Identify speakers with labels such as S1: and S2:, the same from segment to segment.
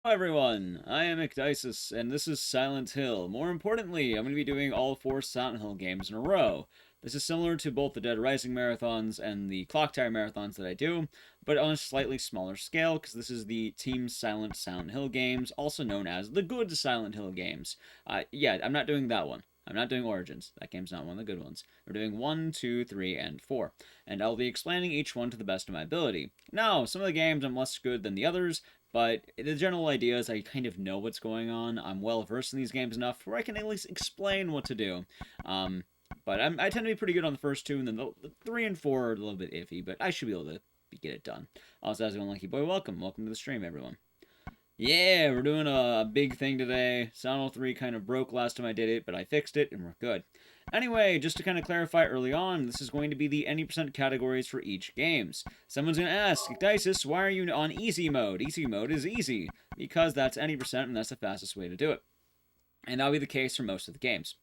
S1: Hi everyone, I am Ecdysis, and this is Silent Hill. More importantly, I'm going to be doing all four Silent Hill games in a row. This is similar to both the Dead Rising marathons and the Clock Tower marathons that I do, but on a slightly smaller scale, because this is the Team Silent Hill games, also known as the Good Silent Hill games. Yeah, I'm not doing that one. I'm not doing Origins. That game's not one of the good ones. We're doing 1, 2, 3, and 4. And I'll be explaining each one to the best of my ability. Now, some of the games I'm less good than the others, but the general idea is I kind of know what's going on. I'm well versed in these games enough where I can at least explain what to do. But I tend to be pretty good on the first two, and then the 3 and 4 are a little bit iffy, but I should be able to get it done. Also, as a lucky boy, welcome to the stream, everyone. Yeah, we're doing a big thing today. Silent Hill 3 kind of broke last time I did it, but I fixed it, and we're good. Anyway, just to kind of clarify early on, this is going to be the any percent categories for each games. Someone's going to ask, Ecdysis, why are you on easy mode? Easy mode is easy, because that's any percent, and that's the fastest way to do it. And that'll be the case for most of the games.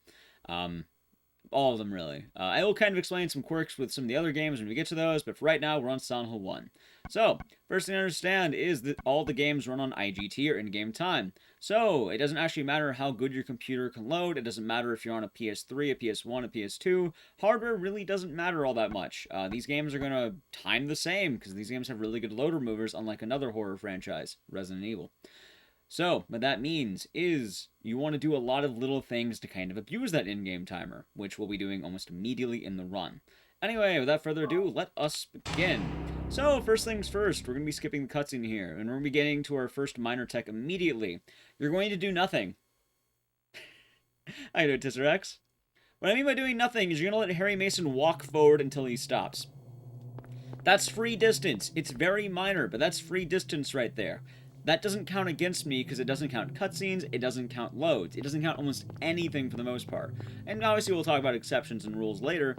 S1: All of them, really. I will kind of explain some quirks with some of the other games when we get to those, but for right now, we're on Silent Hill 1. So, first thing to understand is that all the games run on IGT, or in-game time. So, it doesn't actually matter how good your computer can load, it doesn't matter if you're on a PS3, a PS1, a PS2, hardware really doesn't matter all that much. These games are going to time the same, because these games have really good loader movers, unlike another horror franchise, Resident Evil. So, what that means is you want to do a lot of little things to kind of abuse that in-game timer, which we'll be doing almost immediately in the run. Anyway, without further ado, let us begin. So, first things first, we're going to be skipping the cutscene here, and we're going to be getting to our first minor tech immediately. You're going to do nothing. I know, Tisserex. What I mean by doing nothing is you're going to let Harry Mason walk forward until he stops. That's free distance. It's very minor, but that's free distance right there. That doesn't count against me because it doesn't count cutscenes, it doesn't count loads, it doesn't count almost anything for the most part. And obviously we'll talk about exceptions and rules later,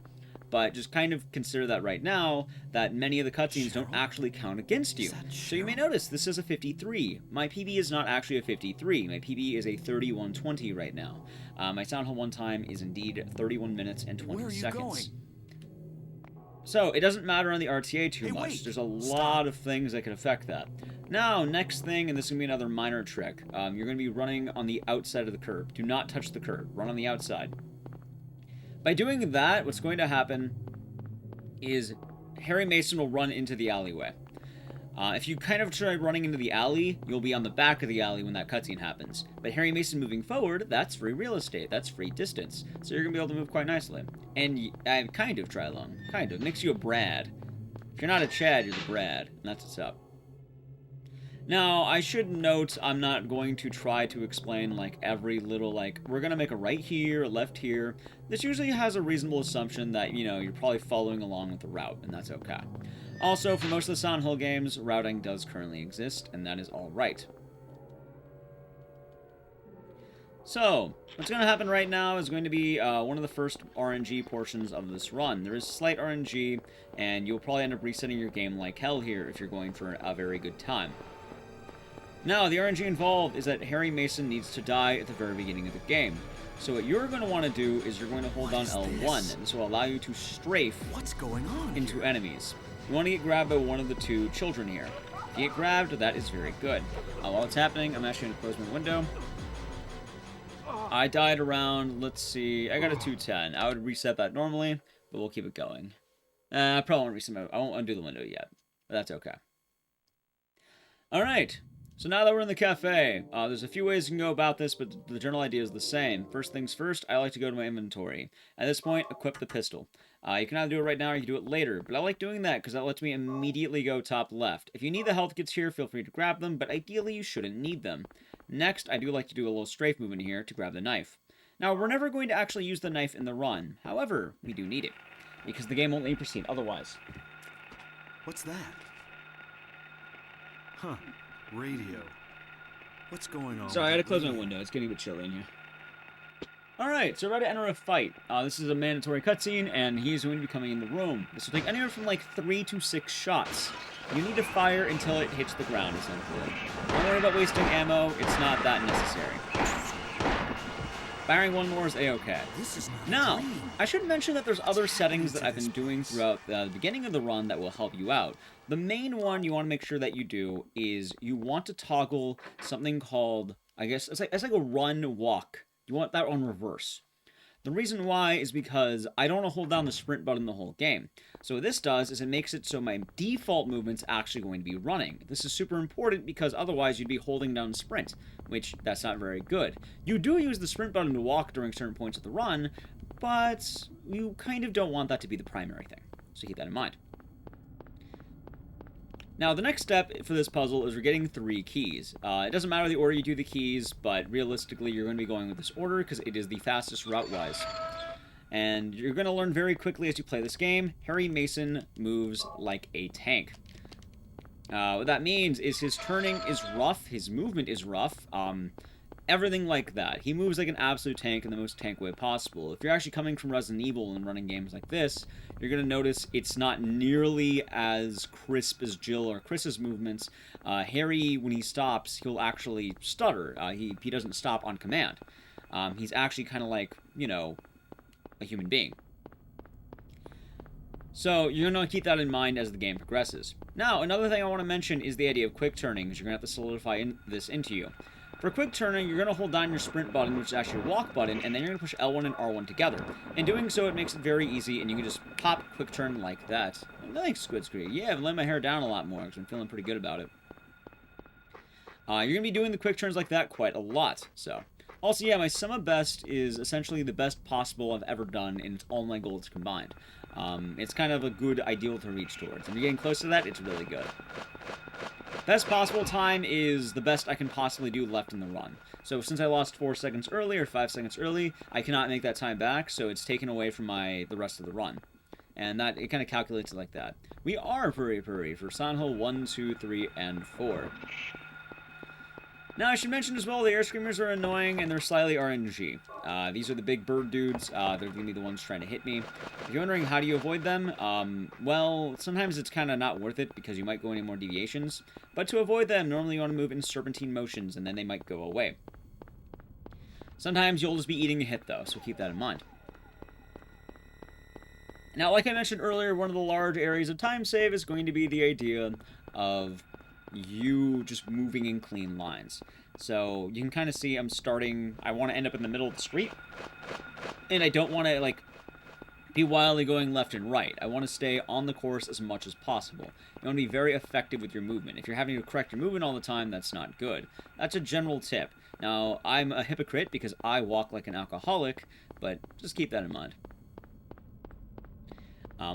S1: but just kind of consider that right now, that many of the cutscenes don't actually count against you. So you may notice this is a 53. My PB is not actually a 53, my PB is a 31:20 right now. My Silent Hill 1 time is indeed 31 minutes and 20 seconds. So, it doesn't matter on the RTA too much. There's a lot of things that could affect that. Now, next thing, and this is going to be another minor trick, you're going to be running on the outside of the curb. Do not touch the curb. Run on the outside. By doing that, what's going to happen is Harry Mason will run into the alleyway. If you kind of try running into the alley, you'll be on the back of the alley when that cutscene happens. But Harry Mason moving forward, that's free real estate. That's free distance. So you're going to be able to move quite nicely. And kind of try along. Kind of. Makes you a Brad. If you're not a Chad, you're the Brad. And that's what's up. Now, I should note I'm not going to try to explain, like, every little, like, we're going to make a right here, a left here. This usually has a reasonable assumption that, you know, you're probably following along with the route, and that's okay. Also, for most of the Silent Hill games, routing does currently exist, and that is alright. So, what's going to happen right now is going to be one of the first RNG portions of this run. There is slight RNG, and you'll probably end up resetting your game like hell here if you're going for a very good time. Now, the RNG involved is that Harry Mason needs to die at the very beginning of the game. So what you're going to want to do is you're going to hold down L1, and this will allow you to strafe into enemies. You want to get grabbed by one of the two children here. If you get grabbed, that is very good. While it's happening, I'm actually going to close my window. I died around, let's see, I got a 210. I would reset that normally, but we'll keep it going. I probably won't reset I won't undo the window yet, but that's okay. Alright. So now that we're in the cafe, there's a few ways you can go about this, but the general idea is the same. First things first, I like to go to my inventory. At this point, equip the pistol. You can either do it right now or you can do it later, but I like doing that because that lets me immediately go top left. If you need the health kits here, feel free to grab them, but ideally you shouldn't need them. Next, I do like to do a little strafe movement here to grab the knife. Now, we're never going to actually use the knife in the run. However, we do need it, because the game won't let you proceed otherwise.
S2: What's that? Huh. Radio. What's going on?
S1: Sorry, I had to close my window. It's getting a bit chilly in here. Alright, so we're about to enter a fight. This is a mandatory cutscene, and he's going to be coming in the room. This will take anywhere from like 3 to 6 shots. You need to fire until it hits the ground, essentially. Don't worry about wasting ammo. It's not that necessary. Firing one more is a-okay.
S2: This is not a
S1: Now,
S2: dream.
S1: I should mention that there's other settings that
S2: to
S1: I've been
S2: this
S1: doing
S2: place?
S1: throughout the beginning of the run that will help you out. The main one you want to make sure that you do is you want to toggle something called, I guess, it's like a run walk. You want that on reverse. The reason why is because I don't want to hold down the sprint button the whole game. So what this does is it makes it so my default movement's actually going to be running. This is super important because otherwise you'd be holding down sprint, which that's not very good. You do use the sprint button to walk during certain points of the run, but you kind of don't want that to be the primary thing. So keep that in mind. Now, the next step for this puzzle is we're getting 3 keys. It doesn't matter the order you do the keys, but realistically, you're going to be going with this order because it is the fastest route-wise. And you're going to learn very quickly as you play this game, Harry Mason moves like a tank. What that means is his turning is rough, his movement is rough, everything like that. He moves like an absolute tank in the most tank way possible. If you're actually coming from Resident Evil and running games like this, you're going to notice it's not nearly as crisp as Jill or Chris's movements. Harry, when he stops, he'll actually stutter. He doesn't stop on command. He's actually kind of like, you know, a human being. So you're going to keep that in mind as the game progresses. Now, another thing I want to mention is the idea of quick turning, because you're going to have to solidify this into you. For quick turning, you're going to hold down your sprint button, which is actually your walk button, and then you're going to push L1 and R1 together. In doing so, it makes it very easy, and you can just pop quick turn like that. Thanks, Squid Scree. Yeah, I've let my hair down a lot more, because I'm feeling pretty good about it. You're going to be doing the quick turns like that quite a lot, so. Also, yeah, my sum of best is essentially the best possible I've ever done, and it's all my goals combined. It's kind of a good ideal to reach towards. And you're getting close to that, it's really good. Best possible time is the best I can possibly do left in the run. So since I lost 4 seconds early, or 5 seconds early, I cannot make that time back, so it's taken away from the rest of the run. And that, it kind of calculates it like that. We are Puri Puri for Silent Hill 1, 2, 3, and 4. Now, I should mention as well, the air screamers are annoying, and they're slightly RNG. These are the big bird dudes. They're going to be the ones trying to hit me. If you're wondering how do you avoid them, well, sometimes it's kind of not worth it because you might go any more deviations. But to avoid them, normally you want to move in serpentine motions, and then they might go away. Sometimes you'll just be eating a hit, though, so keep that in mind. Now, like I mentioned earlier, one of the large areas of time save is going to be the idea of you just moving in clean lines. So you can kind of see I'm starting, I want to end up in the middle of the street, and I don't want to like be wildly going left and right. I want to stay on the course as much as possible. You want to be very effective with your movement. If you're having to correct your movement all the time, that's not good. That's a general tip. Now, I'm a hypocrite because I walk like an alcoholic, but just keep that in mind.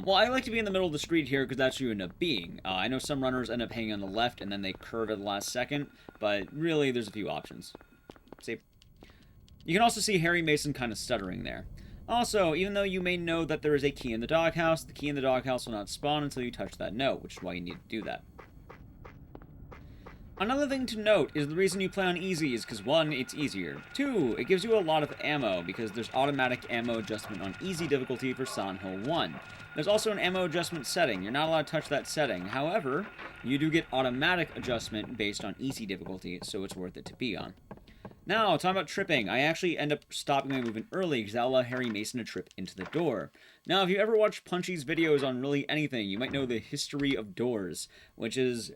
S1: Well, I like to be in the middle of the street here because that's who you end up being. I know some runners end up hanging on the left and then they curve at the last second, but really there's a few options. See? You can also see Harry Mason kind of stuttering there. Also, even though you may know that there is a key in the doghouse, the key in the doghouse will not spawn until you touch that note, which is why you need to do that. Another thing to note is the reason you play on easy is because 1, it's easier. 2, it gives you a lot of ammo because there's automatic ammo adjustment on easy difficulty for Silent Hill 1. There's also an ammo adjustment setting. You're not allowed to touch that setting. However, you do get automatic adjustment based on easy difficulty, so it's worth it to be on. Now, talking about tripping, I actually end up stopping my movement early because that allowed Harry Mason to trip into the door. Now, if you ever watched Punchy's videos on really anything, you might know the history of doors, which is,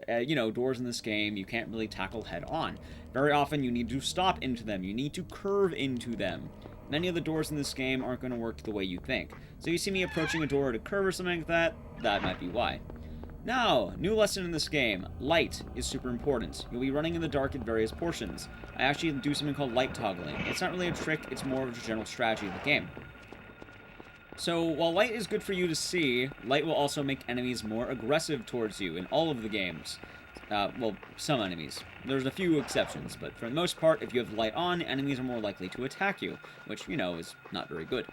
S1: doors in this game you can't really tackle head on. Very often you need to stop into them, you need to curve into them. Many of the doors in this game aren't going to work the way you think. So you see me approaching a door to curve or something like that, that might be why. Now, new lesson in this game. Light is super important. You'll be running in the dark at various portions. I actually do something called light toggling. It's not really a trick, it's more of a general strategy of the game. So, while light is good for you to see, light will also make enemies more aggressive towards you in all of the games. Well, some enemies. There's a few exceptions, but for the most part, if you have light on, enemies are more likely to attack you, which, is not very good.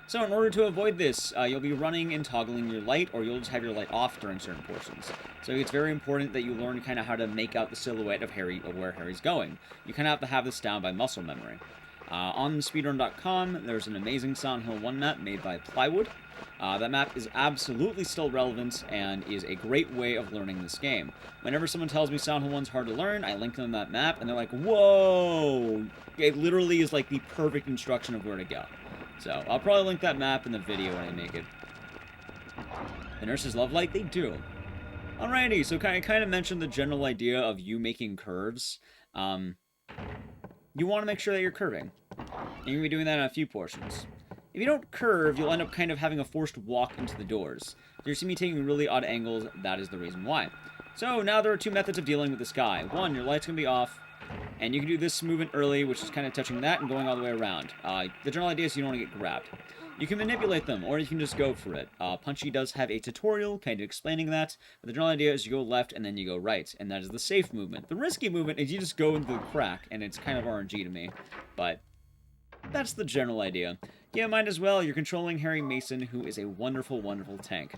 S1: So in order to avoid this, you'll be running and toggling your light, or you'll just have your light off during certain portions. So it's very important that you learn kind of how to make out the silhouette of Harry, of where Harry's going. You kind of have to have this down by muscle memory. On speedrun.com, there's an amazing Silent Hill 1 map made by Plywood. That map is absolutely still relevant and is a great way of learning this game. Whenever someone tells me Silent Hill 1's hard to learn, I link them that map, and they're like, whoa! It literally is like the perfect instruction of where to go. So, I'll probably link that map in the video when I make it. The nurses love light? They do. Alrighty, so I kind of mentioned the general idea of you making curves. You want to make sure that you're curving. And you're going to be doing that on a few portions. If you don't curve, you'll end up kind of having a forced walk into the doors. If you see me taking really odd angles, that is the reason why. So now there are two methods of dealing with this guy. One, your light's going to be off, and you can do this movement early, which is kind of touching that and going all the way around. The general idea is you don't want to get grabbed. You can manipulate them, or you can just go for it. Punchy does have a tutorial kind of explaining that, but the general idea is you go left and then you go right, and that is the safe movement. The risky movement is you just go into the crack, and it's kind of RNG to me, but that's the general idea. Keep in mind as well, you're controlling Harry Mason, who is a wonderful, wonderful tank.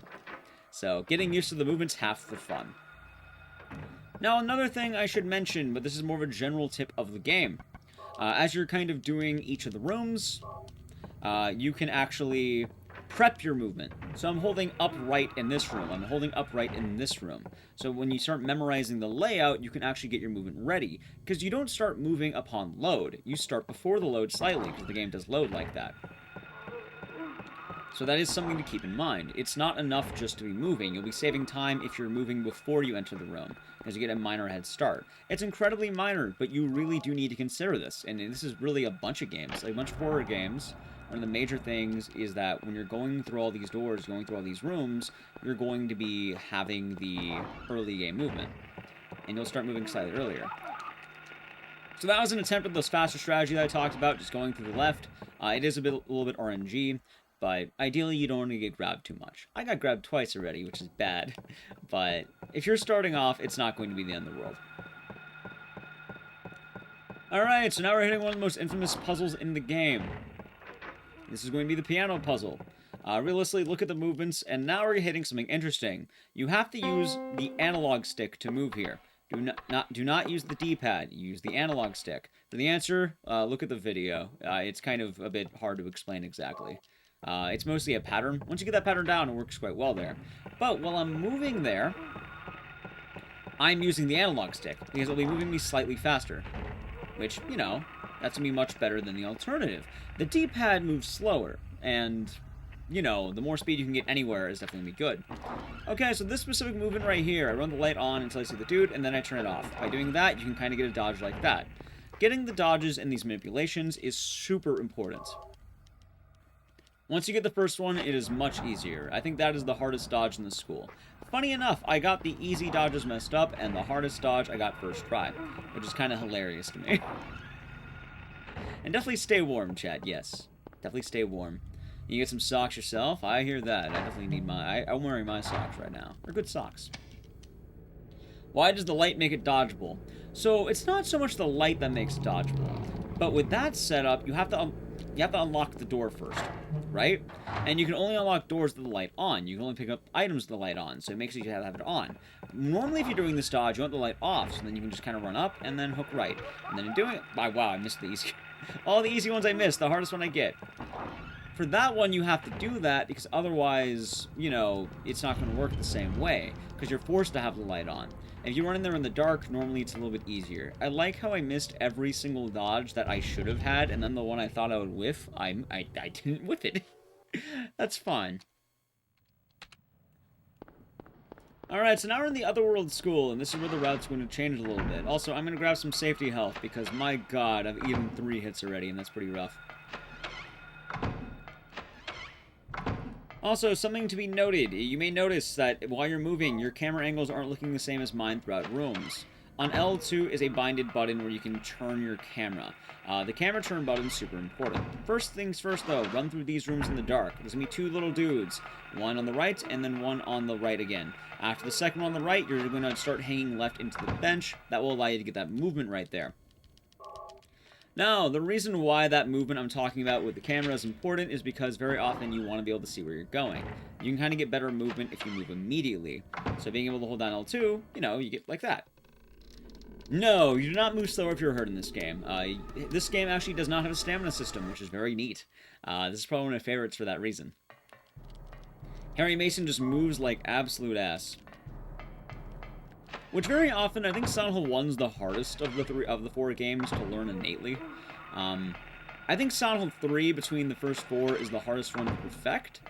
S1: So, getting used to the movement's half the fun. Now, another thing I should mention, but this is more of a general tip of the game. As you're kind of doing each of the rooms, you can actually prep your movement. So I'm holding upright in this room. I'm holding upright in this room. So when you start memorizing the layout, you can actually get your movement ready. Because you don't start moving upon load. You start before the load slightly, because the game does load like that. So that is something to keep in mind. It's not enough just to be moving. You'll be saving time if you're moving before you enter the room, because you get a minor head start. It's incredibly minor, but you really do need to consider this. And this is really a bunch of games, like a bunch of horror games. One of the major things is that when you're going through all these doors, going through all these rooms, you're going to be having the early game movement. And you'll start moving slightly earlier. So that was an attempt at this faster strategy that I talked about, just going through the left. It is a little bit RNG, but ideally you don't want to get grabbed too much. I got grabbed twice already, which is bad. But if you're starting off, it's not going to be the end of the world. Alright, so now we're hitting one of the most infamous puzzles in the game. This is going to be the piano puzzle. Realistically, look at the movements, and now we're hitting something interesting. You have to use the analog stick to move here. Do not use the D-pad. Use the analog stick. For the answer, look at the video. It's kind of a bit hard to explain exactly. It's mostly a pattern. Once you get that pattern down, it works quite well there. But while I'm moving there, I'm using the analog stick, because it'll be moving me slightly faster. Which, you know, that's going to be much better than the alternative. The D-pad moves slower, and, you know, the more speed you can get anywhere is definitely going to be good. Okay, so this specific movement right here, I run the light on until I see the dude, and then I turn it off. By doing that, you can kind of get a dodge like that. Getting the dodges in these manipulations is super important. Once you get the first one, it is much easier. I think that is the hardest dodge in the school. Funny enough, I got the easy dodges messed up, and the hardest dodge I got first try, which is kind of hilarious to me. And definitely stay warm, Chad, yes. Definitely stay warm. You get some socks yourself? I hear that. I definitely need I'm wearing my socks right now. They're good socks. Why does the light make it dodgeable? So, it's not so much the light that makes it dodgeable. But with that setup, you have to unlock the door first, right? And you can only unlock doors with the light on. You can only pick up items with the light on, so it makes it you have it on. Normally, if you're doing this dodge, you want the light off, so then you can just kind of run up and then hook right. And then in doing it... Wow, I missed the easy... All the easy ones I missed, the hardest one I get. For that one, you have to do that, because otherwise, you know, it's not going to work the same way, because you're forced to have the light on. If you run in there in the dark, normally it's a little bit easier. I like how I missed every single dodge that I should have had, and then the one I thought I would whiff, I didn't whiff it. That's fine. Alright, so now we're in the Otherworld School, and this is where the route's going to change a little bit. Also, I'm going to grab some safety health, because my god, I've eaten 3 hits already, and that's pretty rough. Also, something to be noted. You may notice that while you're moving, your camera angles aren't looking the same as mine throughout rooms. On L2 is a binded button where you can turn your camera. The camera turn button is super important. First things first, though, run through these rooms in the dark. There's going to be 2 little dudes. One on the right, and then one on the right again. After the second one on the right, you're going to start hanging left into the bench. That will allow you to get that movement right there. Now, the reason why that movement I'm talking about with the camera is important is because very often you want to be able to see where you're going. You can kind of get better movement if you move immediately. So being able to hold down L2, you know, you get like that. No, you do not move slower if you're hurt in this game. This game actually does not have a stamina system, which is very neat. This is probably one of my favorites for that reason. Harry Mason just moves like absolute ass. Which very often, I think Silent Hill 1's the hardest of the 4 games to learn innately. I think Silent Hill 3, between the first 4, is the hardest one to perfect.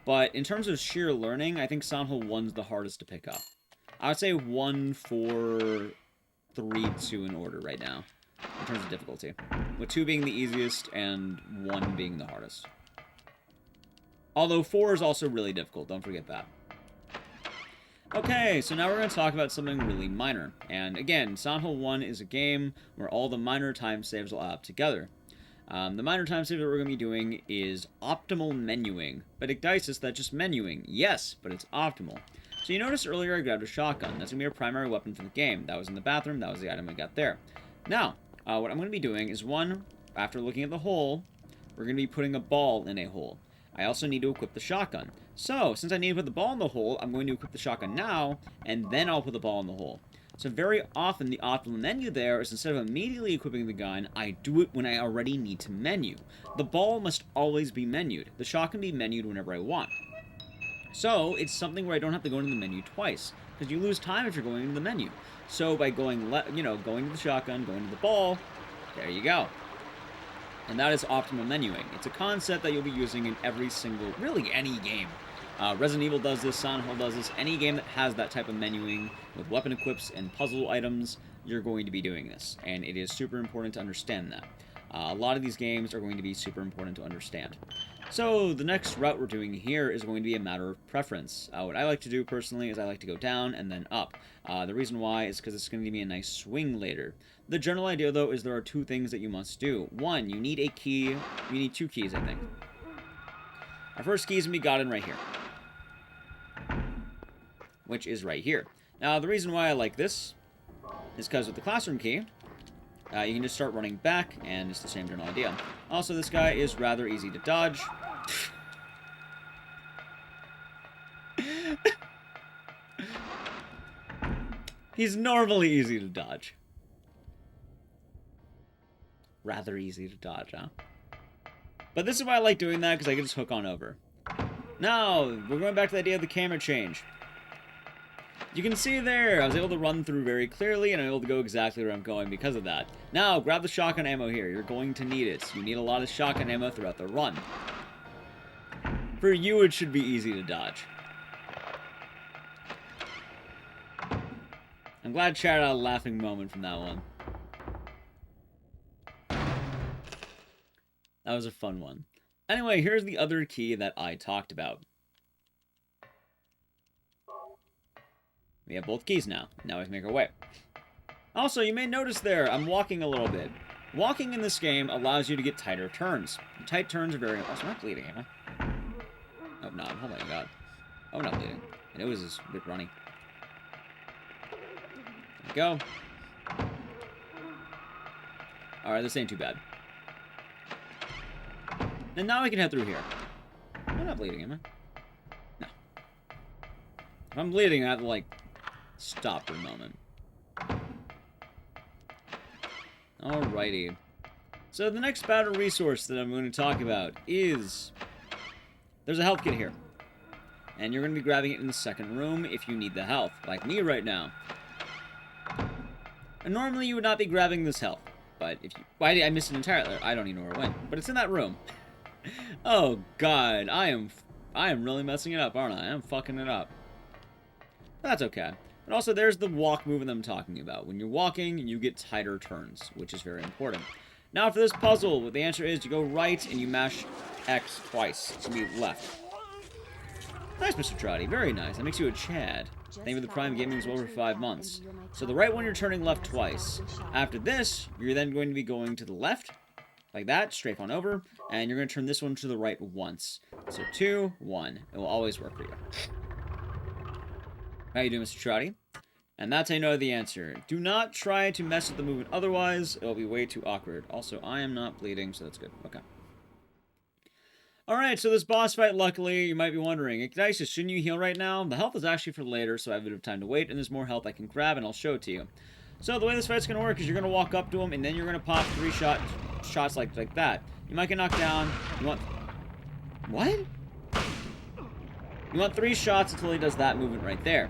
S1: But in terms of sheer learning, I think Silent Hill 1's the hardest to pick up. I would say 1, 4, 3, 2 in order right now, in terms of difficulty. With 2 being the easiest, and 1 being the hardest. Although 4 is also really difficult, don't forget that. Okay, so now we're going to talk about something really minor. And again, Silent Hill 1 is a game where all the minor time saves will add up together. The minor time save that we're going to be doing is optimal menuing. But Igdisis, that's just menuing. Yes, but it's optimal. So you noticed earlier I grabbed a shotgun. That's going to be our primary weapon for the game. That was in the bathroom. That was the item I got there. Now, what I'm going to be doing is, one, after looking at the hole, we're going to be putting a ball in a hole. I also need to equip the shotgun. So, since I need to put the ball in the hole, I'm going to equip the shotgun now, and then I'll put the ball in the hole. So very often, the optimal menu there is, instead of immediately equipping the gun, I do it when I already need to menu. The ball must always be menued. The shot can be menued whenever I want. So, it's something where I don't have to go into the menu twice, because you lose time if you're going into the menu. So, by going, going to the shotgun, going to the ball, there you go. And that is optimal menuing. It's a concept that you'll be using in every single, really any game. Resident Evil does this, Silent Hill does this. Any game that has that type of menuing with weapon equips and puzzle items, you're going to be doing this. And it is super important to understand that. A lot of these games are going to be super important to understand. So the next route we're doing here is going to be a matter of preference. What I like to do personally is I like to go down and then up. The reason why is because it's going to give me a nice swing later. The general idea, though, is there are 2 things that you must do. 1, you need a key. You need 2 keys, I think. Our first key is going to be gotten right here, which is right here. Now, the reason why I like this is because with the classroom key, you can just start running back, and it's the same general idea. Also, this guy is rather easy to dodge. He's normally easy to dodge. Rather easy to dodge, huh? But this is why I like doing that, because I can just hook on over. Now, we're going back to the idea of the camera change. You can see there, I was able to run through very clearly, and I'm able to go exactly where I'm going because of that. Now, grab the shotgun ammo here. You're going to need it. You need a lot of shotgun ammo throughout the run. For you, it should be easy to dodge. I'm glad Chad had a laughing moment from that one. That was a fun one. Anyway, here's the other key that I talked about. We have both keys now. Now we can make our way. Also, you may notice there, I'm walking a little bit. Walking in this game allows you to get tighter turns. Tight turns are very... Oh, I'm not bleeding, am I? Oh, no. Oh, my God. Oh, I'm not bleeding. And it was just a bit runny. There we go. Alright, this ain't too bad. And now we can head through here. I'm not bleeding, am I? No. If I'm bleeding, I have to, like, stop for a moment. Alrighty. So the next battle resource that I'm going to talk about is... There's a health kit here. And you're going to be grabbing it in the second room if you need the health, like me right now. And normally you would not be grabbing this health. But if you... Why did I miss it entirely? I don't even know where it went. But it's in that room. Oh, God. I am really messing it up, aren't I? I'm fucking it up. That's okay. And also, there's the walk movement that I'm talking about. When you're walking, you get tighter turns, which is very important. Now, for this puzzle, what the answer is, you go right and you mash X twice. It's going to be left. Nice, Mr. Trotty. Very nice. That makes you a Chad. Thank you for the Prime Gaming as well for 5 months. So the right one, you're turning left twice. After this, you're then going to be going to the left, like that, strafe on over, and you're going to turn this one to the right once. So 2, 1. It will always work for you. How you doing, Mr. Trotty? And that's how you know the answer. Do not try to mess with the movement, otherwise it'll be way too awkward. Also, I am not bleeding, so that's good. Okay. Alright, so this boss fight, luckily, you might be wondering, Igdisis, shouldn't you heal right now? The health is actually for later, so I have a bit of time to wait, and there's more health I can grab, and I'll show it to you. So the way this fight's gonna work is you're gonna walk up to him, and then you're gonna pop 3 shots like that. You might get knocked down. You want... What? You want 3 shots until he does that movement right there.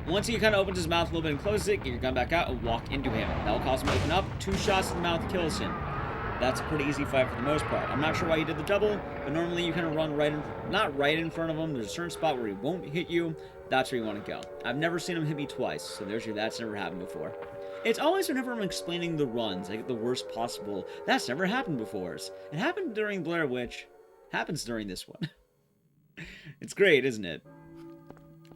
S1: Once he kind of opens his mouth a little bit and closes it, get your gun back out and walk into him. That will cause him to open up. 2 shots in the mouth kills him. That's a pretty easy fight for the most part. I'm not sure why you did the double, but normally you kind of run not right in front of him. There's a certain spot where he won't hit you. That's where you want to go. I've never seen him hit me twice, so that's never happened before. It's always whenever I'm explaining the runs, I get the worst possible. That's never happened before. It happened during Blair Witch. Happens during this one. It's great, isn't it?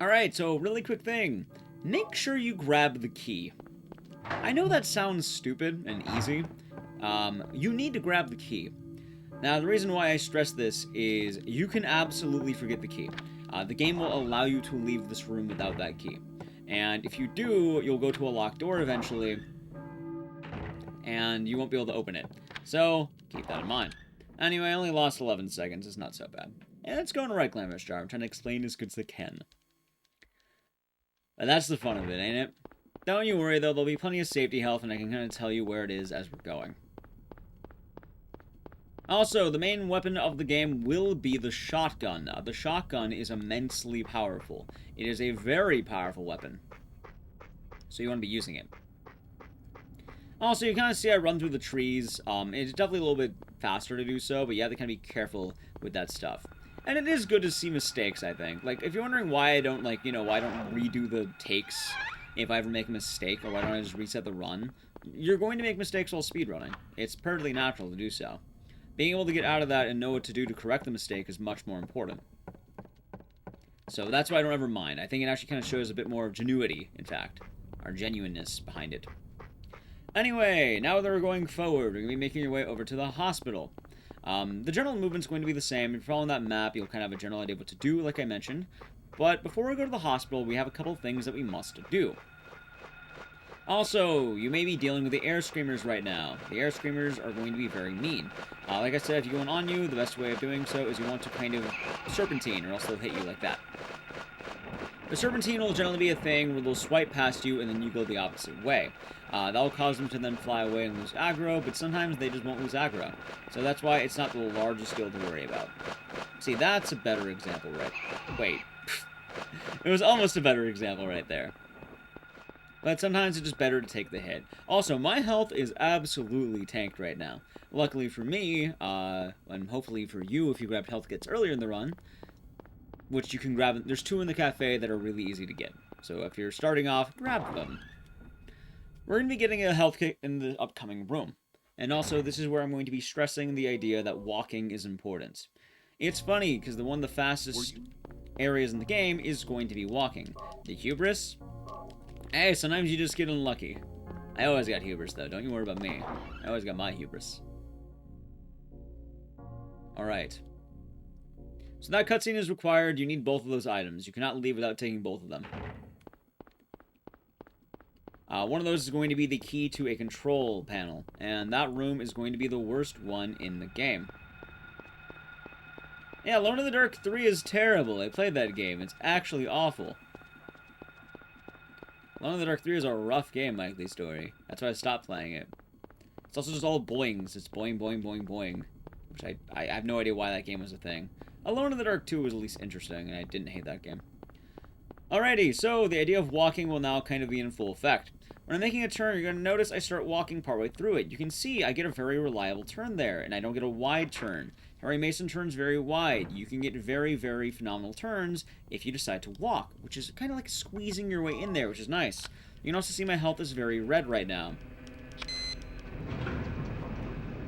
S1: Alright, so really quick thing. Make sure you grab the key. I know that sounds stupid and easy. You need to grab the key. Now, the reason why I stress this is you can absolutely forget the key. The game will allow you to leave this room without that key. And if you do, you'll go to a locked door eventually, and you won't be able to open it. So, keep that in mind. Anyway, I only lost 11 seconds. It's not so bad. And let's go into right glamorous jar. I'm trying to explain as good as I can. And that's the fun of it, ain't it? Don't you worry, though. There'll be plenty of safety health, and I can kind of tell you where it is as we're going. Also, the main weapon of the game will be the shotgun. The shotgun is immensely powerful. It is a very powerful weapon. So you want to be using it. Also, you kind of see I run through the trees. It's definitely a little bit faster to do so, but you have to kind of be careful with that stuff. And it is good to see mistakes, I think. Like, if you're wondering why I don't, like, why I don't redo the takes if I ever make a mistake, or why don't I just reset the run, you're going to make mistakes while speedrunning. It's perfectly natural to do so. Being able to get out of that and know what to do to correct the mistake is much more important. So that's why I don't ever mind. I think it actually kind of shows a bit more of genuity, in fact. Or genuineness behind it. Anyway, now that we're going forward, we're going to be making your way over to the hospital. The general movement's going to be the same. If you're following that map, you'll kind of have a general idea of what to do, like I mentioned. But before we go to the hospital, we have a couple things that we must do. Also, you may be dealing with the air screamers right now. The air screamers are going to be very mean. Like I said, if you go on you, the best way of doing so is you want to kind of serpentine, or else they'll hit you like that. The serpentine will generally be a thing where they'll swipe past you and then you go the opposite way. That will cause them to then fly away and lose aggro, but sometimes they just won't lose aggro. So that's why it's not the largest skill to worry about. See, that's a better example right... Wait. It was almost a better example right there. But sometimes it's just better to take the hit. Also, my health is absolutely tanked right now. Luckily for me, and hopefully for you if you grabbed health kits earlier in the run, which you can grab... There's 2 in the cafe that are really easy to get. So if you're starting off, grab them. We're going to be getting a health kit in the upcoming room. And also, this is where I'm going to be stressing the idea that walking is important. It's funny, because one of the fastest areas in the game is going to be walking. The hubris... Hey, sometimes you just get unlucky. I always got hubris, though. Don't you worry about me. I always got my hubris. Alright. So that cutscene is required. You need both of those items. You cannot leave without taking both of them. One of those is going to be the key to a control panel. And that room is going to be the worst one in the game. Yeah, Alone in the Dark 3 is terrible. I played that game. It's actually awful. Alone in the Dark 3 is a rough game, likely story. That's why I stopped playing it. It's also just all boings. It's boing, boing, boing, boing. Which I have no idea why that game was a thing. Alone in the Dark 2 was at least interesting, and I didn't hate that game. Alrighty, so the idea of walking will now kind of be in full effect. When I'm making a turn, you're going to notice I start walking partway through it. You can see I get a very reliable turn there, and I don't get a wide turn. Harry Mason turns very wide. You can get very, very phenomenal turns if you decide to walk, which is kind of like squeezing your way in there, which is nice. You can also see my health is very red right now.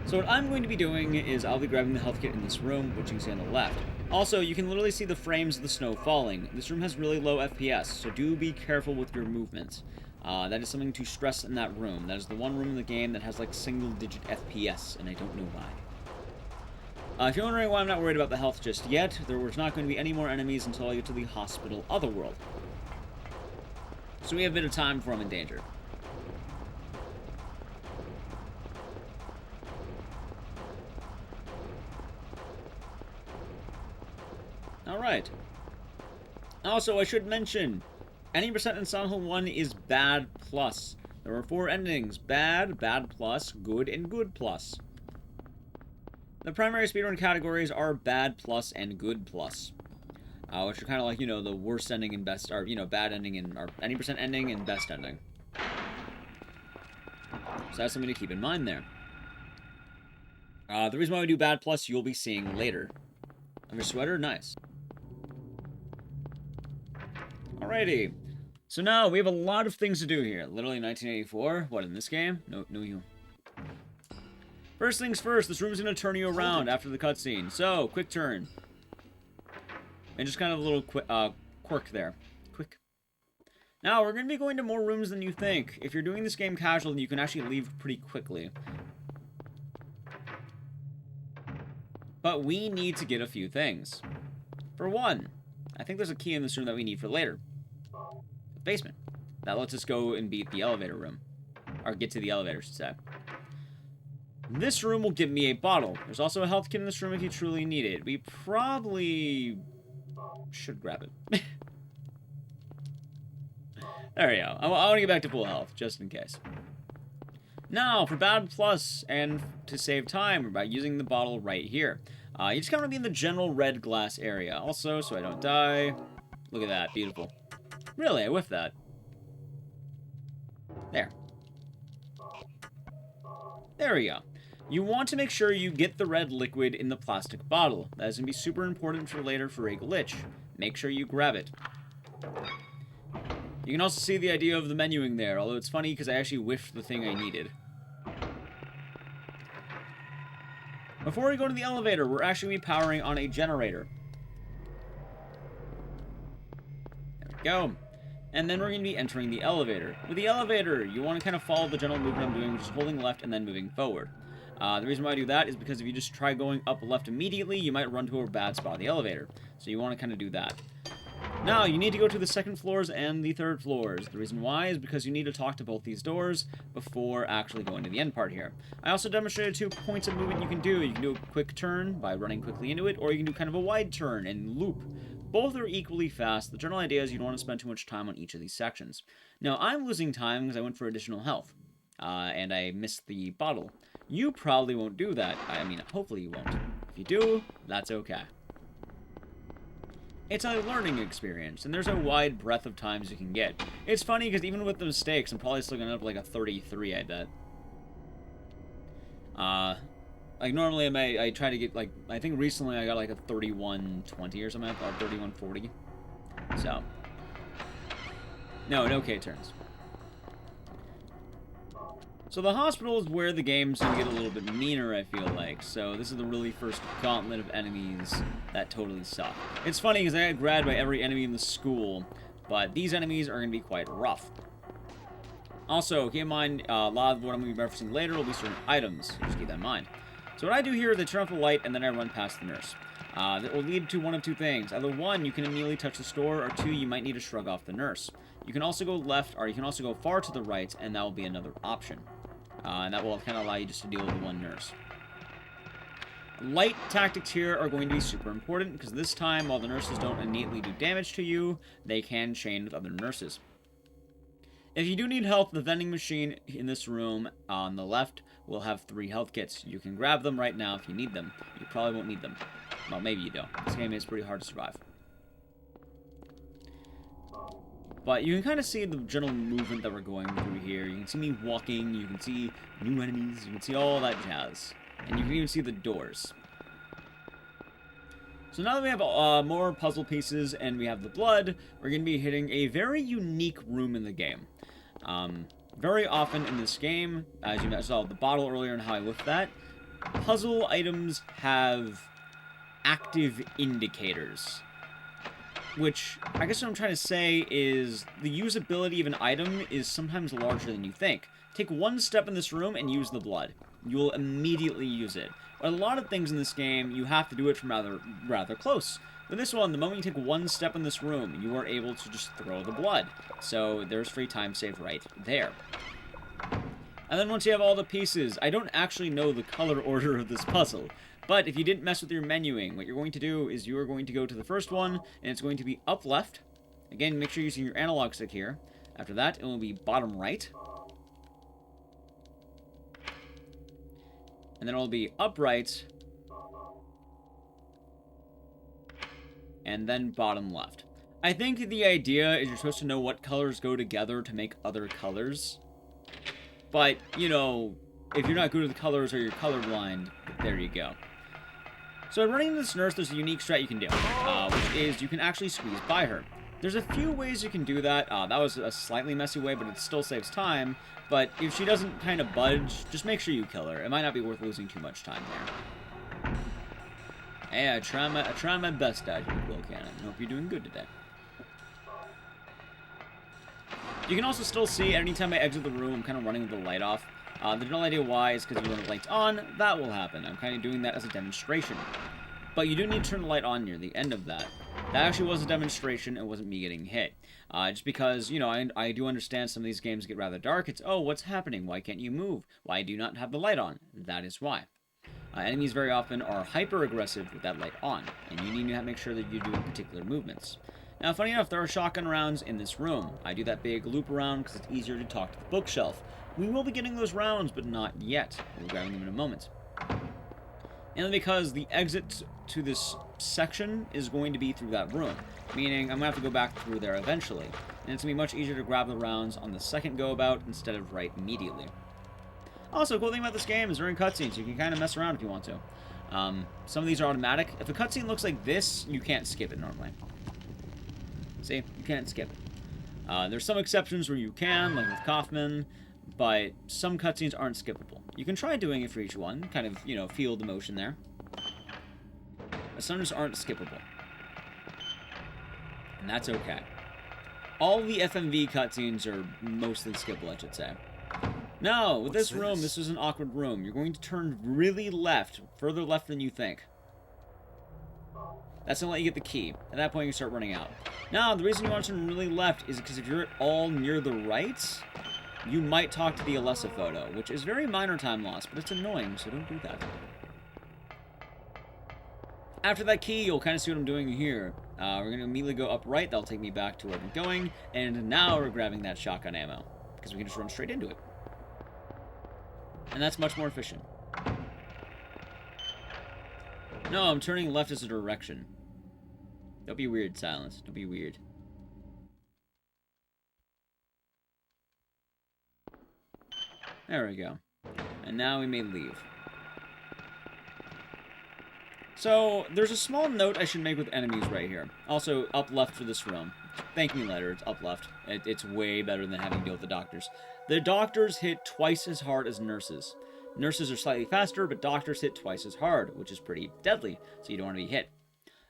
S1: So what I'm going to be doing is I'll be grabbing the health kit in this room, which you can see on the left. Also, you can literally see the frames of the snow falling. This room has really low FPS, so do be careful with your movements. That is something to stress in that room. That is the one room in the game that has like single-digit FPS, and I don't know why. If you're wondering why I'm not worried about the health just yet, there's not going to be any more enemies until I get to the hospital otherworld. So we have a bit of time before I'm in danger. Alright. Also, I should mention, any percent in Silent Hill 1 is bad plus. There are 4 endings: bad, bad plus, good, and good plus. The primary speedrun categories are bad plus and good plus. Which are kind of like, you know, the worst ending and best, or, you know, bad ending and, or 90% ending and best ending. So that's something to keep in mind there. The reason why we do bad plus, you'll be seeing later. Of your sweater? Nice. Alrighty. So now, we have a lot of things to do here. Literally 1984. What, in this game? No, you. First things first, this room's going to turn you around after the cutscene. So, quick turn. And just kind of a little quirk there. Quick. Now, we're going to be going to more rooms than you think. If you're doing this game casually, you can actually leave pretty quickly. But we need to get a few things. For one, I think there's a key in this room that we need for later. The basement. That lets us go and beat the elevator room. Or get to the elevator, I should say. This room will give me a bottle. There's also a health kit in this room if you truly need it. We probably should grab it. There we go. I want to get back to full health, just in case. Now, for bad plus, and to save time, by using the bottle right here. You just kind of be in the general red glass area. Also, so I don't die. Look at that. Beautiful. Really, I whiffed that. There. There we go. You want to make sure you get the red liquid in the plastic bottle. That is going to be super important for later for a glitch. Make sure you grab it. You can also see the idea of the menuing there, although it's funny because I actually whiffed the thing I needed. Before we go to the elevator, we're actually going to be powering on a generator. There we go. And then we're going to be entering the elevator. With the elevator, you want to kind of follow the general movement I'm doing, which is holding left and then moving forward. The reason why I do that is because if you just try going up left immediately, you might run to a bad spot in the elevator. So you want to kind of do that. Now, you need to go to the second floors and the third floors. The reason why is because you need to talk to both these doors before actually going to the end part here. I also demonstrated 2 points of movement you can do. You can do a quick turn by running quickly into it, or you can do kind of a wide turn and loop. Both are equally fast. The general idea is you don't want to spend too much time on each of these sections. Now, I'm losing time because I went for additional health, and I missed the bottle. You probably won't do that. I mean, hopefully you won't. If you do, that's okay. It's a learning experience, and there's a wide breadth of times you can get. It's funny, because even with the mistakes, I'm probably still going to end up like a 33, I bet. Like, normally I try to get, like, I think recently I got like a 31-20 or something, or 31-40. So. No K turns. So the hospital is where the game's going to get a little bit meaner, I feel like. So this is the really first gauntlet of enemies that totally suck. It's funny because I got grabbed by every enemy in the school, but these enemies are going to be quite rough. Also, keep in mind, a lot of what I'm going to be referencing later will be certain items. So just keep that in mind. So what I do here is I turn off the light and then I run past the nurse. That will lead to one of 2 things. Either 1, you can immediately touch the store, or 2, you might need to shrug off the nurse. You can also go left, or you can also go far to the right, and that will be another option. And that will kind of allow you just to deal with the one nurse. Light tactics here are going to be super important, because this time, while the nurses don't innately do damage to you, they can chain with other nurses. If you do need help, the vending machine in this room on the left will have 3 health kits. You can grab them right now if you need them. You probably won't need them. Well, maybe you don't. This game is pretty hard to survive. But you can kind of see the general movement that we're going through here. You can see me walking, you can see new enemies, you can see all that jazz. And you can even see the doors. So now that we have more puzzle pieces and we have the blood, we're going to be hitting a very unique room in the game. Very often in this game, as you saw the bottle earlier and how I whiffed that, puzzle items have active indicators. Which, I guess what I'm trying to say is, the usability of an item is sometimes larger than you think. Take 1 step in this room and use the blood. You will immediately use it. But a lot of things in this game, you have to do it from rather close. With this one, the moment you take 1 step in this room, you are able to just throw the blood. So there's free time saved right there. And then once you have all the pieces, I don't actually know the color order of this puzzle. But if you didn't mess with your menuing, what you're going to do is you are going to go to the first one, and it's going to be up left. Again, make sure you're using your analog stick here. After that, it will be bottom right. and then it'll be upright, and then bottom left. I think the idea is you're supposed to know what colors go together to make other colors. But, you know, if you're not good with colors or you're colorblind, there you go. So running into this nurse, there's a unique strat you can do, which is you can actually squeeze by her. There's a few ways you can do that. That was a slightly messy way, but it still saves time. But if she doesn't kind of budge, just make sure you kill her. It might not be worth losing too much time there. Hey, I try my best out here with Will Cannon. Hope you're doing good today. You can also still see anytime I exit the room, I'm kind of running the light off. There's no idea why, it's because you run the lights on, that will happen. I'm kind of doing that as a demonstration. But you do need to turn the light on near the end of that. That actually was a demonstration, it wasn't me getting hit. Just because, you know, I do understand some of these games get rather dark. It's, oh, what's happening? Why can't you move? Why do you not have the light on? That is why. Enemies very often are hyper-aggressive with that light on, and you need to make sure that you're doing particular movements. Now, funny enough, there are shotgun rounds in this room. I do that big loop around because it's easier to talk to the bookshelf. We will be getting those rounds, but not yet. We'll be grabbing them in a moment. And because the exit to this section is going to be through that room, meaning I'm going to have to go back through there eventually. And it's going to be much easier to grab the rounds on the second go-about instead of right immediately. Also, cool thing about this game is during cutscenes, you can kind of mess around if you want to. Some of these are automatic. If a cutscene looks like this, you can't skip it normally. See? You can't skip it. There's some exceptions where you can, like with Kaufman, but some cutscenes aren't skippable. You can try doing it for each one, kind of, you know, feel the motion there. But some just aren't skippable. And that's okay. All the FMV cutscenes are mostly skippable, I should say. No, with this room, this is an awkward room. You're going to turn really left, further left than you think. That's going to let you get the key. At that point, you start running out. Now, the reason you want to turn really left is because if you're at all near the right, you might talk to the Alessa photo, which is very minor time loss, but it's annoying, so don't do that. After that key, you'll kind of see what I'm doing here. We're going to immediately go up right. That'll take me back to where we're going. And now we're grabbing that shotgun ammo, because we can just run straight into it. And that's much more efficient. No, I'm turning left as a direction. Don't be weird, Silence. Don't be weird. There we go. And now we may leave. So, there's a small note I should make with enemies right here. Also, up left for this room. Thank me later, it's up left. It's way better than having to deal with the doctors. The doctors hit twice as hard as nurses. Nurses are slightly faster, but doctors hit twice as hard, which is pretty deadly, so you don't want to be hit.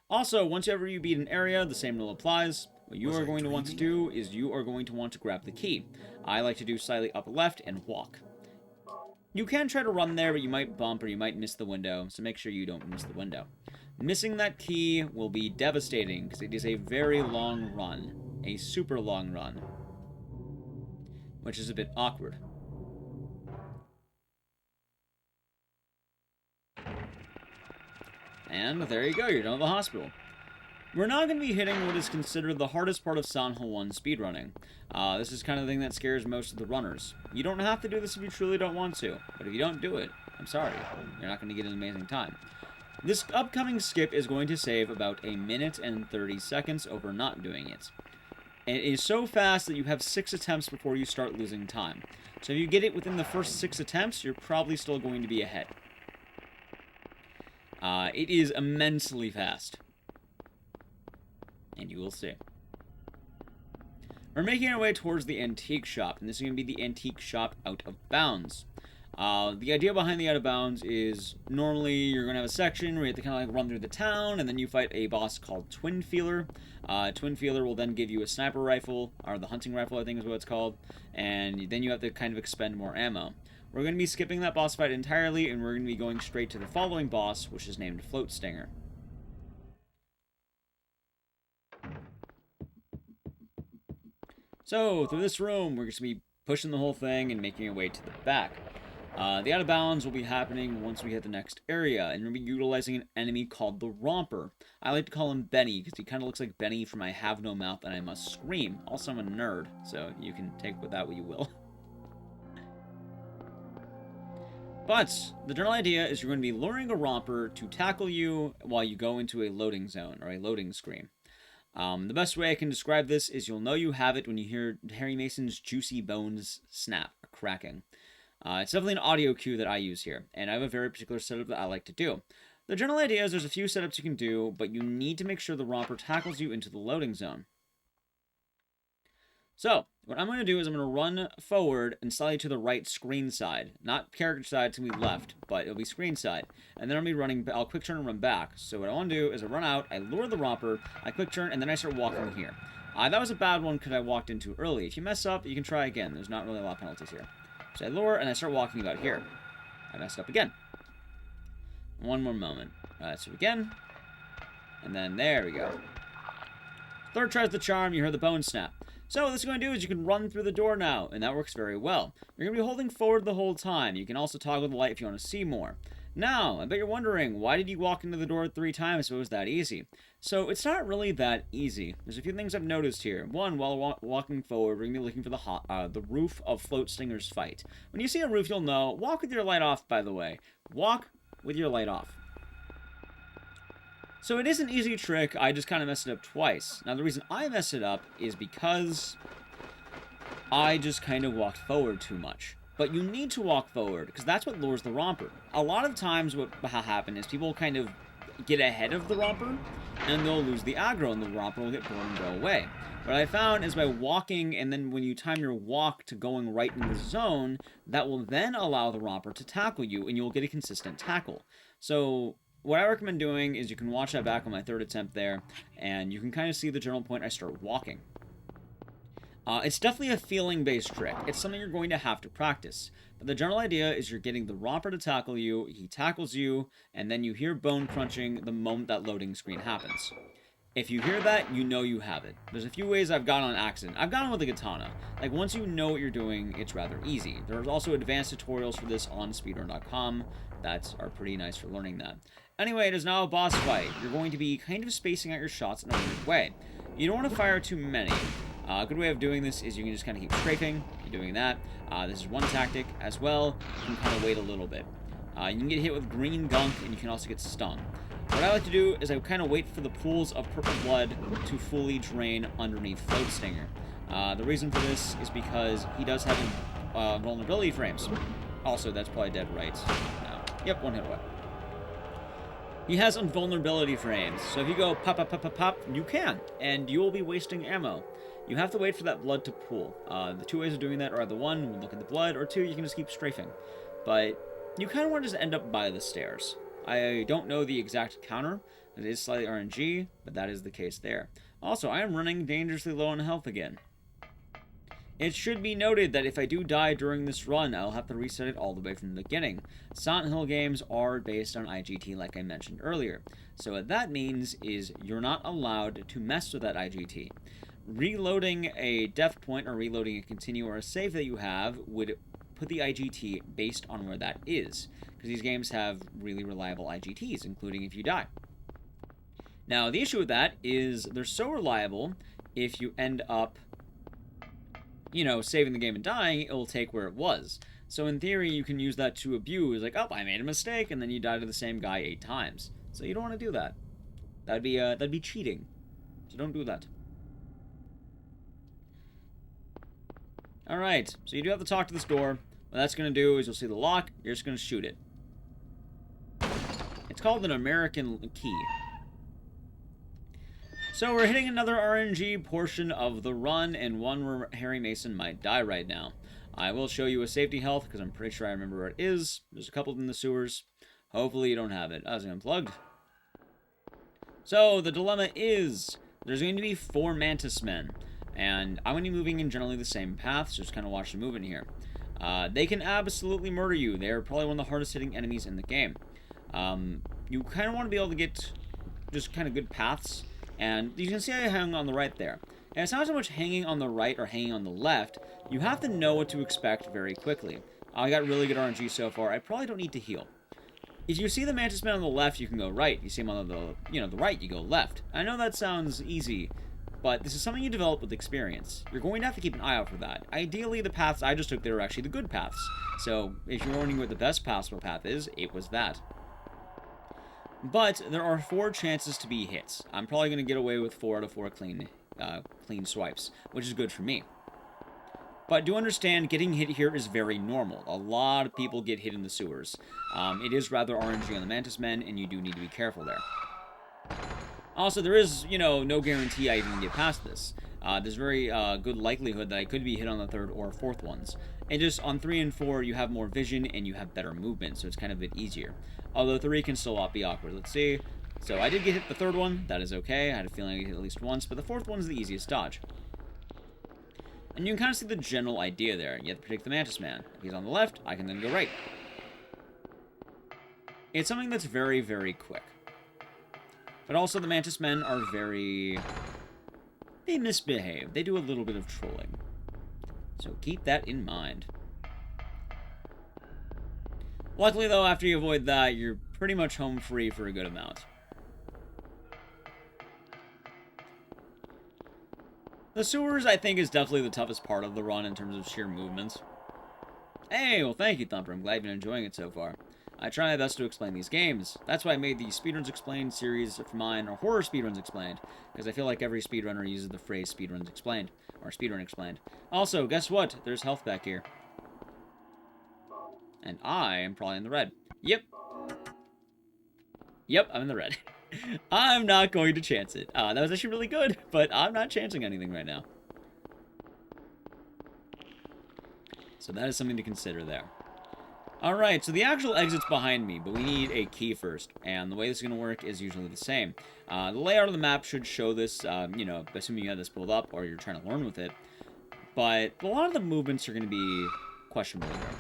S1: Also, once ever you beat an area, the same rule applies. What you are going to want to do is you are going to want to grab the key. I like to do slightly up left and walk. You can try to run there, but you might bump or you might miss the window, so make sure you don't miss the window. Missing that key will be devastating, because it is a very long run. A super long run. Which is a bit awkward. And there you go, you're done with the hospital. We're now going to be hitting what is considered the hardest part of Silent Hill 1 speedrunning. This is kind of the thing that scares most of the runners. You don't have to do this if you truly don't want to, but if you don't do it, I'm sorry, you're not going to get an amazing time. This upcoming skip is going to save about 1 minute and 30 seconds over not doing it. And it is so fast that you have 6 attempts before you start losing time. So if you get it within the first 6 attempts, you're probably still going to be ahead. It is immensely fast. And you will see. We're making our way towards the antique shop, and this is going to be the antique shop out of bounds. The idea behind the out of bounds is normally you're going to have a section where you have to kind of like run through the town, and then you fight a boss called Twin Feeler. Twin Feeler will then give you a sniper rifle, or the hunting rifle I think is what it's called, and then you have to kind of expend more ammo. We're going to be skipping that boss fight entirely, and we're going to be going straight to the following boss, which is named Float Stinger. So, through this room, we're just going to be pushing the whole thing and making our way to the back. The out of bounds will be happening once we hit the next area, and we'll be utilizing an enemy called the Romper. I like to call him Benny, because he kind of looks like Benny from I Have No Mouth and I Must Scream. Also, I'm a nerd, so you can take with that what you will. But the general idea is you're going to be luring a romper to tackle you while you go into a loading zone or a loading screen. The best way I can describe this is you'll know you have it when you hear Harry Mason's juicy bones snap or cracking. It's definitely an audio cue that I use here, and I have a very particular setup that I like to do. The general idea is there's a few setups you can do, but you need to make sure the romper tackles you into the loading zone. So, what I'm going to do is I'm going to run forward and slightly to the right screen side. Not character side, it's going to be left, but it'll be screen side. And then I'll quick turn and run back. So what I want to do is I run out, I lure the romper, I quick turn, and then I start walking here. That was a bad one because I walked in too early. If you mess up, you can try again. There's not really a lot of penalties here. So I lure, and I start walking about here. I messed up again. One more moment. So again. And then there we go. Third tries the charm, you hear the bone snap. So what this is going to do is you can run through the door now, and that works very well. You're going to be holding forward the whole time. You can also toggle the light if you want to see more. Now, I bet you're wondering, why did you walk into the door 3 times if it was that easy? So it's not really that easy. There's a few things I've noticed here. One, while walking forward, we're going to be looking for the roof of Float Stinger's fight. When you see a roof, you'll know. Walk with your light off, by the way. Walk with your light off. So it is an easy trick, I just kind of messed it up twice. Now the reason I messed it up is because I just kind of walked forward too much. But you need to walk forward, because that's what lures the romper. A lot of times what will happen is people kind of get ahead of the romper, and they'll lose the aggro, and the romper will get bored and go away. What I found is by walking, and then when you time your walk to going right in the zone, that will then allow the romper to tackle you, and you'll get a consistent tackle. So what I recommend doing is you can watch that back on my 3rd attempt there, and you can kind of see the general point I start walking. It's definitely a feeling-based trick. It's something you're going to have to practice. But the general idea is you're getting the romper to tackle you, he tackles you, and then you hear bone crunching the moment that loading screen happens. If you hear that, you know you have it. There's a few ways I've gone on accident. I've gone with a katana. Like, once you know what you're doing, it's rather easy. There's also advanced tutorials for this on speedrun.com that are pretty nice for learning that. Anyway, it is now a boss fight. You're going to be kind of spacing out your shots in a weird way. You don't want to fire too many. A good way of doing this is you can just kind of keep strafing. You're doing that. This is one tactic as well. You can kind of wait a little bit. You can get hit with green gunk, and you can also get stung. What I like to do is I kind of wait for the pools of purple blood to fully drain underneath Float Stinger. The reason for this is because he does have vulnerability frames. Also, that's probably dead right now. Yep, one hit away. He has invulnerability frames, so if you go pop, pop, pop, pop, pop, you can, and you will be wasting ammo. You have to wait for that blood to pool. The 2 ways of doing that are either 1, look at the blood, or 2, you can just keep strafing. But you kind of want to just end up by the stairs. I don't know the exact counter. It is slightly RNG, but that is the case there. Also, I am running dangerously low on health again. It should be noted that if I do die during this run, I'll have to reset it all the way from the beginning. Silent Hill games are based on IGT like I mentioned earlier. So what that means is you're not allowed to mess with that IGT. Reloading a death point or reloading a continue or a save that you have would put the IGT based on where that is. Because these games have really reliable IGTs, including if you die. Now, the issue with that is they're so reliable, if you end up saving the game and dying, it'll take where it was. So in theory, you can use that to abuse, like, oh, I made a mistake, and then you die to the same guy 8 times. So you don't want to do that. That'd be cheating. So don't do that. Alright, so you do have to talk to this door. What that's going to do is you'll see the lock, you're just going to shoot it. It's called an American key. So we're hitting another RNG portion of the run, and one where Harry Mason might die right now. I will show you a safety health, because I'm pretty sure I remember where it is. There's a couple in the sewers. Hopefully you don't have it. I was unplugged. So the dilemma is, there's going to be 4 Mantis Men, and I'm going to be moving in generally the same path, so just kind of watch the movement here. They can absolutely murder you. They're probably one of the hardest hitting enemies in the game. You kind of want to be able to get just kind of good paths. And you can see I hang on the right there. And it's not so much hanging on the right or hanging on the left. You have to know what to expect very quickly. I got really good RNG so far. I probably don't need to heal. If you see the Mantis Man on the left, you can go right. You see him on the right, you go left. I know that sounds easy, but this is something you develop with experience. You're going to have to keep an eye out for that. Ideally, the paths I just took there are actually the good paths. So, if you're wondering what the best possible path is, it was that. But there are 4 chances to be hits. I'm probably going to get away with 4 out of 4 clean swipes, which is good for me. But do understand, getting hit here is very normal. A lot of people get hit in the sewers. It is rather RNG on the Mantis Men, and you do need to be careful there. Also, there is, no guarantee I even get past this. There's very good likelihood that I could be hit on the 3rd or 4th ones. And just on 3 and 4, you have more vision and you have better movement, so it's kind of a bit easier. Although 3 can still be awkward. Let's see. So I did get hit the 3rd one. That is okay. I had a feeling I get hit at least once, but the 4th one is the easiest dodge. And you can kind of see the general idea there. You have to predict the Mantis Man. If he's on the left, I can then go right. It's something that's very, very quick. But also the Mantis Men are very... they misbehave. They do a little bit of trolling. So keep that in mind. Luckily, though, after you avoid that, you're pretty much home free for a good amount. The sewers, I think, is definitely the toughest part of the run in terms of sheer movements. Hey, well, thank you, Thumper. I'm glad you've been enjoying it so far. I try my best to explain these games. That's why I made the Speedruns Explained series for mine, or Horror Speedruns Explained, because I feel like every speedrunner uses the phrase Speedruns Explained, or Speedrun Explained. Also, guess what? There's health back here. And I am probably in the red. Yep. Yep, I'm in the red. I'm not going to chance it. That was actually really good, but I'm not chancing anything right now. So that is something to consider there. Alright, so the actual exit's behind me, but we need a key first. And the way this is going to work is usually the same. The layout of the map should show this, assuming you have this pulled up or you're trying to learn with it. But a lot of the movements are going to be questionable here.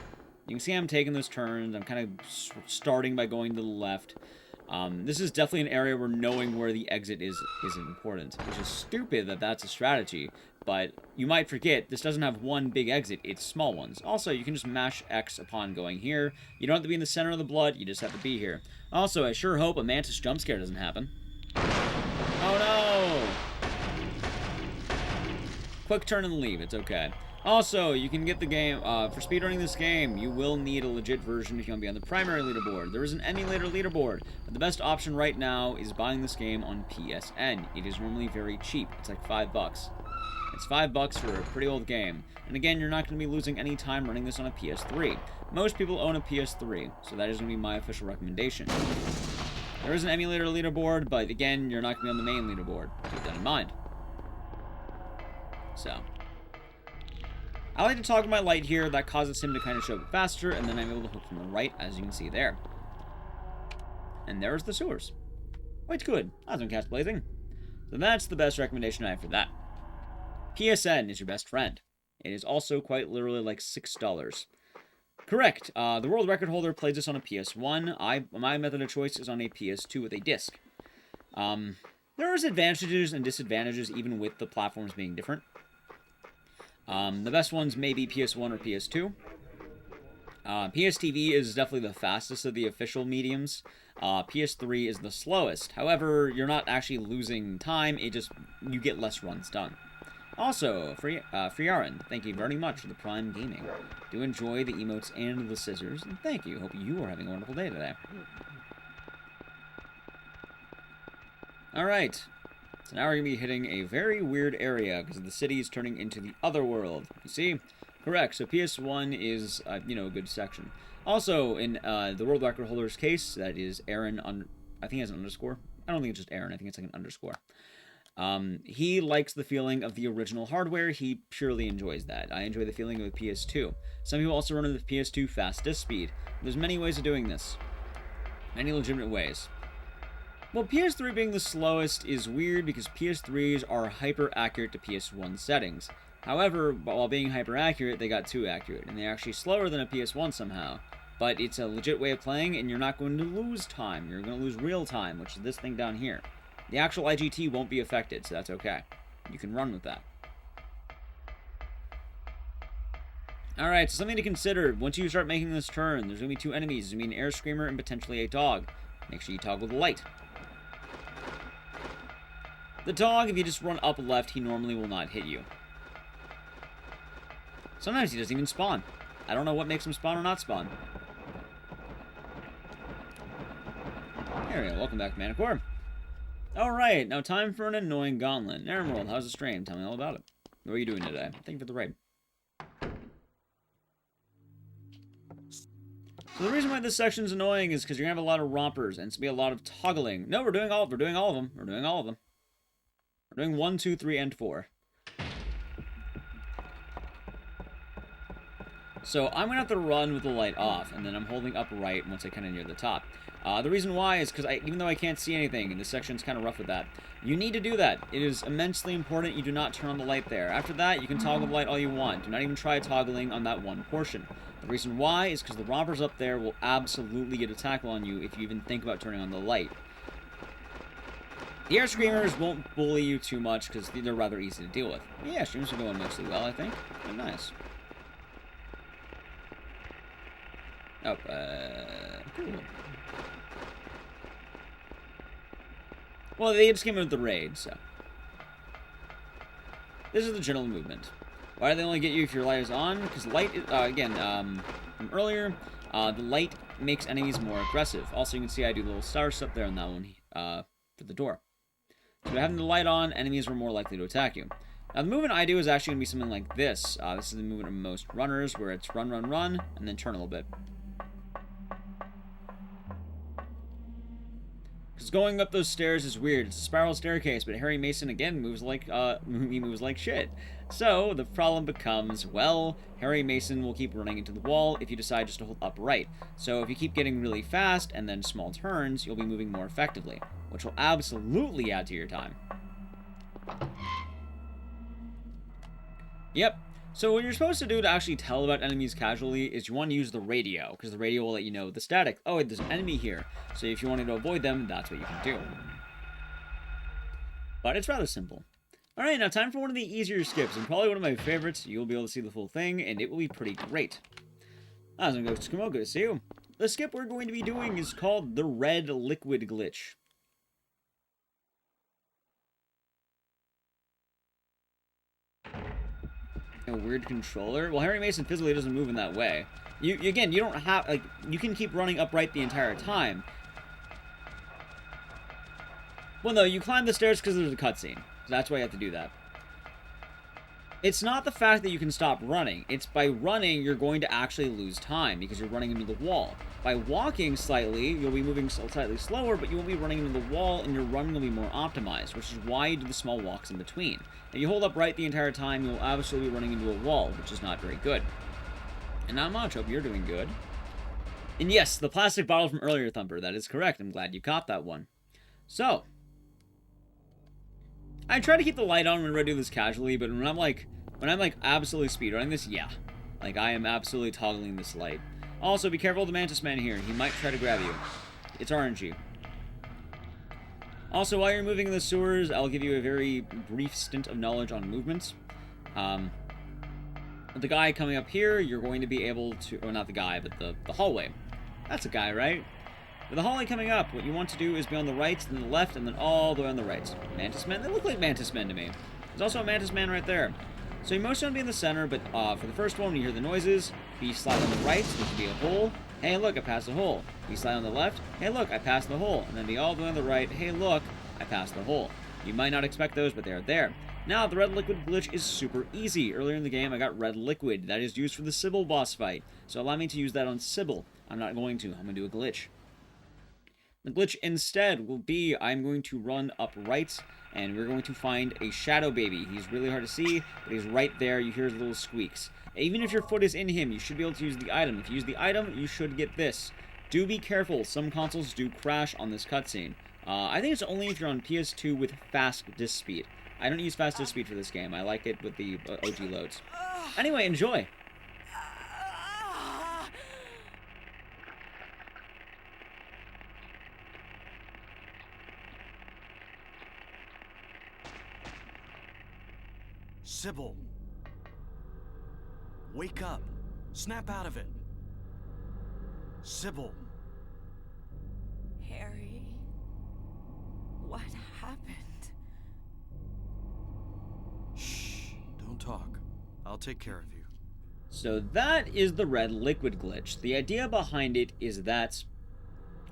S1: You can see I'm taking those turns. I'm kind of starting by going to the left. This is definitely an area where knowing where the exit is important, which is stupid that that's a strategy, but you might forget this doesn't have one big exit, it's small ones. Also, you can just mash X upon going here. You don't have to be in the center of the blood, you just have to be here. Also, I sure hope a Mantis jump scare doesn't happen. Oh no! Quick turn and leave, it's okay. Also, you can get the game, for speedrunning this game, you will need a legit version if you want to be on the primary leaderboard. There is an emulator leaderboard, but the best option right now is buying this game on PSN. It is normally very cheap. It's like $5. It's $5 for a pretty old game. And again, you're not going to be losing any time running this on a PS3. Most people own a PS3, so that is going to be my official recommendation. There is an emulator leaderboard, but again, you're not going to be on the main leaderboard. Keep that in mind. So... I like to toggle my light here, that causes him to kind of show up faster, and then I'm able to hook from the right, as you can see there. And there's the sewers. Quite good. Awesome cast blazing. So that's the best recommendation I have for that. PSN is your best friend. It is also quite literally like $6. Correct. The world record holder plays this on a PS1. My method of choice is on a PS2 with a disc. There is advantages and disadvantages even with the platforms being different. The best ones may be PS1 or PS2. PSTV is definitely the fastest of the official mediums. PS3 is the slowest. However, you're not actually losing time, you get less runs done. Also, Friaran, thank you very much for the Prime Gaming. Do enjoy the emotes and the scissors, and thank you. Hope you are having a wonderful day today. Alright. So now we're going to be hitting a very weird area because the city is turning into the other world. You see? Correct. So PS1 is, a good section. Also, in the world record holder's case, that is Aaron, I think he has an underscore. I don't think it's just Aaron. I think it's like an underscore. He likes the feeling of the original hardware. He purely enjoys that. I enjoy the feeling of the PS2. Some people also run with the PS2 fast disk speed. There's many ways of doing this. Many legitimate ways. Well, PS3 being the slowest is weird because PS3s are hyper-accurate to PS1 settings. However, while being hyper-accurate, they got too accurate, and they're actually slower than a PS1 somehow. But it's a legit way of playing, and you're not going to lose time. You're going to lose real time, which is this thing down here. The actual IGT won't be affected, so that's okay. You can run with that. Alright, so something to consider. Once you start making this turn, there's going to be 2 enemies. There's going to be an air screamer and potentially a dog. Make sure you toggle the light. The dog, if you just run up left, he normally will not hit you. Sometimes he doesn't even spawn. I don't know what makes him spawn or not spawn. There we go. Welcome back, Manicore. Alright, now time for an annoying gauntlet. Emerald, how's the stream? Tell me all about it. What are you doing today? Thank you for the raid. So the reason why this section's annoying is because you're gonna have a lot of rompers and it's gonna be a lot of toggling. No, we're doing all of them. We're doing all of them. We're doing 1, 2, 3, and 4. So I'm gonna have to run with the light off, and then I'm holding up right once I kind of near the top. The reason why is because even though I can't see anything, and this section's kind of rough with that, you need to do that. It is immensely important you do not turn on the light there. After that, you can toggle the light all you want. Do not even try toggling on that one portion. The reason why is because the rompers up there will absolutely get a tackle on you if you even think about turning on the light. The air screamers won't bully you too much because they're rather easy to deal with. Yeah, streams are going mostly well, I think. They're nice. Oh, cool. Well, they just came in with the raid, so. This is the general movement. Why do they only get you if your light is on? Because light, from earlier, the light makes enemies more aggressive. Also, you can see I do little star stuff there on that one, for the door. So having the light on, enemies are more likely to attack you. Now, the movement I do is actually going to be something like this. This is the movement of most runners, where it's run, run, run, and then turn a little bit. Because going up those stairs is weird. It's a spiral staircase, but Harry Mason, again, moves like shit. So, the problem becomes, well, Harry Mason will keep running into the wall if you decide just to hold upright. So, if you keep getting really fast and then small turns, you'll be moving more effectively, which will absolutely add to your time. Yep. So what you're supposed to do to actually tell about enemies casually is you want to use the radio, because the radio will let you know the static. Oh, there's an enemy here. So if you wanted to avoid them, that's what you can do. But it's rather simple. Alright, now time for one of the easier skips, and probably one of my favorites. You'll be able to see the full thing, and it will be pretty great. How's it going, Eskimo? Good to see you. The skip we're going to be doing is called the Red Liquid Glitch. A weird controller? Well, Harry Mason physically doesn't move in that way. Again, you don't have, like, you can keep running upright the entire time. Well, no, you climb the stairs because there's a cutscene. So that's why you have to do that. It's not the fact that you can stop running. It's by running, you're going to actually lose time because you're running into the wall. By walking slightly, you'll be moving slightly slower, but you won't be running into the wall, and your run will be more optimized, which is why you do the small walks in between. If you hold upright the entire time, you'll absolutely be running into a wall, which is not very good. And not much. Hope you're doing good. And yes, the plastic bottle from earlier, Thumper. That is correct. I'm glad you caught that one. So, I try to keep the light on whenever I do this casually, but when I'm like absolutely speedrunning this, yeah. Like, I am absolutely toggling this light. Also, be careful of the Mantis Man here. He might try to grab you. It's RNG. Also, while you're moving in the sewers, I'll give you a very brief stint of knowledge on movements. The guy coming up here, you're going to be able to... Or not the guy, but the hallway. That's a guy, right? With the hallway coming up, what you want to do is be on the right, then the left, and then all the way on the right. Mantis Men? They look like Mantis Men to me. There's also a Mantis Man right there. So you mostly want to be in the center, but for the first one, when you hear the noises, if you slide on the right, there could be a hole. Hey, look, I passed a hole. If you slide on the left, hey, look, I passed the hole. And then be all the way on the right, hey, look, I passed the hole. You might not expect those, but they're there. Now, the red liquid glitch is super easy. Earlier in the game, I got red liquid. That is used for the Sybil boss fight. So allow me to use that on Sybil. I'm not going to. I'm going to do a glitch. The glitch instead will be I'm going to run upright, and we're going to find a shadow baby. He's really hard to see, but he's right there. You hear his little squeaks. Even if your foot is in him, you should be able to use the item. If you use the item, you should get this. Do be careful. Some consoles do crash on this cutscene. I think it's only if you're on PS2 with fast disk speed. I don't use fast disk speed for this game. I like it with the OG loads. Anyway, enjoy.
S2: Sybil. Wake up. Snap out of it. Sybil.
S3: Harry, what happened?
S2: Don't talk. I'll take care of you.
S1: So that is the red liquid glitch. The idea behind it is that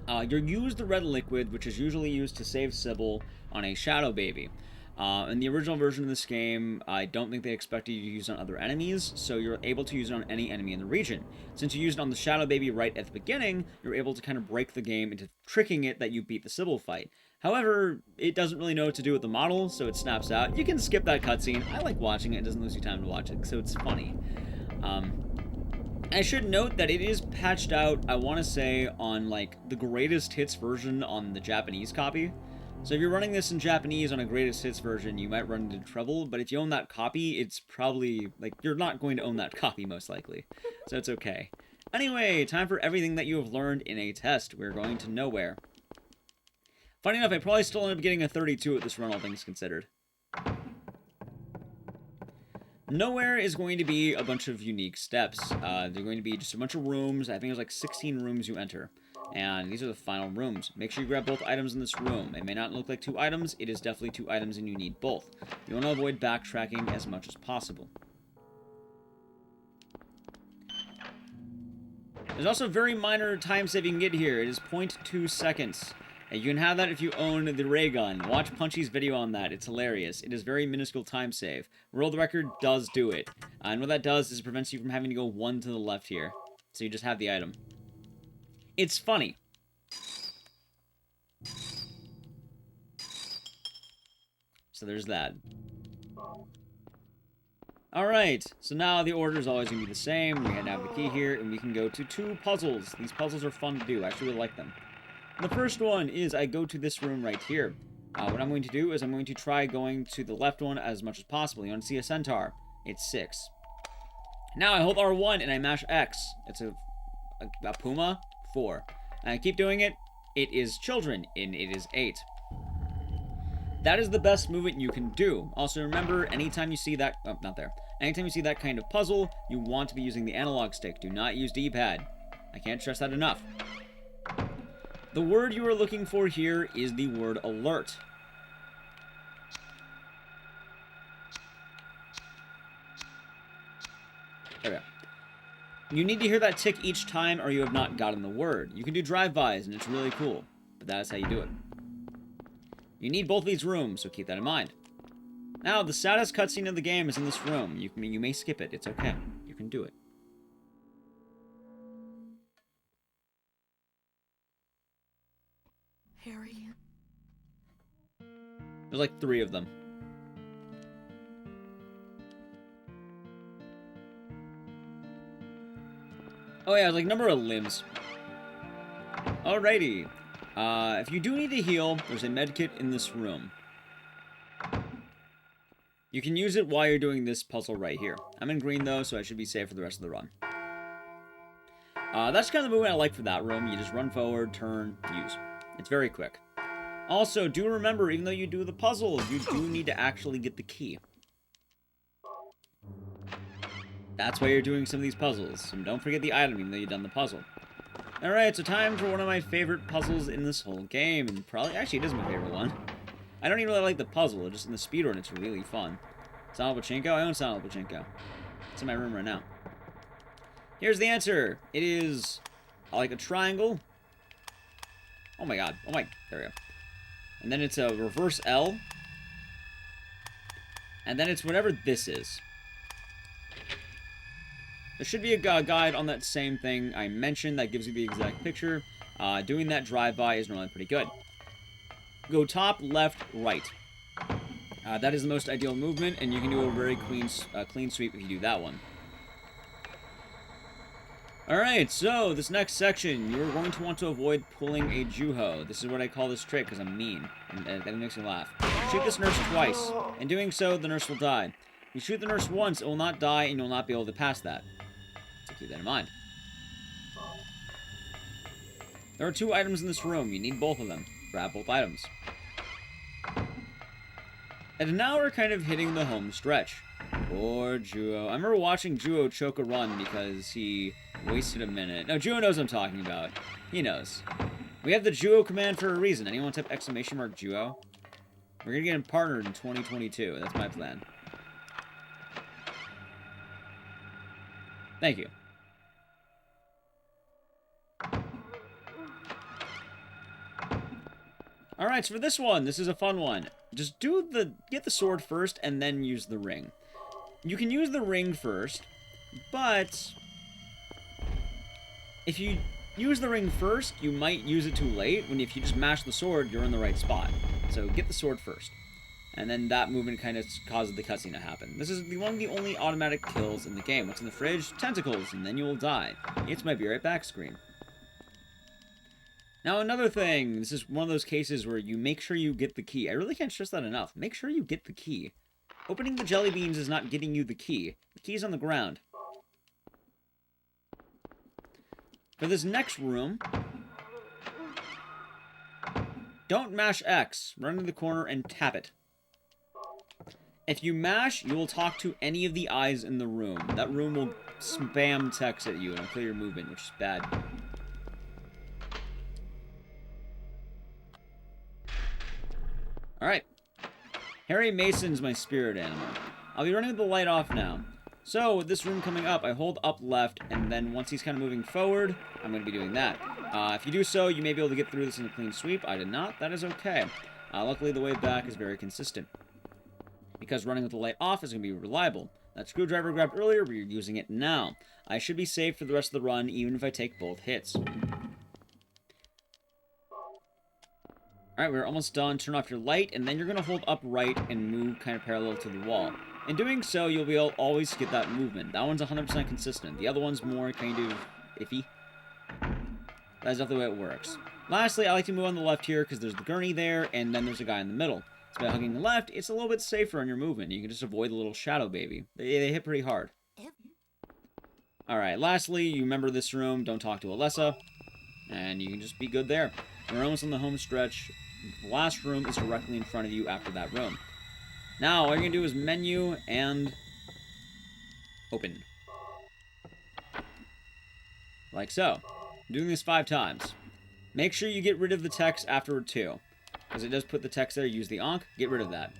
S1: you use the red liquid, which is usually used to save Sybil on a Shadow Baby. In the original version of this game, I don't think they expected you to use it on other enemies, so you're able to use it on any enemy in the region. Since you used it on the Shadow Baby right at the beginning, you're able to kind of break the game into tricking it that you beat the Sybil fight. However, it doesn't really know what to do with the model, so it snaps out. You can skip that cutscene. I like watching it. It doesn't lose you time to watch it, so it's funny. I should note that it is patched out, I want to say, on, like, the greatest hits version on the Japanese copy. So if you're running this in Japanese on a greatest hits version, you might run into trouble, but if you own that copy, it's probably, like, you're not going to own that copy, most likely. So it's okay. Anyway, time for everything that you have learned in a test. We're going to Nowhere. Funny enough, I probably still end up getting a 32 at this run, all things considered. Nowhere is going to be a bunch of unique steps. They're going to be just a bunch of rooms. I think there's like 16 rooms you enter. And these are the final rooms. Make sure you grab both items in this room. It may not look like 2 items. It is definitely 2 items and you need both. You want to avoid backtracking as much as possible. There's also a very minor time save you can get here. It is 0.2 seconds. And you can have that if you own the ray gun. Watch Punchy's video on that. It's hilarious. It is very minuscule time save. World Record does do it. And what that does is it prevents you from having to go 1 to the left here. So you just have the item. It's funny. So there's that. Alright, so now the order is always going to be the same. We have the key here, and we can go to 2 puzzles. These puzzles are fun to do. I actually really like them. The first one is I go to this room right here. What I'm going to do is I'm going to try going to the left one as much as possible. You want to see a centaur? It's 6. Now I hold R1 and I mash X. It's a puma? 4. And I keep doing it. It is children, and it is 8. That is the best movement you can do. Also remember, anytime you see that... Oh, not there. Anytime you see that kind of puzzle, you want to be using the analog stick. Do not use D-pad. I can't stress that enough. The word you are looking for here is the word alert. There we go. You need to hear that tick each time or you have not gotten the word. You can do drive-bys and it's really cool, but that is how you do it. You need both of these rooms, so keep that in mind. Now, the saddest cutscene of the game is in this room. You may skip it. It's okay. You can do it.
S3: Harry.
S1: There's like 3 of them. Oh yeah, like number of limbs. Alrighty. If you do need to heal, there's a medkit in this room. You can use it while you're doing this puzzle right here. I'm in green though, so I should be safe for the rest of the run. That's kind of the movement I like for that room. You just run forward, turn, use. It's very quick. Also, do remember, even though you do the puzzle, you do need to actually get the key. That's why you're doing some of these puzzles. So don't forget the item, even though you've done the puzzle. Alright, so time for one of my favorite puzzles in this whole game. And probably, actually, it is my favorite one. I don't even really like the puzzle, just in the speedrun, it's really fun. Silent Pachinko? I own Silent Pachinko. It's in my room right now. Here's the answer. It is like a triangle. Oh my god. Oh my, there we go. And then it's a reverse L. And then it's whatever this is. There should be a guide on that same thing I mentioned that gives you the exact picture. Doing that drive-by is normally pretty good. Go top, left, right. That is the most ideal movement, and you can do a very clean sweep if you do that one. Alright, so this next section, you're going to want to avoid pulling a Juho. This is what I call this trick, because I'm mean, and that makes me laugh. Shoot this nurse twice. In doing so, the nurse will die. You shoot the nurse once, it will not die, and you'll not be able to pass that. So keep that in mind. There are 2 items in this room. You need both of them. Grab both items. And now we're kind of hitting the home stretch. Poor Juho. I remember watching Juho choke a run because he wasted a minute. No, Juho knows what I'm talking about. He knows. We have the Juho command for a reason. Anyone type exclamation mark Juho? We're gonna get him partnered in 2022. That's my plan. Thank you. Alright, so for this one, this is a fun one. Just get the sword first and then use the ring. You can use the ring first, but if you use the ring first, you might use it too late, when if you just mash the sword, you're in the right spot. So get the sword first. And then that movement kind of causes the cutscene to happen. This is one of the only automatic kills in the game. What's in the fridge? Tentacles, and then you will die. It's my be right back screen. Now another thing, this is one of those cases where you make sure you get the key. I really can't stress that enough. Make sure you get the key. Opening the jelly beans is not getting you the key. The key's on the ground. For this next room, don't mash X. Run to the corner and tap it. If you mash, you will talk to any of the eyes in the room. That room will spam text at you and it'll clear your movement, which is bad. Alright. Harry Mason's my spirit animal. I'll be running with the light off now. So, with this room coming up, I hold up left, and then once he's kind of moving forward, I'm going to be doing that. If you do so, you may be able to get through this in a clean sweep. I did not. That is okay. Luckily, the way back is very consistent, because running with the light off is going to be reliable. That screwdriver I grabbed earlier, we're using it now. I should be safe for the rest of the run, even if I take both hits. Alright, we're almost done. Turn off your light, and then you're going to hold up right and move kind of parallel to the wall. In doing so, you'll be able to always get that movement. That one's 100% consistent. The other one's more kind of iffy. That's definitely the way it works. Lastly, I like to move on the left here because there's the gurney there, and then there's a guy in the middle. So by hugging the left, it's a little bit safer on your movement. You can just avoid the little shadow baby. They hit pretty hard. Alright, lastly, you remember this room. Don't talk to Alessa. And you can just be good there. We're almost on the home stretch. The last room is directly in front of you after that room. Now, all you're going to do is menu and open. Like so. I'm doing this 5 times. Make sure you get rid of the text afterward too, because it does put the text there. Use the Ankh. Get rid of that.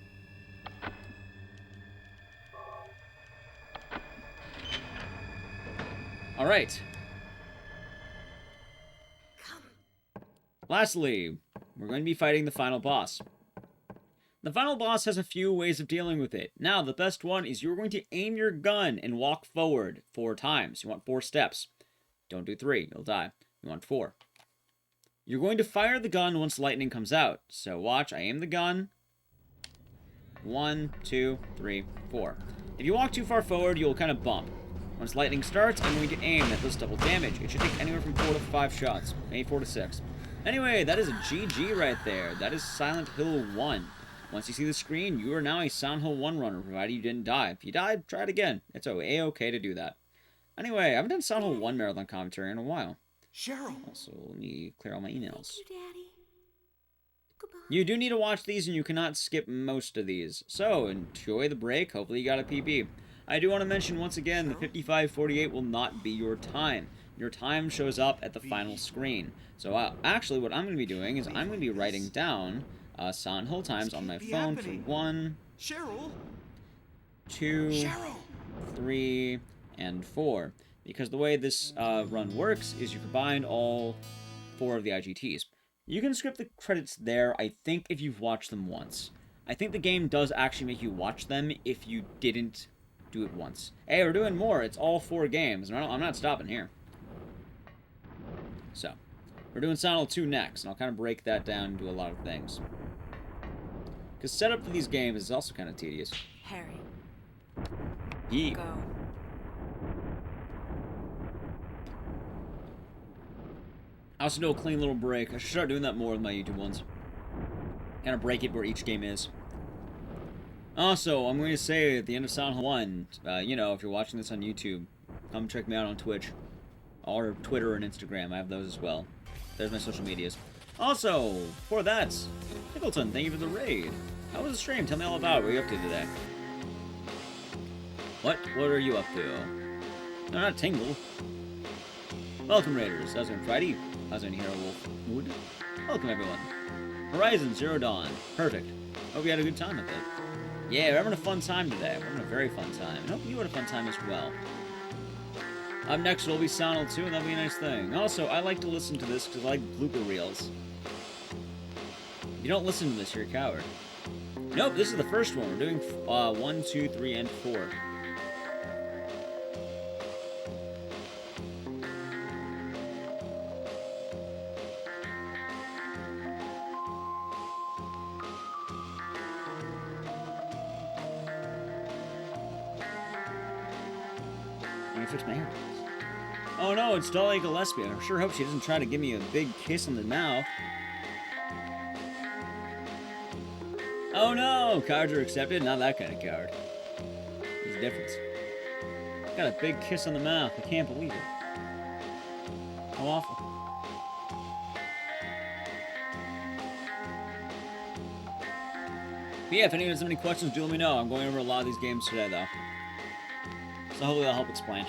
S1: Alright. Lastly, we're going to be fighting the final boss. The final boss has a few ways of dealing with it. Now, the best one is you're going to aim your gun and walk forward 4 times. You want 4 steps. Don't do 3, you'll die. You want 4. You're going to fire the gun once lightning comes out. So watch, I aim the gun. 1, 2, 3, 4. If you walk too far forward, you'll kind of bump. Once lightning starts, I'm going to aim. That does double damage. It should take anywhere from 4 to 5 shots. Maybe 4 to 6. Anyway, that is a GG right there. That is Silent Hill 1. Once you see the screen, you are now a Silent Hill 1 runner, provided you didn't die. If you died, try it again. It's A-okay to do that. Anyway, I haven't done Silent Hill 1 marathon commentary in a while.
S2: Cheryl!
S1: Also, let me clear all my emails.
S3: Thank you, Daddy. Goodbye.
S1: You do need to watch these, and you cannot skip most of these. So, enjoy the break. Hopefully you got a PB. I do want to mention once again, the 55:48 will not be your time. Your time shows up at the final screen. So actually what I'm going to be doing is I'm going to be writing down Silent Hill times on my phone for 1,
S2: Cheryl!
S1: 2,
S2: Cheryl!
S1: 3, and 4. Because the way this run works is you combine all 4 of the IGTs. You can skip the credits there, I think, if you've watched them once. I think the game does actually make you watch them if you didn't do it once. Hey, we're doing more. It's all 4 games. I'm not stopping here. So, we're doing Silent Hill 2 next, and I'll kind of break that down into a lot of things. Because setup for these games is also kind of tedious.
S3: Harry,
S1: Yeah.
S3: go.
S1: I also do a clean little break. I should start doing that more with my YouTube ones. Kind of break it where each game is. Also, I'm going to say at the end of Silent Hill 1, you know, if you're watching this on YouTube, come check me out on Twitch. Or Twitter and Instagram, I have those as well. There's my social medias. Also, for that, Pickleton, thank you for the raid. How was the stream? Tell me all about it. What are you up to today? What are you up to? No, not Tingle. Welcome, Raiders. How's it going, Friday? How's it going, Hero Wolf Wood? Welcome, everyone. Horizon Zero Dawn. Perfect. Hope you had a good time with it. Yeah, we're having a fun time today. We're having a very fun time. And hope you had a fun time as well. Up next will be Silent Hill 2, and that'll be a nice thing. Also, I like to listen to this because I like blooper reels. If you don't listen to this, you're a coward. Nope, this is the first one. We're doing 1, 2, 3, and 4. Fix my hair. Oh no, it's Dolly Gillespie. I sure hope she doesn't try to give me a big kiss on the mouth. Oh no, cards are accepted. Not that kind of card. There's a difference. Got a big kiss on the mouth. I can't believe it. How awful. But yeah, if anyone has any questions, do let me know. I'm going over a lot of these games today, though. So hopefully that'll help explain.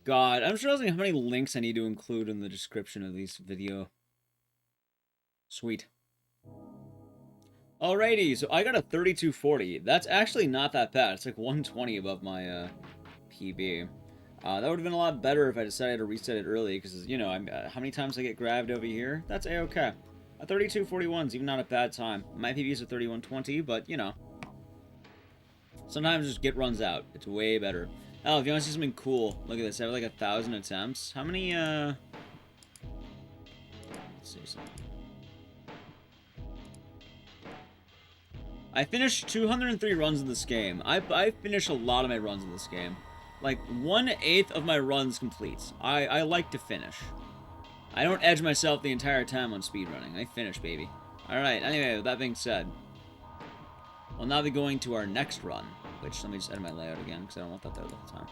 S1: God, I'm just realizing how many links I need to include in the description of this video. Sweet. Alrighty, so I got a 3240. That's actually not that bad. It's like 120 above my PB. That would have been a lot better if I decided to reset it early, because, you know, how many times I get grabbed over here? That's a-okay. A 3241 is even not a bad time. My PB is a 3120, but, you know. Sometimes just get runs out. It's way better. Oh, if you want to see something cool, look at this. I have like 1,000 attempts. How many, let's see something. I finished 203 runs in this game. I finished a lot of my runs in this game. Like, 1/8 of my runs complete. I like to finish. I don't edge myself the entire time on speedrunning. I finish, baby. Alright, anyway, with that being said, we'll now be going to our next run, which, let me just edit my layout again, because I don't want that there the whole time.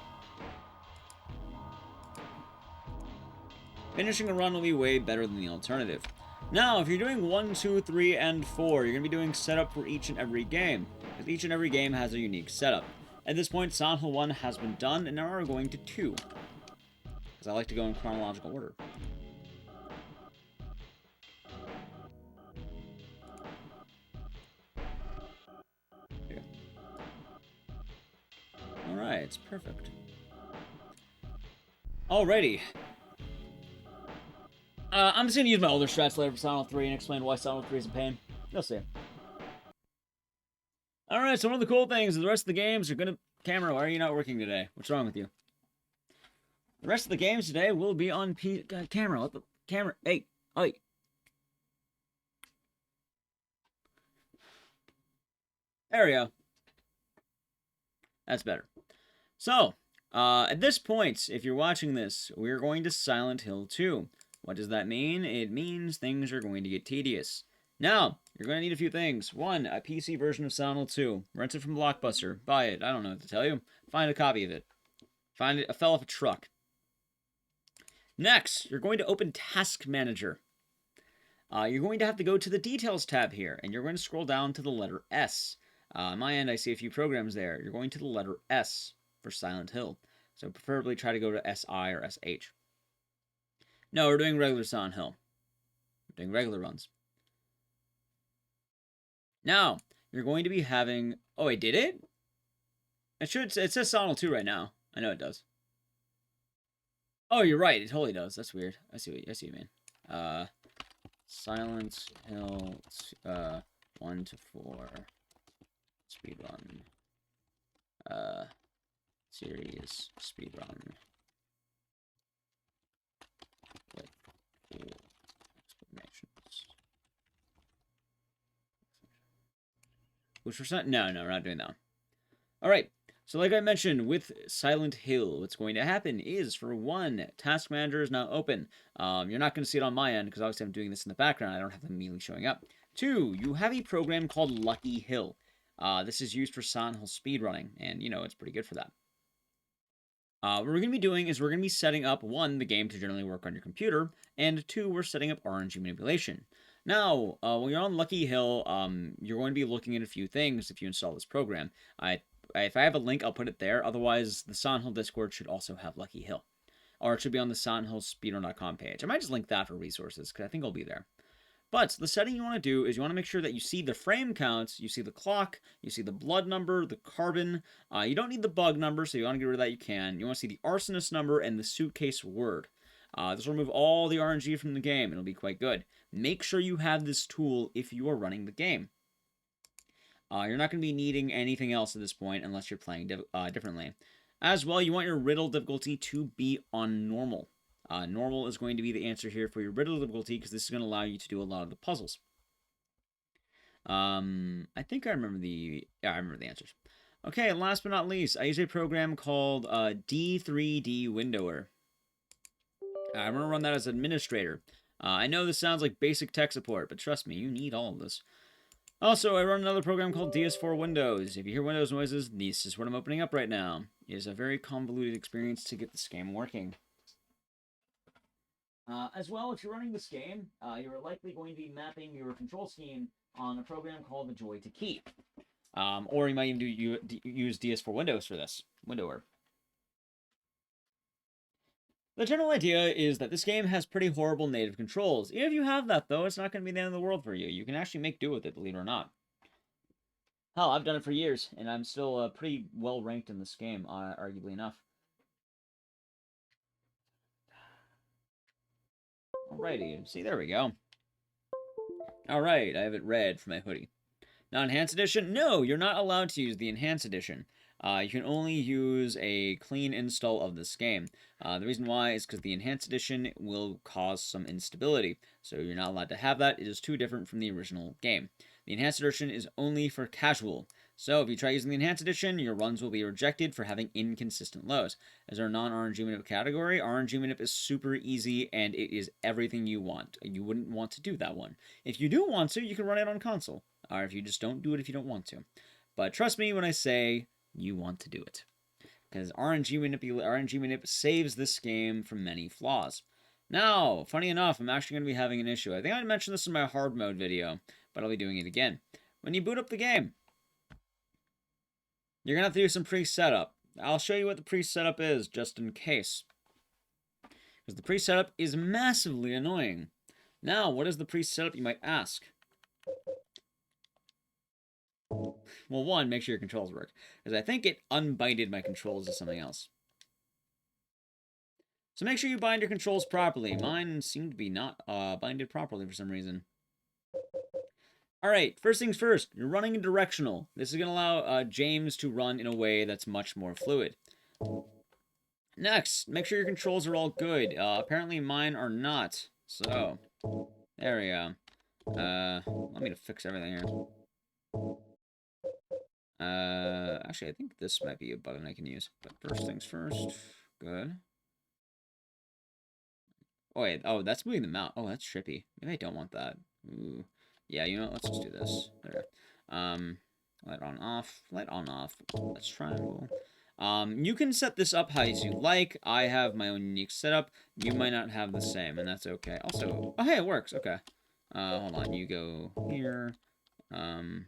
S1: Finishing a run will be way better than the alternative. Now, if you're doing 1, 2, 3, and 4, you're going to be doing setup for each and every game, because each and every game has a unique setup. At this point, Silent Hill 1 has been done, and now we're going to 2, because I like to go in chronological order. Alright, it's perfect. Alrighty. I'm just gonna use my older strats later for Silent Hill 3 and explain why Silent Hill 3 is a pain. You'll see. Alright, so one of the cool things is the rest of the games are gonna... Camera, why are you not working today? What's wrong with you? The rest of the games today will be on God, camera, what the... Camera... Hey! Hey! There we go. That's better. So, at this point, if you're watching this, we're going to Silent Hill 2. What does that mean? It means things are going to get tedious. Now, you're going to need a few things. 1, a PC version of Silent Hill 2. Rent it from Blockbuster. Buy it. I don't know what to tell you. Find a copy of it. Find it. It fell off a truck. Next, you're going to open Task Manager. You're going to have to go to the Details tab here, and you're going to scroll down to the letter S. On my end, I see a few programs there. You're going to the letter S for Silent Hill. So preferably try to go to SI or SH. No, we're doing regular Silent Hill. We're doing regular runs. Now, you're going to be having... Oh, wait, did it? It says Silent Hill 2 right now. I know it does. Oh, you're right. It totally does. That's weird. I see what you mean. Silent Hill 1 to 4. Speedrun. Series speedrun. With cool explanations. Which percent? No, we're not doing that one. Alright, so like I mentioned, with Silent Hill, what's going to happen is, for 1, Task Manager is now open. You're not going to see it on my end, because obviously I'm doing this in the background. I don't have them immediately showing up. 2, you have a program called Lucky Hill. This is used for Silent Hill speedrunning, and, you know, it's pretty good for that. What we're going to be doing is we're going to be setting up, 1, the game to generally work on your computer, and 2, we're setting up RNG manipulation. Now, when you're on Lucky Hill, you're going to be looking at a few things if you install this program. If I have a link, I'll put it there. Otherwise, the Silent Hill Discord should also have Lucky Hill. Or it should be on the Silent Hill Speedrun.com page. I might just link that for resources, because I think it'll be there. But the setting you want to do is you want to make sure that you see the frame counts, you see the clock, you see the blood number, the carbon. You don't need the bug number, so you want to get rid of that, you can. You want to see the arsonist number and the suitcase word. This will remove all the RNG from the game. It'll be quite good. Make sure you have this tool if you are running the game. You're not going to be needing anything else at this point unless you're playing differently. As well, you want your riddle difficulty to be on normal. Normal is going to be the answer here for your riddle difficulty because this is going to allow you to do a lot of the puzzles. I think I remember I remember the answers. Okay, last but not least, I use a program called D3D Windower. I'm going to run that as administrator. I know this sounds like basic tech support, but trust me, you need all of this. Also, I run another program called DS4 Windows. If you hear Windows noises, this is what I'm opening up right now. It is a very convoluted experience to get this game working. As well, if you're running this game, you're likely going to be mapping your control scheme on a program called the Joy to Keep. Or you might even use DS4 Windows for this. Windower. The general idea is that this game has pretty horrible native controls. Even if you have that, though, it's not going to be the end of the world for you. You can actually make do with it, believe it or not. Hell, I've done it for years, and I'm still pretty well ranked in this game, arguably enough. Alrighty, see, there we go. Alright, I have it red for my hoodie. Now, Enhanced Edition? No, you're not allowed to use the Enhanced Edition. You can only use a clean install of this game. The reason why is because the Enhanced Edition will cause some instability. So you're not allowed to have that. It is too different from the original game. The Enhanced Edition is only for casual. So if you try using the Enhanced Edition, your runs will be rejected for having inconsistent lows. As our non-RNG manip category, RNG manip is super easy and it is everything you want. You wouldn't want to do that one. If you do want to, you can run it on console. Or if you just don't do it if you don't want to. But trust me when I say you want to do it. Because RNG manip saves this game from many flaws. Now, funny enough, I'm actually going to be having an issue. I think I mentioned this in my hard mode video, but I'll be doing it again. When you boot up the game, you're going to have to do some pre-setup. I'll show you what the pre-setup is, just in case. Because the pre-setup is massively annoying. Now, what is the pre-setup, you might ask? Well, one, make sure your controls work. Because I think it unbinded my controls to something else. So make sure you bind your controls properly. Mine seem to be not binded properly for some reason. Alright, first things first, you're running in directional. This is going to allow James to run in a way that's much more fluid. Next, make sure your controls are all good. Apparently mine are not. So, there we go. Let me fix everything here. Actually, I think this might be a button I can use. But first things first. Good. Oh, wait. Oh, that's moving the mouse. Oh, that's trippy. Maybe I don't want that. Ooh. Yeah, you know what? Let's just do this. There. Light on, off. Light on, off. Let's triangle. You can set this up how you like. I have my own unique setup. You might not have the same, and that's okay. Also, oh, hey, it works. Okay. Hold on. You go here. You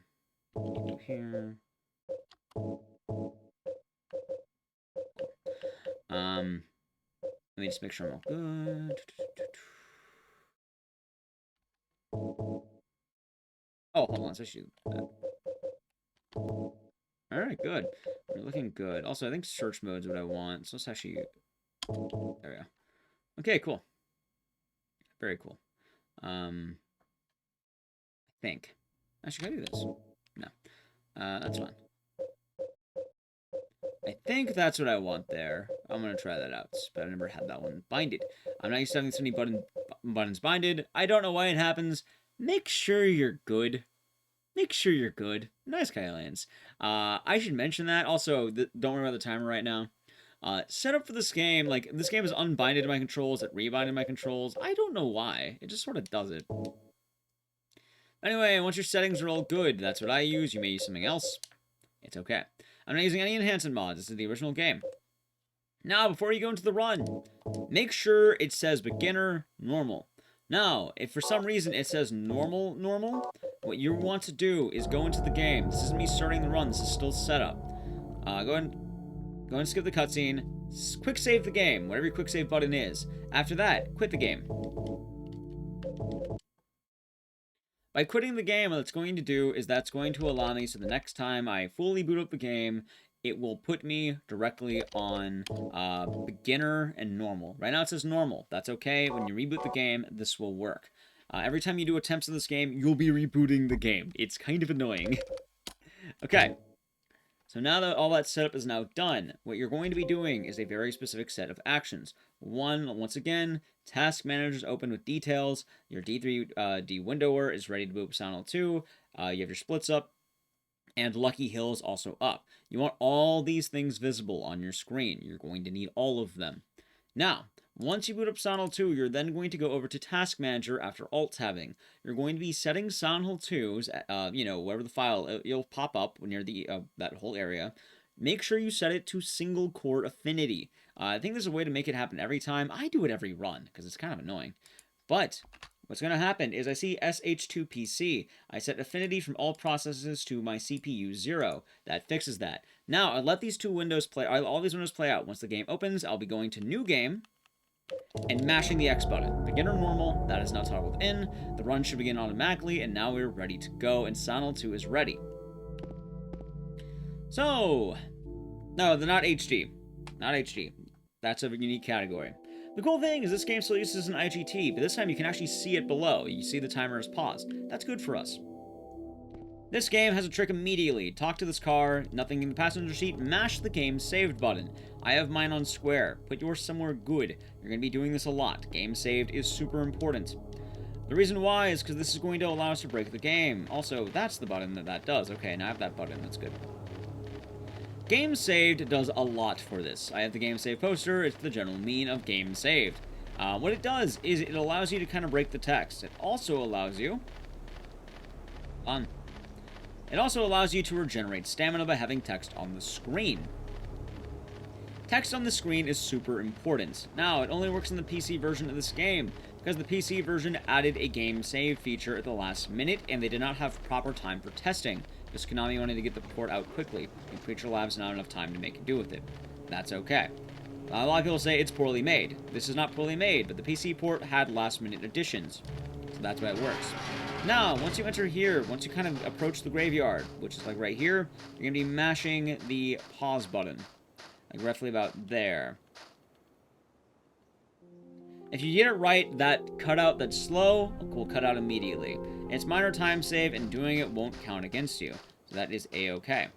S1: go here. Let me just make sure I'm all good. Oh, hold on. Let's actually do that. Alright, good. We're looking good. Also, I think search mode is what I want. So let's actually... There we go. Okay, cool. Very cool. I think. Actually, can I do this? No. That's fine. I think that's what I want there. I'm going to try that out, but I've never had that one binded. I'm not used to having so many buttons binded. I don't know why it happens. Make sure you're good. Make sure you're good. Nice, Kylians. I should mention that. Also, don't worry about the timer right now. Setup for this game, like, this game is unbinded my controls, it rebinded my controls. I don't know why. It just sort of does it. Anyway, once your settings are all good, that's what I use. You may use something else. It's okay. I'm not using any enhancement mods. This is the original game. Now, before you go into the run, make sure it says beginner, normal. Now, if for some reason it says normal, what you want to do is go into the game. This isn't me starting the run. This is still setup. Go ahead and skip the cutscene. Quick save the game, whatever your quick save button is. After that, quit the game. By quitting the game, what it's going to do is that's going to allow me, so the next time I fully boot up the game, it will put me directly on beginner and normal. Right now it says normal. That's okay. When you reboot the game, this will work. Every time you do attempts in this game, you'll be rebooting the game. It's kind of annoying. Okay. So now that all that setup is now done, what you're going to be doing is a very specific set of actions. One, once again, task manager is open with details. Your D3 windower is ready to boot Silent Hill 2. You have your splits up. And Lucky Hill is also up. You want all these things visible on your screen. You're going to need all of them. Now, once you boot up Silent Hill 2, you're then going to go over to Task Manager after Alt-tabbing. You're going to be setting Silent Hill 2's, whatever the file, it'll pop up near the that whole area. Make sure you set it to single core affinity. I think there's a way to make it happen every time. I do it every run, because it's kind of annoying. But what's going to happen is I see SH2PC. I set affinity from all processes to my CPU 0. That fixes that. Now, I let these two windows play, all these windows play out. Once the game opens, I'll be going to New Game and mashing the X button. Beginner normal, that is now toggled in. The run should begin automatically, and now we're ready to go, and Silent Hill 2 is ready. So, no, they're not HD. Not HD. That's a unique category. The cool thing is this game still uses an IGT, but this time you can actually see it below. You see the timer is paused. That's good for us. This game has a trick immediately. Talk to this car, nothing in the passenger seat, mash the game saved button. I have mine on square. Put yours somewhere good. You're going to be doing this a lot. Game saved is super important. The reason why is because this is going to allow us to break the game. Also, that's the button that does. Okay, now I have that button. That's good. Game saved does a lot for this. I have the game saved poster. It's the general mean of game saved. What it does is it allows you to kind of break the text. It also allows you... It also allows you to regenerate stamina by having text on the screen. Text on the screen is super important. Now, it only works in the PC version of this game, because the PC version added a game save feature at the last minute, and they did not have proper time for testing, because Konami wanted to get the port out quickly, and Creature Labs not enough time to make it do with it. That's okay. A lot of people say it's poorly made. This is not poorly made, but the PC port had last-minute additions, so that's why it works. Now, once you enter here, once you kind of approach the graveyard, which is like right here, you're going to be mashing the pause button. Like roughly about there. If you get it right, that cutout that's slow will cut out immediately. It's minor time save, and doing it won't count against you. So that is A-okay.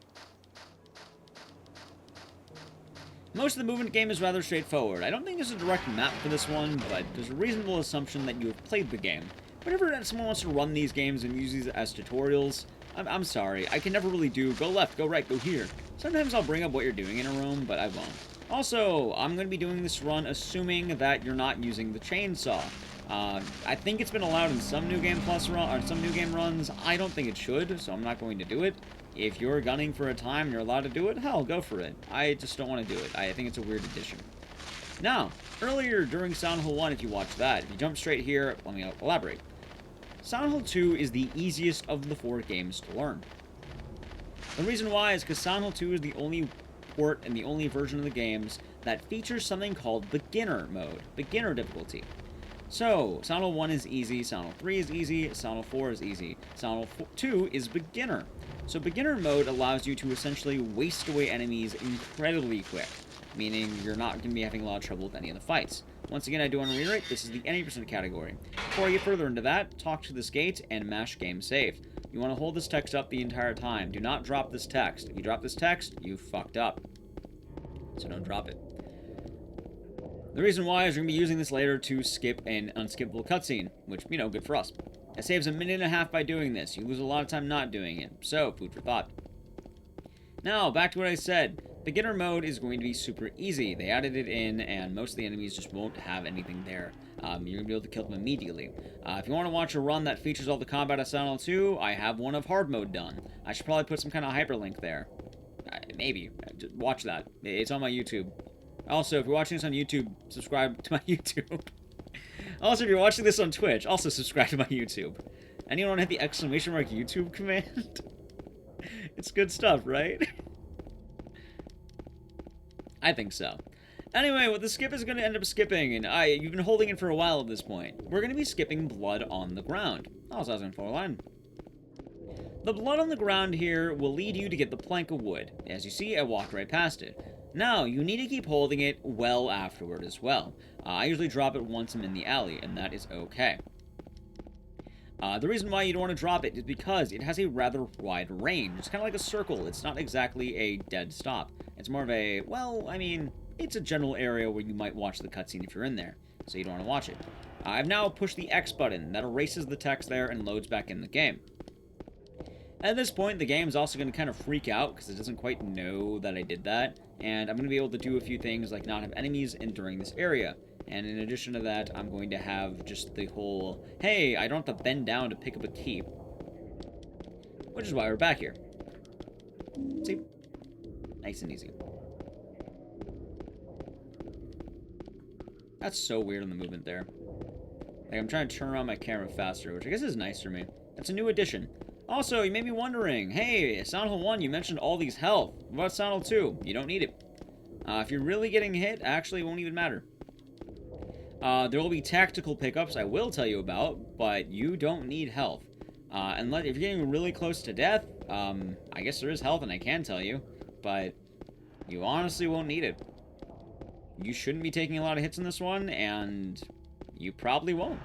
S1: Most of the movement game is rather straightforward. I don't think there's a direct map for this one, but there's a reasonable assumption that you have played the game. Whenever someone wants to run these games and use these as tutorials, I'm sorry, I can never really do go left, go right, go here. Sometimes I'll bring up what you're doing in a room, but I won't. Also, I'm going to be doing this run assuming that you're not using the chainsaw. I think it's been allowed in some New Game Plus run, or some New Game runs. I don't think it should, so I'm not going to do it. If you're gunning for a time and you're allowed to do it, hell, go for it. I just don't want to do it. I think it's a weird addition. Now, earlier during Silent Hill 1, if you watch that, if you jump straight here, let me elaborate. Silent Hill 2 is the easiest of the 4 games to learn. The reason why is because Silent Hill 2 is the only port and the only version of the games that features something called beginner mode, beginner difficulty. So, Silent Hill 1 is easy, Silent Hill 3 is easy, Silent Hill 4 is easy, Silent Hill 2 is beginner. So beginner mode allows you to essentially waste away enemies incredibly quick, meaning you're not going to be having a lot of trouble with any of the fights. Once again, I do want to reiterate, this is the any percent category. Before I get further into that, talk to this gate and mash game save. You want to hold this text up the entire time. Do not drop this text. If you drop this text, you fucked up. So don't drop it. The reason why is we're going to be using this later to skip an unskippable cutscene, which, you know, good for us. It saves a minute and a half by doing this. You lose a lot of time not doing it. So, food for thought. Now, back to what I said. Beginner mode is going to be super easy. They added it in, and most of the enemies just won't have anything there. You're going to be able to kill them immediately. If you want to watch a run that features all the combat of Silent Hill 2, I have one of hard mode done. I should probably put some kind of hyperlink there. Maybe. Just watch that. It's on my YouTube. Also, if you're watching this on YouTube, subscribe to my YouTube. Also, if you're watching this on Twitch, also subscribe to my YouTube. Anyone hit the exclamation mark YouTube command? It's good stuff, right? I think so. Anyway, what the skip is going to end up skipping, and you've been holding it for a while at this point. We're going to be skipping blood on the ground. Also, I was on 4 line. The blood on the ground here will lead you to get the plank of wood. As you see, I walked right past it. Now, you need to keep holding it well afterward as well. I usually drop it once I'm in the alley, and that is okay. The reason why you don't want to drop it is because it has a rather wide range. It's kind of like a circle. It's not exactly a dead stop. It's more of a, well, I mean, it's a general area where you might watch the cutscene if you're in there, so you don't want to watch it. I've now pushed the X button. That erases the text there and loads back in the game. At this point, the game's also going to kind of freak out because it doesn't quite know that I did that, and I'm going to be able to do a few things like not have enemies entering this area. And in addition to that, I'm going to have just the whole, hey, I don't have to bend down to pick up a key. Which is why we're back here. See? Nice and easy. That's so weird on the movement there. Like, I'm trying to turn around my camera faster, which I guess is nice for me. That's a new addition. Also, you may be wondering, hey, Silent Hill 1, you mentioned all these health. What about Silent Hill 2? You don't need it. If you're really getting hit, actually, it won't even matter. There will be tactical pickups I will tell you about, but you don't need health. And if you're getting really close to death, I guess there is health and I can tell you, but you honestly won't need it. You shouldn't be taking a lot of hits in this one, and you probably won't.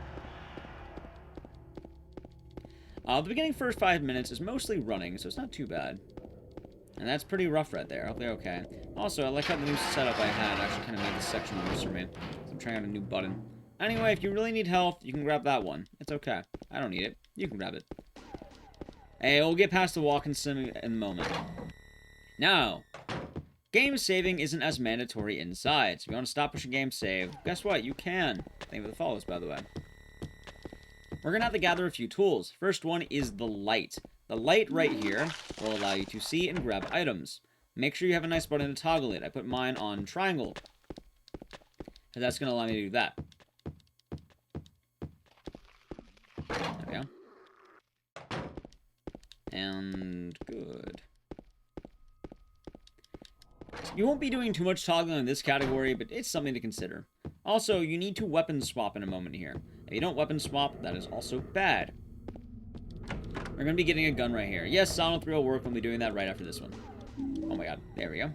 S1: The beginning first 5 minutes is mostly running, so it's not too bad. And that's pretty rough right there. Hopefully okay. Also, I like how the new setup I had actually kind of made this section worse for me. So I'm trying out a new button. Anyway, if you really need health, you can grab that one. It's okay. I don't need it. You can grab it. Hey, we'll get past the walk-in sim in a moment. Now, game saving isn't as mandatory inside. So if you want to stop pushing game save, guess what? You can. Thank you for the follows, by the way. We're going to have to gather a few tools. First one is the light. The light right here will allow you to see and grab items. Make sure you have a nice button to toggle it. I put mine on triangle, because that's going to allow me to do that. There we go. And good. You won't be doing too much toggling in this category, but it's something to consider. Also, you need to weapon swap in a moment here. If you don't weapon swap, that is also bad. We're going to be getting a gun right here. Yes, Silent 3 will work. We'll be doing that right after this one. Oh my god. There we go.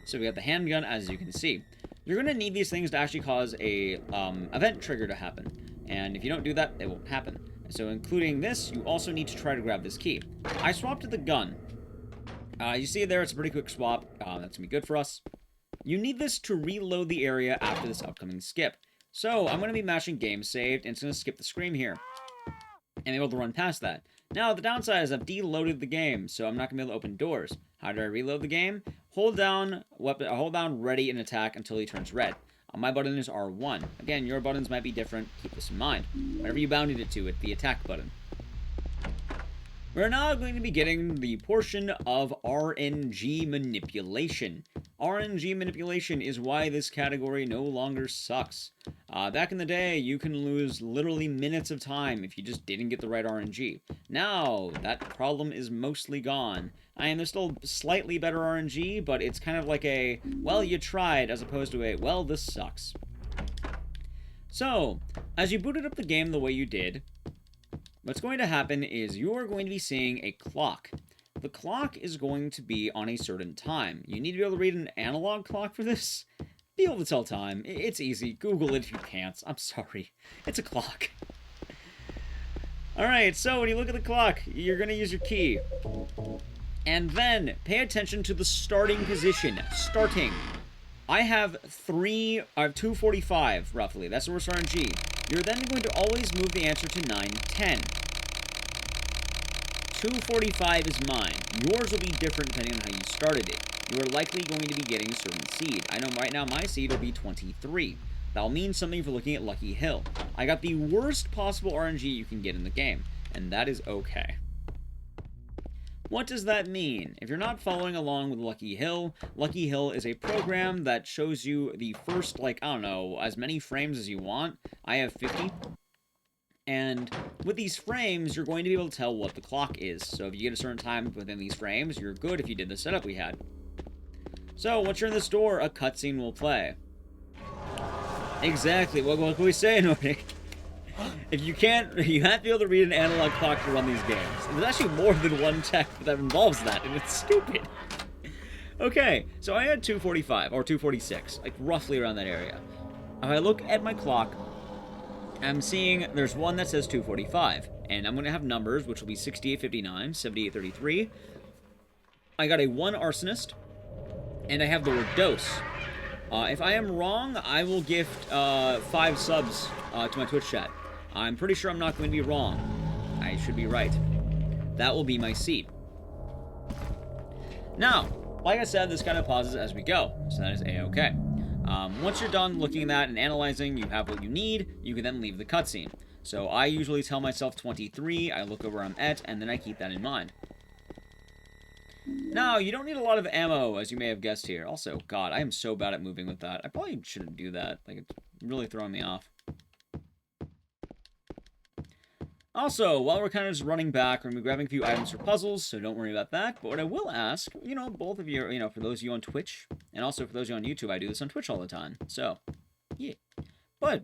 S1: So we got the handgun, as you can see. You're going to need these things to actually cause a event trigger to happen. And if you don't do that, it won't happen. So including this, you also need to try to grab this key. I swapped to the gun. You see there, it's a pretty quick swap. That's going to be good for us. You need this to reload the area after this upcoming skip. So I'm going to be mashing game saved, and it's going to skip the screen here. And be able to run past that. Now, the downside is I've deloaded the game, so I'm not going to be able to open doors. How do I reload the game? Hold down ready and attack until he turns red. My button is R1. Again, your buttons might be different. Keep this in mind. Whatever you bounded it to, it's the attack button. We're now going to be getting the portion of RNG manipulation. RNG manipulation is why this category no longer sucks. Back in the day, you can lose literally minutes of time if you just didn't get the right RNG. Now, that problem is mostly gone. And there's still slightly better RNG, but it's kind of like a, well, you tried, as opposed to a, well, this sucks. So, as you booted up the game the way you did, what's going to happen is you're going to be seeing a clock. The clock is going to be on a certain time. You need to be able to read an analog clock for this. Be able to tell time. It's easy. Google it if you can't. I'm sorry. It's a clock. Alright, so when you look at the clock, you're going to use your key. And then, pay attention to the starting position. Starting. I have 245, roughly. That's the worst RNG. You're then going to always move the answer to 910. 245 is mine. Yours will be different depending on how you started it. You are likely going to be getting a certain seed. I know right now my seed will be 23. That'll mean something for looking at Lucky Hill. I got the worst possible RNG you can get in the game, and that is okay. What does that mean? If you're not following along with Lucky Hill is a program that shows you the first, like, I don't know, as many frames as you want. I have 50. And with these frames, you're going to be able to tell what the clock is. So if you get a certain time within these frames, you're good if you did the setup we had. So once you're in this door, a cutscene will play. Exactly. What can we say, Nordic? If you can't, you have to be able to read an analog clock to run these games. And there's actually more than one tech that involves that, and it's stupid. Okay, so I had 2:45 or 2:46, like roughly around that area. If I look at my clock, I'm seeing there's one that says 2:45, and I'm going to have numbers, which will be 68:59, 78:33. I got a 1 arsonist, and I have the word dose. If I am wrong, I will gift 5 subs to my Twitch chat. I'm pretty sure I'm not going to be wrong. I should be right. That will be my seed. Now, like I said, this kind of pauses as we go, so that is A-okay. Once you're done looking at that and analyzing, you have what you need, you can then leave the cutscene. So I usually tell myself 23, I look at where I'm at, and then I keep that in mind. Now, you don't need a lot of ammo, as you may have guessed here. Also, God, I am so bad at moving with that. I probably shouldn't do that. Like, it's really throwing me off. Also, while we're kind of just running back, we're going to be grabbing a few items for puzzles, so don't worry about that. But what I will ask, you know, both of you, you know, for those of you on Twitch, and also for those of you on YouTube, I do this on Twitch all the time. So, yeah. But,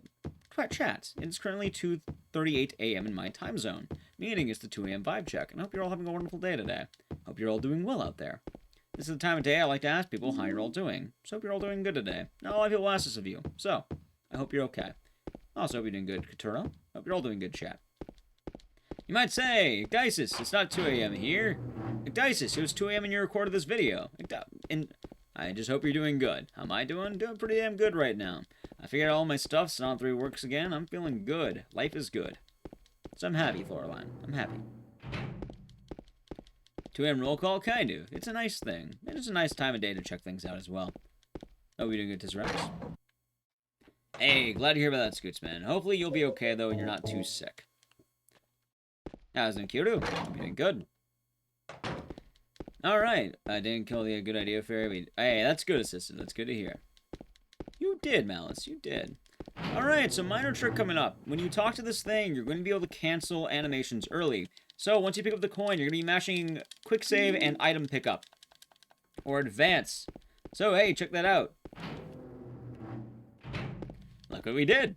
S1: chat, it's currently 2:38 a.m. in my time zone, meaning it's the 2 a.m. vibe check, and I hope you're all having a wonderful day today. Hope you're all doing well out there. This is the time of day I like to ask people how you're all doing. So hope you're all doing good today. Not a lot of people ask this of you, so I hope you're okay. Also hope you're doing good, Katura. Hope you're all doing good, chat. You might say, Ecdysis, it's not 2 a.m. here. Ecdysis, it was 2 a.m. when you recorded this video. And I just hope you're doing good. How am I doing? Doing pretty damn good right now. I figured out all my stuff, so on 3 works again. I'm feeling good. Life is good. So I'm happy, Floraline. I'm happy. 2 a.m. roll call? Kind of. It's a nice thing. And it's a nice time of day to check things out as well. Hope you're doing good, Tizrax. Hey, glad to hear about that, Scoots, man. Hopefully you'll be okay, though, and you're not too sick. How's it, Kyoto? Hope you're doing good. Alright. I didn't kill the good idea fairy. Hey, that's good, assistant. That's good to hear. You did, Malice. You did. Alright, so minor trick coming up. When you talk to this thing, you're going to be able to cancel animations early. So once you pick up the coin, you're going to be mashing quick save and item pickup. Or advance. So, hey, check that out. Look what we did.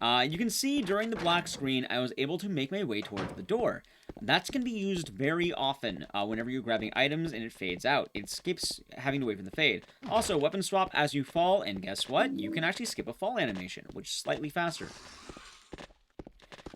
S1: You can see during the black screen, I was able to make my way towards the door. That's going to be used very often whenever you're grabbing items and it fades out. It skips having to wait for the fade. Also, weapon swap as you fall, and guess what? You can actually skip a fall animation, which is slightly faster.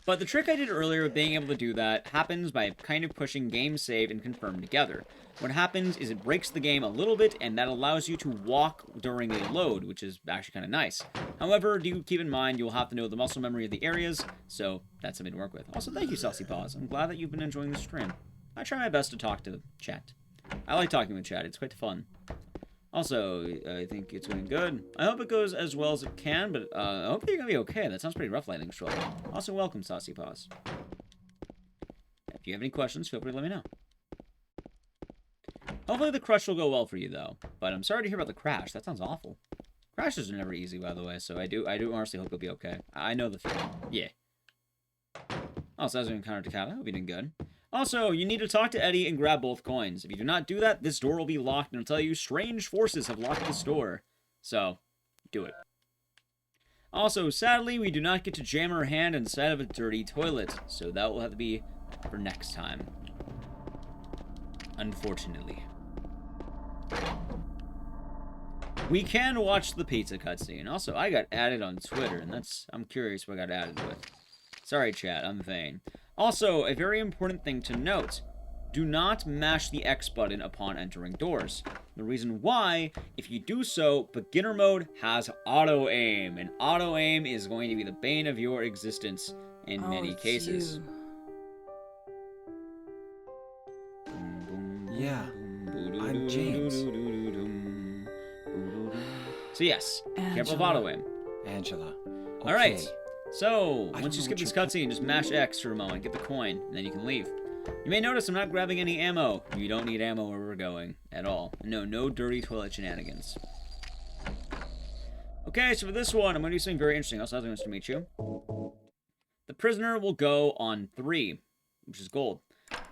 S1: But the trick I did earlier of being able to do that happens by kind of pushing game save and confirm together. What happens is it breaks the game a little bit, and that allows you to walk during a load, which is actually kind of nice. However, do keep in mind you'll have to know the muscle memory of the areas, so that's something to work with. Also, thank you, Saucy Paws. I'm glad that you've been enjoying the stream. I try my best to talk to chat. I like talking with chat. It's quite fun. Also, I think it's going good. I hope it goes as well as it can, but I hope you're going to be okay. That sounds pretty rough, Lightning Stroll. Also, welcome, Saucy Paws. If you have any questions, feel free to let me know. Hopefully the crush will go well for you, though. But I'm sorry to hear about the crash. That sounds awful. Crashes are never easy, by the way, so I do honestly hope you'll be okay. I know the feeling. Yeah. Also, as we encountered Takata, hope you're doing good. Also, you need to talk to Eddie and grab both coins. If you do not do that, this door will be locked, and it'll tell you strange forces have locked this door. So, do it. Also, sadly, we do not get to jam our hand inside of a dirty toilet, so that will have to be for next time. Unfortunately. We can watch the pizza cutscene. Also, I got added on Twitter, and I'm curious what I got added with. Sorry, chat, I'm vain. Also, a very important thing to note. Do not mash the X button upon entering doors. The reason why, if you do so, beginner mode has auto-aim, and auto-aim is going to be the bane of your existence in many cases.
S4: Yeah, I'm James.
S1: So yes,
S3: Angela.
S1: careful of auto-aim.
S4: Angela. Okay.
S1: Alright, so
S4: I
S1: once you
S4: don't
S1: skip
S4: know
S1: this
S4: what
S1: cutscene, just mash X for a moment, get the coin, and then you can leave. You may notice I'm not grabbing any ammo. You don't need ammo where we're going, at all. No dirty toilet shenanigans. Okay, so for this one, I'm going to do something very interesting. Also, nice to meet you. The prisoner will go on 3, which is gold.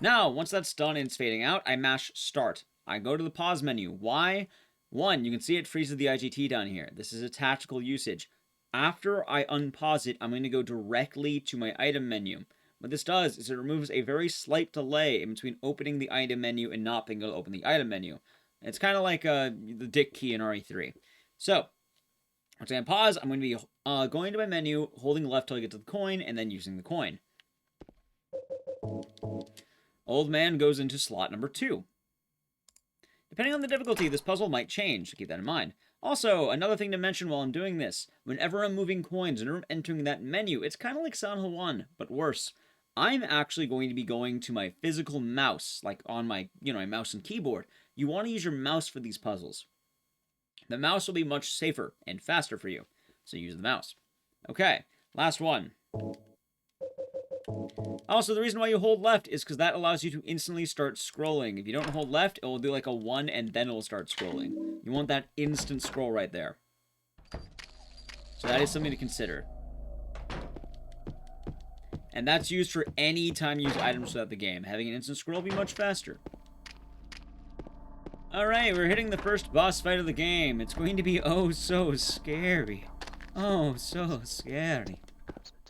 S1: Now, once that's done and it's fading out, I mash start. I go to the pause menu. Why? 1, you can see it freezes the IGT down here. This is a tactical usage. after I unpause it, I'm going to go directly to my item menu. What this does is it removes a very slight delay in between opening the item menu and not being able to open the item menu. It's kind of like the dick key in RE3. So, once I pause, I'm going to be going to my menu, holding left till I get to the coin, and then using the coin. Old man goes into slot number 2. Depending on the difficulty, this puzzle might change, so keep that in mind. Also, another thing to mention while I'm doing this, whenever I'm moving coins and I'm entering that menu, it's kind of like Silent Hill 1, but worse. I'm actually going to be going to my physical mouse, like on my, my mouse and keyboard. You want to use your mouse for these puzzles. The mouse will be much safer and faster for you, so use the mouse. Okay, last one. Also, the reason why you hold left is because that allows you to instantly start scrolling. If you don't hold left, it will do like a 1 and then it will start scrolling. You want that instant scroll right there. So that is something to consider. And that's used for any time you use items throughout the game. Having an instant scroll will be much faster. Alright, we're hitting the first boss fight of the game. It's going to be oh so scary. Oh, so scary.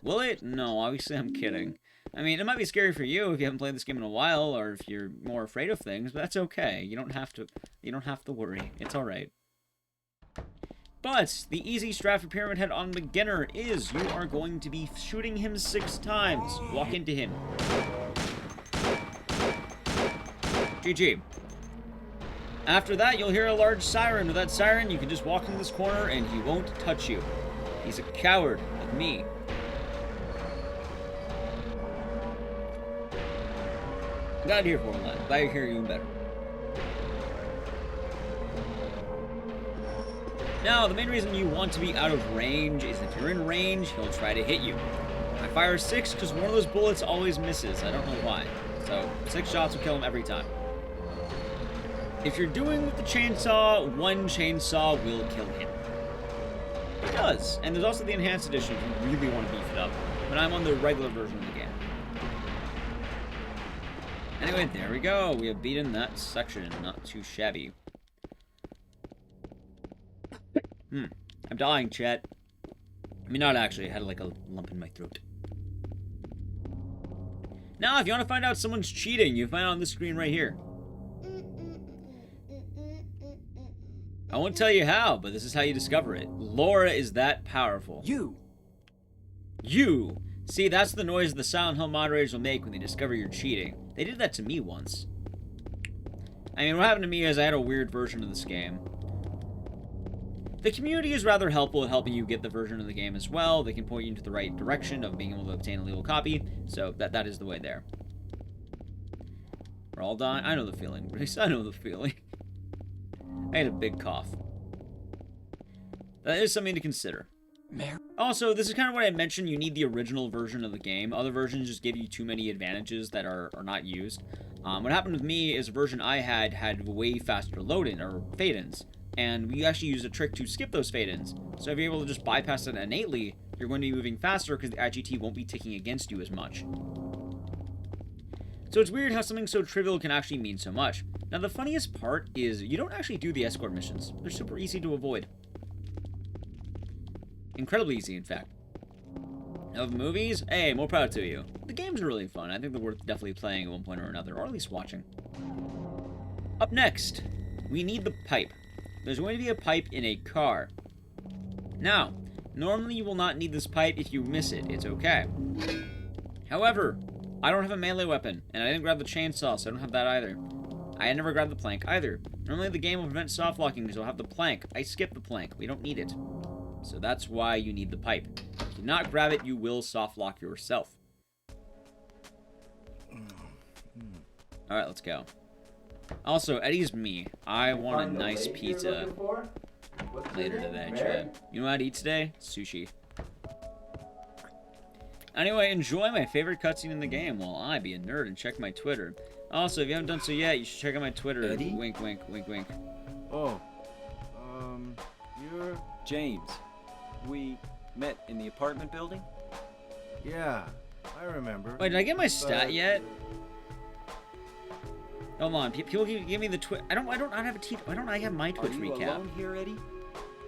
S1: Will it? No, obviously I'm kidding. I mean, it might be scary for you if you haven't played this game in a while, or if you're more afraid of things, but that's okay. You don't have to worry. It's alright. But the easy strat for Pyramid Head on beginner is you are going to be shooting him 6 times. Walk into him. GG. After that, you'll hear a large siren. With that siren, you can just walk in this corner and he won't touch you. He's a coward, like me. Got it here for him, lad. Glad you're here even better. Now, the main reason you want to be out of range is if you're in range, he'll try to hit you. I fire 6 because one of those bullets always misses. I don't know why. So, 6 shots will kill him every time. If you're doing with the chainsaw, 1 chainsaw will kill him. It does. And there's also the enhanced edition if you really want to beef it up. But I'm on the regular version of the game. Anyway, there we go. We have beaten that section. Not too shabby. I'm dying, chat. I mean, not actually. I had like a lump in my throat. Now, if you want to find out someone's cheating, you find it on this screen right here. I won't tell you how, but this is how you discover it. Laura is that powerful. You! See, that's the noise the Silent Hill moderators will make when they discover you're cheating. They did that to me once. I mean, what happened to me is I had a weird version of this game. The community is rather helpful at helping you get the version of the game as well. They can point you into the right direction of being able to obtain a legal copy, so that is the way there. We're all dying. I know the feeling, Grace. I know the feeling. I had a big cough. That is something to consider. Also, this is kind of what I mentioned. You need the original version of the game. Other versions just give you too many advantages that are not used. What happened with me is a version I had way faster load-in, or fade-ins. And we actually used a trick to skip those fade-ins. So if you're able to just bypass it innately, you're going to be moving faster because the IGT won't be ticking against you as much. So it's weird how something so trivial can actually mean so much. Now the funniest part is you don't actually do the escort missions. They're super easy to avoid. Incredibly easy, in fact. Of movies? Hey, more proud to you. The games are really fun. I think they're worth definitely playing at one point or another, or at least watching. Up next, we need the pipe. There's going to be a pipe in a car. Now, normally you will not need this pipe if you miss it. It's okay. However, I don't have a melee weapon, and I didn't grab the chainsaw, so I don't have that either. I never grabbed the plank either. Normally the game will prevent soft locking because I'll have the plank. I skipped the plank. We don't need it. So that's why you need the pipe. If you not grab it, you will soft lock yourself. Alright, let's go. Also, Eddie's me. I want a nice pizza later today, chat. You know what I'd eat today? Sushi. Anyway, enjoy my favorite cutscene in the game while I be a nerd and check my Twitter. Also, if you haven't done so yet, you should check out my Twitter.
S4: Eddie?
S1: Wink, wink, wink, wink.
S2: Oh, you're...
S4: James, we met in the apartment building?
S2: Yeah, I remember.
S1: Wait, did I get my stat
S2: But-
S1: yet? Hold on, people give me the Twitch. I don't have a Twitch. Why don't I have my Twitch
S4: Are you
S1: recap?
S4: alone here, Eddie?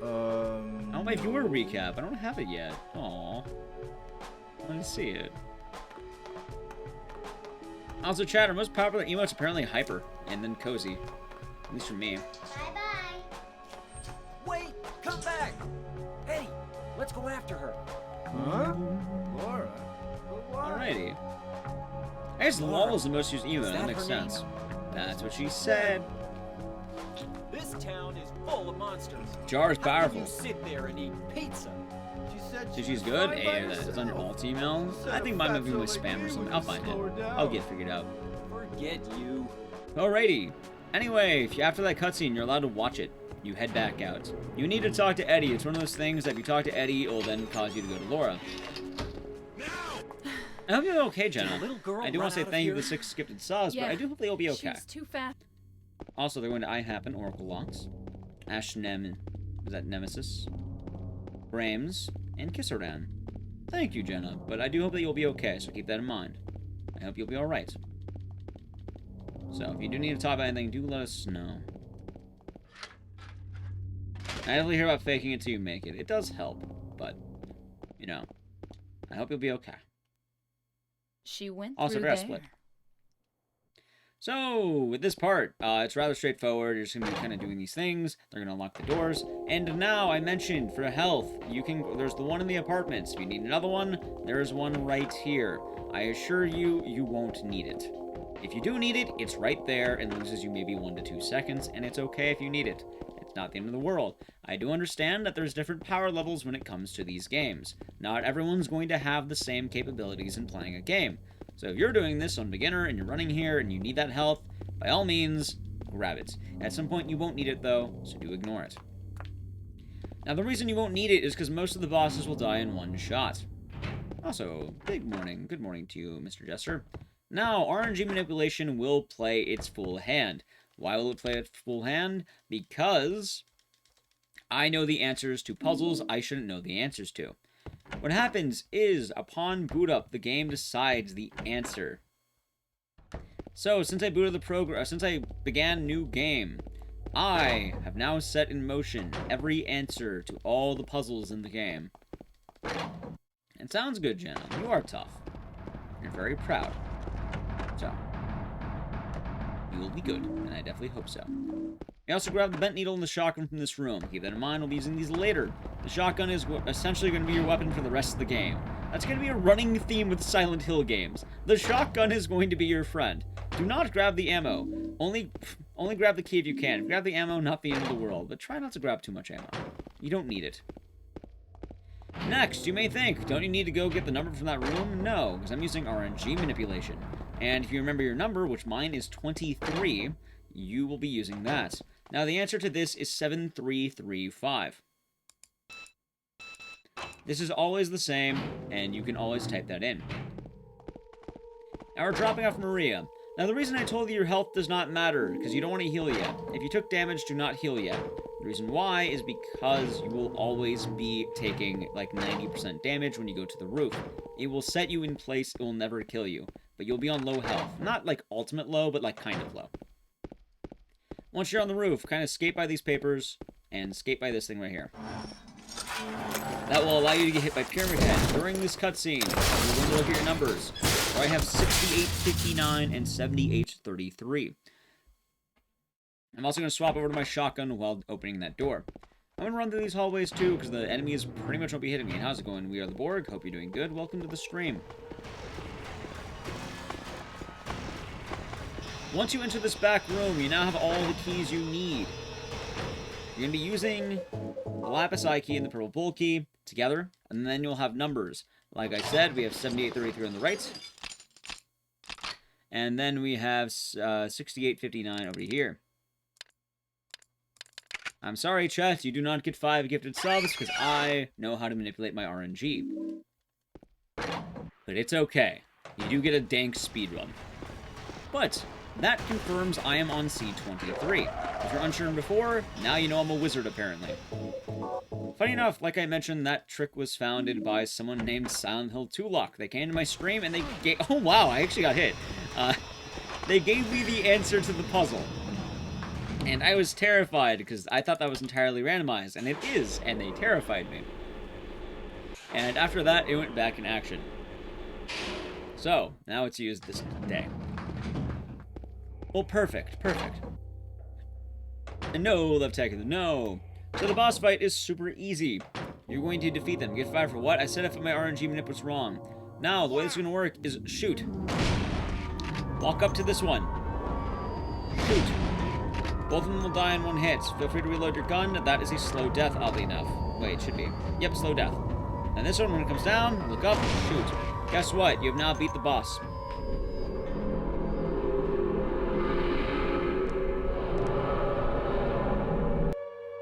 S1: Oh, my viewer recap. I don't have it yet. Aw. I want to see it. Also, chat, our most popular emotes apparently Hyper, and then Cozy. At least for me.
S3: Bye-bye.
S4: Wait! Come back! Eddie, let's go after her.
S2: Huh? Laura? But why?
S1: Alrighty. I guess LOL is the most used emote.
S4: Is
S1: That
S4: that
S1: makes
S4: her name?
S1: sense. That's what she said.
S4: This town is full of monsters.
S1: Jar is
S4: How can
S1: powerful.
S4: you sit there and eat pizza?
S2: She said
S1: So she's
S2: was
S1: good?
S2: fine by
S1: Hey, that's on your
S2: herself.
S1: alt email?
S2: She said
S1: I think
S2: a
S1: mine might
S2: fatso
S1: be with
S2: like
S1: spam or
S2: you
S1: something.
S2: would
S1: I'll
S2: just
S1: find it.
S2: slow her down.
S1: I'll get it figured out.
S4: Forget you.
S1: Alrighty. Anyway, if you after that cutscene, you're allowed to watch it. You head back out. You need to talk to Eddie. It's one of those things that if you talk to Eddie, it will then cause you to go to Laura. I hope you're okay, Jenna.
S4: Did a little girl
S1: I do want
S4: run
S1: to say
S4: out of
S1: thank you for
S4: here?
S1: the 6 skipped subs, but
S5: Yeah,
S1: I do hope they'll be okay.
S5: She's too fast.
S1: Also, they're going to IHAP and Oracle Locks, is that Nemesis, Brames, and Kisserdan. Thank you, Jenna, but I do hope that you'll be okay, so keep that in mind. I hope you'll be alright. So, if you do need to talk about anything, do let us know. I definitely hear about faking it till you make it. It does help, but, you know, I hope you'll be okay.
S5: She went
S1: Also,
S5: through
S1: grass
S5: there.
S1: split. So, with this part, it's rather straightforward. You're just going to be kind of doing these things. They're going to unlock the doors. And now, I mentioned, for health, there's the one in the apartments. If you need another one, there's one right here. I assure you, you won't need it. If you do need it, it's right there and loses you maybe 1 to 2 seconds, and it's okay if you need it. It's not the end of the world. I do understand that there's different power levels when it comes to these games. Not everyone's going to have the same capabilities in playing a game. So if you're doing this on beginner and you're running here and you need that health, by all means, grab it. At some point you won't need it though, so do ignore it. Now the reason you won't need it is because most of the bosses will die in one shot. Also, good morning to you, Mr. Jester. Now, RNG manipulation will play its full hand. Why will it play its full hand? Because I know the answers to puzzles I shouldn't know the answers to. What happens is, upon boot up, the game decides the answer. So, since I booted the program, since I began new game, I have now set in motion every answer to all the puzzles in the game. It sounds good, Jenna. You are tough. You're very proud. So, you will be good, and I definitely hope so. I also grabbed the bent needle and the shotgun from this room. Keep that in mind, we'll be using these later. The shotgun is essentially going to be your weapon for the rest of the game. That's going to be a running theme with Silent Hill games. The shotgun is going to be your friend. Do not grab the ammo. Only grab the key if you can. Grab the ammo, not the end of the world. But try not to grab too much ammo. You don't need it. Next, you may think, don't you need to go get the number from that room? No, because I'm using RNG manipulation. And if you remember your number, which mine is 23, you will be using that. Now, the answer to this is 7335. This is always the same, and you can always type that in. Now, we're dropping off Maria. Now, the reason I told you your health does not matter, because you don't want to heal yet. If you took damage, do not heal yet. The reason why is because you will always be taking, like, 90% damage when you go to the roof. It will set you in place, it will never kill you. But you'll be on low health. Not, like, ultimate low, but, like, kind of low. Once you're on the roof, kind of skate by these papers, and skate by this thing right here. That will allow you to get hit by Pyramid Head during this cutscene. You're going to look at your numbers. So I have 6859 and 7833. I'm also going to swap over to my shotgun while opening that door. I'm going to run through these hallways too, because the enemies pretty much won't be hitting me. How's it going? We are the Borg. Hope you're doing good. Welcome to the stream. Once you enter this back room, you now have all the keys you need. You're going to be using the Lapis Eye key and the Purple Bull key together, and then you'll have numbers. Like I said, we have 7833 on the right, and then we have 6859 over here. I'm sorry, chat, you do not get 5 gifted subs, because I know how to manipulate my RNG. But it's okay. You do get a dank speedrun. But that confirms I am on C23. If you're unsure before, now you know I'm a wizard, apparently. Funny enough, like I mentioned, that trick was founded by someone named Silent Hill 2 Lock. They came to my stream and they gave... Oh, wow, I actually got hit. They gave me the answer to the puzzle. And I was terrified because I thought that was entirely randomized, and it is, and they terrified me. And after that, it went back in action. So, now it's used this day. Well, perfect, perfect. And no, left tech, no. So the boss fight is super easy. You're going to defeat them. Get fired for what? I said if my RNG manip was wrong. Now, the way this is going to work is shoot. Walk up to this one. Shoot. Both of them will die in one hit. Feel free to reload your gun. That is a slow death, oddly enough. Wait, it should be. Yep, slow death. And this one, when it comes down, look up, shoot. Guess what? You have now beat the boss.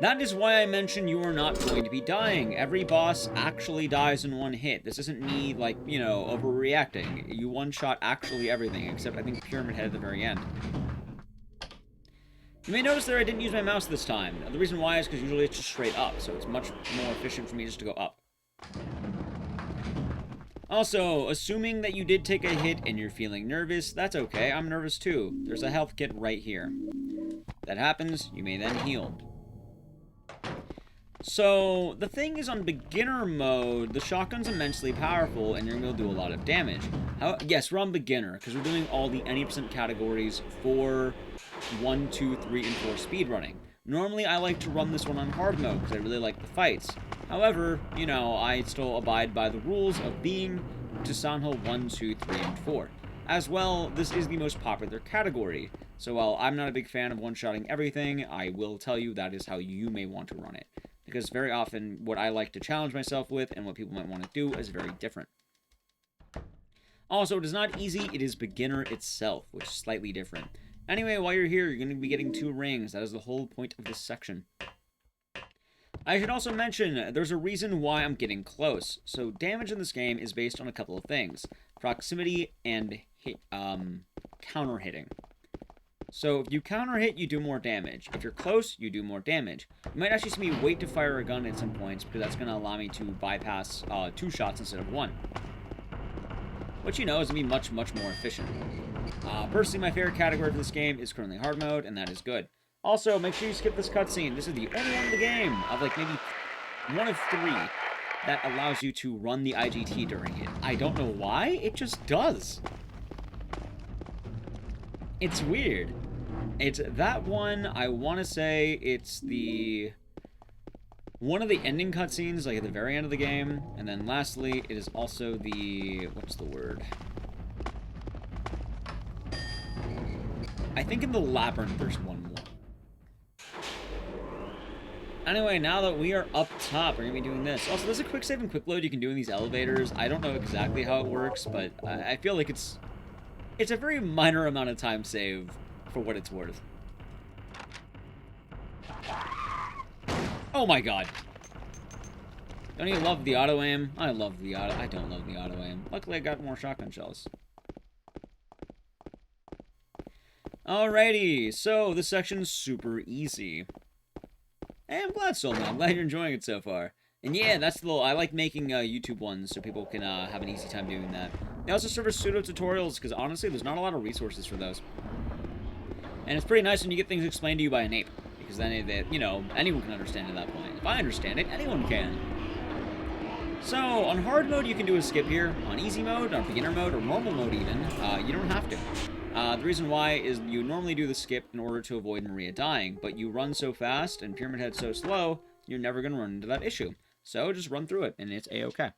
S1: That is why I mentioned you are not going to be dying. Every boss actually dies in one hit. This isn't me, like, you know, overreacting. You one-shot actually everything, except I think Pyramid Head at the very end. You may notice that I didn't use my mouse this time. The reason why is because usually it's just straight up, so it's much more efficient for me just to go up. Also, assuming that you did take a hit and you're feeling nervous, that's okay. I'm nervous too. There's a health kit right here. If that happens, you may then heal. So, the thing is, on beginner mode, the shotgun's immensely powerful, and you're going to do a lot of damage. Yes, we're on beginner, because we're doing all the any percent categories for 1, 2, 3, and 4 speedrunning. Normally, I like to run this one on hard mode, because I really like the fights. However, you know, I still abide by the rules of being to Silent Hill 1, 2, 3, and 4. As well, this is the most popular category. So while I'm not a big fan of one-shotting everything, I will tell you that is how you may want to run it. Because very often, what I like to challenge myself with and what people might want to do is very different. Also, it is not easy, it is beginner itself, which is slightly different. Anyway, while you're here, you're going to be getting 2 rings. That is the whole point of this section. I should also mention, there's a reason why I'm getting close. So, damage in this game is based on a couple of things. Proximity and counter hitting. So, if you counter hit, you do more damage. If you're close, you do more damage. You might actually see me wait to fire a gun at some points, because that's going to allow me to bypass 2 shots instead of 1. Which, you know, is going to be much, much more efficient. Personally, my favorite category for this game is currently hard mode, and that is good. Also, make sure you skip this cutscene. This is the only one in the game, of like maybe 1 of 3, that allows you to run the IGT during it. I don't know why, it just does. It's weird. It's that one, I want to say it's one of the ending cutscenes, like at the very end of the game. And then lastly, it is also the, what's the word? I think in the Labyrinth there's one more. Anyway, now that we are up top, we're going to be doing this. Also, there's a quick save and quick load you can do in these elevators. I don't know exactly how it works, but I feel like it's a very minor amount of time save for what it's worth. Oh my god. Don't you love the auto aim? I love the auto. I don't love the auto aim. Luckily, I got more shotgun shells. Alrighty, so this section's super easy. Hey, I'm glad so, man. I'm glad you're enjoying it so far. And yeah, that's the little, I like making YouTube ones so people can have an easy time doing that. They also serve as pseudo tutorials because honestly, there's not a lot of resources for those. And it's pretty nice when you get things explained to you by an ape, because then you know, anyone can understand at that point. If I understand it, anyone can. So on hard mode, you can do a skip here. On easy mode, on beginner mode, or normal mode even, you don't have to. The reason why is you normally do the skip in order to avoid Maria dying, but you run so fast and Pyramid Head's so slow, you're never going to run into that issue. So just run through it, and it's a-okay.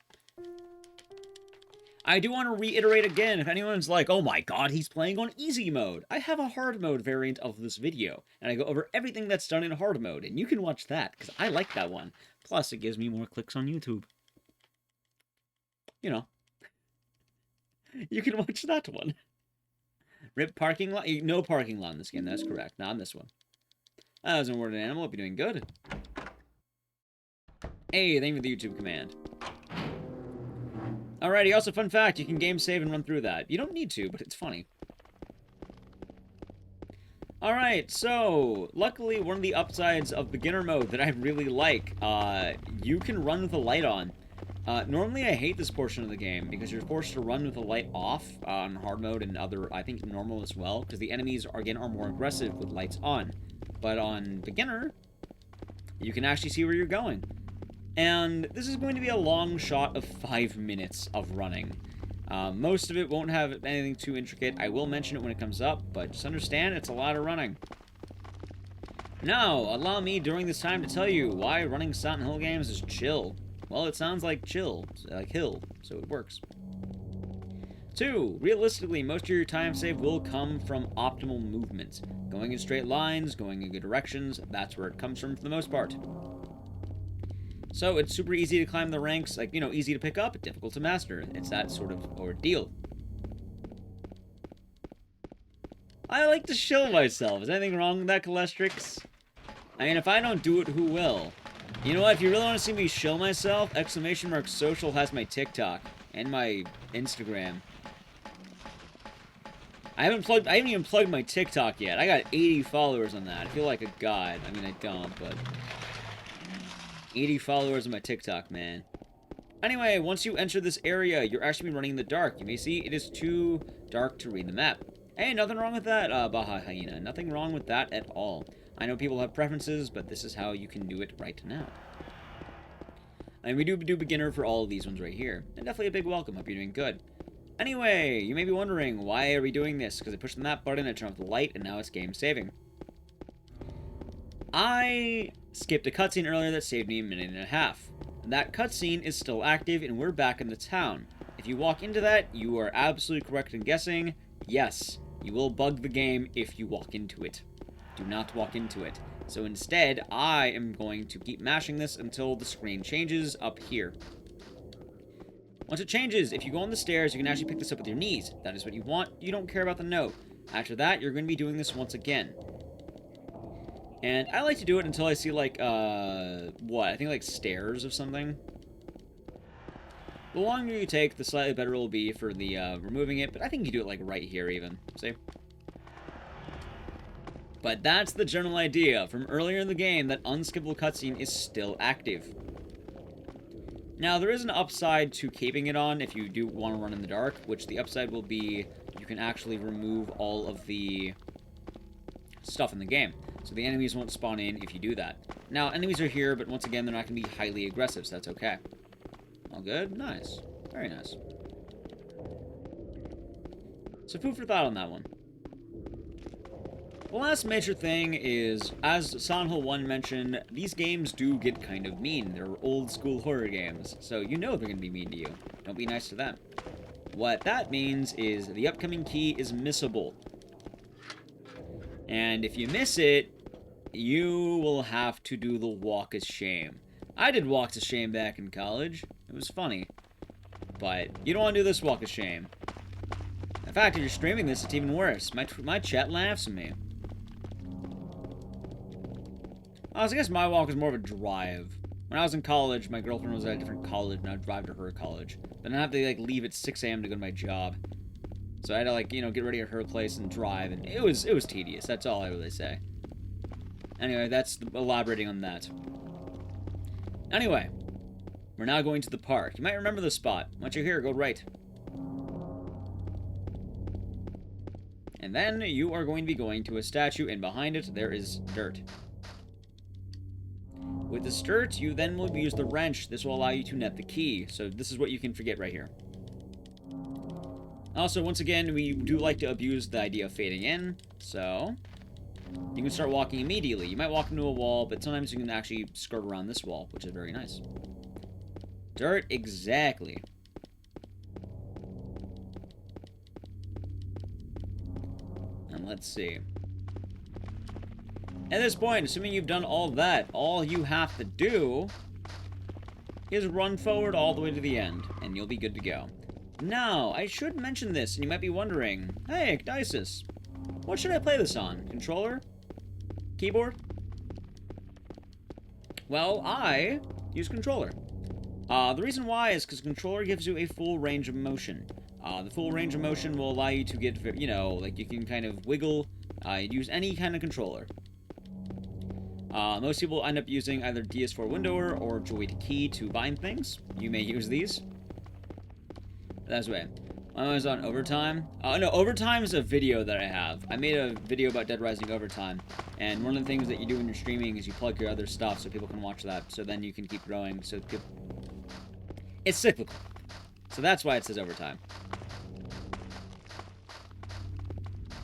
S1: I do want to reiterate again, if anyone's like, oh my god, he's playing on easy mode. I have a hard mode variant of this video, and I go over everything that's done in hard mode, and you can watch that, because I like that one. Plus, it gives me more clicks on YouTube. You know. You can watch that one. Rip parking lot? No parking lot in this game, that's correct. Not in this one. That was an awarded animal, hope you're doing good. Hey, thank you for the YouTube command. Alrighty, also fun fact, you can game save and run through that. You don't need to, but it's funny. Alright, so, luckily one of the upsides of beginner mode that I really like, you can run with the light on. Normally I hate this portion of the game, because you're forced to run with the light off on hard mode and other, I think normal as well, because the enemies, are more aggressive with lights on. But on beginner, you can actually see where you're going. And this is going to be a long shot of 5 minutes of running. Most of it won't have anything too intricate. I will mention it when it comes up, but just understand it's a lot of running. Now, allow me during this time to tell you why running Silent Hill games is chill. Well, it sounds like chill, like hill, so it works. 2. Realistically, most of your time save will come from optimal movement. Going in straight lines, going in good directions, that's where it comes from for the most part. So it's super easy to climb the ranks, like, you know, easy to pick up, difficult to master. It's that sort of ordeal. I like to show myself. Is anything wrong with that, Calestrix? I mean, if I don't do it, who will? You know what? If you really want to see me show myself, !social has my TikTok and my Instagram. I haven't even plugged my TikTok yet. I got 80 followers on that. I feel like a god. I mean, I don't, but 80 followers on my TikTok, man. Anyway, once you enter this area, you're actually running in the dark. You may see it is too dark to read the map. Hey, nothing wrong with that, Baja Hyena. Nothing wrong with that at all. I know people have preferences, but this is how you can do it right now. And we do beginner for all of these ones right here. And definitely a big welcome. Hope you're doing good. Anyway, you may be wondering, why are we doing this? Because I pushed the map button, I turned off the light, and now it's game saving. I skipped a cutscene earlier that saved me a minute and a half. That cutscene is still active, and we're back in the town. If you walk into that, you are absolutely correct in guessing, yes, you will bug the game if you walk into it. Do not walk into it. So instead, I am going to keep mashing this until the screen changes up here. Once it changes, if you go on the stairs, you can actually pick this up with your knees. If that is what you want, you don't care about the note. After that, you're going to be doing this once again. And I like to do it until I see, like, what? I think, like, stairs of something. The longer you take, the slightly better it will be for the, removing it. But I think you do it, like, right here, even. See? But that's the general idea from earlier in the game, that unskippable cutscene is still active. Now, there is an upside to keeping it on if you do want to run in the dark, which the upside will be you can actually remove all of the stuff in the game. So the enemies won't spawn in if you do that. Now, enemies are here, but once again, they're not going to be highly aggressive, so that's okay. All good? Nice. Very nice. So food for thought on that one. The last major thing is, as Silent Hill 1 mentioned, these games do get kind of mean. They're old school horror games, so you know they're going to be mean to you. Don't be nice to them. What that means is the upcoming key is missable. And if you miss it, you will have to do the walk of shame. I did walks of shame back in college. It was funny. But you don't want to do this walk of shame. In fact, if you're streaming this, it's even worse. My chat laughs at me. I guess my walk is more of a drive. When I was in college, my girlfriend was at a different college, and I'd drive to her college. Then I'd have to, like, leave at 6 a.m. to go to my job. So I had to, like, you know, get ready at her place and drive, and it was tedious. That's all I really say. Anyway, that's elaborating on that. Anyway, we're now going to the park. You might remember the spot. Once you're here, go right. And then you are going to be going to a statue, and behind it, there is dirt. With the dirt, you then will use the wrench. This will allow you to net the key. So this is what you can forget right here. Also, once again, we do like to abuse the idea of fading in. So you can start walking immediately. You might walk into a wall, but sometimes you can actually skirt around this wall, which is very nice. Dirt, exactly. And let's see. At this point, assuming you've done all that, all you have to do is run forward all the way to the end, and you'll be good to go. Now, I should mention this, and you might be wondering, hey, Ecdysis, what should I play this on? Controller? Keyboard? Well, I use controller. The reason why is because controller gives you a full range of motion. The full range of motion will allow you to get, you know, like you can kind of wiggle, use any kind of controller. Most people end up using either DS4 Windower or Joy to Key to bind things. You may use these. That's the way. I was on Overtime. No, Overtime is a video that I have. I made a video about Dead Rising Overtime, and one of the things that you do when you're streaming is you plug your other stuff so people can watch that, so then you can keep growing, so people... It's cyclical. So that's why it says Overtime.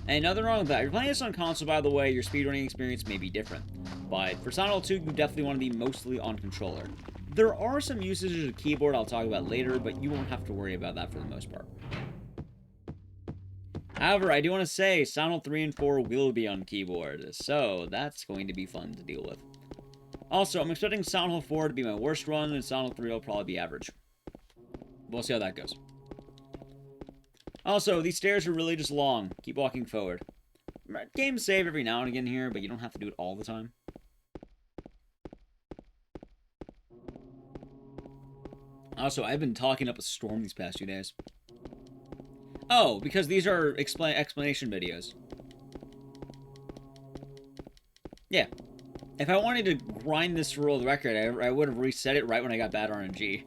S1: And nothing wrong with that. If you're playing this on console, by the way, your speedrunning experience may be different. But for Silent Hill 2, you definitely want to be mostly on controller. There are some usages of keyboard I'll talk about later, but you won't have to worry about that for the most part. However, I do want to say Silent Hill 3 and 4 will be on keyboard, so that's going to be fun to deal with. Also, I'm expecting Silent Hill 4 to be my worst run, and Silent Hill 3 will probably be average. We'll see how that goes. Also, these stairs are really just long. Keep walking forward. Games save every now and again here, but you don't have to do it all the time. Also, I've been talking up a storm these past 2 days. Oh, because these are explanation videos. Yeah. If I wanted to grind this for world record, I would have reset it right when I got bad RNG.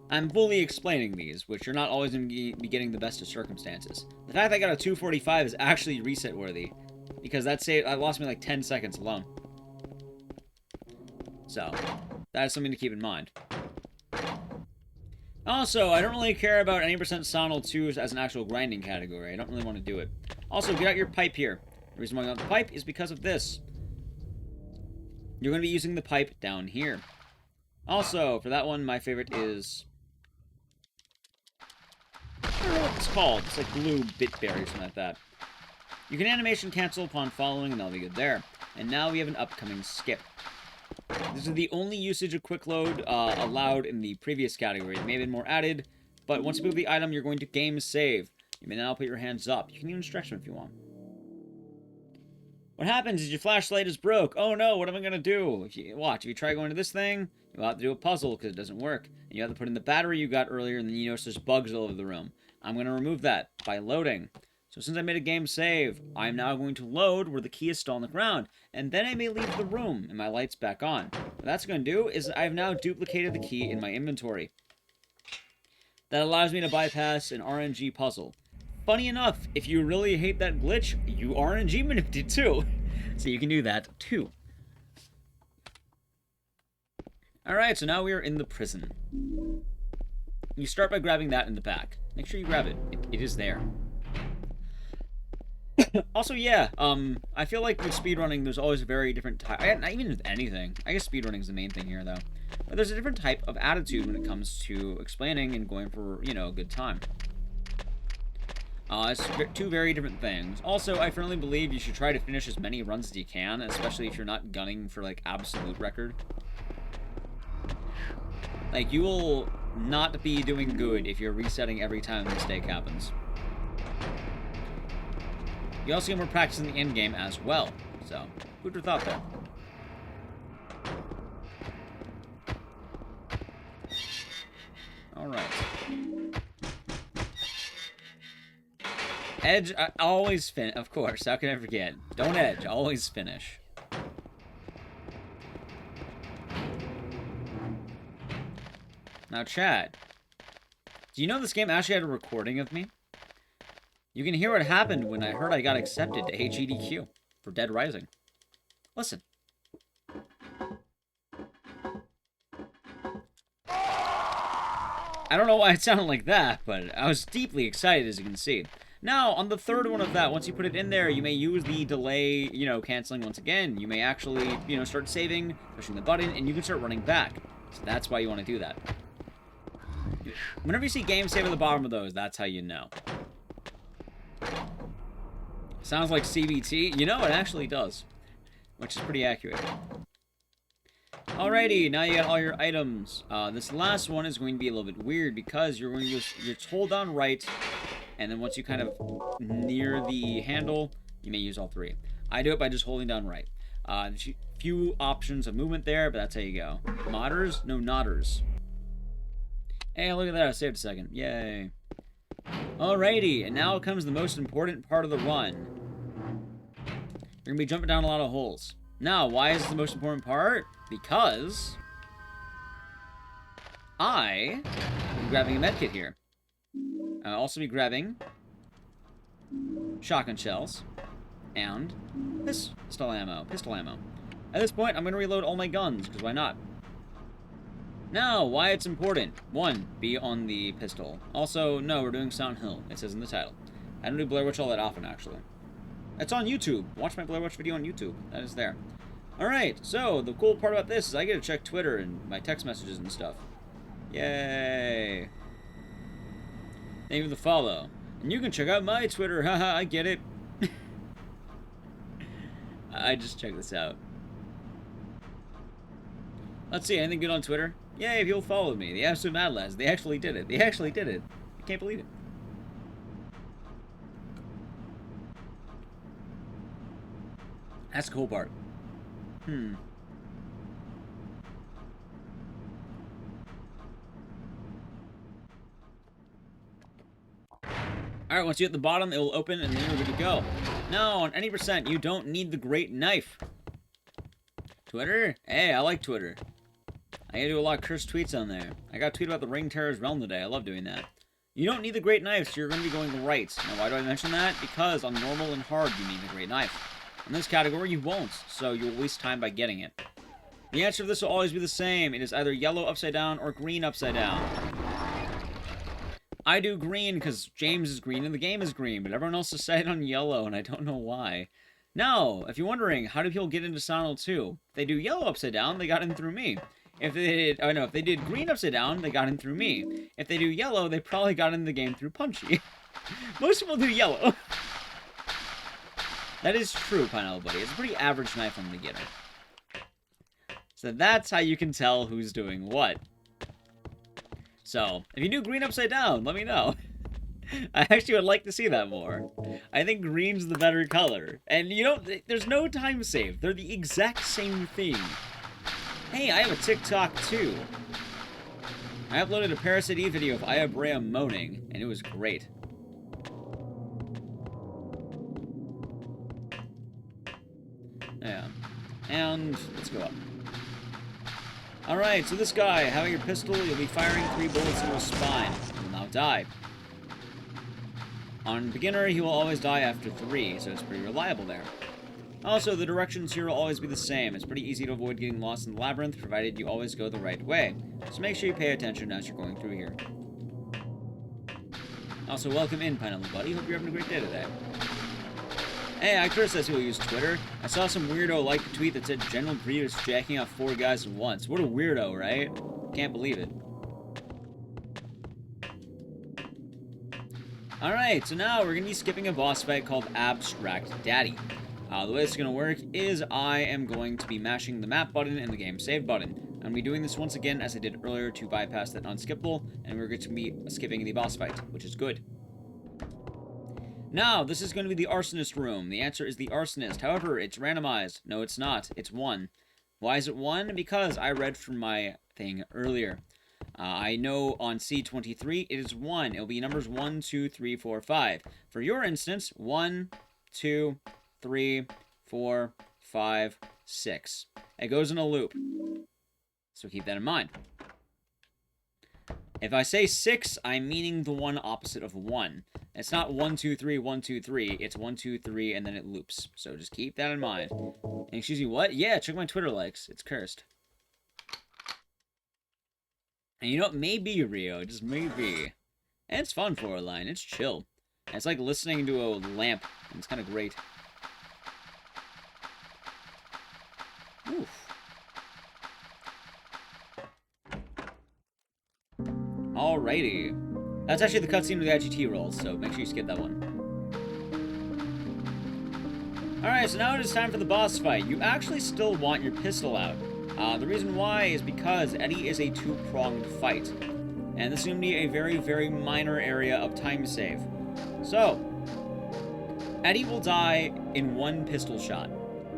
S1: I'm fully explaining these, which you're not always going to be getting the best of circumstances. The fact that I got a 245 is actually reset worthy, because that lost me like 10 seconds alone. So, that is something to keep in mind. Also, I don't really care about any percent Silent Hill 2 as an actual grinding category. I don't really want to do it. Also, get out your pipe here. The reason why I got the pipe is because of this. You're going to be using the pipe down here. Also, for that one, my favorite is... I don't know what it's called. It's like blue bitberry or something like that. You can animation cancel upon following, and that'll be good there. And now we have an upcoming skip. This is the only usage of quick load allowed in the previous category. It may have been more added, but once you move the item, you're going to game save. You may now put your hands up. You can even stretch them if you want. What happens is your flashlight is broke. Oh no, what am I going to do? If you try going to this thing, you'll have to do a puzzle because it doesn't work. And you have to put in the battery you got earlier, and then you notice there's bugs all over the room. I'm going to remove that by loading. So since I made a game save, I'm now going to load where the key is still on the ground, and then I may leave the room, and my light's back on. What that's going to do is I've now duplicated the key in my inventory. That allows me to bypass an RNG puzzle. Funny enough, if you really hate that glitch, you RNG manipulated too. So you can do that too. Alright, so now we are in the prison. You start by grabbing that in the back. Make sure you grab it. It is there. Also, yeah, I feel like with speedrunning, there's always a very different type. Not even with anything. I guess speedrunning is the main thing here, though. But there's a different type of attitude when it comes to explaining and going for, you know, a good time. It's two very different things. Also, I firmly believe you should try to finish as many runs as you can, especially if you're not gunning for, like, absolute record. Like, you will not be doing good if you're resetting every time a mistake happens. You also get more practice in the end game as well. So, who'd have thought that? Alright. Edge, always finish. Of course, how can I forget? Don't edge, always finish. Now, Chad, do you know this game actually had a recording of me? You can hear what happened when I heard I got accepted to HEDQ for Dead Rising. Listen. I don't know why it sounded like that, but I was deeply excited, as you can see. Now, on the third one of that, once you put it in there, you may use the delay, you know, canceling once again. You may actually, you know, start saving, pushing the button, and you can start running back. So that's why you want to do that. Whenever you see game save at the bottom of those, that's how you know. Sounds like CBT. You know, it actually does. Which is pretty accurate. Alrighty, now you got all your items. This last one is going to be a little bit weird because you're going to just hold down right, and then once you kind of near the handle, you may use all three. I do it by just holding down right. There's a few options of movement there, but that's how you go. Modders? No, nodders. Hey, look at that. I saved a second. Yay. Alrighty, and now comes the most important part of the run. You're going to be jumping down a lot of holes. Now, why is this the most important part? Because I am grabbing a medkit here. I'll also be grabbing shotgun shells and pistol ammo. At this point, I'm going to reload all my guns, because why not? Now, why it's important. 1, be on the pistol. Also, no, we're doing Silent Hill. It says in the title. I don't do Blair Witch all that often, actually. It's on YouTube. Watch my Blair Witch video on YouTube. That is there. Alright, so the cool part about this is I get to check Twitter and my text messages and stuff. Yay. Thank you for the follow. And you can check out my Twitter. Haha, I get it. I just checked this out. Let's see, anything good on Twitter? Yay, people followed me. The Absolute Mad Lads. They actually did it. I can't believe it. That's the cool part. Alright, once you hit the bottom, it will open and then you're good to go. Now, on any percent, you don't need the great knife. Twitter? Hey, I like Twitter. I gotta do a lot of cursed tweets on there. I got a tweet about the Ring Terror's Realm today. I love doing that. You don't need the great knife, so you're going to be going right. Now, why do I mention that? Because on normal and hard, you need the great knife. In this category, you won't, so you'll waste time by getting it. The answer to this will always be the same. It is either yellow upside down or green upside down. I do green because James is green and the game is green, but everyone else decided on yellow, and I don't know why. Now, if you're wondering, how do people get into Silent Hill 2? If they do yellow upside down, they got in through me. If they did green upside down, they got in through me. If they do yellow, they probably got in the game through Punchy. Most people do yellow. That is true, Pineapple Buddy. It's a pretty average knife on the beginner. So that's how you can tell who's doing what. So, if you do green upside down, let me know. I actually would like to see that more. I think green's the better color. And you know, there's no time save. They're the exact same thing. Hey, I have a TikTok too. I uploaded a Parasite Eve video of Aya Brea moaning, and it was great. Yeah. And let's go up. Alright, so this guy, having your pistol, you'll be firing 3 bullets into his spine. He will now die. On beginner, he will always die after 3, so it's pretty reliable there. Also, the directions here will always be the same. It's pretty easy to avoid getting lost in the labyrinth, provided you always go the right way. So make sure you pay attention as you're going through here. Also, welcome in, Pineapple Buddy. Hope you're having a great day today. Hey, I criticize people who use Twitter. I saw some weirdo like a tweet that said General Grievous jacking off 4 guys at once. What a weirdo, right? Can't believe it. Alright, so now we're going to be skipping a boss fight called Abstract Daddy. The way this is going to work is I am going to be mashing the map button and the game save button. I'm going to be doing this once again as I did earlier to bypass that unskippable, and we're going to be skipping the boss fight, which is good. Now, this is going to be the Arsonist room. The answer is the Arsonist. However, it's randomized. No, it's not. It's 1. Why is it 1? Because I read from my thing earlier. I know on C23 it is 1. It'll be numbers 1, 2, 3, 4, 5. For your instance, 1, 2, 3, 4, 5, 6. It goes in a loop. So keep that in mind. If I say 6, I'm meaning the one opposite of 1. It's not 1, 2, 3, 1, 2, 3. It's 1, 2, 3, and then it loops. So just keep that in mind. And excuse me, what? Yeah, check my Twitter likes. It's cursed. And you know, it may be Rio. Just maybe. And it's fun for a line. It's chill. And it's like listening to a lamp. And it's kind of great. Oof. Alrighty. That's actually the cutscene with the IGT rolls, so make sure you skip that one. Alright, so now it is time for the boss fight. You actually still want your pistol out. The reason why is because Eddie is a 2-pronged fight. And this is going to be a very, very minor area of time save. So, Eddie will die in 1 pistol shot.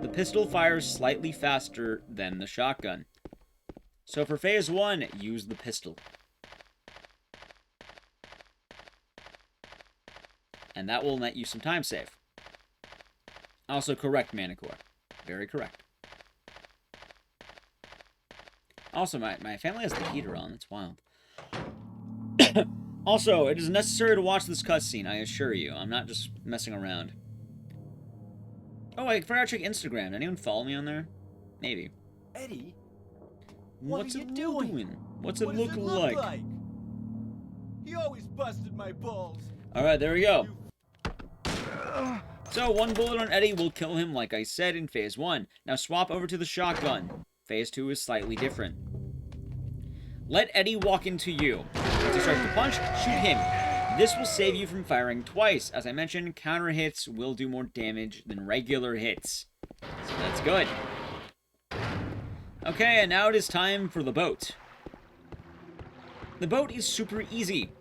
S1: The pistol fires slightly faster than the shotgun. So for phase 1, use the pistol. And that will net you some time save. Also correct, Manicore. Very correct. Also, my family has the heater on. It's wild. Also, it is necessary to watch this cutscene, I assure you. I'm not just messing around. Oh, I forgot to check Instagram. Did anyone follow me on there? Maybe.
S2: Eddie,
S1: What's
S2: are
S1: it
S2: you doing?
S1: What's it
S2: what
S1: look
S2: does it
S1: like?
S2: look like? He always busted my balls.
S1: Alright, there we go.
S2: You-
S1: So, one bullet on Eddie will kill him, like I said, in Phase 1. Now swap over to the shotgun. Phase 2 is slightly different. Let Eddie walk into you. Once he starts to punch, shoot him. This will save you from firing twice. As I mentioned, counter hits will do more damage than regular hits. So that's good. Okay, and now it is time for the boat. The boat is super easy.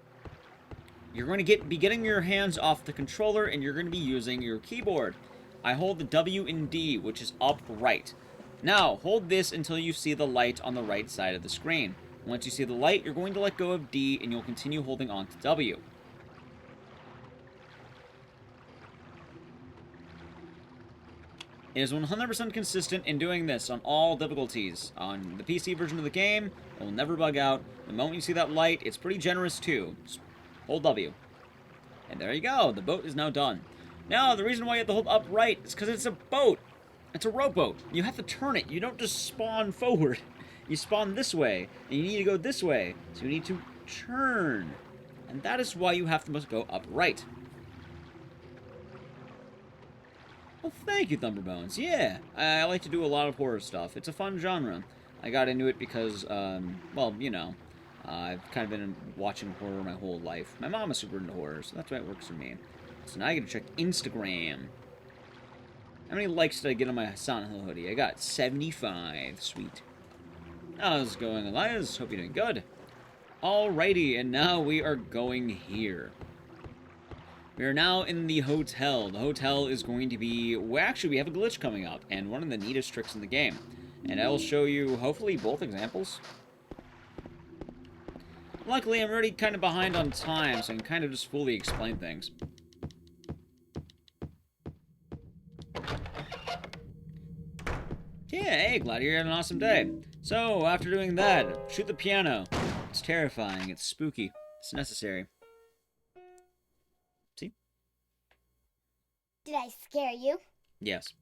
S1: You're going to be getting your hands off the controller, and you're going to be using your keyboard. I hold the W and D, which is upright. Now, hold this until you see the light on the right side of the screen. Once you see the light, you're going to let go of D, and you'll continue holding on to W. It is 100% consistent in doing this on all difficulties. On the PC version of the game, it will never bug out. The moment you see that light, it's pretty generous too. Just hold W. And there you go, the boat is now done. Now, the reason why you have to hold upright is because it's a boat. It's a rowboat. You have to turn it. You don't just spawn forward. You spawn this way, and you need to go this way. So you need to turn. And that is why you must go upright. Well, thank you, Thunderbones. Yeah, I like to do a lot of horror stuff. It's a fun genre. I got into it because, well, you know, I've kind of been watching horror my whole life. My mom is super into horror, so that's why it works for me. So now I get to check Instagram. How many likes did I get on my Silent Hill hoodie? I got 75. Sweet. How's it going, Elias? Hope you're doing good. Alrighty, and now we are going here. We are now in the hotel. The hotel is going to be... Well, actually, we have a glitch coming up, and one of the neatest tricks in the game. And I will show you, hopefully, both examples. Luckily, I'm already kind of behind on time, so I can kind of just fully explain things. Yeah, hey, glad you're having an awesome day. So, after doing that, shoot the piano. It's terrifying, it's spooky, it's necessary. See?
S3: Did I scare you?
S1: Yes.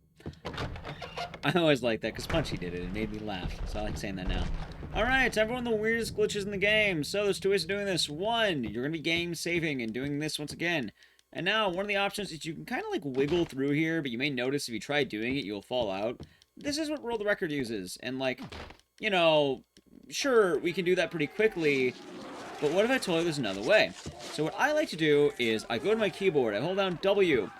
S1: I always like that, because Punchy did it. It made me laugh, so I like saying that now. Alright, time for one of the weirdest glitches in the game. So, there's two ways of doing this. One, you're going to be game saving and doing this once again. And now, one of the options is you can kind of like wiggle through here, but you may notice if you try doing it, you'll fall out. This is what World Record uses, and like, you know, sure, we can do that pretty quickly, but what if I told you there's another way? So what I like to do is I go to my keyboard, I hold down W,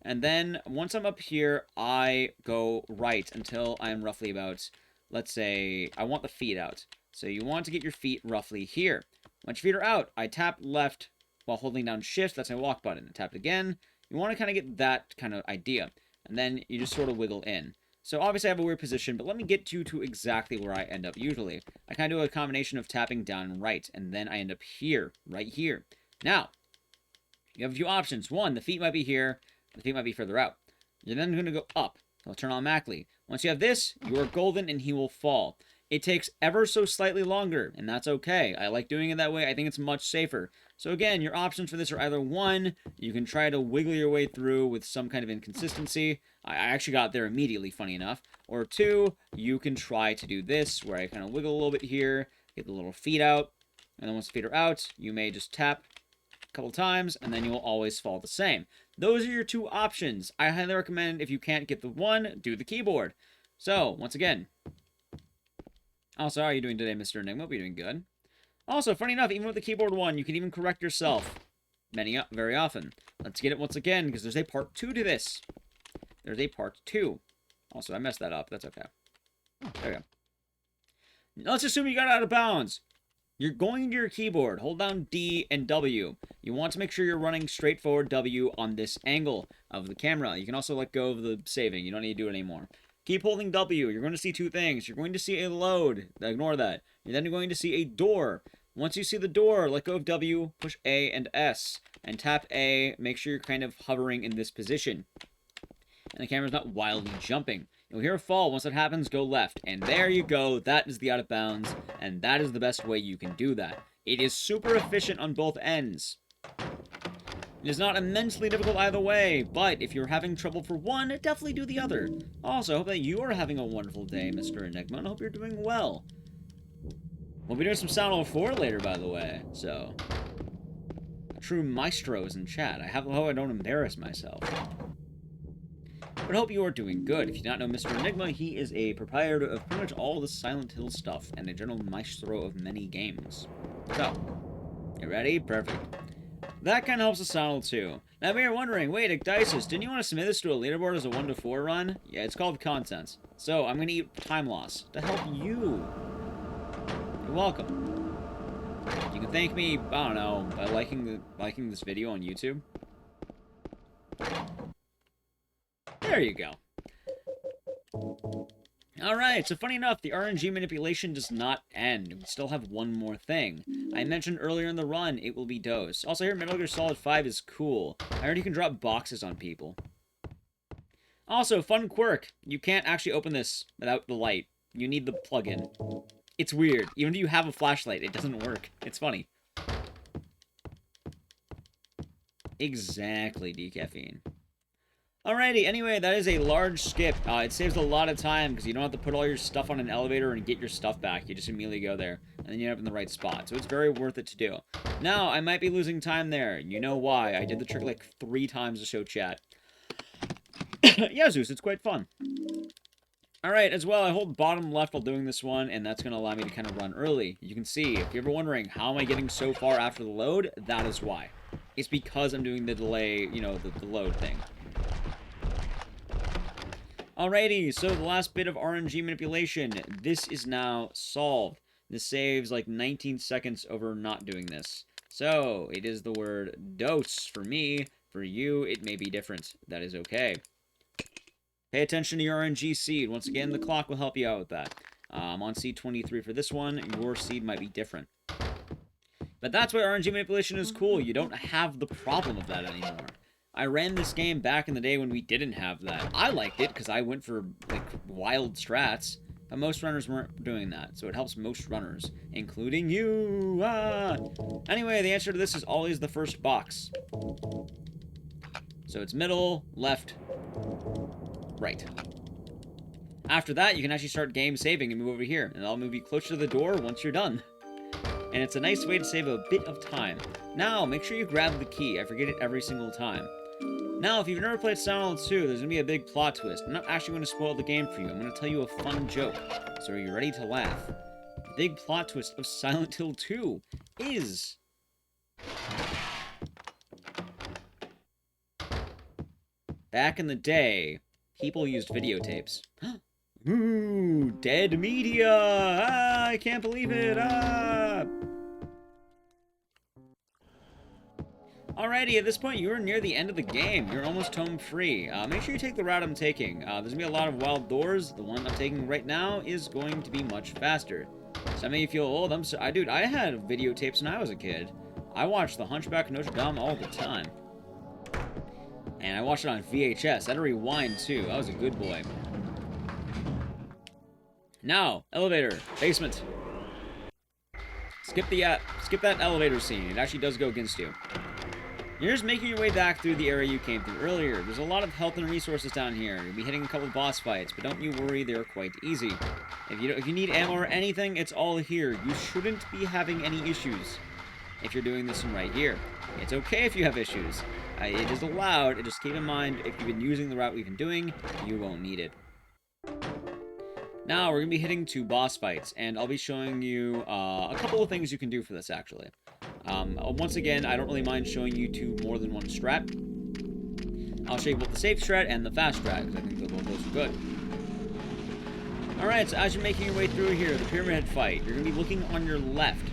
S1: and then once I'm up here, I go right until I'm roughly about, let's say, I want the feet out. So you want to get your feet roughly here. Once your feet are out, I tap left while holding down Shift, that's my walk button. I tap it again. You want to kind of get that kind of idea, and then you just sort of wiggle in. So obviously I have a weird position, but let me get you to exactly where I end up usually. I kind of do a combination of tapping down and right, and then I end up here, right here. Now, you have a few options. One, the feet might be here, the feet might be further out. You're then going to go up. I'll turn automatically. Once you have this, you are golden and he will fall. It takes ever so slightly longer, and that's okay. I like doing it that way. I think it's much safer. So again, your options for this are either one, you can try to wiggle your way through with some kind of inconsistency. I actually got there immediately, funny enough. Or two, you can try to do this, where I kind of wiggle a little bit here, get the little feet out, and then once the feet are out, you may just tap a couple times, and then you will always fall the same. Those are your two options. I highly recommend, if you can't get the one, do the keyboard. So, once again. Also, how are you doing today, Mr. Enigma? Hope you're doing good. Also, funny enough, even with the keyboard one, you can even correct yourself very often. Let's get it once again, because there's a part 2 to this. There's a part 2. Also, I messed that up. That's okay. There we go. Let's assume you got out of bounds. You're going to your keyboard. Hold down D and W. You want to make sure you're running straight forward W on this angle of the camera. You can also let go of the saving. You don't need to do it anymore. Keep holding W. You're going to see two things. You're going to see a load. Ignore that. You're then going to see a door. Once you see the door, let go of W, push A and S, and tap A. Make sure you're kind of hovering in this position. And the camera's not wildly jumping. You'll hear a fall. Once that happens, go left. And there you go. That is the out of bounds. And that is the best way you can do that. It is super efficient on both ends. It is not immensely difficult either way, but if you're having trouble for one, definitely do the other. Also, I hope that you are having a wonderful day, Mr. Enigma, and I hope you're doing well. We'll be doing some Silent Hill 4 later, by the way, so... A true maestro is in chat. I hope I don't embarrass myself. But I hope you are doing good. If you do not know Mr. Enigma, he is a proprietor of pretty much all the Silent Hill stuff, and a general maestro of many games. So, you ready? Perfect. That kind of helps us out too. Now, we are wondering, wait, Ecdysis, didn't you want to submit this to a leaderboard as a 1 to 4 run? Yeah, it's called Contents. So, I'm going to eat time loss to help you. You're welcome. You can thank me, I don't know, by liking this video on YouTube. There you go. Alright, so funny enough, the RNG manipulation does not end. We still have one more thing. I mentioned earlier in the run, it will be dose. Also, here, Metal Gear Solid 5 is cool. I heard you can drop boxes on people. Also, fun quirk. You can't actually open this without the light. You need the plug-in. It's weird. Even if you have a flashlight, it doesn't work. It's funny. Exactly, decaffeine. Alrighty, anyway, that is a large skip. It saves a lot of time, because you don't have to put all your stuff on an elevator and get your stuff back. You just immediately go there, and then you end up in the right spot. So it's very worth it to do. Now, I might be losing time there. You know why. I did the trick like 3 times to show chat. Yeah, Zeus, it's quite fun. Alright, as well, I hold bottom left while doing this one, and that's going to allow me to kind of run early. You can see, if you're ever wondering, how am I getting so far after the load? That is why. It's because I'm doing the delay, you know, the load thing. Alrighty, so the last bit of RNG manipulation. This is now solved. This saves like 19 seconds over not doing this. So, it is the word dose for me. For you, it may be different. That is okay. Pay attention to your RNG seed. Once again, the clock will help you out with that. I'm on seed 23 for this one. Your seed might be different. But that's why RNG manipulation is cool. You don't have the problem of that anymore. I ran this game back in the day when we didn't have that. I liked it because I went for like wild strats, but most runners weren't doing that, so it helps most runners, including you. Anyway, the answer to this is always the first box. So it's middle, left, right. After that, you can actually start game saving and move over here, and I'll move you closer to the door once you're done. And it's a nice way to save a bit of time. Now, make sure you grab the key. I forget it every single time. Now, if you've never played Silent Hill 2, there's going to be a big plot twist. I'm not actually going to spoil the game for you. I'm going to tell you a fun joke. So are you ready to laugh? The big plot twist of Silent Hill 2 is... back in the day, people used videotapes. Ooh, dead media! Ah, I can't believe it! Ah! Alrighty, at this point, you're near the end of the game. You're almost home free. Make sure you take the route I'm taking. There's gonna be a lot of wild doors. The one I'm taking right now is going to be much faster. Some of you feel old. Dude, I had videotapes when I was a kid. I watched The Hunchback of Notre Dame all the time. And I watched it on VHS. I had to rewind, too. I was a good boy. Now, elevator, basement. Skip that elevator scene. It actually does go against you. You're just making your way back through the area you came through earlier. There's a lot of health and resources down here. You'll be hitting a couple boss fights, but don't you worry, they're quite easy. If you need ammo or anything, it's all here. You shouldn't be having any issues if you're doing this one right here. It's okay if you have issues. It is allowed. Just keep in mind, if you've been using the route we've been doing, you won't need it. Now, we're going to be hitting 2 boss fights, and I'll be showing you a couple of things you can do for this, actually. Once again, I don't really mind showing you 2 more than one strat. I'll show you both the safe strat and the fast strat, because I think both those are good. Alright, so as you're making your way through here, the Pyramid Head fight, you're going to be looking on your left.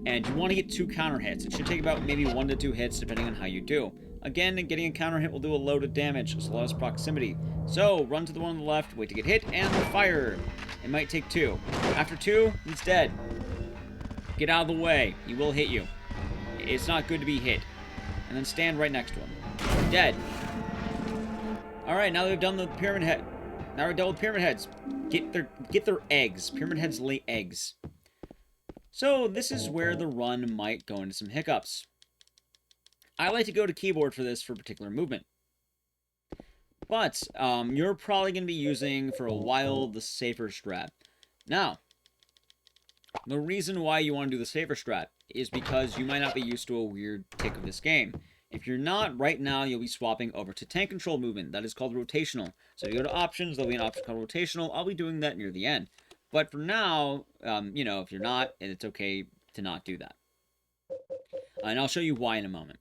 S1: And you want to get 2 counter hits. It should take about maybe 1 to 2 hits, depending on how you do. Again, getting a counter hit will do a load of damage, as well as proximity. So, run to the one on the left, wait to get hit, and fire. It might take 2. After 2, he's dead. Get out of the way. He will hit you. It's not good to be hit. And then stand right next to him. Dead. All right, now that we've done the pyramid head. Now we're done with pyramid heads. Get their eggs. Pyramid heads lay eggs. So this is where the run might go into some hiccups. I like to go to keyboard for this for particular movement. But you're probably going to be using, for a while, the safer strat. Now, the reason why you want to do the safer strat is because you might not be used to a weird tick of this game. If you're not, right now you'll be swapping over to tank control movement. That is called rotational. So if you go to options, there'll be an option called rotational. I'll be doing that near the end. But for now, you know, if you're not, it's okay to not do that. And I'll show you why in a moment.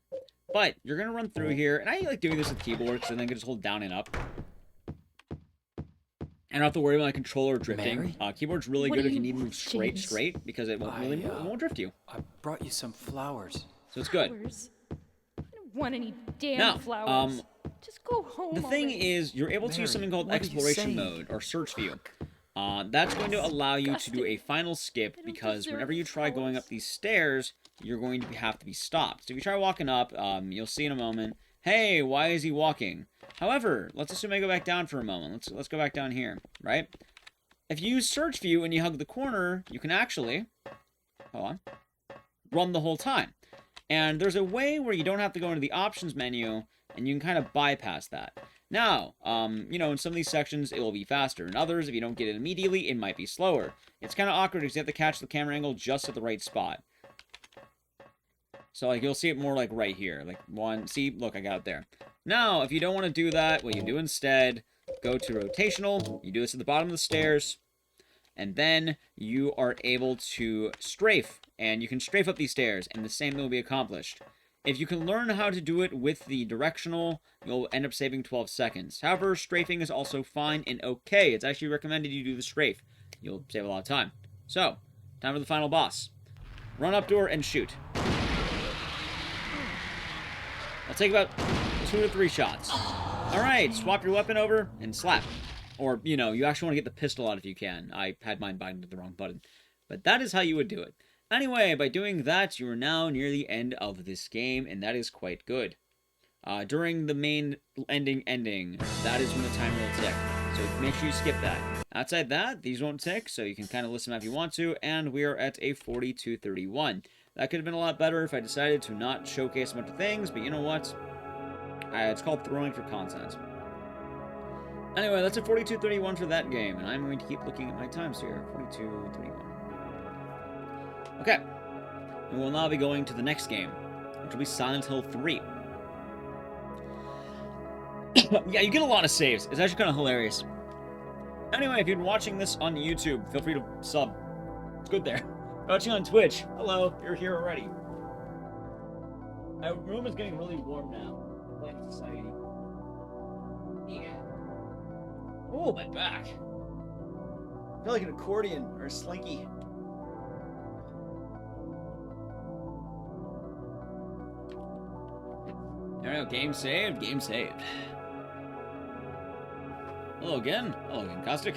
S1: But you're going to run through here, and I like doing this with keyboard, because then I can just hold down and up. I don't have to worry about my controller drifting. Keyboard's really good if you need to move straight, because it won't really move. It won't drift you.
S4: I brought you some flowers.
S1: So it's good.
S5: Flowers? I don't want any damn flowers. Just go home.
S1: The thing is, you're able to use something called exploration mode or search view. That's going to allow you to do a final skip, because whenever you try going up these stairs, you're going to have to be stopped. So if you try walking up, you'll see in a moment, hey, why is he walking? However, let's assume I go back down for a moment. Let's go back down here, right? If you use search view and you hug the corner, you can actually, hold on, run the whole time. And there's a way where you don't have to go into the options menu, and you can kind of bypass that. Now, you know, in some of these sections, it will be faster. In others, if you don't get it immediately, it might be slower. It's kind of awkward because you have to catch the camera angle just at the right spot. So, like, you'll see it more, like, right here. Like, see, look, I got it there. Now, if you don't want to do that, what you do instead, go to rotational. You do this at the bottom of the stairs. And then you are able to strafe. And you can strafe up these stairs, and the same thing will be accomplished. If you can learn how to do it with the directional, you'll end up saving 12 seconds. However, strafing is also fine and okay. It's actually recommended you do the strafe. You'll save a lot of time. So, time for the final boss. Run up door and shoot. I'll take about 2 to 3 shots. Alright, swap your weapon over and slap. Or, you know, you actually want to get the pistol out if you can. I had mine bind to the wrong button. But that is how you would do it. Anyway, by doing that, you are now near the end of this game, and that is quite good. During the main ending, that is when the timer will tick. So make sure you skip that. Outside that, these won't tick, so you can kind of listen if you want to, and we are at a 42:31. That could have been a lot better if I decided to not showcase a bunch of things, but you know what? It's called throwing for content. Anyway, that's a 42:31 for that game, and I'm going to keep looking at my times here. 42:31. Okay. And we'll now be going to the next game, which will be Silent Hill 3. Yeah, you get a lot of saves. It's actually kind of hilarious. Anyway, if you're watching this on YouTube, feel free to sub. It's good there. Watching on Twitch, hello, you're here already. My room is getting really warm now. Playing Society. Yeah. Oh, my back. I feel like an accordion or a slinky. There we go, game saved, game saved. Hello again, Caustic.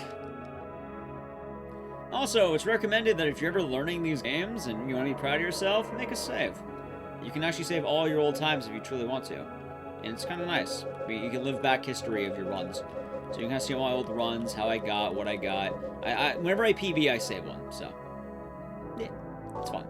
S1: Also, it's recommended that if you're ever learning these games and you want to be proud of yourself, make a save. You can actually save all your old times if you truly want to. And it's kind of nice. You can live back history of your runs. So you can kind of see all my old runs, how I got, what I got. Whenever I PB, I save one, so. Yeah, it's fun.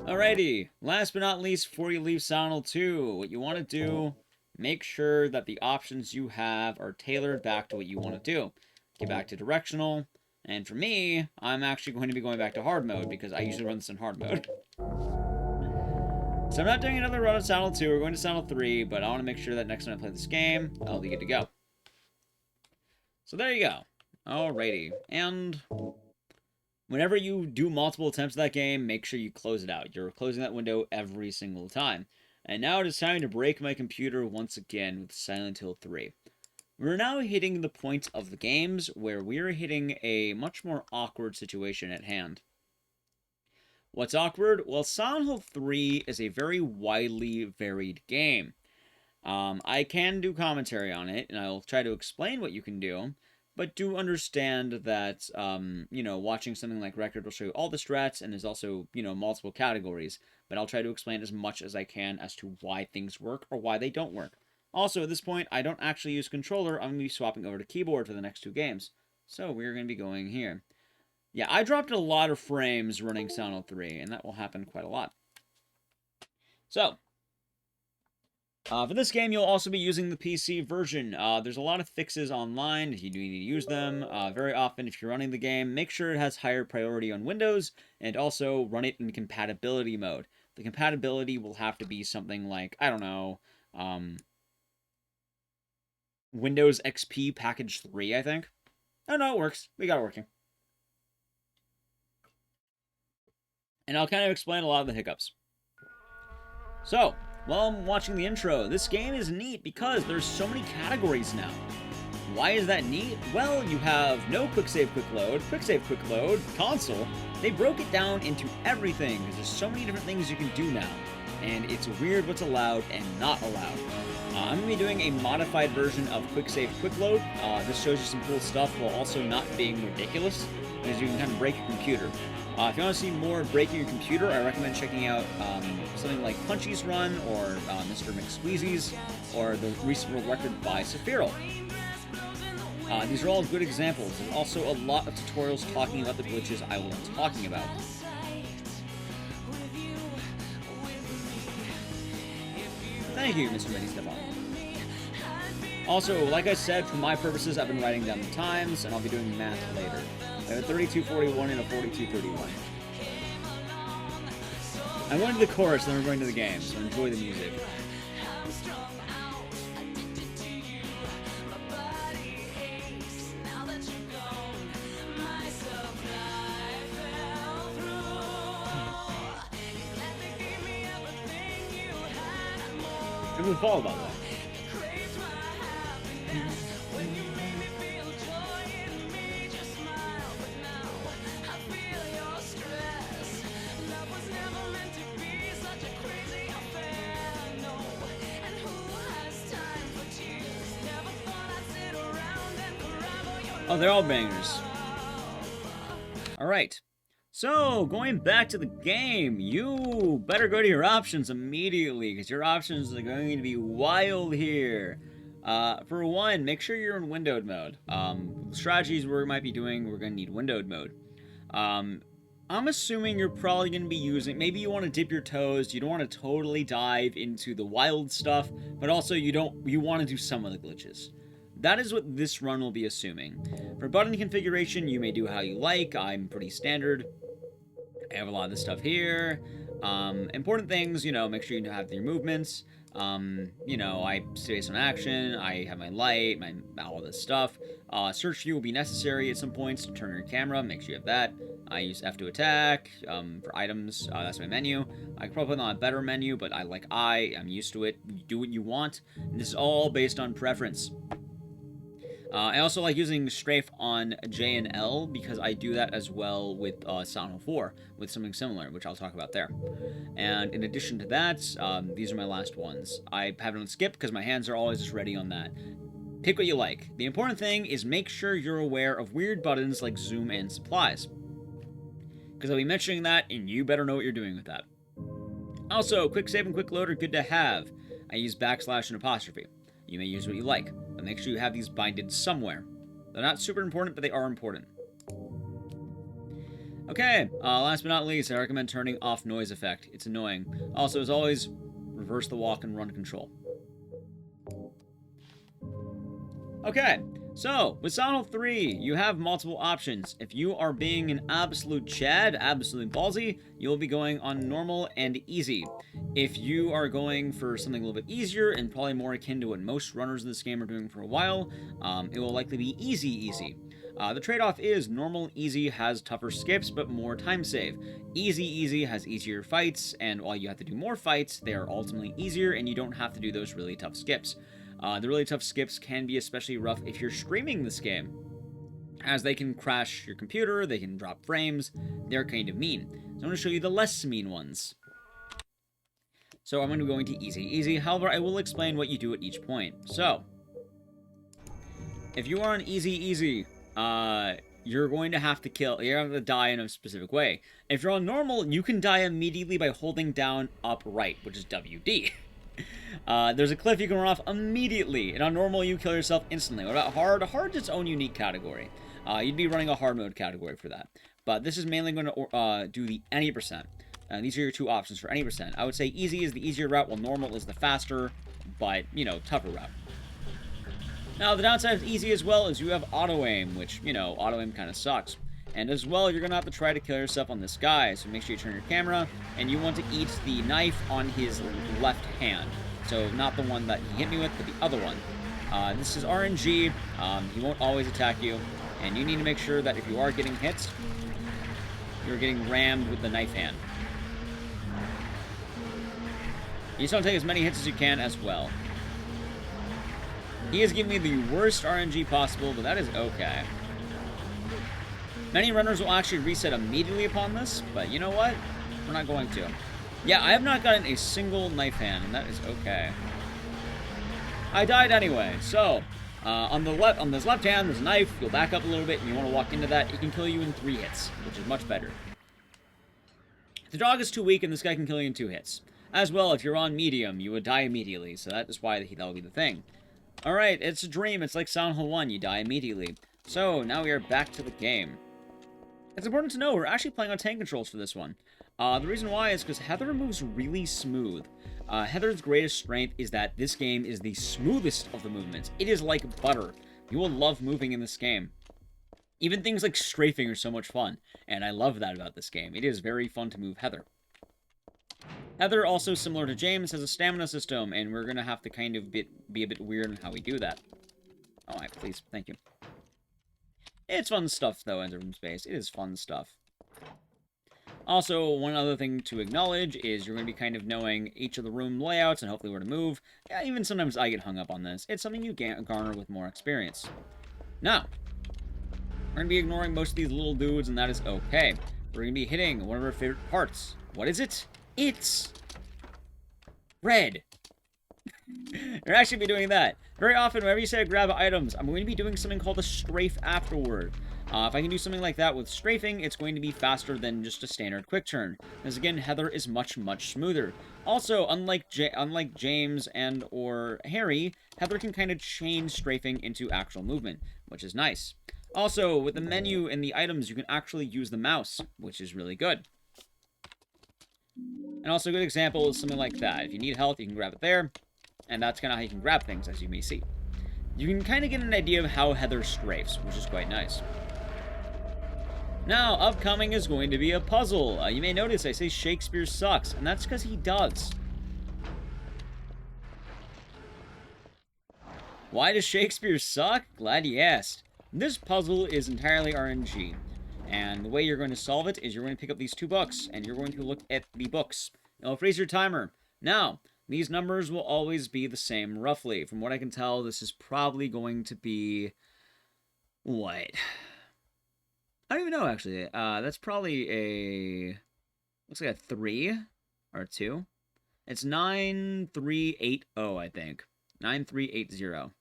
S1: Alrighty, last but not least, before you leave Silent Hill 2, what you want to do, make sure that the options you have are tailored back to what you want to do. Get back to directional, and for me, I'm actually going to be going back to hard mode, because I usually run this in hard mode. So I'm not doing another run of Silent Hill 2, we're going to Silent Hill 3, but I want to make sure that next time I play this game, I'll be good to go. So there you go. Alrighty, and whenever you do multiple attempts at that game, make sure you close it out. You're closing that window every single time. And now it is time to break my computer once again with Silent Hill 3. We're now hitting the point of the games where we're hitting a much more awkward situation at hand. What's awkward? Well, Silent Hill 3 is a very widely varied game. I can do commentary on it, and I'll try to explain what you can do, but do understand that, you know, watching something like Record will show you all the strats, and there's also, you know, multiple categories, but I'll try to explain as much as I can as to why things work or why they don't work. Also, at this point, I don't actually use controller. I'm going to be swapping over to keyboard for the next 2 games. So we're going to be going here. Yeah, I dropped a lot of frames running Silent Hill 3, and that will happen quite a lot. So, for this game, you'll also be using the PC version. There's a lot of fixes online if you do need to use them. Very often, if you're running the game, make sure it has higher priority on Windows, and also run it in compatibility mode. The compatibility will have to be something like, I don't know, Windows XP Package 3, I think. Oh, no, it works. We got it working. And I'll kind of explain a lot of the hiccups. So, while I'm watching the intro, this game is neat because there's so many categories now. Why is that neat? Well, you have no quick save, quick load, console. They broke it down into everything because there's so many different things you can do now. And it's weird what's allowed and not allowed. I'm going to be doing a modified version of quick save, quick load. This shows you some cool stuff while also not being ridiculous, because you can kind of break your computer. If you want to see more breaking your computer, I recommend checking out something like Punchy's Run or Mr. McSqueezy's or the recent world record by Sephiroth. These are all good examples. There's also a lot of tutorials talking about the glitches I will be talking about. Thank you, Mr. Mini Stefan. Also, like I said, for my purposes, I've been writing down the times, and I'll be doing math later. I have a 32:41 and a 42:31. I'm going to the chorus, then we're going to the game, so enjoy the music. It was fall, by the way. Oh, they're all bangers. Alright. So, going back to the game, you better go to your options immediately, because your options are going to be wild here. For one, make sure you're in windowed mode. Strategies we might be doing, we're going to need windowed mode. I'm assuming you're probably going to be using, maybe you want to dip your toes, you don't want to totally dive into the wild stuff, but also you want to do some of the glitches. That is what this run will be assuming. For button configuration, you may do how you like. I'm pretty standard. I have a lot of this stuff here. Important things, make sure you have your movements. I stay on action. I have my light, all this stuff. Search view will be necessary at some points to turn your camera. Make sure you have that. I use F to attack. For items, that's my menu. I could probably put on a better menu, but I'm used to it. You do what you want. And this is all based on preference. I also like using strafe on J and L because I do that as well with Silent Hill 4 with something similar, which I'll talk about there. And in addition to that, these are my last ones. I have it on skip because my hands are always just ready on that. Pick what you like. The important thing is make sure you're aware of weird buttons like zoom and supplies, because I'll be mentioning that and you better know what you're doing with that. Also, quick save and quick load are good to have. I use backslash and apostrophe. You may use what you like, but make sure you have these binded somewhere. They're not super important, but they are important. Okay, last but not least, I recommend turning off noise effect. It's annoying. Also, as always, reverse the walk and run control. Okay, so, with Silent Hill 3, you have multiple options. If you are being an absolute Chad, absolutely ballsy, you'll be going on normal and easy. If you are going for something a little bit easier and probably more akin to what most runners in this game are doing for a while, it will likely be easy. The trade-off is normal easy has tougher skips but more time save. Easy has easier fights, and while you have to do more fights, they are ultimately easier and you don't have to do those really tough skips. The really tough skips can be especially rough if you're streaming this game, as they can crash your computer, they can drop frames, they're kind of mean. So I'm going to show you the less mean ones. So I'm going to be going to easy. However, I will explain what you do at each point. So, if you are on easy, you're going to have to kill, you're going to have to die in a specific way. If you're on normal, you can die immediately by holding down up right, which is WD. There's a cliff you can run off immediately, and on normal you kill yourself instantly. What about hard? Hard's its own unique category. You'd be running a hard mode category for that. But this is mainly going to do the any percent. These are your two options for any percent. I would say easy is the easier route, while normal is the faster, but, you know, tougher route. Now, the downside of easy as well is you have auto-aim, which, you know, auto-aim kind of sucks. And as well, you're going to have to try to kill yourself on this guy, so make sure you turn your camera, and you want to eat the knife on his left hand. So, not the one that he hit me with, but the other one. This is RNG, he won't always attack you, and you need to make sure that if you are getting hits, you're getting rammed with the knife hand. You just want to take as many hits as you can as well. He is giving me the worst RNG possible, but that is okay. Many runners will actually reset immediately upon this, but you know what? We're not going to. Yeah, I have not gotten a single knife hand, and that is okay. I died anyway, so on this left hand, there's a knife. You'll back up a little bit, and you want to walk into that. It can kill you in 3 hits, which is much better. The dog is too weak, and this guy can kill you in 2 hits. As well, if you're on medium, you would die immediately, so that is why that will be the thing. Alright, it's a dream. It's like Silent Hill 1, you die immediately. So, now we are back to the game. It's important to know, we're actually playing on tank controls for this one. The reason why is because Heather moves really smooth. Heather's greatest strength is that this game is the smoothest of the movements. It is like butter. You will love moving in this game. Even things like strafing are so much fun, and I love that about this game. It is very fun to move Heather. Heather, also similar to James, has a stamina system, and we're going to have to kind of be a bit weird in how we do that. Oh, please. Thank you. It's fun stuff, though, Enter from Space. It is fun stuff. Also, one other thing to acknowledge is you're going to be kind of knowing each of the room layouts and hopefully where to move. Yeah, even sometimes I get hung up on this. It's something you garner with more experience. Now, we're going to be ignoring most of these little dudes, and that is okay. We're going to be hitting one of our favorite parts. What is it? It's red. We're actually be doing that. Very often, whenever you say grab items, I'm going to be doing something called a strafe afterward. If I can do something like that with strafing, it's going to be faster than just a standard quick turn. Because again, Heather is much, much smoother. Also, unlike James and or Harry, Heather can kind of change strafing into actual movement, which is nice. Also, with the menu and the items, you can actually use the mouse, which is really good. And also a good example is something like that. If you need health, you can grab it there. And that's kind of how you can grab things, as you may see. You can kind of get an idea of how Heather strafes, which is quite nice. Now, upcoming is going to be a puzzle. You may notice I say Shakespeare sucks, and that's because he does. Why does Shakespeare suck? Glad you asked. This puzzle is entirely RNG. And the way you're going to solve it is you're going to pick up these 2 books, and you're going to look at the books. It'll freeze your timer. Now, these numbers will always be the same, roughly. From what I can tell, this is probably going to be... what? I don't even know, actually. That's probably a... looks like a 3 or a 2. It's 9380, I think. 9380.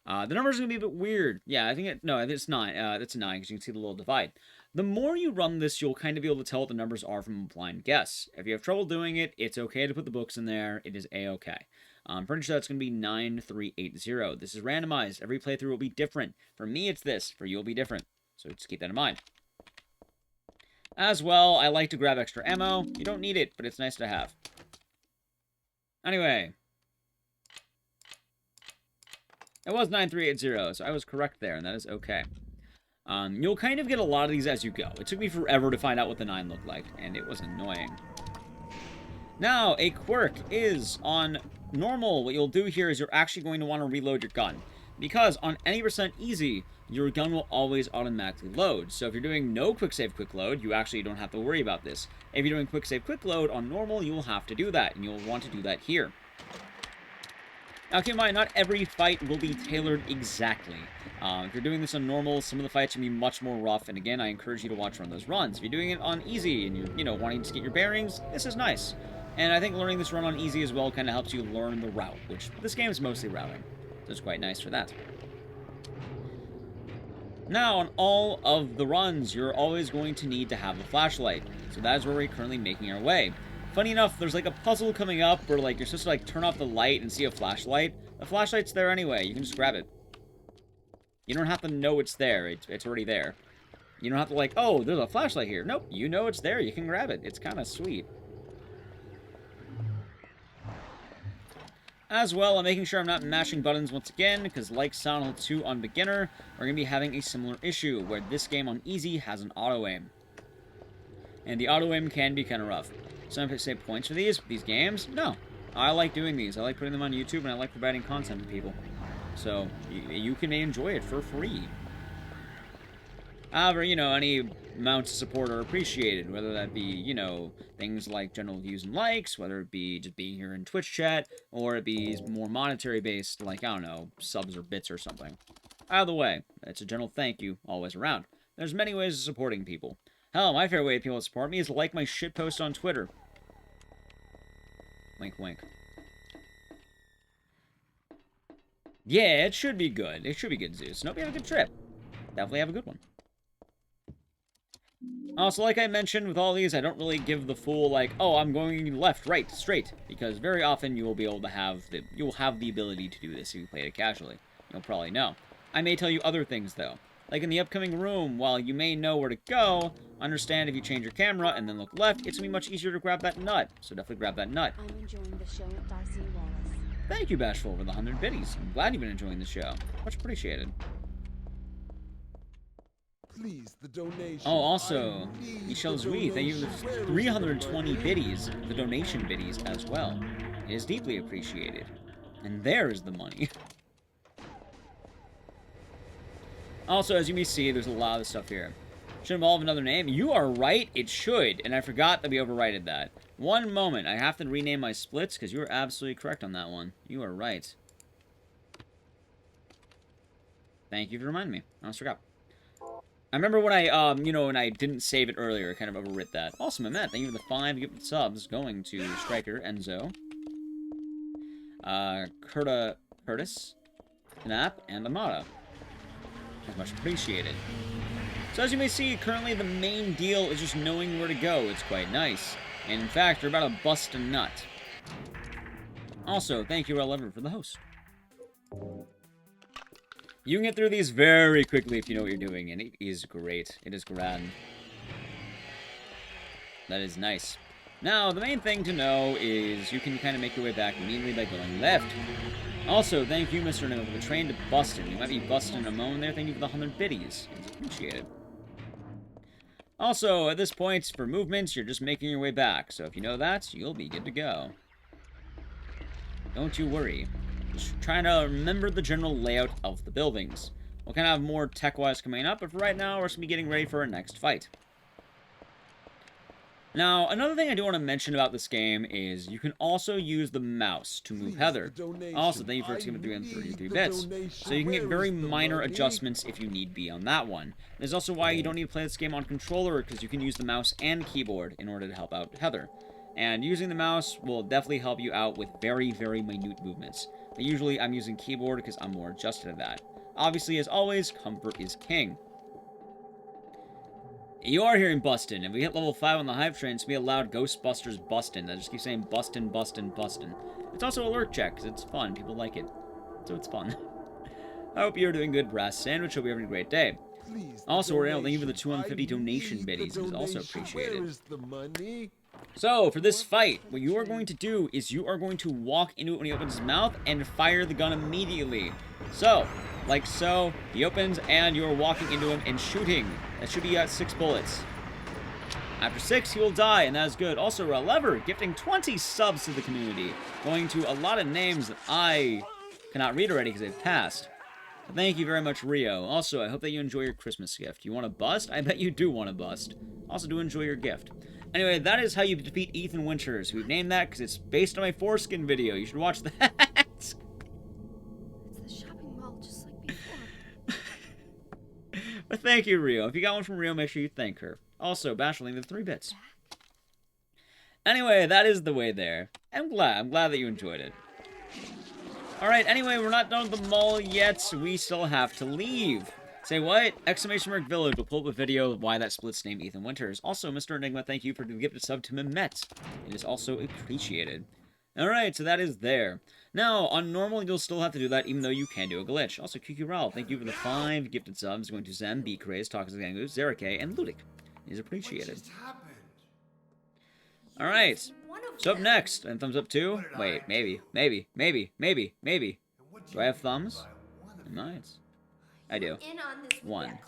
S1: The numbers are going to be a bit weird. Yeah, I think no, it's not. It's a 9, because you can see the little divide. The more you run this, you'll kind of be able to tell what the numbers are from a blind guess. If you have trouble doing it, it's okay to put the books in there. It is A-okay. I'm pretty sure that's going to be 9380. This is randomized. Every playthrough will be different. For me, it's this. For you, it'll be different. So just keep that in mind. As well, I like to grab extra ammo. You don't need it, but it's nice to have. Anyway. It was 9380, so I was correct there, and that is okay. You'll kind of get a lot of these as you go. It took me forever to find out what the 9 looked like, and it was annoying. Now, a quirk is on normal. What you'll do here is you're actually going to want to reload your gun. Because on any % easy, your gun will always automatically load. So if you're doing no quick save quick load, you actually don't have to worry about this. If you're doing quick save quick load on normal, you will have to do that, and you'll want to do that here. Now, keep in mind, not every fight will be tailored exactly. If you're doing this on normal, some of the fights can be much more rough, and again, I encourage you to watch one of those runs. If you're doing it on easy, and you're, wanting to get your bearings, this is nice. And I think learning this run on easy as well kind of helps you learn the route, which this game is mostly routing. So it's quite nice for that. Now, on all of the runs, you're always going to need to have a flashlight. So that is where we're currently making our way. Funny enough, there's like a puzzle coming up where like you're supposed to like turn off the light and see a flashlight. The flashlight's there anyway. You can just grab it. You don't have to know it's there. It's already there. You don't have to like, oh, there's a flashlight here. Nope, you know it's there. You can grab it. It's kind of sweet. As well, I'm making sure I'm not mashing buttons once again, because like Silent Hill 2 on beginner, we're going to be having a similar issue, where this game on easy has an auto-aim. And the auto-aim can be kind of rough. Some people say points for these games? No. I like doing these. I like putting them on YouTube, and I like providing content to people. So, you can enjoy it for free. However, you know, any amounts of support are appreciated, whether that be, you know, things like general views and likes, whether it be just being here in Twitch chat, or it be more monetary based, like, I don't know, subs or bits or something. Either way, it's a general thank you always around. There's many ways of supporting people. Hell, my favorite way people support me is to like my shitpost on Twitter. Wink, wink. Yeah, it should be good. It should be good, Zeus. Hope you have a good trip. Definitely have a good one. Also, like I mentioned, with all these, I don't really give the full, like, oh, I'm going left, right, straight, because very often you will be able to have you'll have the ability to do this if you play it casually. You'll probably know. I may tell you other things, though. Like in the upcoming room, while you may know where to go, understand if you change your camera and then look left, it's going to be much easier to grab that nut. So definitely grab that nut.
S6: I'm enjoying the show at Darcy and Wallace.
S1: Thank you, Bashful, for the 100 biddies. I'm glad you've been enjoying the show. Much appreciated.
S2: Please, the donation.
S1: Oh, also, Michelle Zui, thank you for the 320 biddies, the donation biddies as well. It is deeply appreciated. And there is the money. Also, as you may see, there's a lot of stuff here. Should involve another name? You are right, it should. And I forgot that we overrided that. One moment, I have to rename my splits, because you are absolutely correct on that one. You are right. Thank you for reminding me. I almost forgot. I remember when I, you know, when I didn't save it earlier, I kind of overwrit that. Also, Mamet, thank you for the 5 gifted subs going to Striker, Enzo, Curtis, Knap, and Amada. That's much appreciated. So as you may see, currently the main deal is just knowing where to go. It's quite nice. And in fact, you're about to bust a nut. Also, thank you, L11, for the host. You can get through these very quickly if you know what you're doing, and it is great. It is grand. That is nice. Now, the main thing to know is you can kind of make your way back immediately by going left. Also, thank you, Mr. No, for the train to Bustin. You might be busting a moan there. Thank you for the 100 biddies. It's appreciated. Also, at this point, for movements, you're just making your way back. So if you know that, you'll be good to go. Don't you worry. Just trying to remember the general layout of the buildings. We'll kind of have more tech-wise coming up, but for right now, we're just going to be getting ready for our next fight. Now, another thing I do want to mention about this game is you can also use the mouse to move Heather. Also, thank you for 333 bits. So you can get very minor adjustments if you need be on that one. There's also why you don't need to play this game on controller, because you can use the mouse and keyboard in order to help out Heather. And using the mouse will definitely help you out with very, very minute movements. But usually I'm using keyboard because I'm more adjusted to that. Obviously, as always, comfort is king. You are hearing Bustin'. If we hit level 5 on the hype train, it's going to be a loud Ghostbusters Bustin'. That just keeps saying Bustin', Bustin', Bustin'. It's also a lurk check, because it's fun. People like it. So it's fun. I hope you're doing good, Brass Sandwich. Hope you're having a great day. Also, we're able to thank you for the 250 donation biddies. It is also appreciated. So, for this fight, what you are going to do is you are going to walk into it when he opens his mouth and fire the gun immediately. So, like so, he opens and you're walking into him and shooting. That should be at 6 bullets. After 6, he will die, and that is good. Also, Lever gifting 20 subs to the community, going to a lot of names that I cannot read already because they've passed. But thank you very much, Rio. Also, I hope that you enjoy your Christmas gift. You want to bust? I bet you do want to bust. Also, do enjoy your gift. Anyway, that is how you defeat Ethan Winters. We've named that because it's based on my foreskin video. You should watch that.
S5: It's the shopping mall, just like before.
S1: But thank you, Rio. If you got one from Rio, make sure you thank her. Also, Bashling, the 3 bits. Anyway, that is the way there. I'm glad that you enjoyed it. Alright, anyway, we're not done with the mall yet. We still have to leave. Say what? Exclamation mark village will pull up a video of why that split's name Ethan Winters. Also, Mr. Enigma, thank you for the gifted sub to Mehmet. It is also appreciated. Alright, so that is there. Now, on normal, you'll still have to do that, even though you can do a glitch. Also, QQ Ralph, thank you for the 5 gifted subs, going to Zem, B-Craze, Toxic Gangu, Zerike, and Ludic. It is appreciated. Alright, so up next, and thumbs up too? Wait, maybe. Do I have thumbs? Nice. I do. 1.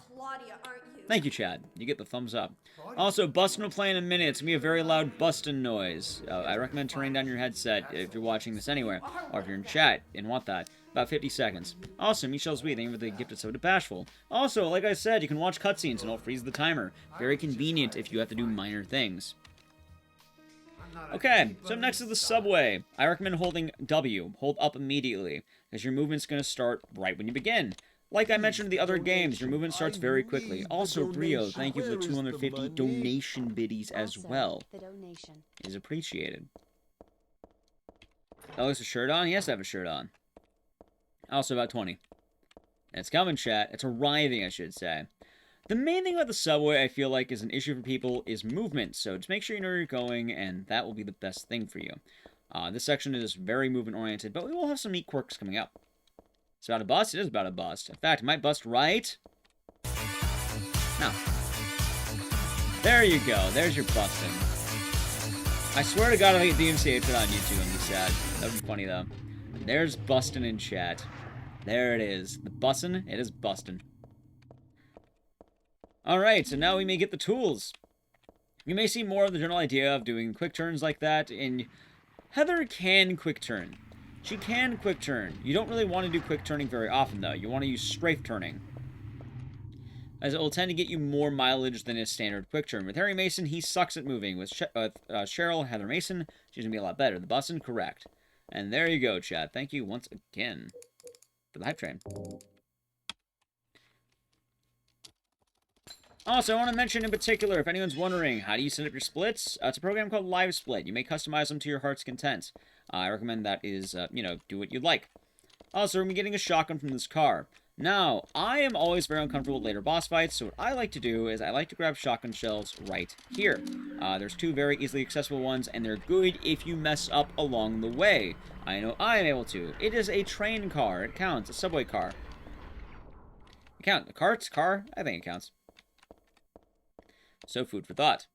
S1: Thank you, Chad. You get the thumbs up. Also, Bustin' will play in a minute. It's going to be a very loud bustin' noise. I recommend turning down your headset if you're watching this anywhere, or if you're in chat and want that. About 50 seconds. Also, Michelle's Wee, thank you for the gifted sub to Bashful. Also, like I said, you can watch cutscenes and it'll freeze the timer. Very convenient if you have to do minor things. Okay, so up next is the subway. I recommend holding W. Hold up immediately, because your movement's going to start right when you begin. Like I mentioned in the other games, your movement starts very quickly. Also, Brio, thank you for the 250 donation biddies as well.
S6: The donation
S1: It is appreciated. Oh, is a shirt on? He has to have a shirt on. Also, about 20. It's coming, chat. It's arriving, I should say. The main thing about the subway, I feel like, is an issue for people is movement. So just make sure you know where you're going, and that will be the best thing for you. This section is very movement-oriented, but we will have some neat quirks coming up. It's about a bust? It is about a bust. In fact, it might bust right... No. There you go. There's your busting. I swear to God, I'll get DMCA put on YouTube and be sad. That would be funny, though. There's bustin' in chat. There it is. The bustin', it is bustin'. Alright, so now we may get the tools. You may see more of the general idea of doing quick turns like that, and Heather can quick turn. She can quick turn. You don't really want to do quick turning very often, though. You want to use strafe turning, as it will tend to get you more mileage than a standard quick turn. With Harry Mason, he sucks at moving. With Cheryl, Heather Mason, she's going to be a lot better. The bustin', correct. And there you go, chat. Thank you once again for the hype train. Also, I want to mention in particular, if anyone's wondering, how do you set up your splits? It's a program called Live Split. You may customize them to your heart's content. I recommend that is, do what you'd like. Also, we're going to be getting a shotgun from this car. Now, I am always very uncomfortable with later boss fights, so what I like to do is I like to grab shotgun shells right here. There's 2 very easily accessible ones, and they're good if you mess up along the way. I know I am able to. It is a train car. It counts. A subway car. It counts. A cart's car? I think it counts. So, food for thought.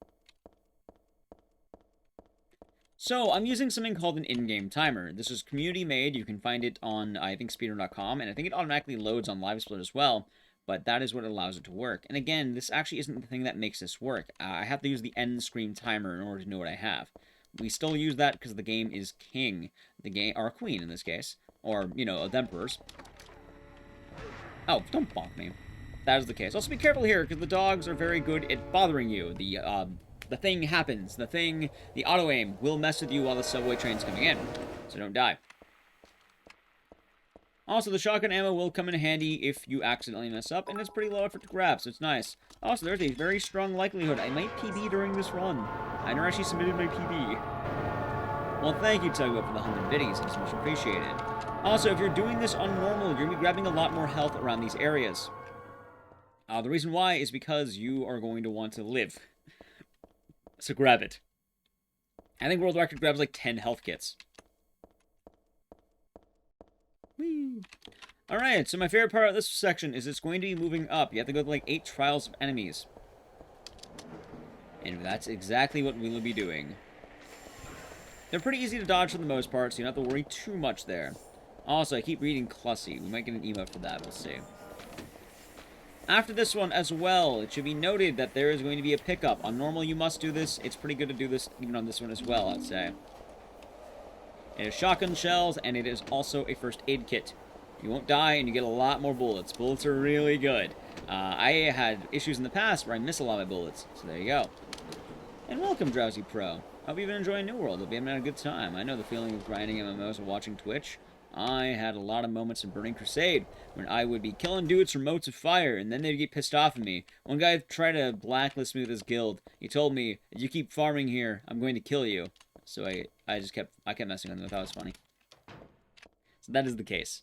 S1: So, I'm using something called an in-game timer. This is community-made. You can find it on, I think, Speedrun.com, and I think it automatically loads on LiveSplit as well, but that is what allows it to work. And again, this actually isn't the thing that makes this work. I have to use the end screen timer in order to know what I have. We still use that because the game is king. The game, or queen in this case, or, the emperors. Oh, don't bonk me. That is the case. Also, be careful here, because the dogs are very good at bothering you. The thing happens. The auto-aim will mess with you while the subway train's coming in. So don't die. Also, the shotgun ammo will come in handy if you accidentally mess up, and it's pretty low effort to grab, so it's nice. Also, there's a very strong likelihood I might PB during this run. I never actually submitted my PB. Well, thank you, Tugboat, for the 100 biddies. It's much appreciated. Also, if you're doing this on normal, you're going to be grabbing a lot more health around these areas. The reason why is because you are going to want to live. So grab it. I think World Record grabs like 10 health kits. Whee! Alright, so my favorite part of this section is it's going to be moving up. You have to go to like 8 trials of enemies. And that's exactly what we will be doing. They're pretty easy to dodge for the most part, so you don't have to worry too much there. Also, I keep reading Clussy. We might get an emote for that, we'll see. After this one as well, it should be noted that there is going to be a pickup. On normal, you must do this. It's pretty good to do this even on this one as well, I'd say. It is shotgun shells, and it is also a first aid kit. You won't die, and you get a lot more bullets. Bullets are really good. I had issues in the past where I miss a lot of my bullets, so there you go. And welcome, Drowsy Pro. Hope you've been enjoying New World. Hope you've been having a good time. I know the feeling of grinding MMOs and watching Twitch. I had a lot of moments in Burning Crusade when I would be killing dudes from motes of fire, and then they'd get pissed off at me. One guy tried to blacklist me with his guild. He told me, if you keep farming here, I'm going to kill you. So I kept messing with him. I thought it was funny. So that is the case.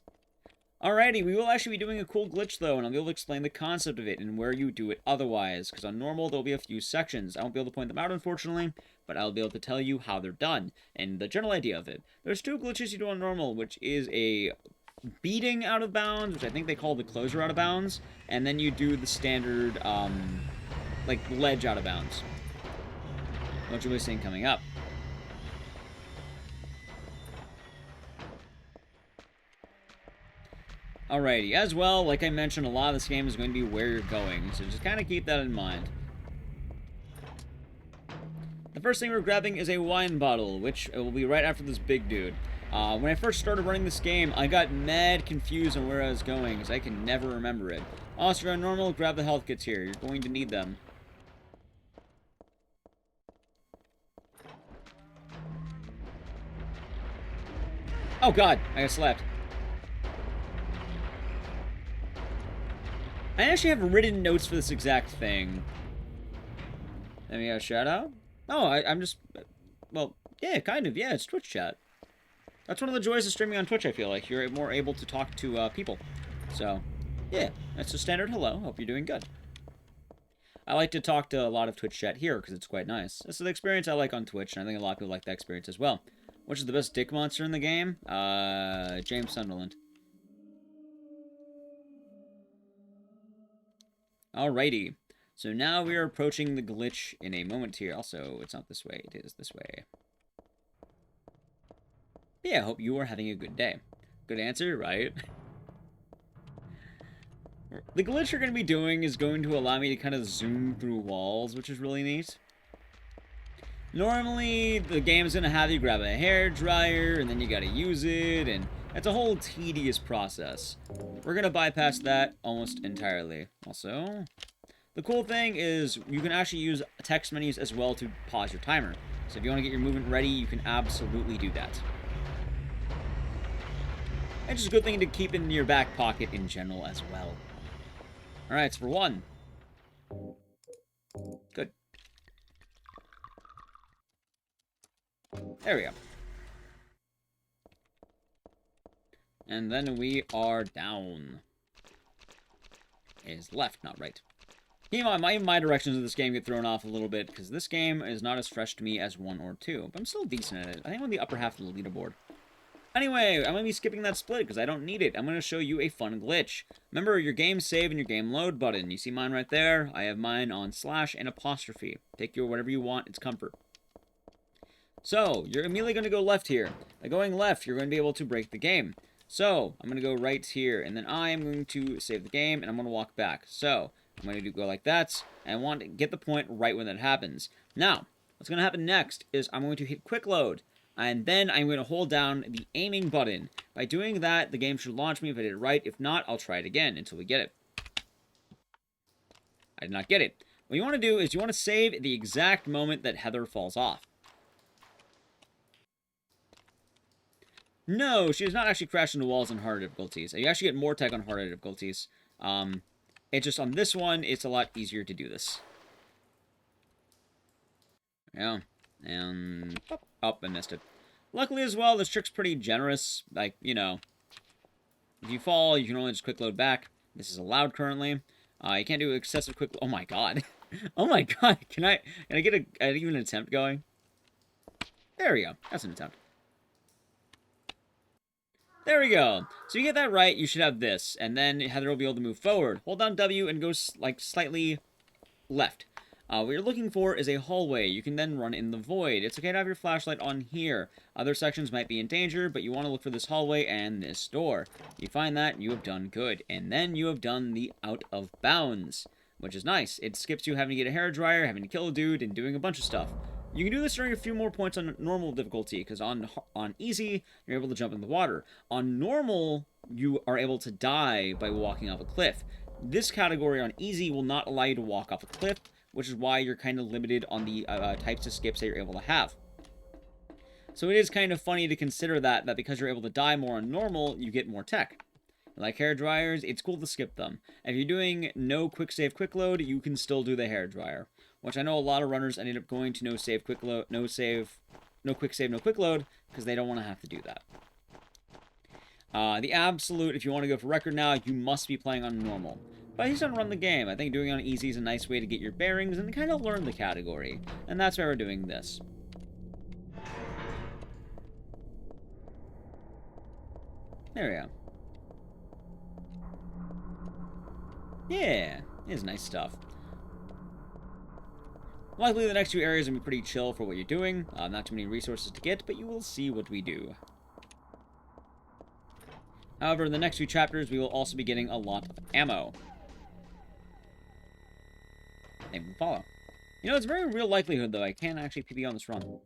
S1: Alrighty, we will actually be doing a cool glitch though, and I'll be able to explain the concept of it and where you do it otherwise, because on normal there'll be a few sections. I won't be able to point them out unfortunately, but I'll be able to tell you how they're done, and the general idea of it. There's two glitches you do on normal, which is a beating out of bounds, which I think they call the closer out of bounds, and then you do the standard, like, ledge out of bounds, which you'll be seeing coming up. Alrighty, as well, like I mentioned, a lot of this game is going to be where you're going, so just kind of keep that in mind. The first thing we're grabbing is a wine bottle, which will be right after this big dude. When I first started running this game, I got mad confused on where I was going, because I can never remember it. Also, you're on normal, grab the health kits here. You're going to need them. Oh god, I got slapped. I actually have written notes for this exact thing. Let me get a shout out. Oh, I'm just... Well, yeah, kind of. Yeah, it's Twitch chat. That's one of the joys of streaming on Twitch, I feel like. You're more able to talk to people. So, yeah, that's a standard hello. Hope you're doing good. I like to talk to a lot of Twitch chat here because it's quite nice. This is the experience I like on Twitch, and I think a lot of people like that experience as well. Which is the best dick monster in the game? James Sunderland. Alrighty. So now we are approaching the glitch in a moment here. Also, it's not this way, it is this way. But yeah, I hope you are having a good day. Good answer, right? The glitch you're going to be doing is going to allow me to kind of zoom through walls, which is really neat. Normally, the game's going to have you grab a hair dryer, and then you got to use it, and it's a whole tedious process. We're going to bypass that almost entirely. Also, the cool thing is you can actually use text menus as well to pause your timer. So if you want to get your movement ready, you can absolutely do that. It's just a good thing to keep in your back pocket in general as well. Alright, so for one. Good. There we go. And then we are down. Is left, not right. Keep in mind, my directions of this game get thrown off a little bit, because this game is not as fresh to me as 1 or 2. But I'm still decent at it. I think I'm on the upper half of the leaderboard. Anyway, I'm going to be skipping that split, because I don't need it. I'm going to show you a fun glitch. Remember, your game save and your game load button. You see mine right there? I have mine on slash and apostrophe. Take your whatever you want, it's comfort. So, you're immediately going to go left here. By going left, you're going to be able to break the game. So, I'm going to go right here, and then I am going to save the game, and I'm going to walk back. So, I'm going to go like that, and I want to get the point right when that happens. Now, what's going to happen next is I'm going to hit quick load, and then I'm going to hold down the aiming button. By doing that, the game should launch me if I did it right. If not, I'll try it again until we get it. I did not get it. What you want to do is you want to save the exact moment that Heather falls off. No, she does not actually crash into walls on harder difficulties. You actually get more tech on harder difficulties. It's just on this one, it's a lot easier to do this. Yeah, and... Oh, I missed it. Luckily as well, this trick's pretty generous. Like, you know, if you fall, you can only just quick load back. This is allowed currently. You can't do excessive quick... Oh my god. Oh my god. Can I get even an attempt going? There we go. That's an attempt. There we go. So you get that right, you should have this. And then Heather will be able to move forward. Hold down W and go, like, slightly left. What you're looking for is a hallway. You can then run in the void. It's okay to have your flashlight on here. Other sections might be in danger, but you want to look for this hallway and this door. You find that, you have done good. And then you have done the out of bounds, which is nice. It skips you having to get a hairdryer, having to kill a dude, and doing a bunch of stuff. You can do this during a few more points on normal difficulty, because on easy, you're able to jump in the water. On normal, you are able to die by walking off a cliff. This category on easy will not allow you to walk off a cliff, which is why you're kind of limited on the types of skips that you're able to have. So it is kind of funny to consider that because you're able to die more on normal, you get more tech. Like hair dryers, it's cool to skip them. If you're doing no quick save, quick load, you can still do the hair dryer. Which I know a lot of runners ended up going to no save, quick load, no quick save, no quick load, because they don't want to have to do that. The absolute, if you want to go for record now, you must be playing on normal. But he's gonna run the game. I think doing it on easy is a nice way to get your bearings and kind of learn the category. And that's why we're doing this. There we go. Yeah, it is nice stuff. Likely the next few areas will be pretty chill for what you're doing. Not too many resources to get, but you will see what we do. However, in the next few chapters, we will also be getting a lot of ammo. Name will follow. You know, it's a very real likelihood, though, I can actually PB on this run.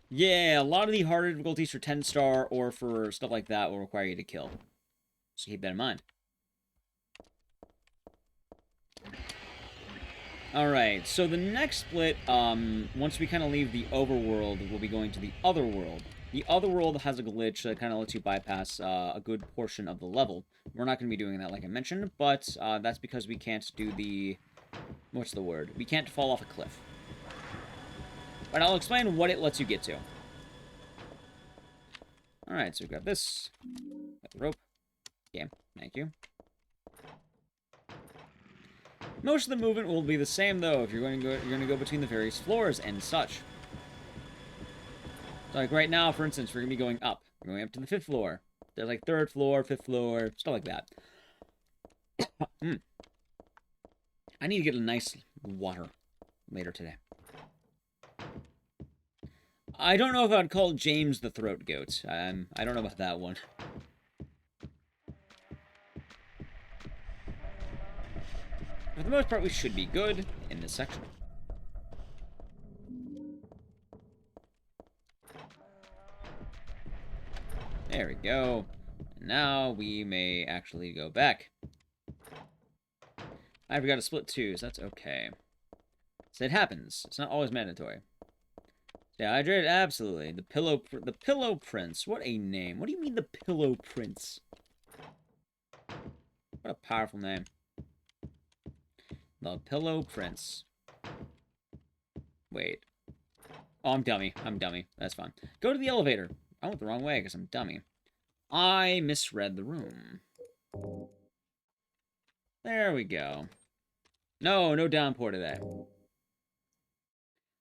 S1: Yeah, a lot of the harder difficulties for 10-star or for stuff like that will require you to kill. So keep that in mind. Alright, so the next split, once we kind of leave the overworld, we'll be going to the other world. The other world has a glitch that kind of lets you bypass a good portion of the level. We're not going to be doing that, like I mentioned, but that's because we can't do the... What's the word? We can't fall off a cliff. But I'll explain what it lets you get to. Alright, so we've got this. Got the rope. Yeah, thank you. Most of the movement will be the same, though, if you're going to go between the various floors and such. So, like, right now, for instance, we're going to be going up. We're going up to the 5th floor. There's, like, 3rd floor, 5th floor, stuff like that. I need to get a nice water later today. I don't know if I'd call James the Throat Goat. I don't know about that one. For the most part, we should be good in this section. There we go. And now we may actually go back. I forgot to split 2, so that's okay. So it happens. It's not always mandatory. Dehydrated? Absolutely. The Pillow Prince. What a name. What do you mean the Pillow Prince? What a powerful name. The Pillow Prince. Wait. Oh, I'm dummy. I'm dummy. That's fine. Go to the elevator. I went the wrong way because I'm dummy. I misread the room. There we go. No downpour today.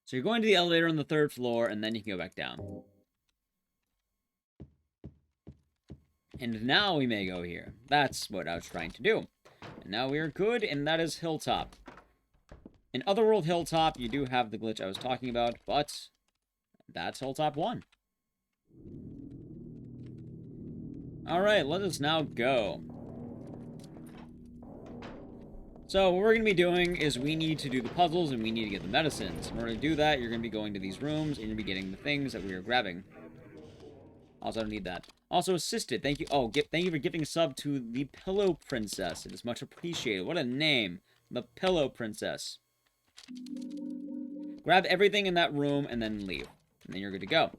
S1: So you're going to the elevator on the 3rd floor, and then you can go back down. And now we may go here. That's what I was trying to do. And now we are good, and that is Hilltop. In Otherworld Hilltop, you do have the glitch I was talking about, but that's Hilltop 1. Alright, let us now go. So, what we're going to be doing is we need to do the puzzles, and we need to get the medicines. In order to do that, you're going to be going to these rooms, and you're going to be getting the things that we are grabbing. Also, I don't need that. Also, assisted. Thank you. Oh, thank you for giving a sub to the Pillow Princess. It is much appreciated. What a name. The Pillow Princess. Grab everything in that room and then leave. And then you're good to go.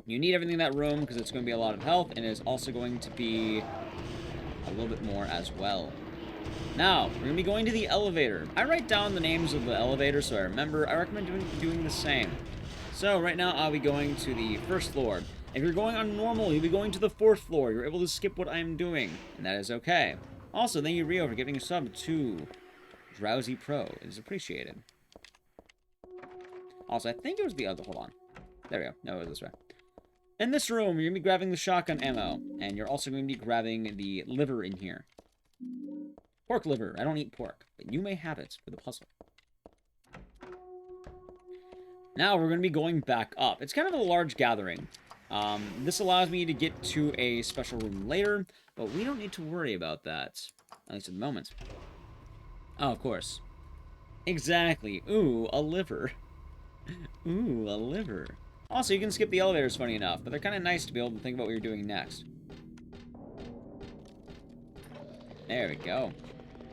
S1: You need everything in that room because it's going to be a lot of health, and it is also going to be a little bit more as well. Now, we're going to be going to the elevator. I write down the names of the elevator so I remember. I recommend doing the same. So, right now, I'll be going to the 1st floor. If you're going on normal, you'll be going to the 4th floor. You're able to skip what I'm doing, and that is okay. Also, thank you, Rio, for giving a sub to Drowsy Pro. It is appreciated. Also, I think it was the other... Hold on. There we go. No, it was this way. In this room, you're going to be grabbing the shotgun ammo, and you're also going to be grabbing the liver in here. Pork liver. I don't eat pork, but you may have it for the puzzle. Now we're going to be going back up. It's kind of a large gathering. This allows me to get to a special room later, but we don't need to worry about that. At least at the moment. Oh, of course. Exactly. Ooh, a liver. Ooh, a liver. Also, you can skip the elevators, funny enough, but they're kind of nice to be able to think about what you're doing next. There we go.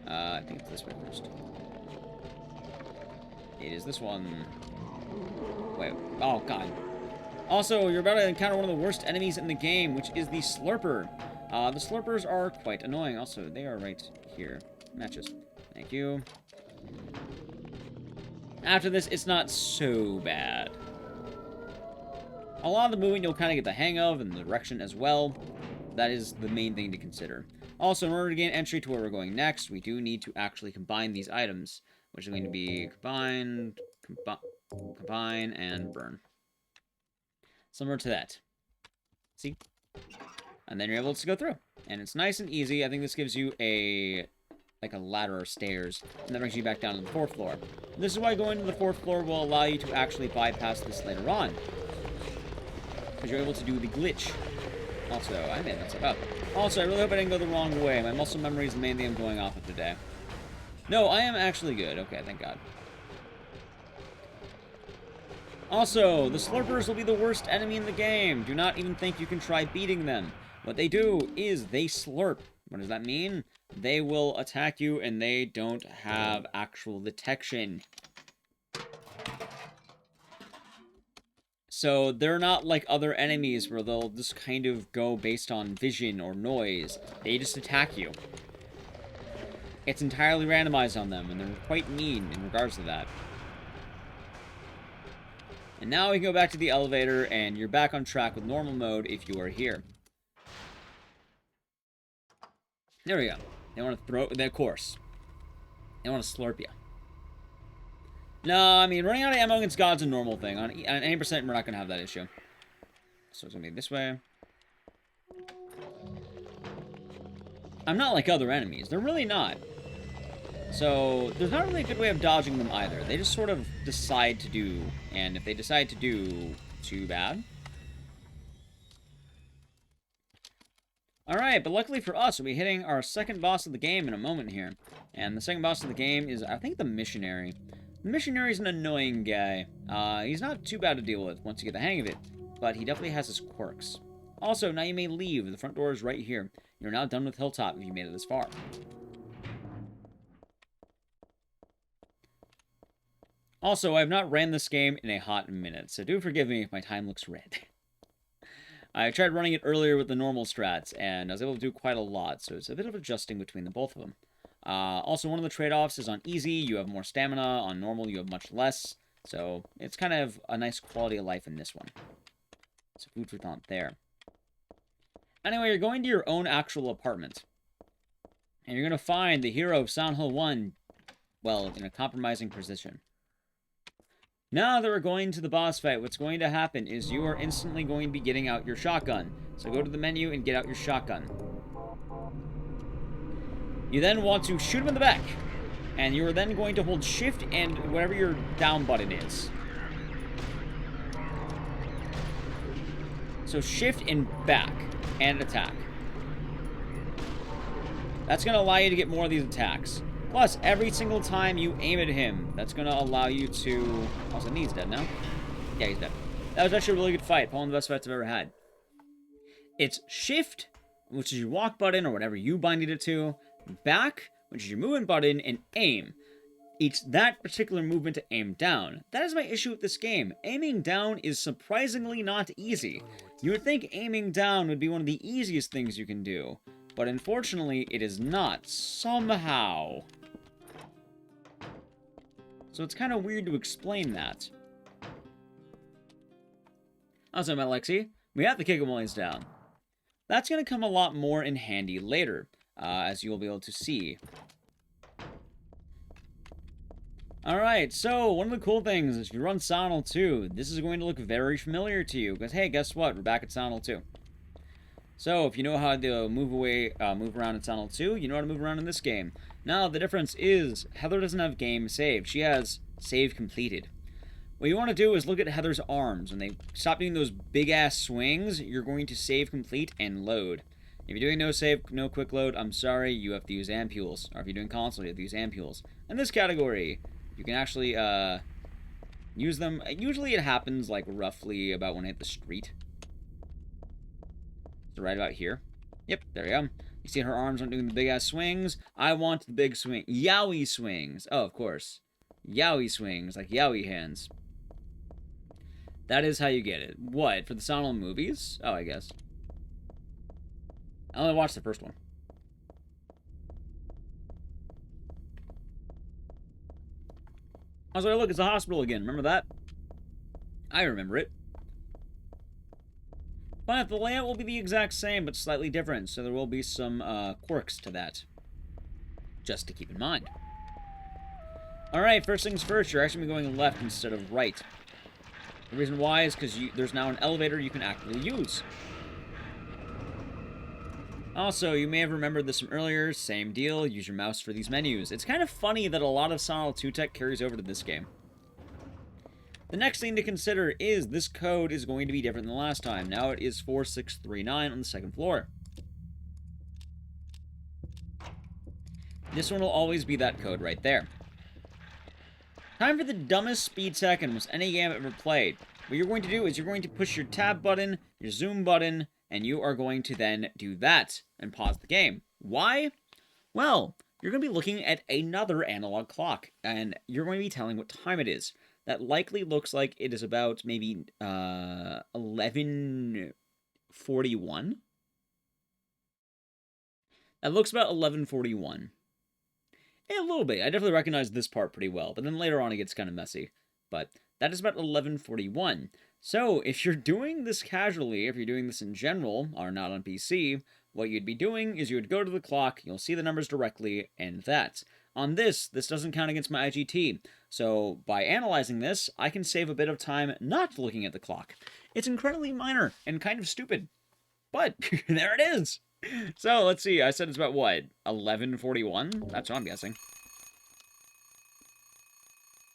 S1: I think it's this way first. It is this one. Wait. Oh, God. Also, you're about to encounter one of the worst enemies in the game, which is the Slurper. The Slurpers are quite annoying. Also, they are right here. Matches. Thank you. After this, it's not so bad. A lot of the movement you'll kind of get the hang of, and the direction as well. That is the main thing to consider. Also, in order to gain entry to where we're going next, we do need to actually combine these items, which is going to be combine, and burn. Similar to that. See? And then you're able to go through. And it's nice and easy. I think this gives you a ladder or stairs, and that brings you back down to the 4th floor. This is why going to the 4th floor will allow you to actually bypass this later on, because you're able to do the glitch. Also, I made that stuff up. Also, I really hope I didn't go the wrong way. My muscle memory is the main thing I'm going off of today. No, I am actually good. Okay, thank God. Also, the Slurpers will be the worst enemy in the game. Do not even think you can try beating them. What they do is they slurp. What does that mean? They will attack you and they don't have actual detection. So they're not like other enemies where they'll just kind of go based on vision or noise. They just attack you. It's entirely randomized on them, and they're quite mean in regards to that. And now we can go back to the elevator, and you're back on track with normal mode if you are here. There we go. They want to throw... Of course. They want to slurp you. No, I mean, running out of ammo against God's a normal thing. On 80%, we're not going to have that issue. So it's going to be this way. I'm not like other enemies. They're really not. So, there's not really a good way of dodging them either. They just sort of decide to do. And if they decide to do, too bad. Alright, but luckily for us, we'll be hitting our second boss of the game in a moment here. And the second boss of the game is, I think, the Missionary. The Missionary's an annoying guy. He's not too bad to deal with once you get the hang of it, but he definitely has his quirks. Also, now you may leave. The front door is right here. You're now done with Hilltop if you made it this far. Also, I have not ran this game in a hot minute, so do forgive me if my time looks red. I tried running it earlier with the normal strats, and I was able to do quite a lot, so it's a bit of adjusting between the both of them. Also, one of the trade-offs is on easy, you have more stamina. On normal, you have much less. So, it's kind of a nice quality of life in this one. So, food for thought there. Anyway, you're going to your own actual apartment. And you're going to find the hero of Silent Hill 1, well, in a compromising position. Now that we're going to the boss fight, what's going to happen is you are instantly going to be getting out your shotgun. So, go to the menu and get out your shotgun. You then want to shoot him in the back. And you are then going to hold shift and whatever your down button is. So shift and back. And attack. That's going to allow you to get more of these attacks. Plus, every single time you aim at him, that's going to allow you to... Also, he's dead now. Yeah, he's dead. That was actually a really good fight. Probably one of the best fights I've ever had. It's shift, which is your walk button or whatever you binded it to. Back, which is your movement button, and aim. It's that particular movement to aim down. That is my issue with this game. Aiming down is surprisingly not easy. You would think aiming down would be one of the easiest things you can do, but unfortunately it is not, somehow. So it's kind of weird to explain that. Also, my Lexi, we have to kick him while he's down. That's going to come a lot more in handy later. As you'll be able to see. Alright, so one of the cool things is if you run Silent Hill 2, this is going to look very familiar to you. Because, hey, guess what? We're back at Silent Hill 2. So, if you know how to move around in Silent Hill 2, you know how to move around in this game. Now, the difference is, Heather doesn't have game save. She has save completed. What you want to do is look at Heather's arms. When they stop doing those big-ass swings, you're going to save complete and load. If you're doing no save, no quick load, I'm sorry, you have to use ampules. Or if you're doing console, you have to use ampules. In this category, you can actually use them. Usually it happens like roughly about when I hit the street. So right about here. Yep, there we go. You see her arms aren't doing the big-ass swings. I want the big swing. Yowie swings. Oh, of course. Yowie swings, like yowie hands. That is how you get it. What, for the Silent Hill movies? Oh, I guess. I only watched the first one. I was like, look, it's a hospital again. Remember that? I remember it. But the layout will be the exact same, but slightly different, so there will be some quirks to that. Just to keep in mind. Alright, first things first, you're actually going left instead of right. The reason why is because there's now an elevator you can actively use. Also, you may have remembered this from earlier, same deal, use your mouse for these menus. It's kind of funny that a lot of Silent Hill 2 tech carries over to this game. The next thing to consider is this code is going to be different than last time. Now it is 4639 on the second floor. This one will always be that code right there. Time for the dumbest speed tech in almost any game I've ever played. What you're going to do is you're going to push your tab button, your zoom button, and you are going to then do that and pause the game. Why? Well, you're going to be looking at another analog clock, and you're going to be telling what time it is. That likely looks like it is about maybe 11:41. That looks about 11:41. A little bit. I definitely recognize this part pretty well, but then later on it gets kind of messy. But that is about 11:41. So, if you're doing this casually, if you're doing this in general, or not on PC, what you'd be doing is you would go to the clock, you'll see the numbers directly, and that. On this doesn't count against my IGT. So, by analyzing this, I can save a bit of time not looking at the clock. It's incredibly minor and kind of stupid. But, there it is! So, let's see, I said it's about what? 11:41? That's what I'm guessing.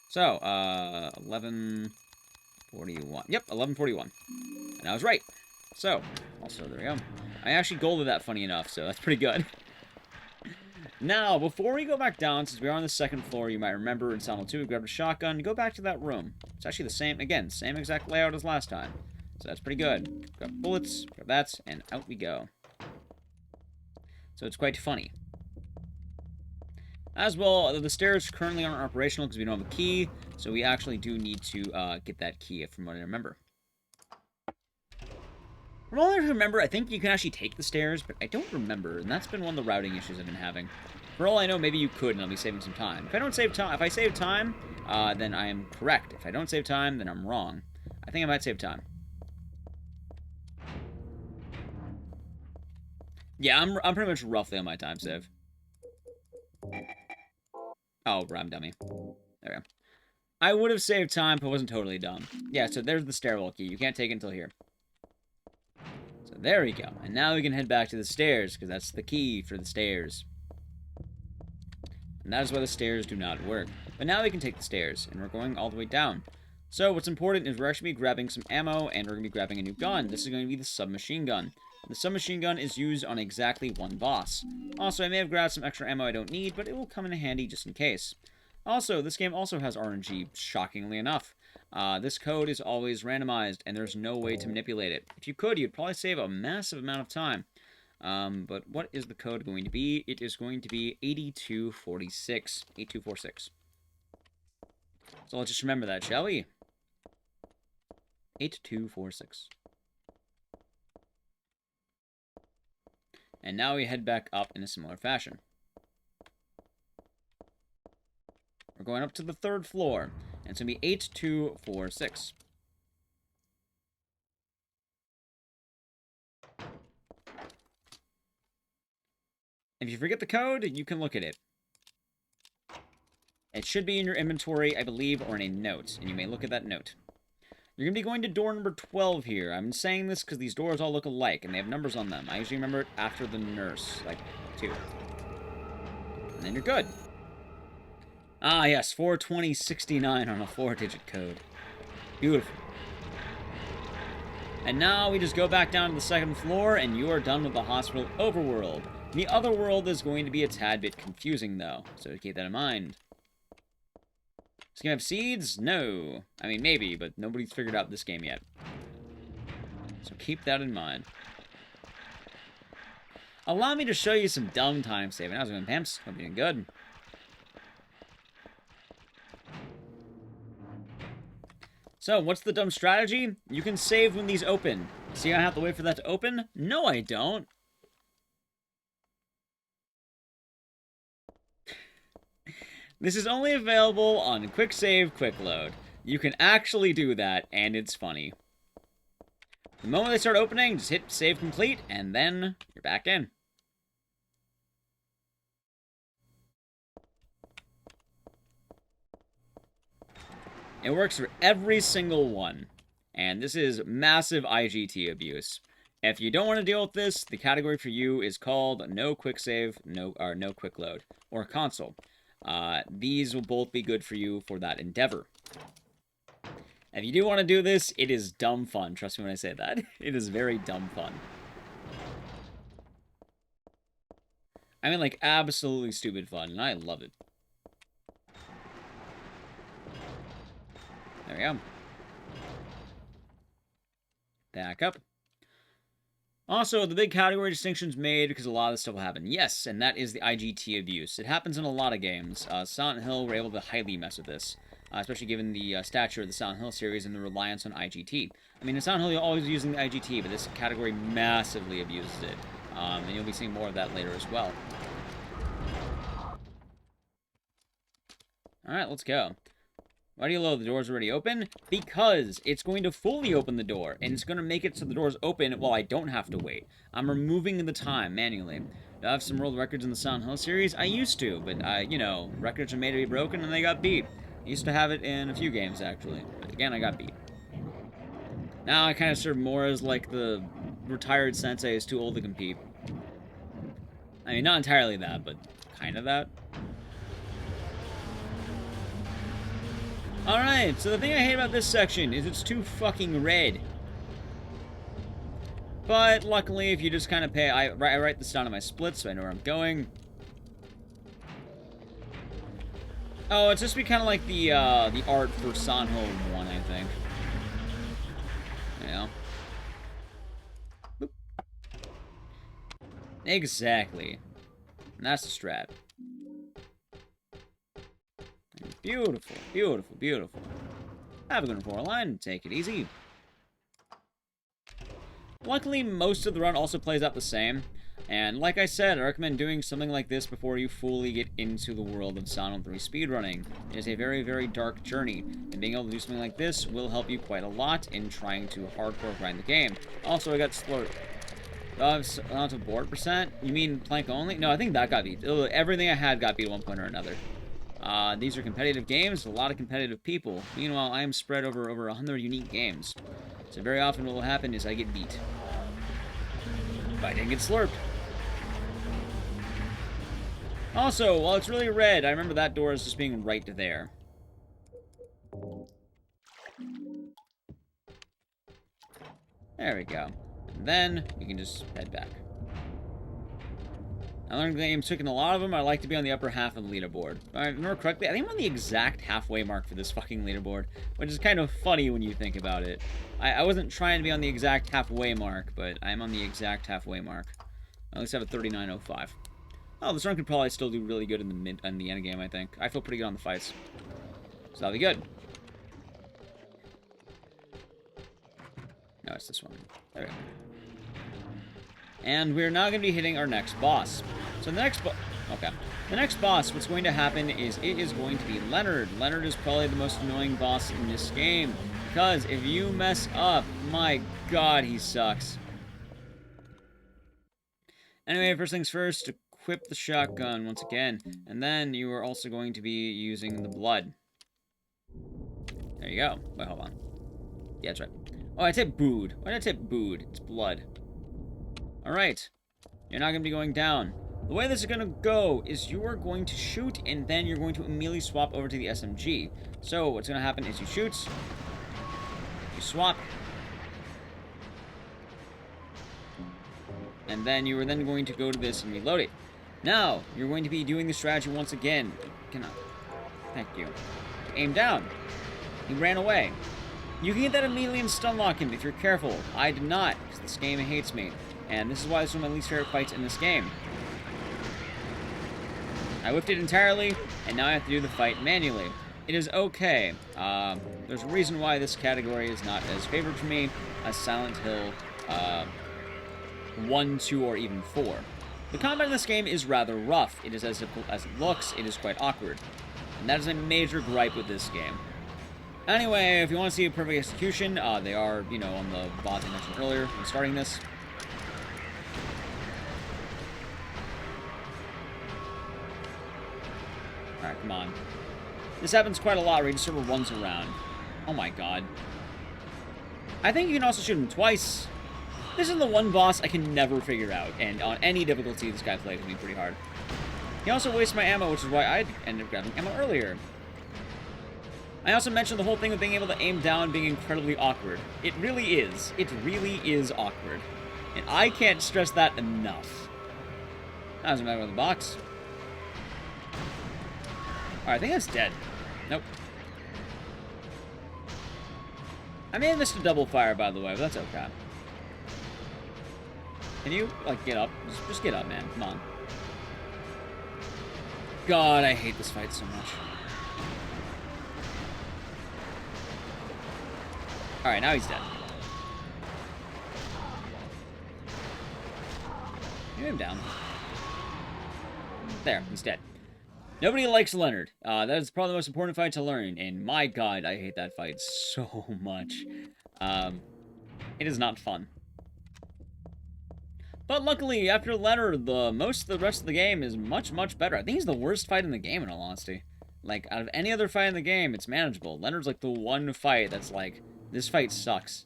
S1: So, 11:41. Yep, 11:41. And I was right. So, also, there we go. I actually golded that funny enough, so that's pretty good. Now, before we go back down, since we're on the second floor, you might remember in Silent Hill 2, we grabbed a shotgun, go back to that room. It's actually the same, again, same exact layout as last time. So that's pretty good. Grab bullets, grab that, and out we go. So it's quite funny. As well, the stairs currently aren't operational because we don't have a key, so we actually do need to get that key from what I remember. From all I remember, I think you can actually take the stairs, but I don't remember, and that's been one of the routing issues I've been having. For all I know, maybe you could, and I'll be saving some time. If I save time, then I am correct. If I don't save time, then I'm wrong. I think I might save time. Yeah, I'm pretty much roughly on my time save. Oh, I'm dummy. There we go. I would have saved time, but wasn't totally dumb. Yeah, so there's the stairwell key. You can't take it until here. So there we go. And now we can head back to the stairs, because that's the key for the stairs. And that is why the stairs do not work. But now we can take the stairs, and we're going all the way down. So what's important is we're actually grabbing some ammo, and we're going to be grabbing a new gun. This is going to be the submachine gun. The submachine gun is used on exactly one boss. Also, I may have grabbed some extra ammo I don't need, but it will come in handy just in case. Also, this game also has RNG, shockingly enough. This code is always randomized, and there's no way to manipulate it. If you could, you'd probably save a massive amount of time. But what is the code going to be? It is going to be 8246. 8246. So let's just remember that, shall we? 8246. And now we head back up in a similar fashion. We're going up to the third floor, and it's going to be 8246. If you forget the code, you can look at it. It should be in your inventory, I believe, or in a note, and you may look at that note. You're going to be going to door number 12 here. I'm saying this because these doors all look alike, and they have numbers on them. I usually remember it after the nurse, like 2. And then you're good. Ah, yes, 42069 on a 4-digit code. Beautiful. And now we just go back down to the second floor, and you are done with the hospital overworld. The other world is going to be a tad bit confusing, though, so keep that in mind. Does this game have seeds? No. I mean, maybe, but nobody's figured out this game yet. So keep that in mind. Allow me to show you some dumb time saving. How's it going, pimps? Hope you're doing good. So, what's the dumb strategy? You can save when these open. See, I have to wait for that to open? No, I don't. This is only available on Quick Save, Quick Load. You can actually do that, and it's funny. The moment they start opening, just hit save complete, and then you're back in. It works for every single one. And this is massive IGT abuse. If you don't want to deal with this, the category for you is called no quick save, no quick load, or console. These will both be good for you for that endeavor. If you do want to do this, it is dumb fun. Trust me when I say that. It is very dumb fun. I mean, like, absolutely stupid fun, and I love it. There we go. Back up. Also, the big category distinction's made because a lot of this stuff will happen. Yes, and that is the IGT abuse. It happens in a lot of games. Silent Hill were able to highly mess with this, especially given the stature of the Silent Hill series and the reliance on IGT. I mean, in Silent Hill, you're always using the IGT, but this category massively abuses it. And you'll be seeing more of that later as well. Alright, let's go. Why do you load? The door's already open? Because it's going to fully open the door, and it's going to make it so the door's open while I don't have to wait. I'm removing the time manually. Do I have some world records in the Silent Hill series? I used to, but, you know, records are made to be broken, and they got beat. I used to have it in a few games, actually. But again, I got beat. Now I kind of serve more as, like, the retired sensei is too old to compete. I mean, not entirely that, but kind of that. Alright, so the thing I hate about this section is it's too fucking red. But luckily, if you just kind of pay... I write this down in my splits so I know where I'm going. Oh, it's just be kind of like the art for Silent Hill 1, I think. Yeah. Boop. Exactly. And that's the strat. Beautiful, beautiful, beautiful. Have a good 4 line, take it easy. Luckily, most of the run also plays out the same. And like I said, I recommend doing something like this before you fully get into the world of Silent Hill 3 speedrunning. It is a very, very dark journey, and being able to do something like this will help you quite a lot in trying to hardcore grind the game. Also, I got slurred. Amount of board percent? You mean plank only? No, I think that got beat. Everything I had got beat at one point or another. These are competitive games, a lot of competitive people. Meanwhile, I am spread over 100 unique games. So very often what will happen is I get beat. But I didn't get slurped. Also, while it's really red, I remember that door is just being right there. There we go. And then, we can just head back. I learned the game's taking a lot of them. I like to be on the upper half of the leaderboard. If I remember correctly, I think I'm on the exact halfway mark for this fucking leaderboard, which is kind of funny when you think about it. I wasn't trying to be on the exact halfway mark, but I'm on the exact halfway mark. I at least have a 39.05. Oh, this run could probably still do really good in the end game, I think. I feel pretty good on the fights. So that'll be good. No, it's this one. There we go. And we're now going to be hitting our next boss. So the next the next boss, what's going to happen is it is going to be Leonard. Leonard is probably the most annoying boss in this game. Because if you mess up, my god, he sucks. Anyway, first things first, equip the shotgun once again. And then you are also going to be using the blood. There you go. Wait, hold on. Yeah, that's right. Oh, I typed booed. Why did I type booed? It's blood. Alright. You're not going to be going down. The way this is going to go is you are going to shoot, and then you're going to immediately swap over to the SMG. So, what's going to happen is you shoot, you swap, and then you are then going to go to this and reload it. Now, you're going to be doing the strategy once again. Thank you. Aim down. He ran away. You can get that immediately and stun lock him if you're careful. I did not, because this game hates me. And this is why this is one of my least favorite fights in this game. I whiffed it entirely, and now I have to do the fight manually. It is okay. There's a reason why this category is not as favored for me as Silent Hill 1, 2, or even 4. The combat in this game is rather rough. It is as difficult as it looks. It is quite awkward. And that is a major gripe with this game. Anyway, if you want to see a perfect execution, they are, you know, on the bots I mentioned earlier when starting this. Alright, come on. This happens quite a lot where he just sort of runs around. Oh my god. I think you can also shoot him twice. This is the one boss I can never figure out, and on any difficulty this guy plays with me pretty hard. He also wastes my ammo, which is why I ended up grabbing ammo earlier. I also mentioned the whole thing of being able to aim down being incredibly awkward. It really is. It really is awkward. And I can't stress that enough. That doesn't matter with the box. Alright, I think that's dead. Nope. I may have missed a double fire, by the way, but that's okay. Can you, like, get up? Just get up, man. Come on. God, I hate this fight so much. Alright, now he's dead. Get him down. There, he's dead. Nobody likes Leonard. That is probably the most important fight to learn, and my god, I hate that fight so much. It is not fun. But luckily, after Leonard, most of the rest of the game is much, much better. I think he's the worst fight in the game, in all honesty. Like, out of any other fight in the game, it's manageable. Leonard's like the one fight that's like, this fight sucks.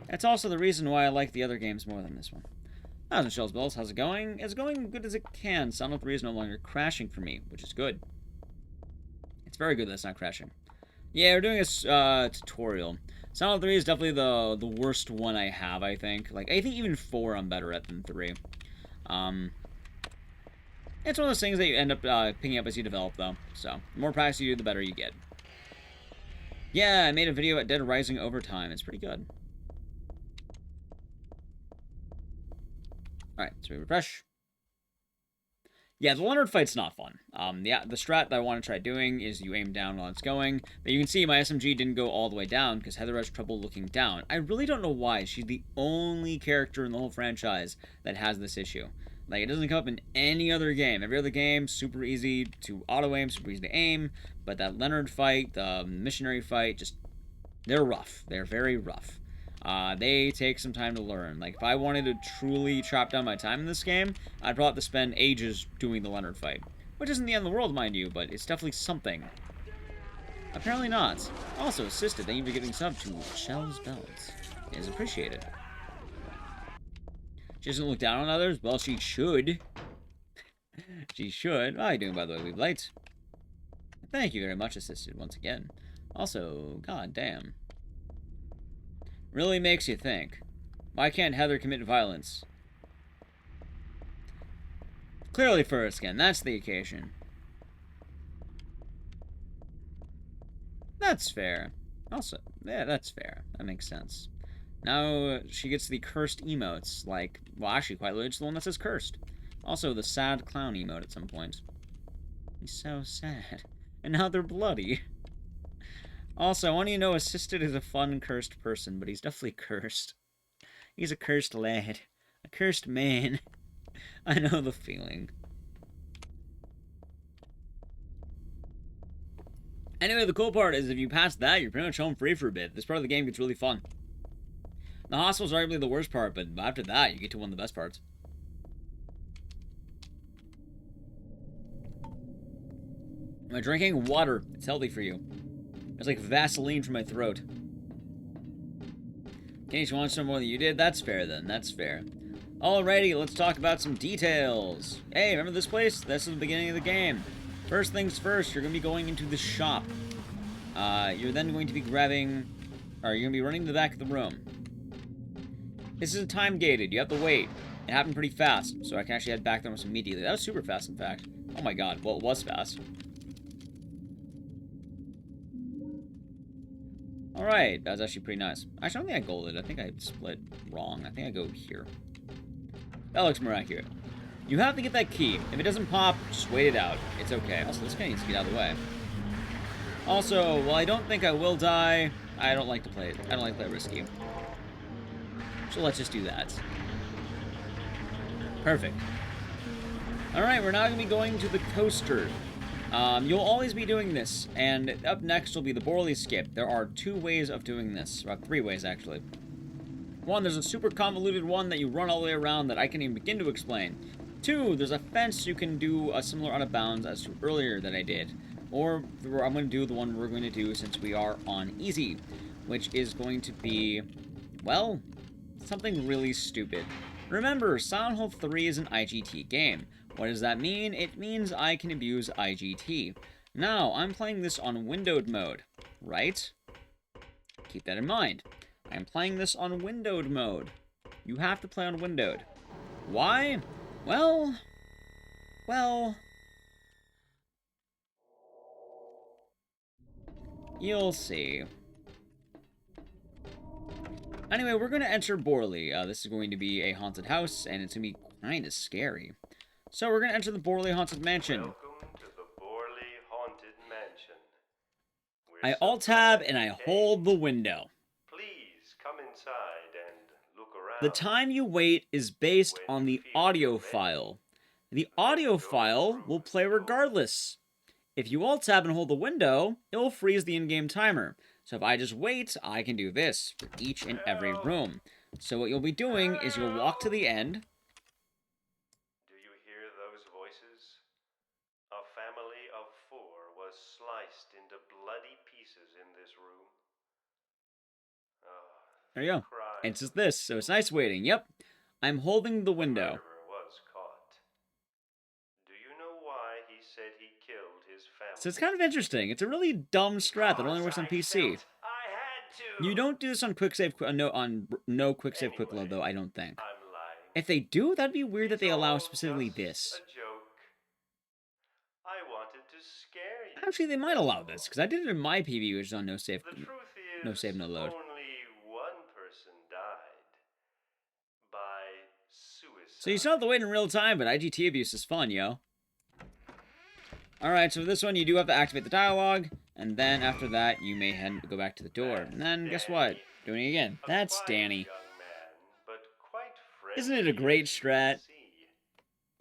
S1: That's also the reason why I like the other games more than this one. How's Michelle's Bells? How's it going? It's going good as it can. Sound 3 is no longer crashing for me, which is good. It's very good that it's not crashing. Yeah, we're doing a tutorial. Sound 3 is definitely the worst one I have, I think. Like, I think even 4 I'm better at than 3. It's one of those things that you end up picking up as you develop, though. So, the more practice you do, the better you get. Yeah, I made a video at Dead Rising Overtime. It's pretty good. Alright, so we refresh. Yeah, the Leonard fight's not fun. The strat that I want to try doing is you aim down while it's going. But you can see my SMG didn't go all the way down because Heather has trouble looking down. I really don't know why. She's the only character in the whole franchise that has this issue. Like, it doesn't come up in any other game. Every other game, super easy to auto-aim, super easy to aim. But that Leonard fight, the missionary fight, just... they're rough. They're very rough. They take some time to learn. Like, if I wanted to truly chop down my time in this game, I'd probably have to spend ages doing the Leonard fight. Which isn't the end of the world, mind you, but it's definitely something. Apparently not. Also, assisted, thank you for giving sub to Michelle's Bells. It is appreciated. She doesn't look down on others? Well, she should. She should. How are you doing, by the way, Weeb Light? Thank you very much, assisted, once again. Also, god damn. Really makes you think. Why can't Heather commit violence? Clearly for her skin. That's the occasion. That's fair. Also, yeah, that's fair. That makes sense. Now she gets the cursed emotes. Like, well, actually, quite literally, it's the one that says cursed. Also, the sad clown emote at some point. He's so sad. And now they're bloody. Also, I want you to know Assisted is a fun, cursed person, but he's definitely cursed. He's a cursed lad. A cursed man. I know the feeling. Anyway, the cool part is if you pass that, you're pretty much home free for a bit. This part of the game gets really fun. The hostel's arguably the worst part, but after that, you get to one of the best parts. Am I drinking water? It's healthy for you. It's like Vaseline for my throat. Kenny, you want some more than you did? That's fair, then. That's fair. Alrighty, let's talk about some details. Hey, remember this place? This is the beginning of the game. First things first, you're going to be going into the shop. You're then going to be grabbing... Or you're going to be running to the back of the room. This is time-gated. You have to wait. It happened pretty fast, so I can actually head back there almost immediately. That was super fast, in fact. Oh my god. Well, it was fast. Alright, that was actually pretty nice. Actually, I don't think I golded. I think I split wrong. I think I go here. That looks more accurate. You have to get that key. If it doesn't pop, just wait it out. It's okay. Also, this guy needs to get out of the way. Also, while I don't think I will die, I don't like to play it. I don't like to play risky. So let's just do that. Perfect. Alright, we're now going to be going to the coaster. You'll always be doing this, and up next will be the Borley skip. There are 2 ways of doing this, or 3 ways actually. One, there's a super convoluted one that you run all the way around that I can't even begin to explain. 2, there's a fence you can do a similar out of bounds as to earlier that I did. Or I'm going to do the one we're going to do since we are on easy, which is going to be, well, something really stupid. Remember, Silent Hill 3 is an IGT game. What does that mean? It means I can abuse IGT. Now, I'm playing this on windowed mode, right? Keep that in mind. I'm playing this on windowed mode. You have to play on windowed. Why? Well... You'll see. Anyway, we're going to enter Borley. This is going to be a haunted house, and it's going to be kind of scary. So we're going to enter the Borley Haunted Mansion.
S7: Welcome to the Borley Haunted Mansion.
S1: I Alt-Tab and I hold the window.
S7: Please come inside and look around.
S1: The time you wait is based on the audio file. The audio file will play regardless. If you Alt-Tab and hold the window, it will freeze the in-game timer. So if I just wait, I can do this for each and every room. So what you'll be doing is you'll walk to the end.
S7: Do you hear those voices? A family of 4 was sliced into bloody pieces in this room.
S1: There you go. It's just this, so it's nice waiting. Yep, I'm holding the window.
S7: Was caught. Do you know why he said he killed his family?
S1: So it's kind of interesting. It's a really dumb strat that only works on PC. You don't do this on quick save, no quick save quick load though. I don't think.
S7: I'm lying.
S1: If they do, that'd be weird that they allow specifically this.
S7: A joke. I wanted to scare you.
S1: Actually, they might allow this because I did it in my PV, which is on no save,
S7: The truth is,
S1: no save, no load.
S7: only one person died by suicide.
S1: So you still have to wait in real time, but IGT abuse is fun, yo. Alright, so for this one, you do have to activate the dialogue, and then after that, you may go back to the door. And then, guess what? Doing it again. That's Danny. Isn't it a great strat?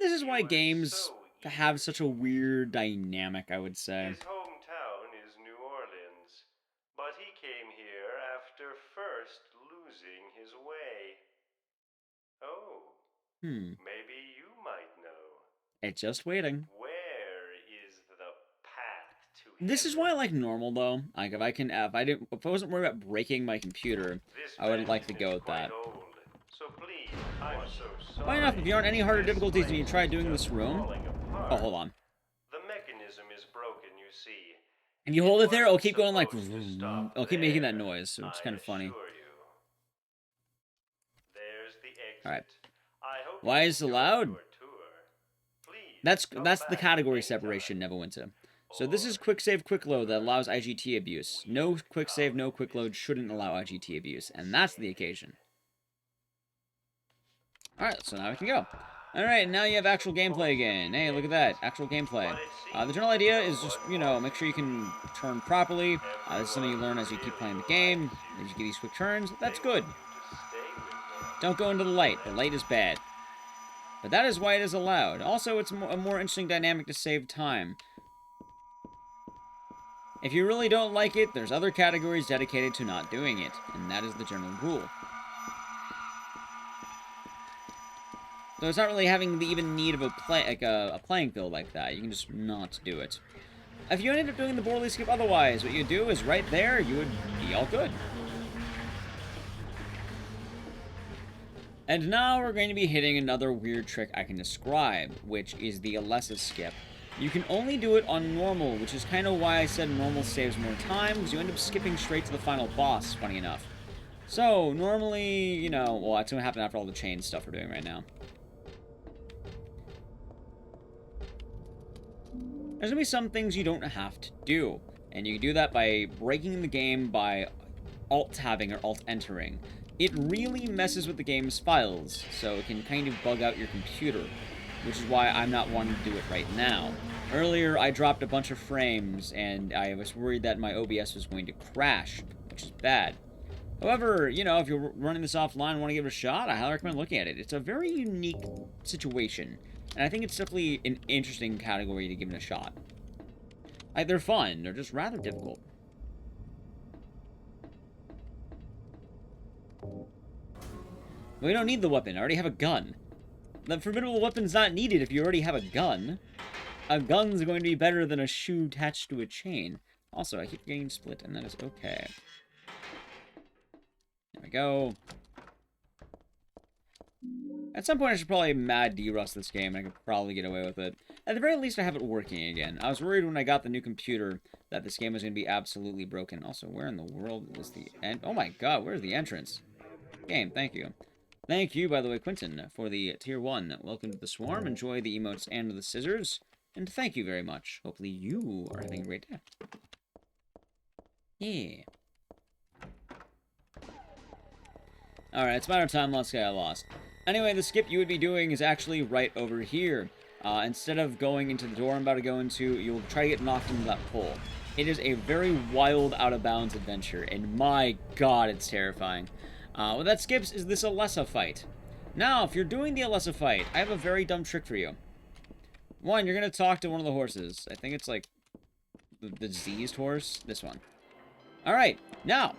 S1: This is why games have such a weird dynamic, I would say.
S7: His hometown is New Orleans, but he came here after first losing his way. Oh. Maybe you might know.
S1: It's just waiting.
S7: Where is the path to
S1: This is why I like normal though. Like if I wasn't worried about breaking my computer, I would like to go with that.
S7: So please, I'm so sorry.
S1: Funny enough, if you aren't any harder difficulties when you try doing this room. Oh, hold on.
S7: The mechanism is broken, you see.
S1: And you hold it there, it'll keep going like it'll keep making that noise, so it's kind of funny. Alright. Why is it allowed? That's the category separation Neverwinter. So this is quick save, quick load that allows IGT abuse. No quick save, no quick load shouldn't allow IGT abuse, and that's the occasion. Alright, so now we can go. Alright, now you have actual gameplay again. Hey, look at that, actual gameplay. The general idea is just, you know, make sure you can turn properly. This is something you learn as you keep playing the game. As you get these quick turns, that's good. Don't go into the light. The light is bad. But that is why it is allowed. Also, it's a more interesting dynamic to save time. If you really don't like it, there's other categories dedicated to not doing it, and that is the general rule. So it's not really having the even need of a playing field like that. You can just not do it. If you ended up doing the Borley skip otherwise, what you do is right there, you would be all good. And now we're going to be hitting another weird trick I can describe, which is the Alessa skip. You can only do it on normal, which is kind of why I said normal saves more time, because you end up skipping straight to the final boss, funny enough. So, normally, you know, well, that's going to happen after all the chain stuff we're doing right now. There's going to be some things you don't have to do, and you can do that by breaking the game by alt-tabbing or alt-entering. It really messes with the game's files, so it can kind of bug out your computer, which is why I'm not wanting to do it right now. Earlier, I dropped a bunch of frames, and I was worried that my OBS was going to crash, which is bad. However, you know, if you're running this offline and want to give it a shot, I highly recommend looking at it. It's a very unique situation, and I think it's definitely an interesting category to give it a shot. Like, they're fun. They're just rather difficult. We don't need the weapon. I already have a gun. The formidable weapon's not needed if you already have a gun. A gun's going to be better than a shoe attached to a chain. Also, I keep getting split, and that is okay. There we go. At some point, I should probably mad derust this game, and I could probably get away with it. At the very least, I have it working again. I was worried when I got the new computer that this game was going to be absolutely broken. Also, where in the world is the end? Oh my god, where's the entrance? Game, thank you. Thank you, by the way, Quentin, for the Tier 1. Welcome to the Swarm. Enjoy the emotes and the scissors. And thank you very much. Hopefully you are having a great day. Yeah. Alright, it's a matter of time. Let's get lost. Anyway, the skip you would be doing is actually right over here. Instead of going into the door I'm about to go into, you'll try to get knocked into that pole. It is a very wild, out-of-bounds adventure, and my god, it's terrifying. What that skips is this Alessa fight. Now, if you're doing the Alessa fight, I have a very dumb trick for you. One, you're going to talk to one of the horses. I think it's like the diseased horse. This one. Alright, now,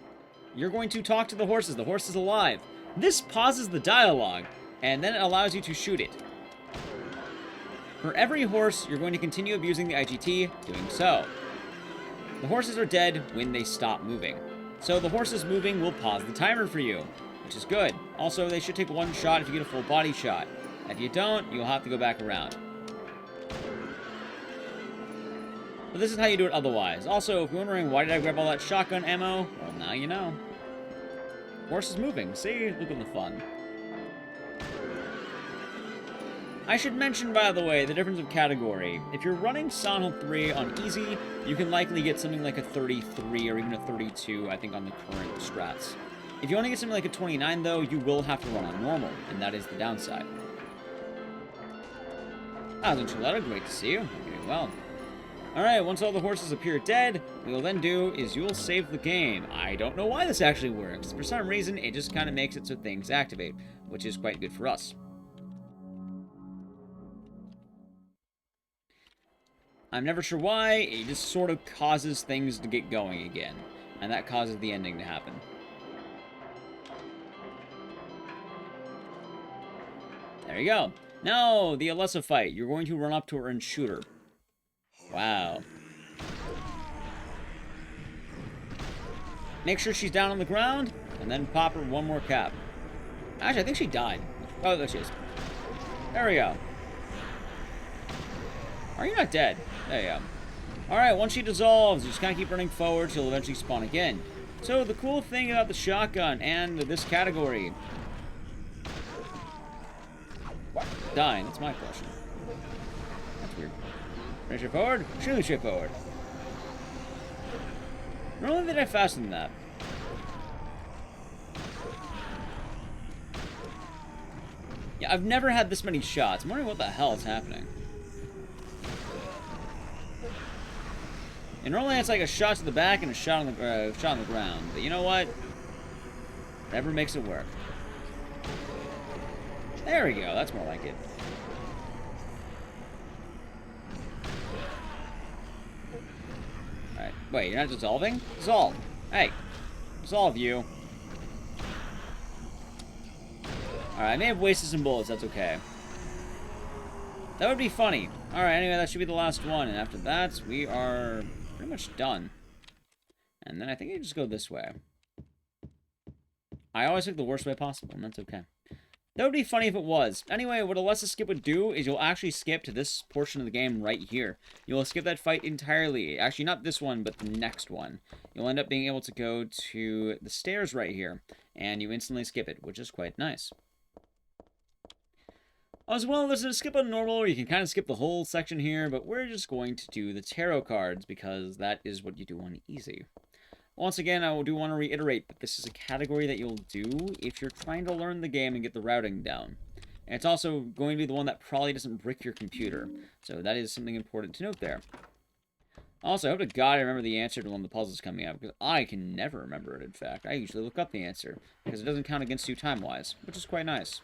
S1: you're going to talk to the horses. The horse is alive. This pauses the dialogue, and then it allows you to shoot it. For every horse, you're going to continue abusing the IGT, doing so. The horses are dead when they stop moving. So the horses moving will pause the timer for you, which is good. Also, they should take one shot if you get a full body shot. If you don't, you'll have to go back around. But this is how you do it otherwise. Also, if you're wondering why did I grab all that shotgun ammo, well, now you know. Horse is moving. See? Look at the fun. I should mention, by the way, the difference of category. If you're running Silent Hill 3 on easy, you can likely get something like a 33 or even a 32, I think, on the current strats. If you want to get something like a 29, though, you will have to run on normal, and that is the downside. Ah, Enchilada, great to see you. Okay, well. Alright, once all the horses appear dead, what you'll then do is you'll save the game. I don't know why this actually works. For some reason, it just kind of makes it so things activate, which is quite good for us. I'm never sure why, it just sort of causes things to get going again. And that causes the ending to happen. There you go. Now, the Alessa fight. You're going to run up to her and shoot her. Wow. Make sure she's down on the ground, and then pop her one more cap. Actually, I think she died. Oh, there she is. There we go. Are you not dead? There you go. Alright, once she dissolves, you just kind of keep running forward, she'll eventually spawn again. So, the cool thing about the shotgun and this category... Dying, that's my question. That's weird. Pretty straightforward? Extremely straightforward. Normally they die faster than that. Yeah, I've never had this many shots. I'm wondering what the hell is happening. And normally it's like a shot to the back and a shot on the ground. But you know what? Whatever makes it work. There we go. That's more like it. Alright. Wait, you're not dissolving? Dissolve. Hey. Dissolve you. Alright, I may have wasted some bullets. That's okay. That would be funny. Alright, anyway, that should be the last one. And after that, we are pretty much done. And then I think I just go this way. I always took the worst way possible, and that's okay. That would be funny if it was. Anyway, what a Alessa skip would do is you'll actually skip to this portion of the game right here. You'll skip that fight entirely. Actually, not this one, but the next one. You'll end up being able to go to the stairs right here, and you instantly skip it, which is quite nice. As well, there's a skip on normal, where you can kind of skip the whole section here, but we're just going to do the tarot cards, because that is what you do on easy. Once again, I do want to reiterate that this is a category that you'll do if you're trying to learn the game and get the routing down. And it's also going to be the one that probably doesn't brick your computer, so that is something important to note there. Also, I hope to God I remember the answer to one of the puzzles coming up, because I can never remember it, in fact. I usually look up the answer, because it doesn't count against you time-wise, which is quite nice.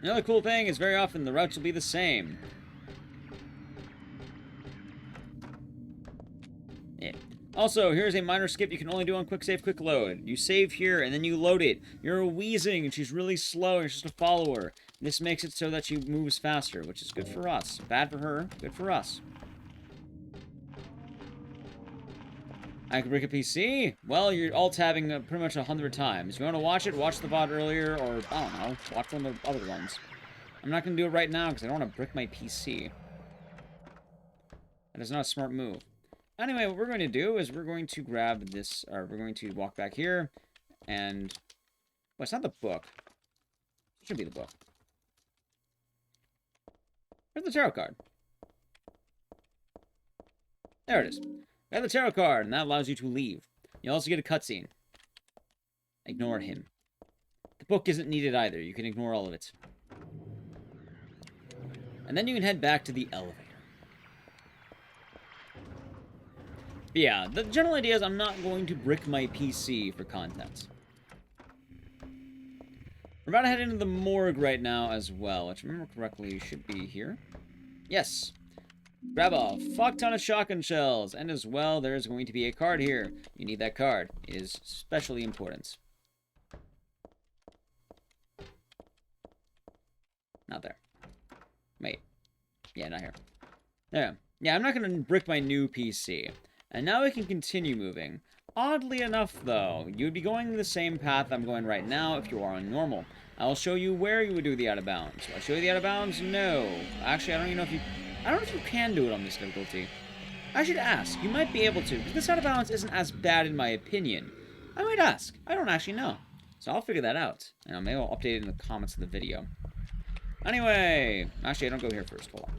S1: Another cool thing is very often the routes will be the same. Yeah. Also, here's a minor skip you can only do on quick save, quick load. You save here, and then you load it. You're wheezing, and she's really slow, and it's just a follower. This makes it so that she moves faster, which is good for us. Bad for her, good for us. I can break a PC? Well, you're alt-tabbing pretty much 100 times. If you want to watch it, watch the VOD earlier, or, I don't know, watch one of the other ones. I'm not going to do it right now, because I don't want to brick my PC. That is not a smart move. Anyway, what we're going to do is we're going to grab this, or we're going to walk back here, and... Well, it's not the book. It should be the book. Where's the tarot card? There it is. Got the tarot card, and that allows you to leave. You also get a cutscene. Ignore him. The book isn't needed either. You can ignore all of it. And then you can head back to the elevator. But yeah, the general idea is I'm not going to brick my PC for content. We're about to head into the morgue right now as well, which, if I remember correctly, should be here. Yes. Grab a fuck ton of shotgun shells, and as well, there's going to be a card here. You need that card. It is especially important. Not there. Wait. Yeah, not here. There. Yeah, I'm not going to brick my new PC. And now we can continue moving. Oddly enough, though, you would be going the same path I'm going right now if you are on normal. I'll show you where you would do the out of bounds. Will I show you the out of bounds? No. Actually, I don't even know if you... I don't know if you can do it on this difficulty. I should ask. You might be able to, because this out of bounds isn't as bad in my opinion. I might ask. I don't actually know. So I'll figure that out. And maybe I'll update it in the comments of the video. Anyway, actually, I don't go here first. Hold on.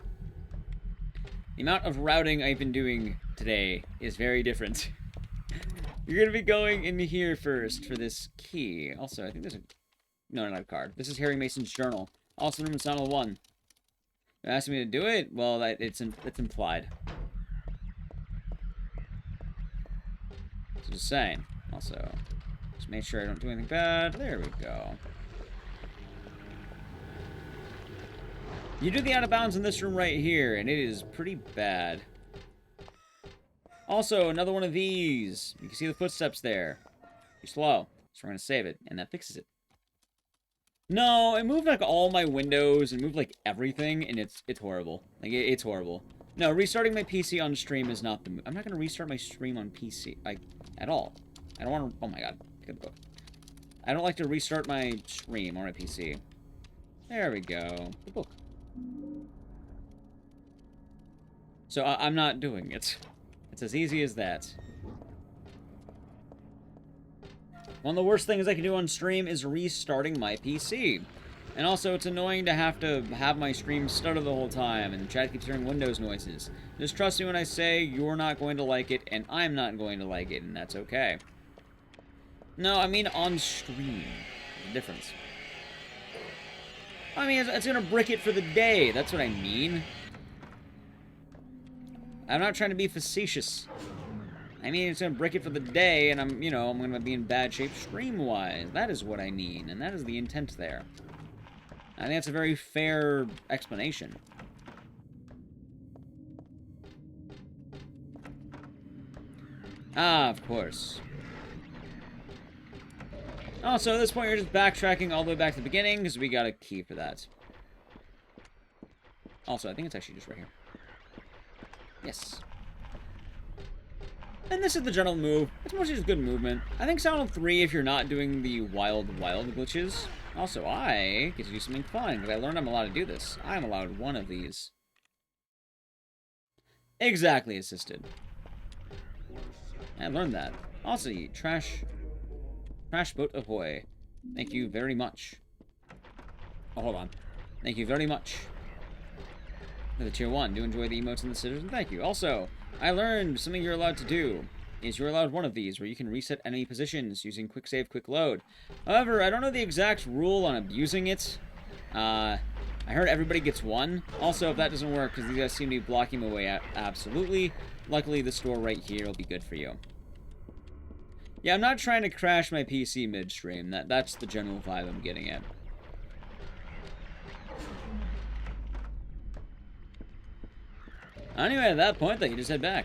S1: The amount of routing I've been doing today is very different. You're going to be going in here first for this key. Also, I think there's a... No, not a card. This is Harry Mason's journal. Also, room in Silent 1. You're asking me to do it? Well, it's implied. Just saying. Also, just make sure I don't do anything bad. There we go. You do the out of bounds in this room right here, and it is pretty bad. Also, another one of these. You can see the footsteps there. Too slow. So we're going to save it, and that fixes it. No, it moved like all my windows and moved like everything, and it's horrible. Like, it's horrible. No, restarting my PC on stream is not the move. I'm not going to restart my stream on PC, like, at all. I don't want to... Oh my god. Pick up the book. I don't like to restart my stream or my PC. There we go. The book. So I'm not doing it. It's as easy as that. One of the worst things I can do on stream is restarting my PC. And also, it's annoying to have my stream stutter the whole time, and the chat keeps hearing Windows noises. Just trust me when I say you're not going to like it, and I'm not going to like it, and that's okay. No, I mean on stream. There's a difference. I mean, it's gonna brick it for the day. That's what I mean. I'm not trying to be facetious. I mean, it's gonna brick it for the day, and I'm gonna be in bad shape stream-wise. That is what I mean, and that is the intent there. I think that's a very fair explanation. Ah, of course. Also, at this point, you're just backtracking all the way back to the beginning, because we got a key for that. Also, I think it's actually just right here. Yes. And this is the general move. It's mostly just good movement. I think Silent 3, if you're not doing the wild glitches. Also, I get to do something fun, because I learned I'm allowed to do this. I'm allowed one of these. Exactly assisted. I learned that. Also, trash boat ahoy. Thank you very much. Oh, hold on. Thank you very much. For the tier 1, do enjoy the emotes and the scissors, and thank you. Also, I learned something you're allowed to do. Is you're allowed one of these, where you can reset enemy positions using quick save, quick load. However, I don't know the exact rule on abusing it. I heard everybody gets one. Also, if that doesn't work, because these guys seem to be blocking my way out, absolutely. Luckily, the store right here will be good for you. Yeah, I'm not trying to crash my PC midstream. That's the general vibe I'm getting at. Anyway, at that point, then you just head back.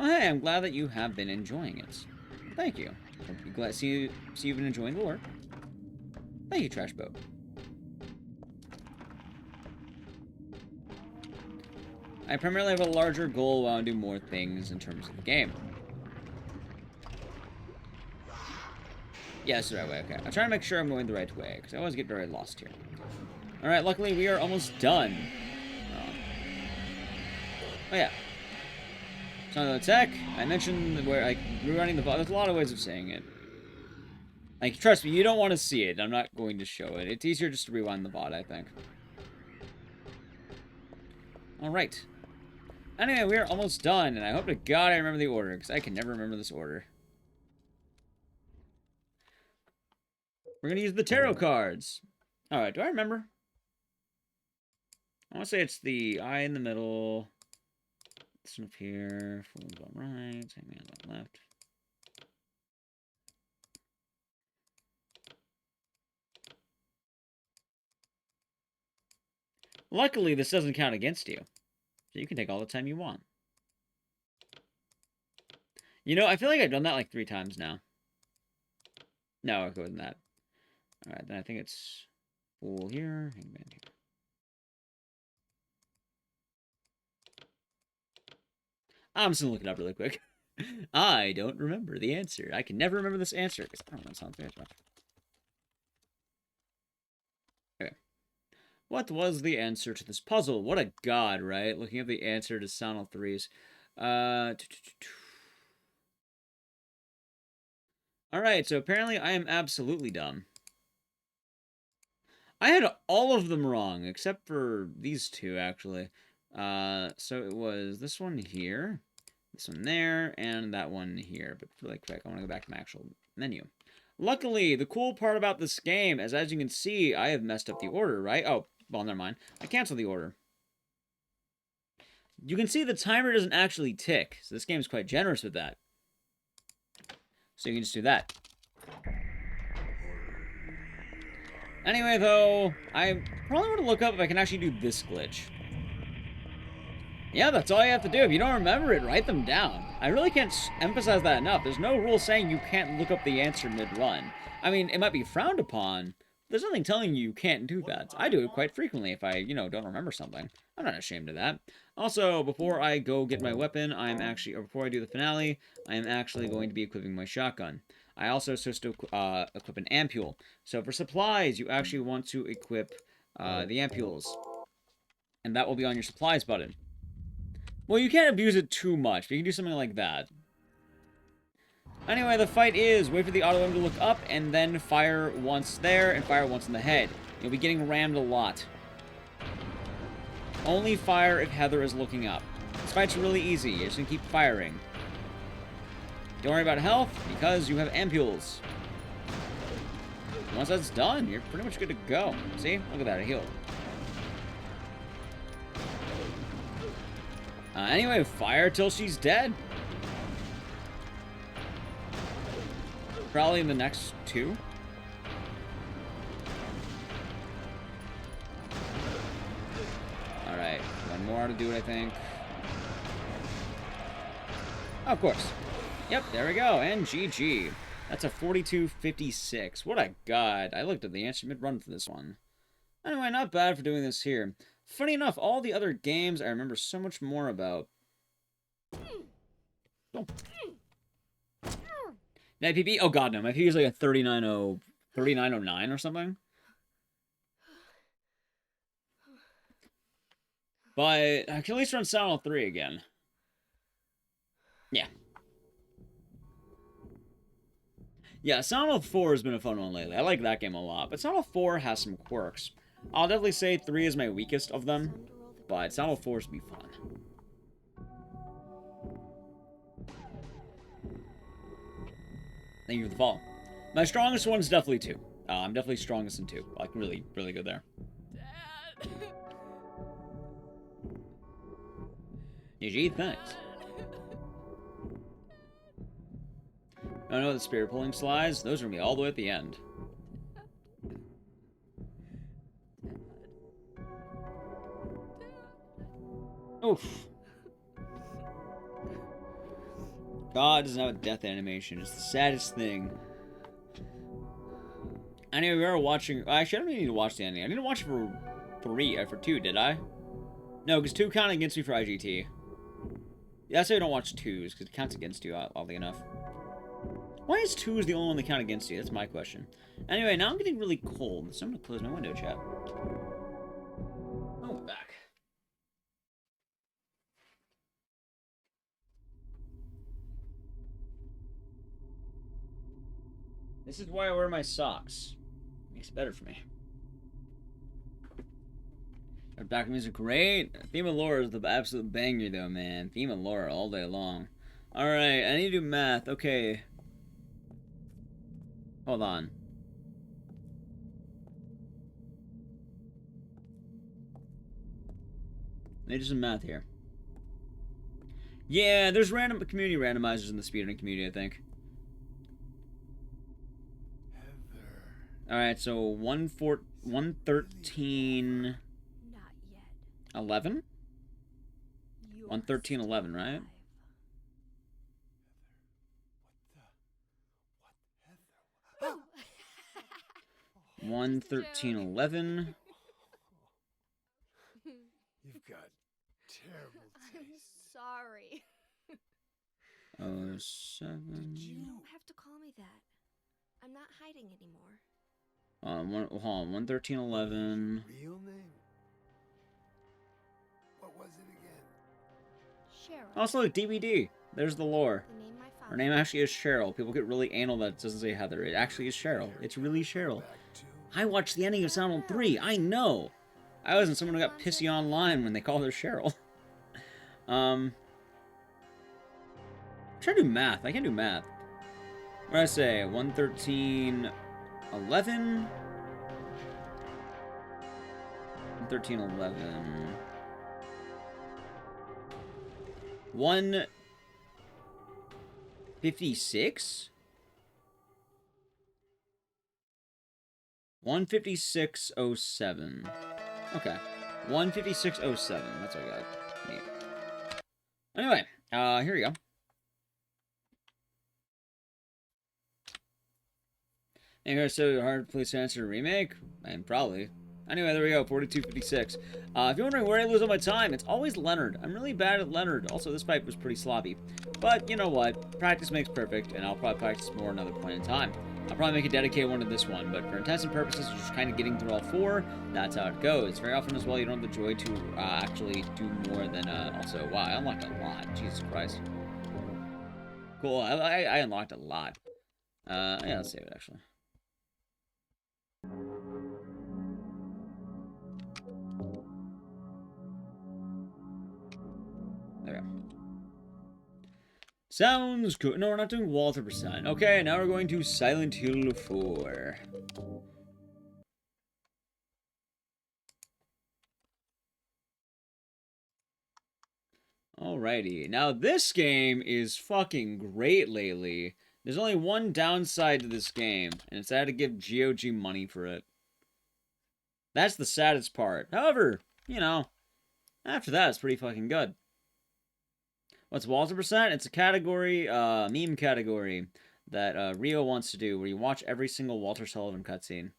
S1: Oh, hey, I'm glad that you have been enjoying it. Thank you. I'm glad to see you've been enjoying the work. Thank you, Trash Boat. I primarily have a larger goal while I do more things in terms of the game. Yeah, that's the right way, okay. I'm trying to make sure I'm going the right way, because I always get very lost here. Alright, luckily we are almost done. Oh yeah. So on the tech, I mentioned where, like, rerunning the VOD. There's a lot of ways of saying it. Like, trust me, you don't want to see it. I'm not going to show it. It's easier just to rewind the VOD, I think. Alright. Anyway, we are almost done, and I hope to God I remember the order, because I can never remember this order. We're going to use the tarot cards. Alright, do I remember? I want to say it's the eye in the middle. This one up here. Full one's on right. Hangman on left. Luckily, this doesn't count against you. So you can take all the time you want. You know, I feel like I've done that like 3 times now. No, I'll go with that. Alright, then I think it's Fool here, Hangman here. I'm just gonna look it up really quick. I don't remember the answer. I can never remember this answer because I don't know what sounds very much. Okay. What was the answer to this puzzle? What a god, right? Looking at the answer to Sound of Threes. Alright, so apparently I am absolutely dumb. I had all of them wrong, except for these 2, actually. So it was this one here, this one there, and that one here. But really quick, I want to go back to my actual menu. Luckily, the cool part about this game is, as you can see, I have messed up the order, right? Oh, well, never mind. I canceled the order. You can see the timer doesn't actually tick, so this game is quite generous with that. So you can just do that. Anyway, though, I probably want to look up if I can actually do this glitch. Yeah, that's all you have to do. If you don't remember it, write them down. I really can't emphasize that enough. There's no rule saying you can't look up the answer mid-run. I mean, it might be frowned upon. There's nothing telling you can't do that. I do it quite frequently if I, don't remember something. I'm not ashamed of that. Also, before I go get my weapon, before I do the finale, I am actually going to be equipping my shotgun. I also am supposed to equip an ampule. So for supplies, you actually want to equip the ampules. And that will be on your supplies button. Well, you can't abuse it too much, but you can do something like that. Anyway, the fight is wait for the auto aim to look up, and then fire once there, and fire once in the head. You'll be getting rammed a lot. Only fire if Heather is looking up. This fight's really easy. You're just gonna keep firing. Don't worry about health, because you have ampules. Once that's done, you're pretty much good to go. See? Look at that, I healed. Anyway, fire till she's dead. Probably in the next 2. Alright, one more to do it, I think. Oh, of course. Yep, there we go, and GG. That's a 42.56. What a god. I looked at the answer mid-run for this one. Anyway, not bad for doing this here. Funny enough, all the other games I remember so much more about. Oh. My PP? Oh god, no. My PP is like a 3909 or something. But I can at least run Silent Hill 3 again. Yeah. Yeah, Silent Hill 4 has been a fun one lately. I like that game a lot. But Silent Hill 4 has some quirks. I'll definitely say 3 is my weakest of them. But Silent Hill 4 is be fun. Thank you for the follow. My strongest one is definitely 2. I'm definitely strongest in 2. Like, really, really good there. Dad. GG, thanks. I know the spirit pulling slides. Those are going to be all the way at the end. Oof. God doesn't have a death animation. It's the saddest thing. Anyway, we are watching... Actually, I don't even need to watch the ending. I didn't watch it for 2, did I? No, because 2 counted against me for IGT. That's why I don't watch 2s, because it counts against you, oddly enough. Why is 2s the only one that count against you? That's my question. Anyway, now I'm getting really cold, so I'm going to close my window, chat. Oh, I'm back. This is why I wear my socks. Makes it better for me. Our back music, great. Theme of Lore is the absolute banger, though, man. Theme of Lore all day long. Alright, I need to do math. Okay. Hold on. I need to do some math here. Yeah, there's random community randomizers in the speedrunning community, I think. Alright, so 113...
S6: Not yet.
S1: 11?
S6: You're
S1: 113.11, right?
S6: alive.
S1: 113.11.
S2: You've got terrible
S6: I'm
S2: taste.
S6: sorry.
S1: Oh, 7.
S6: You don't have to call me that. I'm not hiding anymore.
S1: Hold on, 113.11.
S2: Real name? What was it again?
S6: Cheryl.
S1: Also, look, DVD. There's the lore.
S6: The name my father.
S1: Her name actually is Cheryl. People get really anal that it doesn't say Heather. It actually is Cheryl. It's really Cheryl.
S2: Back to
S1: I watched the ending of Silent Hill 3. I know. I wasn't someone who got pissy online when they called her Cheryl. Try to do math. I can't do math. What did I say? 113.11? 113.11. 156? 156.07. Okay. 156.07. That's what I got. Neat. Anyway, here we go. And here's so hard to place answer remake? And probably. Anyway, there we go, 42.56. If you're wondering where I lose all my time, it's always Leonard. I'm really bad at Leonard. Also, this pipe was pretty sloppy. But, you know what? Practice makes perfect, and I'll probably practice more another point in time. I'll probably make a dedicated one to this one, but for intents and purposes, just kind of getting through all 4, that's how it goes. Very often as well, you don't have the joy to actually do more than, also, wow, I unlocked a lot. Jesus Christ. Cool, I unlocked a lot. Yeah, let's save it, actually. There we go. Sounds good. No, we're not doing Walter percent. Okay, now we're going to Silent Hill 4. Alrighty. Now, this game is fucking great lately. There's only one downside to this game, and it's I had to give GOG money for it. That's the saddest part. However, you know, after that, it's pretty fucking good. What's Walter percent? It's a category, meme category that Rio wants to do, where you watch every single Walter Sullivan cutscene.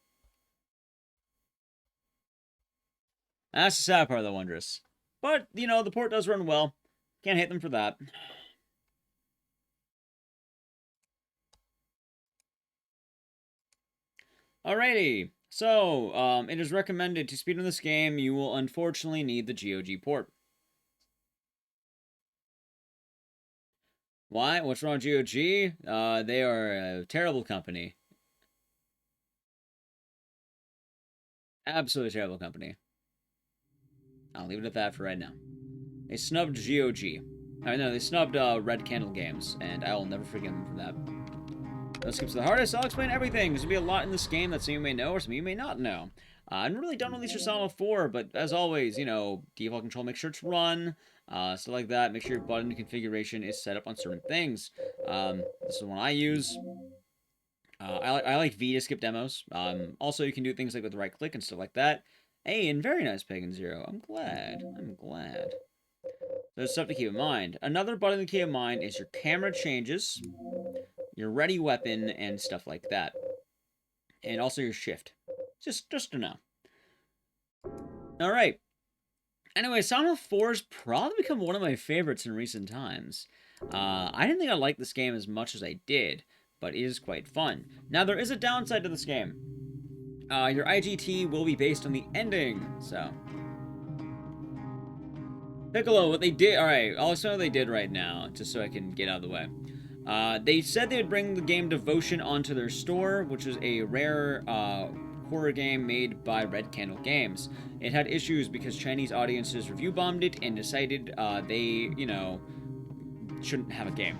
S1: That's the sad part of the Wondrous. But, you know, the port does run well. Can't hate them for that. Alrighty. So, it is recommended to speedrun this game, you will unfortunately need the GOG port. Why? What's wrong with GOG? They are a terrible company. Absolutely terrible company. I'll leave it at that for right now. They snubbed GOG. I know, they snubbed Red Candle Games, and I will never forgive them for that. Let's skip to the hardest. I'll explain everything. There's going to be a lot in this game that some of you may know or some of you may not know. I really don't know these for Silent Hill 4, but as always, you know, default control, make sure it's run, stuff like that. Make sure your button configuration is set up on certain things. This is the one I use. I like V to skip demos. Also, you can do things like with the right click and stuff like that. Hey, and very nice Pagan Zero. I'm glad. There's stuff to keep in mind. Another button to keep in mind is your camera changes, your ready weapon, and stuff like that. And also your shift. Just to know. Alright. Anyway, Silent Hill 4 has probably become one of my favorites in recent times. I didn't think I liked this game as much as I did, but it is quite fun. Now, there is a downside to this game. Your IGT will be based on the ending, so... Piccolo, what they did... Alright, I'll explain what they did right now, just so I can get out of the way. They said they would bring the game Devotion onto their store, which was a rare horror game made by Red Candle Games. It had issues because Chinese audiences review bombed it and decided they, you know, shouldn't have a game.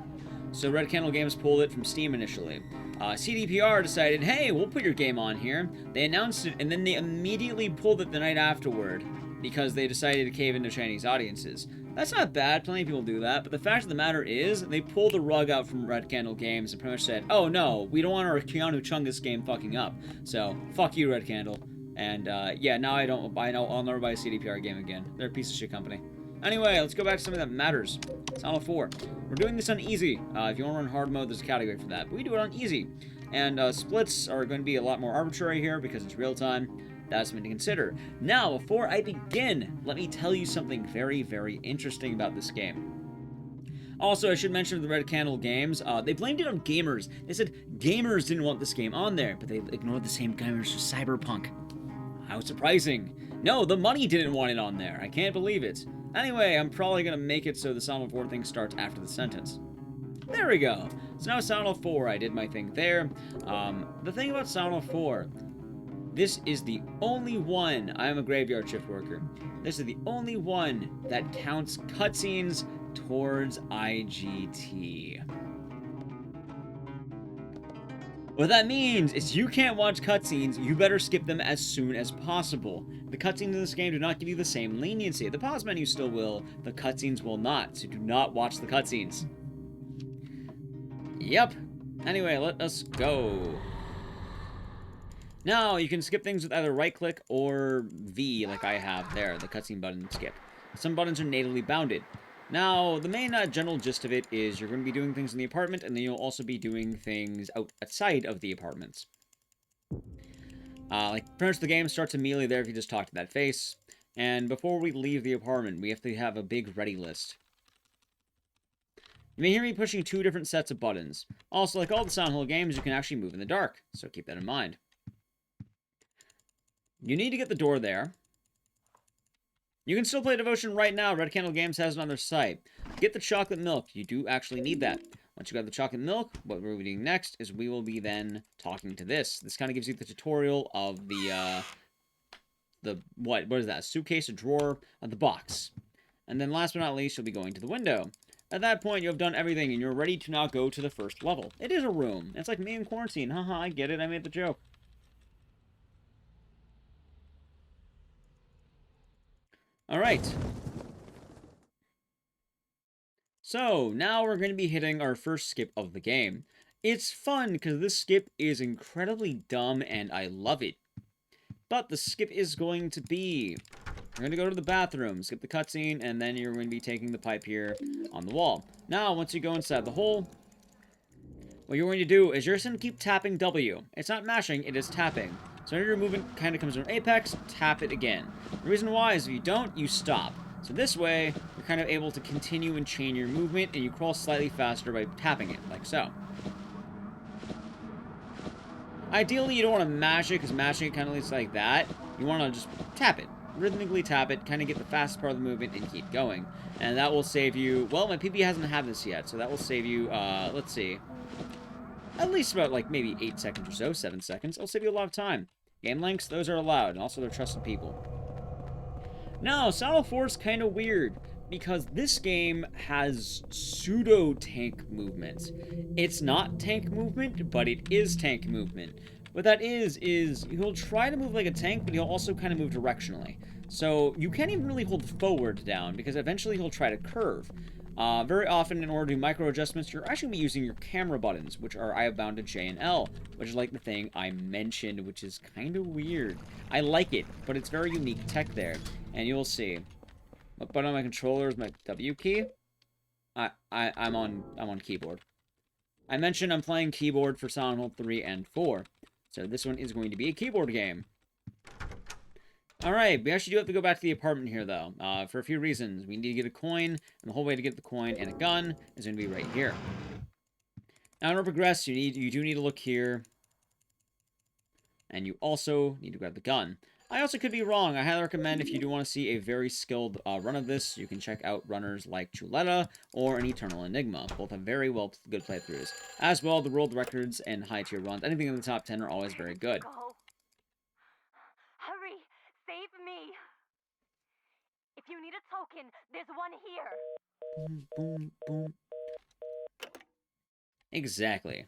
S1: So Red Candle Games pulled it from Steam initially. CDPR decided, hey, we'll put your game on here. They announced it, and then they immediately pulled it the night afterward because they decided to cave into Chinese audiences. That's not bad, plenty of people do that, but the fact of the matter is, they pulled the rug out from Red Candle Games and pretty much said, oh no, we don't want our Keanu Chungus game fucking up. So, fuck you, Red Candle. And, yeah, now I'll never buy a CDPR game again. They're a piece of shit company. Anyway, let's go back to something that matters. Silent Hill 4. We're doing this on easy. If you want to run hard mode, there's a category for that, but we do it on easy. And, splits are going to be a lot more arbitrary here because it's real time. That's something to consider. Now, before I begin, let me tell you something very, very interesting about this game. Also, I should mention the Red Candle Games, they blamed it on gamers. They said gamers didn't want this game on there, but they ignored the same gamers for Cyberpunk. How surprising. No, the money didn't want it on there. I can't believe it. Anyway, I'm probably going to make it so the Silent Hill 4 thing starts after the sentence. There we go. So now Silent Hill 4, I did my thing there. The thing about Silent Hill 4... this is the only one, I am a graveyard shift worker, this is the only one that counts cutscenes towards IGT. What that means is you can't watch cutscenes, you better skip them as soon as possible. The cutscenes in this game do not give you the same leniency. The pause menu still will, the cutscenes will not, so do not watch the cutscenes. Yep. Anyway, let us go. Now, you can skip things with either right-click or V, like I have there, the cutscene button skip. Some buttons are natively bounded. Now, the main general gist of it is you're going to be doing things in the apartment, and then you'll also be doing things outside of the apartments. Like, pretty much the game starts immediately there if you just talk to that face. And before we leave the apartment, we have to have a big ready list. You may hear me pushing 2 different sets of buttons. Also, like all the Silent Hill games, you can actually move in the dark, so keep that in mind. You need to get the door there. You can still play Devotion right now. Red Candle Games has it on their site. Get the chocolate milk. You do actually need that. Once you got the chocolate milk, what we're doing next is we will be then talking to this. This kind of gives you the tutorial of the what is that? A suitcase, a drawer, the box. And then last but not least, you'll be going to the window. At that point, you have done everything, and you're ready to now go to the first level. It is a room. It's like me in quarantine. Haha, I get it. I made the joke. Alright. So, now we're going to be hitting our first skip of the game. It's fun, because this skip is incredibly dumb, and I love it. But the skip is going to be... you're going to go to the bathroom, skip the cutscene, and then you're going to be taking the pipe here on the wall. Now, once you go inside the hole, what you're going to do is you're just going to keep tapping W. It's not mashing, it is tapping. So when your movement kind of comes to an apex, tap it again. The reason why is if you don't, you stop. So this way, you're kind of able to continue and chain your movement, and you crawl slightly faster by tapping it, like so. Ideally, you don't want to mash it, because mashing it kind of looks like that. You want to just tap it. Rhythmically tap it, kind of get the fast part of the movement, and keep going. And that will save you... well, my PP hasn't had this yet, so that will save you, let's see... at least about, like, maybe 8 seconds or so, 7 seconds. It'll save you a lot of time. Game lengths, those are allowed, and also they're trusted people. Now, Silent Hill 4 is kind of weird, because this game has pseudo-tank movement. It's not tank movement, but it is tank movement. What that is he'll try to move like a tank, but he'll also kind of move directionally. So you can't even really hold forward down, because eventually he'll try to curve. Very often, in order to do micro adjustments, you're actually going to be using your camera buttons, which are I have bound to J and L, which is like the thing I mentioned, which is kind of weird. I like it, but it's very unique tech there, and you'll see. What button on my controller is my W key? I'm on keyboard. I mentioned I'm playing keyboard for Silent Hill 3 and 4. So this one is going to be a keyboard game. Alright, we actually do have to go back to the apartment here, though. For a few reasons. We need to get a coin, and the whole way to get the coin and a gun is going to be right here. Now, in order to progress, you do need to look here. And you also need to grab the gun. I also could be wrong. I highly recommend if you do want to see a very skilled run of this, you can check out runners like Chuleta or an Eternal Enigma. Both have very good playthroughs. As well, the world records and high-tier runs, anything in the top 10 are always very good.
S5: Hurry! Save me! If you need a token, there's one here.
S1: Boom, boom, boom. Exactly.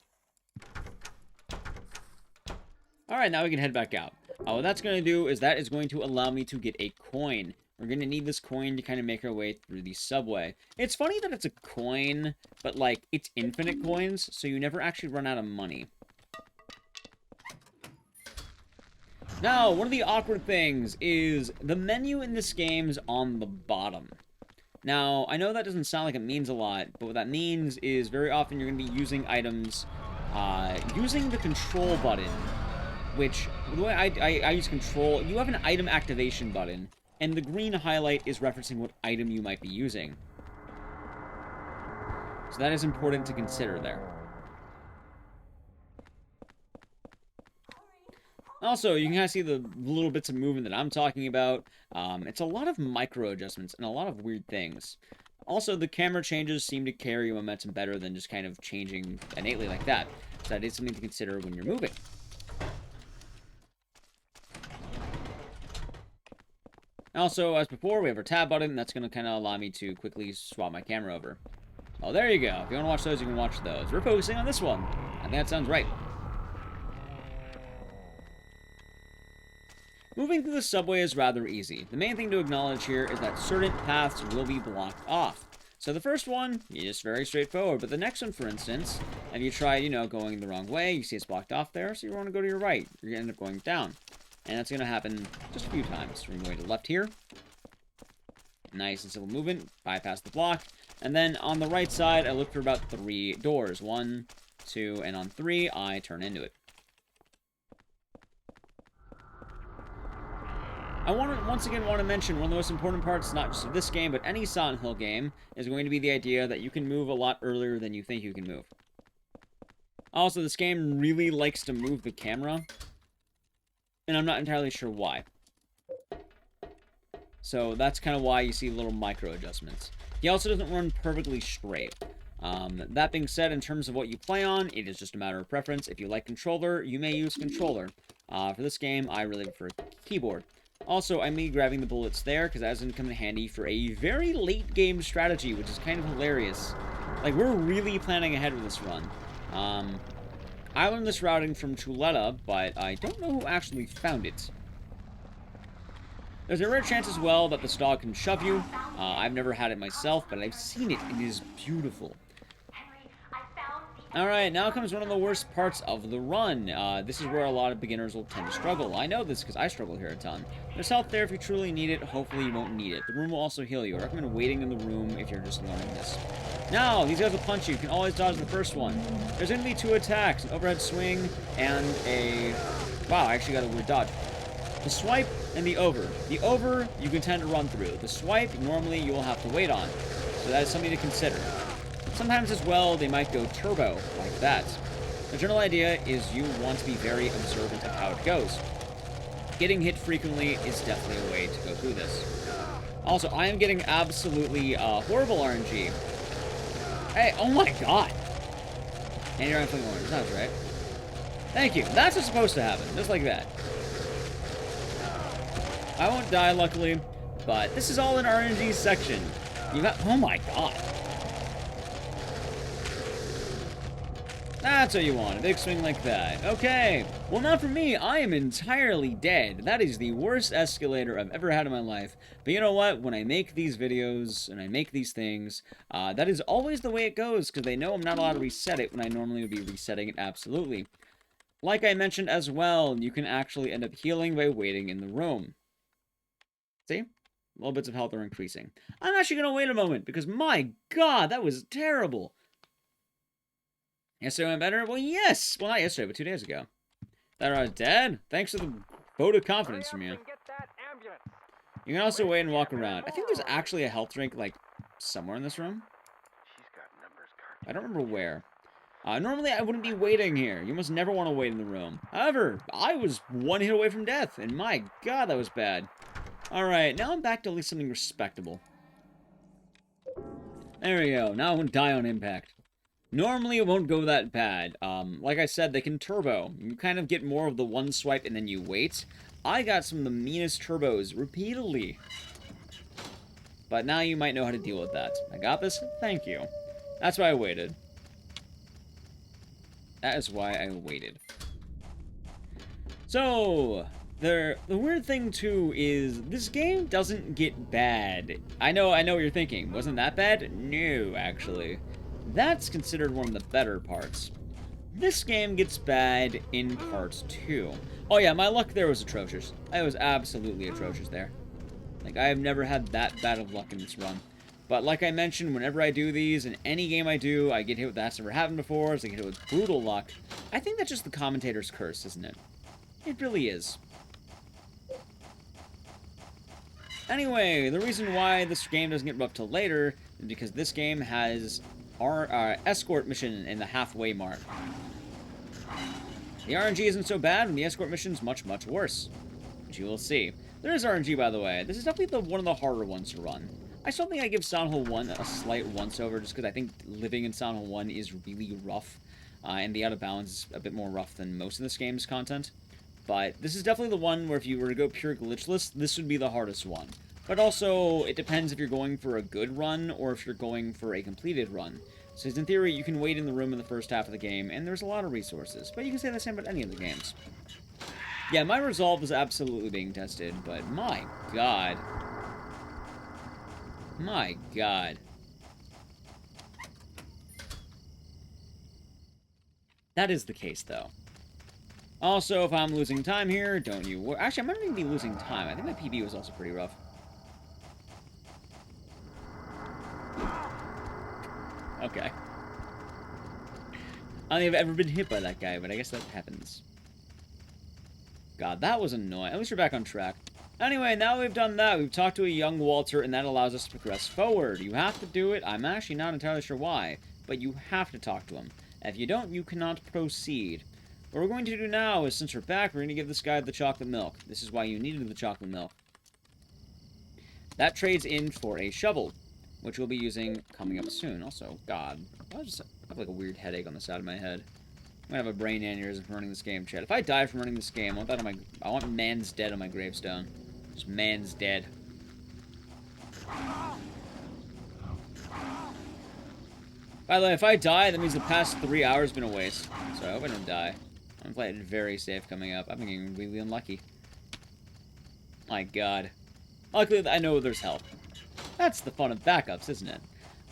S1: Alright, now we can head back out. What that's going to do is that is going to allow me to get a coin. We're going to need this coin to kind of make our way through the subway. It's funny that it's a coin, but, like, it's infinite coins, so you never actually run out of money. Now, one of the awkward things is the menu in this game is on the bottom. Now, I know that doesn't sound like it means a lot, but what that means is very often you're going to be using items, using the control button. Which, the way I use control, you have an item activation button, and the green highlight is referencing what item you might be using. So that is important to consider there. Also, you can kind of see the little bits of movement that I'm talking about. It's a lot of micro adjustments and a lot of weird things. Also, the camera changes seem to carry momentum better than just kind of changing innately like that. So that is something to consider when you're moving. Also, as before, we have our tab button. That's going to kind of allow me to quickly swap my camera over. Oh, there you go. If you want to watch those, you can watch those. We're focusing on this one. I think that sounds right. Moving through the subway is rather easy. The main thing to acknowledge here is that certain paths will be blocked off. So the first one is just very straightforward, but the next one, for instance, if you try, going the wrong way, you see it's blocked off there, so you want to go to your right. You're going to end up going down. And that's going to happen just a few times. We're going to left here. Nice and simple movement. Bypass the block. And then on the right side, I look for about 3 doors. 1, 2, and on 3, I turn into it. I once again want to mention one of the most important parts, not just of this game, but any Silent Hill game, is going to be the idea that you can move a lot earlier than you think you can move. Also, this game really likes to move the camera. And I'm not entirely sure why. So that's kind of why you see little micro adjustments. He also doesn't run perfectly straight. That being said, in terms of what you play on, it is just a matter of preference. If you like controller, you may use controller. For this game, I really prefer keyboard. Also, I'm grabbing the bullets there, because that doesn't come in handy for a very late game strategy, which is kind of hilarious. Like, we're really planning ahead with this run. I learned this routing from Chuleta, but I don't know who actually found it. There's a rare chance as well that this dog can shove you. I've never had it myself, but I've seen it. It is beautiful. Alright, now comes one of the worst parts of the run. This is where a lot of beginners will tend to struggle. I know this because I struggle here a ton. There's help there if you truly need it. Hopefully you won't need it. The room will also heal you. I recommend waiting in the room if you're just learning this. Now, these guys will punch you. You can always dodge the first one. There's going to be 2 attacks, an overhead swing and a... Wow, I actually got a weird dodge. The swipe and the over. The over, you can tend to run through. The swipe, normally you will have to wait on. So that is something to consider. Sometimes as well, they might go turbo, like that. The general idea is you want to be very observant of how it goes. Getting hit frequently is definitely a way to go through this. Also, I am getting absolutely horrible RNG. Hey, oh my god! And you're on flipping orange, that's right. Thank you, that's what's supposed to happen, just like that. I won't die, luckily, but this is all an RNG section. You got, oh my god. That's what you want, a big swing like that. Okay, well not for me, I am entirely dead. That is the worst escalator I've ever had in my life. But you know what, when I make these videos, and I make these things, that is always the way it goes, because they know I'm not allowed to reset it when I normally would be resetting it absolutely. Like I mentioned as well, you can actually end up healing by waiting in the room. See? little bits of health are increasing. I'm actually going to wait a moment, because my god, that was terrible. Yesterday went better? Well, yes! Well, not yesterday, but 2 days ago. That I was dead? Thanks for the vote of confidence from you. You can also wait and walk around. I think there's actually a health drink, like, somewhere in this room. I don't remember where. Normally, I wouldn't be waiting here. You must never want to wait in the room. However, I was 1 hit away from death, and my god, that was bad. Alright, now I'm back to at least something respectable. There we go. Now I won't die on impact. Normally, it won't go that bad. Like I said, they can turbo. You kind of get more of the one swipe and then you wait. I got some of the meanest turbos repeatedly. But now you might know how to deal with that. I got this? Thank you. That's why I waited. That is why I waited. So, the weird thing, too, is this game doesn't get bad. I know what you're thinking. Wasn't that bad? No, actually. That's considered one of the better parts. This game gets bad in part 2. Oh yeah, my luck there was atrocious. I was absolutely atrocious there. Like, I have never had that bad of luck in this run. But like I mentioned, whenever I do these, in any game I do, I get hit with that's never happened before, so I get hit with brutal luck. I think that's just the commentator's curse, isn't it? It really is. Anyway, the reason why this game doesn't get up till later is because this game has our escort mission in the halfway mark. The RNG isn't so bad, and the escort mission's much, much worse. Which you will see. There is RNG, by the way. This is definitely one of the harder ones to run. I still think I give Silent Hill 1 a slight once-over, just because I think living in Silent Hill 1 is really rough. And the Out of Bounds is a bit more rough than most of this game's content. But this is definitely the one where if you were to go pure glitchless, this would be the hardest one. But also, it depends if you're going for a good run, or if you're going for a completed run. So in theory, you can wait in the room in the first half of the game, and there's a lot of resources. But you can say the same about any of the games. Yeah, my resolve is absolutely being tested, but my god. My god. That is the case, though. Also, if I'm losing time here, don't you worry. Actually, I might not even be losing time. I think my PB was also pretty rough. Okay. I don't think I've ever been hit by that guy, but I guess that happens. God, that was annoying. At least we're back on track. Anyway, now we've done that. We've talked to a young Walter, and that allows us to progress forward. You have to do it. I'm actually not entirely sure why, but you have to talk to him. If you don't, you cannot proceed. What we're going to do now is, since we're back, we're going to give this guy the chocolate milk. This is why you needed the chocolate milk. That trades in for a shovel, which we'll be using coming up soon. Also, God, I have like a weird headache on the side of my head. I'm gonna have a brain aneurysm from running this game, Chad. If I die from running this game, I want that on my. I want man's dead on my gravestone. Just man's dead. By the way, if I die, that means the past 3 hours have been a waste. So I hope I don't die. I'm playing it very safe coming up. I've been getting really unlucky. My god. Luckily, I know there's help. That's the fun of backups, isn't it?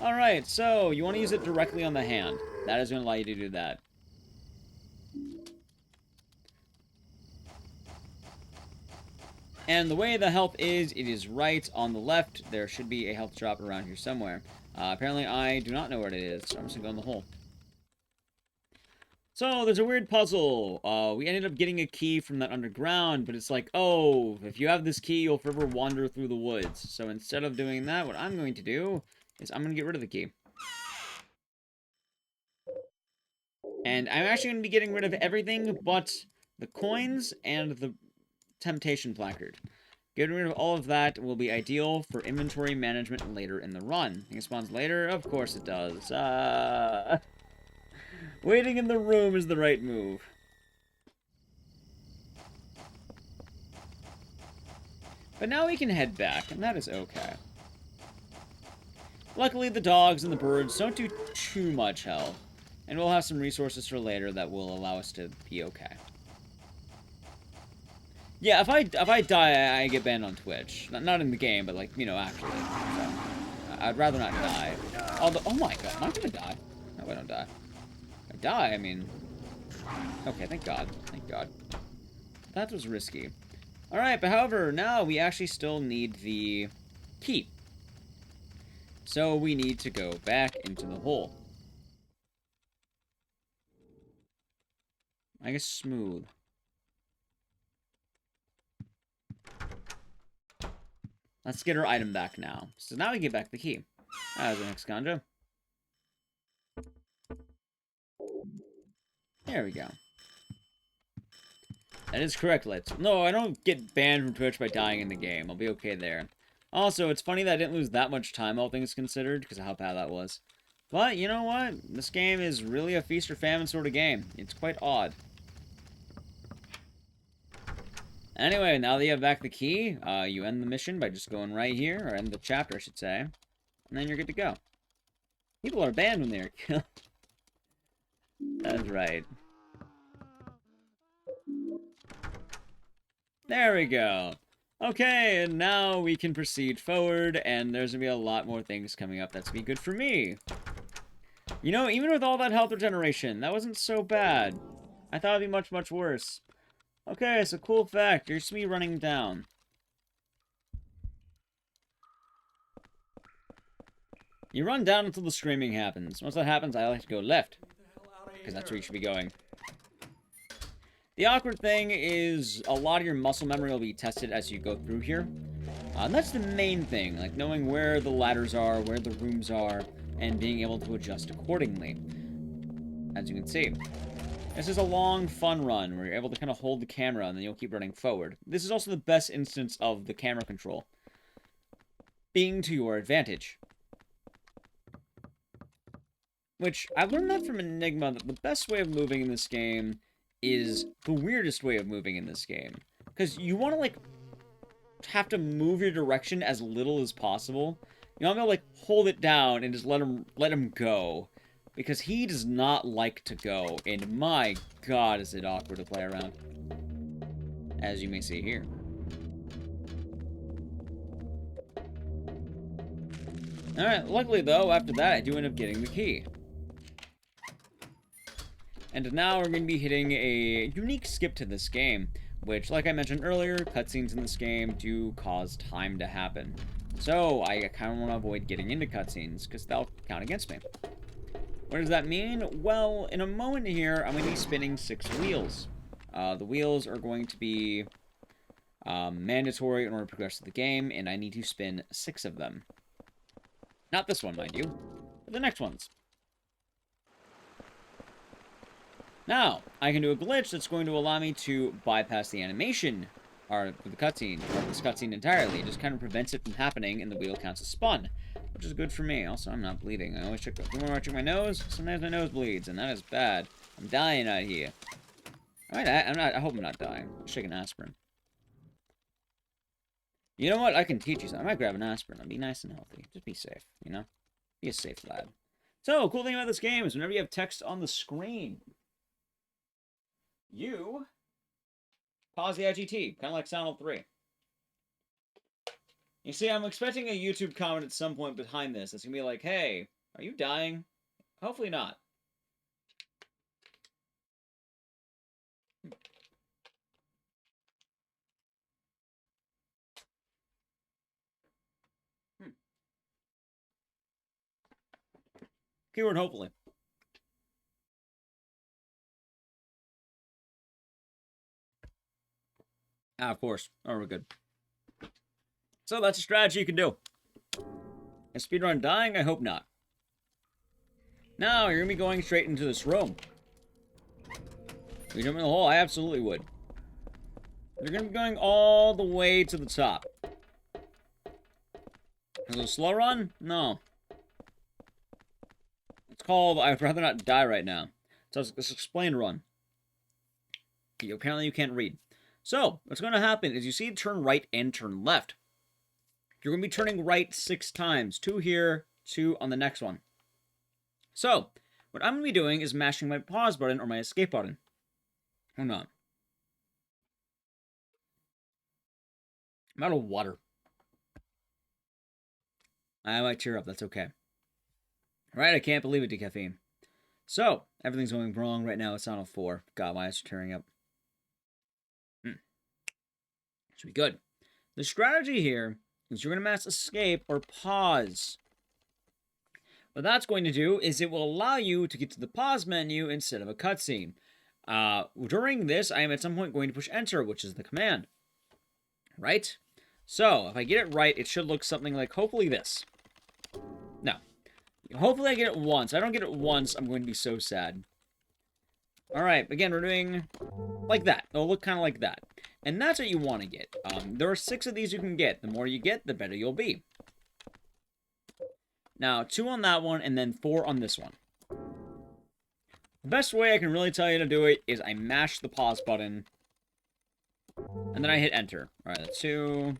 S1: Alright, so you want to use it directly on the hand. That is going to allow you to do that. And the way the health is, it is right on the left. There should be a health drop around here somewhere. Apparently, I do not know where it is, so I'm just going to go in the hole. So, there's a weird puzzle. We ended up getting a key from that underground, but it's like, oh, if you have this key, you'll forever wander through the woods. So instead of doing that, what I'm going to do is I'm going to get rid of the key. And I'm actually going to be getting rid of everything but the coins and the temptation placard. Getting rid of all of that will be ideal for inventory management later in the run. It spawns later? Of course it does. Waiting in the room is the right move. But now we can head back, and that is okay. Luckily, the dogs and the birds don't do too much health. And we'll have some resources for later that will allow us to be okay. Yeah, if I die, I get banned on Twitch. Not in the game, but, like, you know, actually. So, I'd rather not die. Although, oh my god, am I gonna die? No, I don't die. If I die, I mean... Okay, thank god. Thank god. That was risky. Alright, but however, now we actually still need the key. So we need to go back into the hole. I guess smooth. Let's get our item back now. So now we get back the key. That was the next ganja. There we go. That is correct, Let's. No, I don't get banned from Twitch by dying in the game. I'll be okay there. Also, it's funny that I didn't lose that much time, all things considered, because of how bad that was. But, you know what? This game is really a feast or famine sort of game. It's quite odd. Anyway, now that you have back the key, you end the mission by just going right here, or end the chapter, I should say. And then you're good to go. People are banned when they're killed. That's right. There we go. Okay, and now we can proceed forward, and there's gonna be a lot more things coming up that's gonna be good for me. You know, even with all that health regeneration, that wasn't so bad. I thought it'd be much, much worse. Okay, so cool fact, you're just me running down. You run down until the screaming happens. Once that happens, I like to go left, because that's where you should be going. The awkward thing is a lot of your muscle memory will be tested as you go through here. And that's the main thing, like knowing where the ladders are, where the rooms are, and being able to adjust accordingly. As you can see. This is a long, fun run where you're able to kind of hold the camera and then you'll keep running forward. This is also the best instance of the camera control being to your advantage. Which, I learned that from Enigma, that the best way of moving in this game is the weirdest way of moving in this game. Because you want to, like, have to move your direction as little as possible. You want to, like, hold it down and just let him go. Because he does not like to go. And my god, is it awkward to play around. As you may see here. Alright, luckily though, after that I do end up getting the key. And now we're going to be hitting a unique skip to this game, which, like I mentioned earlier, cutscenes in this game do cause time to happen. So, I kind of want to avoid getting into cutscenes, because they'll count against me. What does that mean? Well, in a moment here, I'm going to be spinning 6 wheels. The wheels are going to be mandatory in order to progress through the game, and I need to spin 6 of them. Not this one, mind you, but the next ones. Now, I can do a glitch that's going to allow me to bypass the animation, or the cutscene, or this cutscene entirely. It just kind of prevents it from happening, and the wheel counts as spun, which is good for me. Also, I'm not bleeding. I always check, whenever I check my nose, sometimes my nose bleeds, and that is bad. I'm dying out here. Alright, I hope I'm not dying. Let's take an aspirin. You know what? I can teach you something. I might grab an aspirin. I'll be nice and healthy. Just be safe, you know? Be a safe lad. So, cool thing about this game is whenever you have text on the screen, you pause the IGT, kind of like Silent Hill 3. You see, I'm expecting a YouTube comment at some point behind this. It's going to be like, hey, are you dying? Hopefully not. Keyword hopefully. Ah, of course. Oh, we're good. So that's a strategy you can do. A speedrun dying? I hope not. Now, you're going to be going straight into this room. Would you jump in the hole? I absolutely would. You're going to be going all the way to the top. Is it a slow run? No. It's called I'd rather not die right now. So let's explain run. Apparently you can't read. So, what's going to happen is you see turn right and turn left. You're going to be turning right 6 times. 2 here, 2 on the next one. So, what I'm going to be doing is mashing my pause button or my escape button. Hold on. I'm out of water. I might cheer up, that's okay. Alright, I can't believe it, decaffeine. So, everything's going wrong right now. It's on a 4. God, my eyes are tearing up. Should be good. The strategy here is you're going to mass escape or pause. What that's going to do is it will allow you to get to the pause menu instead of a cutscene. During this, I am at some point going to push enter, which is the command. Right? So, if I get it right, it should look something like, hopefully, this. No. Hopefully I get it once. If I don't get it once, I'm going to be so sad. Alright, again, we're doing like that. It'll look kind of like that. And that's what you want to get. There are 6 of these you can get. The more you get, the better you'll be. Now, 2 on that one, and then 4 on this one. The best way I can really tell you to do it is I mash the pause button, and then I hit enter. Alright, that's 2,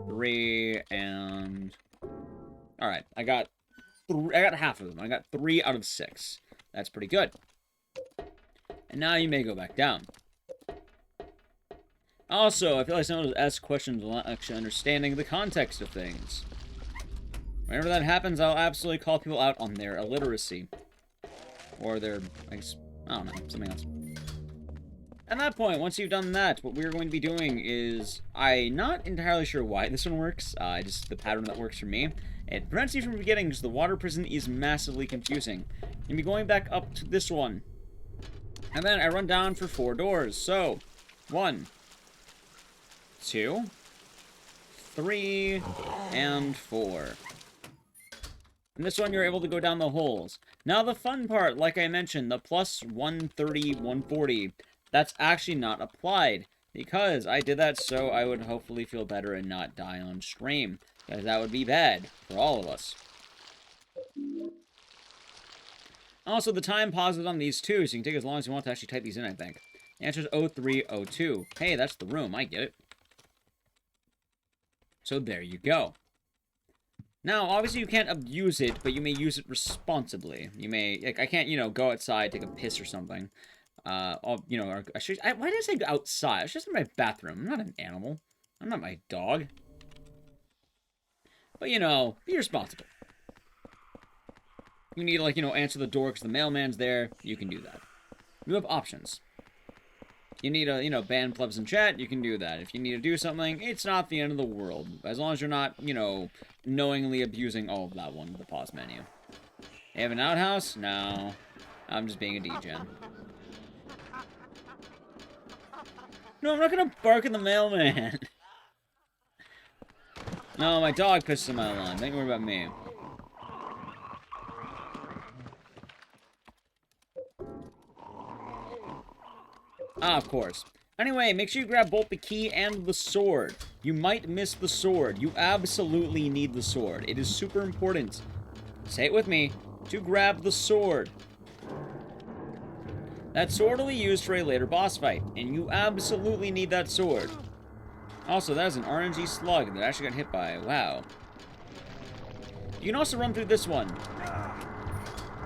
S1: 3, and... Alright, I got half of them. I got 3 out of 6. That's pretty good. And now you may go back down. Also, I feel like someone asks questions without actually understanding the context of things. Whenever that happens, I'll absolutely call people out on their illiteracy. Or their, I guess, I don't know, something else. At that point, once you've done that, what we're going to be doing is, I'm not entirely sure why this one works, just the pattern that works for me. It prevents you from getting, because the water prison is massively confusing. You'll be going back up to this one. And then I run down for 4 doors. So, 1, 2, 3, and 4. And this one, you're able to go down the holes. Now, the fun part, like I mentioned, the plus 130, 140, that's actually not applied. Because I did that so I would hopefully feel better and not die on stream. Because that would be bad for all of us. Also, the time pauses on these too, so you can take as long as you want to actually type these in, I think. The answer is 0302. Hey, that's the room. I get it. So there you go. Now, obviously you can't abuse it, but you may use it responsibly. You may, like, I can't, go outside, take a piss or something. Or, why did I say outside? I should say my bathroom. I'm not an animal. I'm not my dog. But, be responsible. You need to, answer the door because the mailman's there. You can do that. You have options. You need to, ban plebs in chat. You can do that. If you need to do something, it's not the end of the world. As long as you're not, knowingly abusing all of that one, the pause menu. You have an outhouse? No. I'm just being a degen. No, I'm not gonna bark at the mailman. No, my dog pisses in my lawn. Don't worry about me. Ah, of course. Anyway, make sure you grab both the key and the sword. You might miss the sword. You absolutely need the sword. It is super important. Say it with me. To grab the sword. That sword will be used for a later boss fight, and you absolutely need that sword. Also, that is an RNG slug that I actually got hit by. Wow. You can also run through this one.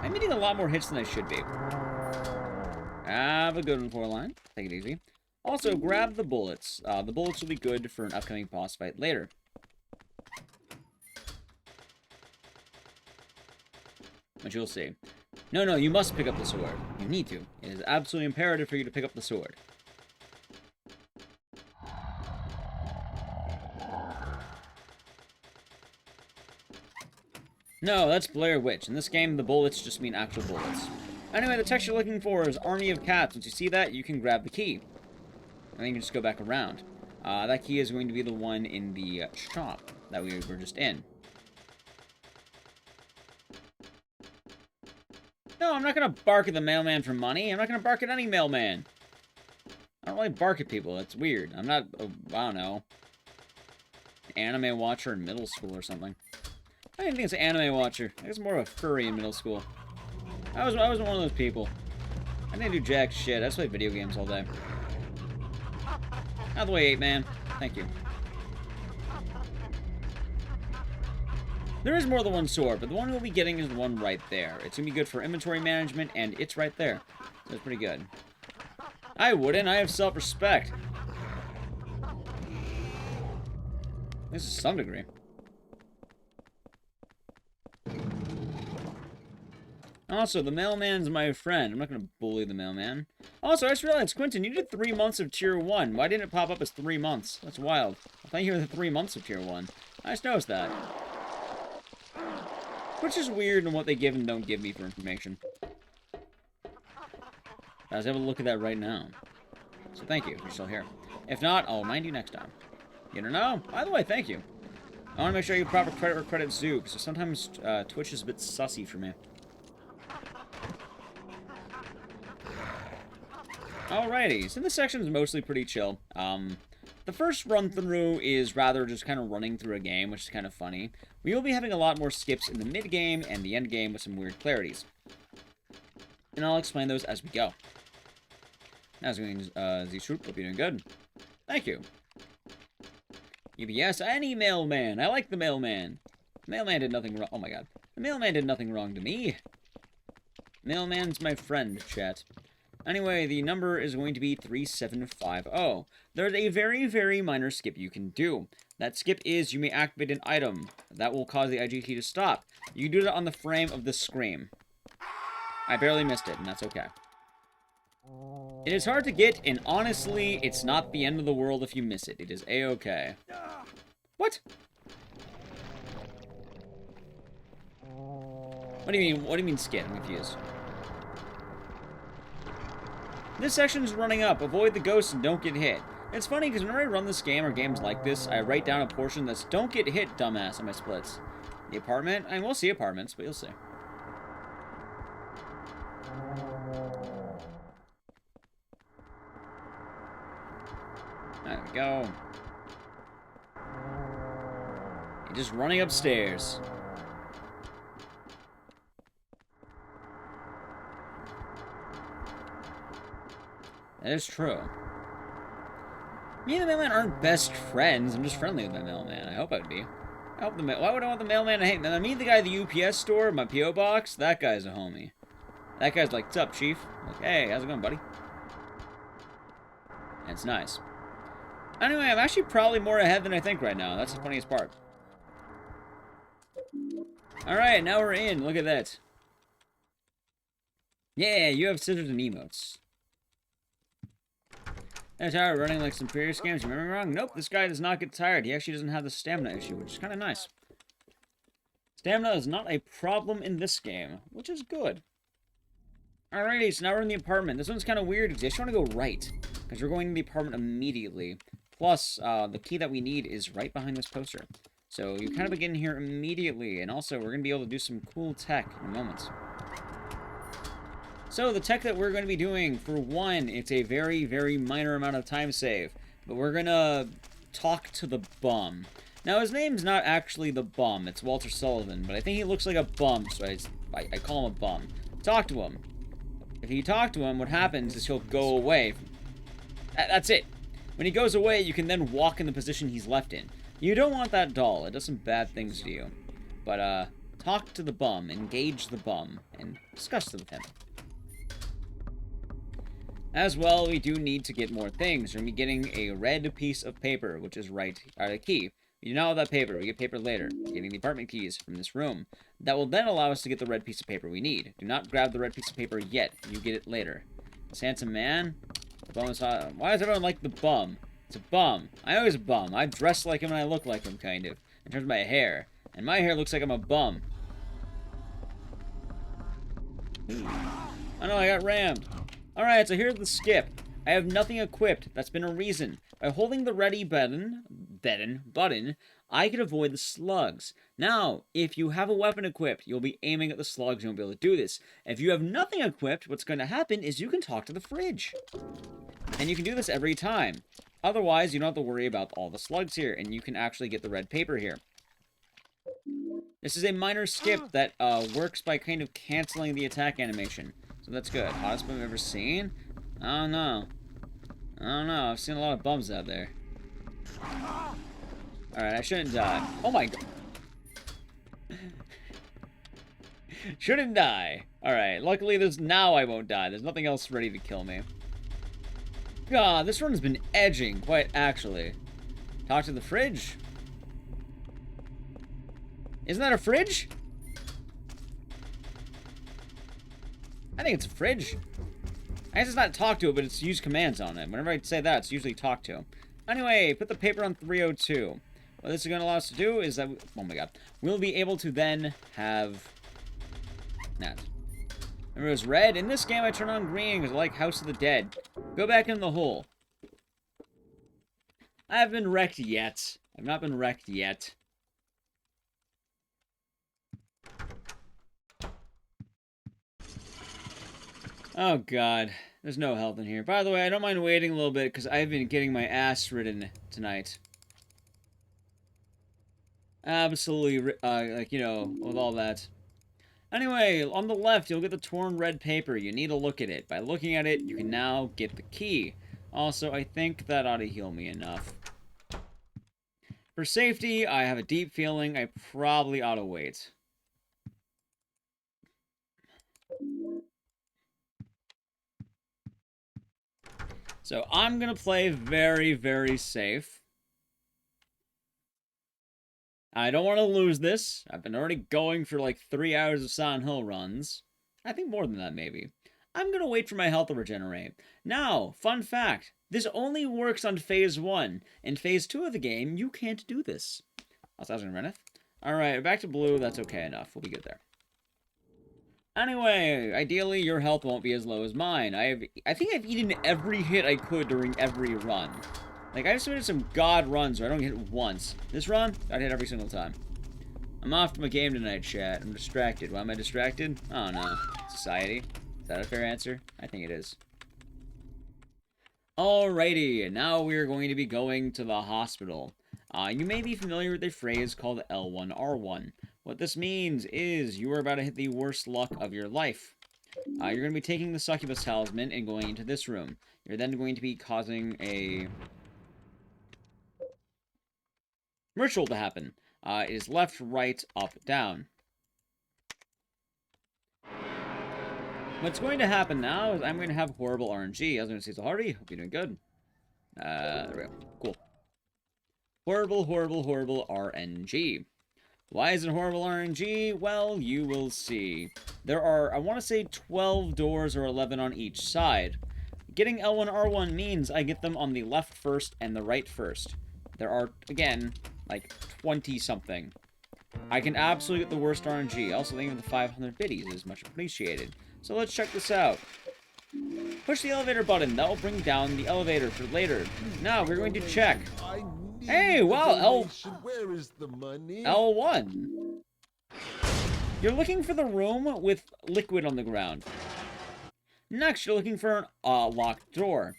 S1: I'm getting a lot more hits than I should be. Have a good one, 4-line. Take it easy. Also, grab the bullets. The bullets will be good for an upcoming boss fight later. Which you'll see. No, you must pick up the sword. You need to. It is absolutely imperative for you to pick up the sword. No, that's Blair Witch. In this game, the bullets just mean actual bullets. Anyway, the text you're looking for is Army of Cats. Once you see that, you can grab the key. And then you can just go back around. That key is going to be the one in the shop that we were just in. No, I'm not going to bark at the mailman for money. I'm not going to bark at any mailman. I don't really bark at people. That's weird. I'm not, I don't know, an anime watcher in middle school or something. I didn't think it's an anime watcher. I was more of a furry in middle school. I wasn't one of those people. I didn't do jack shit. I just played video games all day. Out of the way, 8-man. Thank you. There is more than one sword, but the one we'll be getting is the one right there. It's going to be good for inventory management, and it's right there. So it's pretty good. I wouldn't. I have self-respect. This is some degree. Also, the mailman's my friend. I'm not going to bully the mailman. Also, I just realized, Quentin, you did 3 months of Tier 1. Why didn't it pop up as 3 months? That's wild. Thank you for the 3 months of tier 1. I just noticed that. Which is weird in what they give and don't give me for information. I was able to look at that right now. So thank you, if you're still here. If not, I'll remind you next time. You don't know? By the way, thank you. I want to make sure you have proper credit where credit's due, because sometimes Twitch is a bit sussy for me. Alrighty, so this section is mostly pretty chill. The first run-through is rather just kind of running through a game, which is kind of funny. We will be having a lot more skips in the mid-game and the end-game with some weird clarities. And I'll explain those as we go. How's it going, Z-Troop? Hope you're doing good. Thank you. UBS, any mailman. I like the mailman. The mailman did nothing wrong. Oh my god. The mailman did nothing wrong to me. Mailman's my friend, chat. Anyway, the number is going to be 3750. There's a very, very minor skip you can do. That skip is you may activate an item. That will cause the IGT to stop. You can do that on the frame of the screen. I barely missed it, and that's okay. It is hard to get, and honestly, it's not the end of the world if you miss it. It is a-okay. What? What do you mean? What do you mean skip? I'm confused. This section is running up. Avoid the ghosts and don't get hit. It's funny because whenever I run this game or games like this, I write down a portion that's "don't get hit, dumbass" on my splits. The apartment? I mean, we'll see apartments, but you'll see. There we go. You're just running upstairs. That is true. Me and the mailman aren't best friends. I'm just friendly with my mailman. I hope I would be. I hope the why would I want the mailman to hate me? I mean, the guy at the UPS store, my P.O. box, that guy's a homie. That guy's like, "What's up, chief?" I'm like, "Hey, how's it going, buddy?" And it's nice. Anyway, I'm actually probably more ahead than I think right now. That's the funniest part. Alright, now we're in. Look at that. Yeah, you have scissors and emotes. That's how running like some previous games. You remember me wrong? Nope, this guy does not get tired. He actually doesn't have the stamina issue, which is kind of nice. Stamina is not a problem in this game, which is good. Alrighty, so now we're in the apartment. This one's kind of weird because I just want to go right, because we're going to the apartment immediately. Plus, the key that we need is right behind this poster. So you kind of begin here immediately, and also we're going to be able to do some cool tech in a moment. So the tech that we're going to be doing, for one, it's a very, very minor amount of time save. But we're going to talk to the bum. Now, his name's not actually the bum. It's Walter Sullivan, but I think he looks like a bum, so I call him a bum. Talk to him. If you talk to him, what happens is he'll go away. That's it. When he goes away, you can then walk in the position he's left in. You don't want that doll. It does some bad things to you. But, talk to the bum, engage the bum, and discuss with him. As well, we do need to get more things. We're going to be getting a red piece of paper, which is the key. We do not have that paper. We get paper later. We're getting the apartment keys from this room. That will then allow us to get the red piece of paper we need. Do not grab the red piece of paper yet. You get it later. This handsome man. The bum is hot. Why does everyone like the bum? It's a bum. I always bum. I dress like him and I look like him, kind of. In terms of my hair. And my hair looks like I'm a bum. I know, I got rammed. Alright, so here's the skip. I have nothing equipped. That's been a reason. By holding the ready button, I can avoid the slugs. Now, if you have a weapon equipped, you'll be aiming at the slugs and you'll be able to do this. If you have nothing equipped, what's going to happen is you can talk to the fridge. And you can do this every time. Otherwise, you don't have to worry about all the slugs here, and you can actually get the red paper here. This is a minor skip that works by kind of canceling the attack animation. So that's good. Hottest bum I've ever seen? I don't know. I've seen a lot of bums out there. Alright, I shouldn't die. Oh my god. Shouldn't die. Alright, luckily now I won't die. There's nothing else ready to kill me. God, this run's been edging, quite actually. Talk to the fridge. Isn't that a fridge? I think it's a fridge. I guess it's not talk to it, but it's use commands on it. Whenever I say that, it's usually talk to. Anyway, put the paper on 302. What this is going to allow us to do is that, oh my god, we'll be able to then have that. Remember, it was red. In this game, I turn on green because I like House of the Dead. Go back in the hole. I haven't been wrecked yet. I've not been wrecked yet. Oh god. There's no health in here. By the way, I don't mind waiting a little bit because I've been getting my ass ridden tonight. Absolutely, like, you know, with all that. Anyway, on the left, you'll get the torn red paper. You need to look at it. By looking at it, you can now get the key. Also, I think that ought to heal me enough. For safety, I have a deep feeling I probably ought to wait. So I'm going to play very, very safe. I don't want to lose this. I've been already going for like 3 hours of Silent Hill runs. I think more than that, maybe. I'm going to wait for my health to regenerate. Now, fun fact. This only works on Phase 1. In Phase 2 of the game, you can't do this. Oh, that was in Reneth. Alright, back to blue. That's okay enough. We'll be good there. Anyway, ideally, your health won't be as low as mine. I think I've eaten every hit I could during every run. Like, I just made some god runs where I don't get hit once. This run, I'd hit every single time. I'm off to my game tonight, chat. I'm distracted. Why am I distracted? I don't know. Society? Is that a fair answer? I think it is. Alrighty, now we're going to be going to the hospital. You may be familiar with a phrase called L1R1. What this means is you are about to hit the worst luck of your life. You're going to be taking the succubus talisman and going into this room. You're then going to be causing a ritual to happen. It is left, right, up, down. What's going to happen now is I'm going to have horrible RNG. I was going to say, so Hardy, hope you're doing good. There we go. Cool. Horrible, horrible, horrible RNG. Why is it horrible RNG? Well, you will see. There are, I want to say, 12 doors or 11 on each side. Getting L1R1 means I get them on the left first and the right first. There are, again, like 20-something. I can absolutely get the worst RNG. Also, thinking of the 500 biddies is much appreciated. So let's check this out. Push the elevator button. That will bring down the elevator for later. Now, we're going to check. Hey, wow,
S2: Where is the money?
S1: L1. You're looking for the room with liquid on the ground. Next, you're looking for a locked door.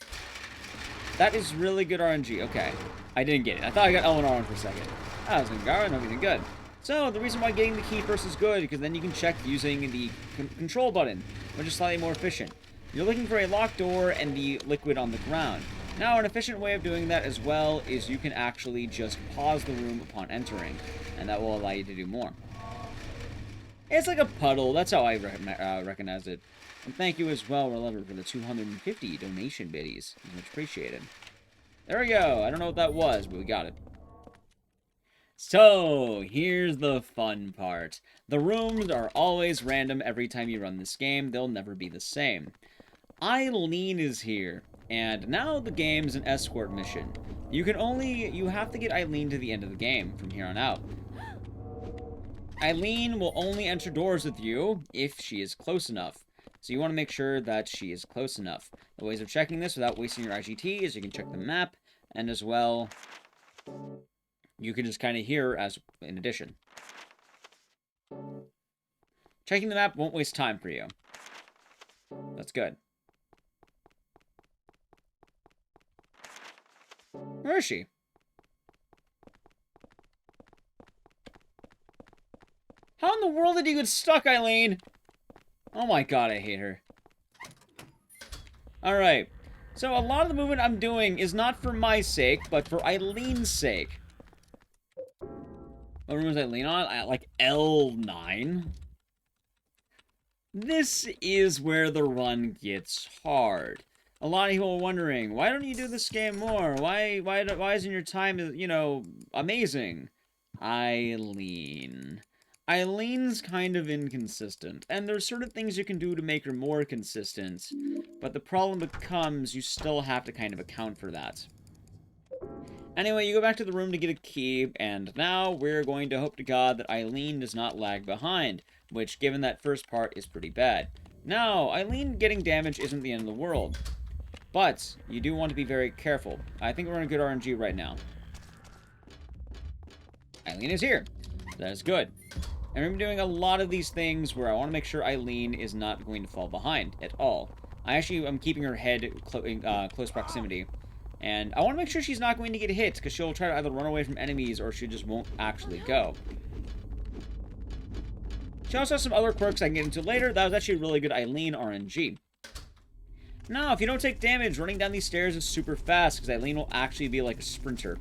S1: That is really good RNG. Okay. I didn't get it. I thought I got L1R1 for a second. I was going to everything good. So, the reason why getting the key first is good, because then you can check using the control button, which is slightly more efficient. You're looking for a locked door and the liquid on the ground. Now, an efficient way of doing that as well is you can actually just pause the room upon entering, and that will allow you to do more. It's like a puddle. That's how I recognize it. And thank you as well, Relever, for the 250 donation biddies. It's much appreciated. There we go. I don't know what that was, but we got it. So, here's the fun part. The rooms are always random every time you run this game. They'll never be the same. Eileen is here. And now the game's an escort mission. You have to get Eileen to the end of the game from here on out. Eileen will only enter doors with you if she is close enough. So you want to make sure that she is close enough. The ways of checking this without wasting your IGT is you can check the map, and as well, you can just kind of hear as in addition. Checking the map won't waste time for you. That's good. Where is she? How in the world did you get stuck, Eileen? Oh my god, I hate her. Alright. So a lot of the movement I'm doing is not for my sake, but for Eileen's sake. What room is Eileen on? At like L9? This is where the run gets hard. A lot of people are wondering, why don't you do this game more? Why isn't your time, you know, amazing? Eileen. Eileen's kind of inconsistent, and there's certain things you can do to make her more consistent, but the problem becomes you still have to kind of account for that. Anyway, you go back to the room to get a key, and now we're going to hope to God that Eileen does not lag behind, which, given that first part, is pretty bad. Now, Eileen getting damage isn't the end of the world, but you do want to be very careful. I think we're in a good RNG right now. Eileen is here. That is good. And I'm doing a lot of these things where I want to make sure Eileen is not going to fall behind at all. I'm keeping her head close proximity. And I want to make sure she's not going to get hit, because she'll try to either run away from enemies or she just won't actually go. She also has some other quirks I can get into later. That was actually a really good Eileen RNG. Now, if you don't take damage, running down these stairs is super fast, because Eileen will actually be like a sprinter.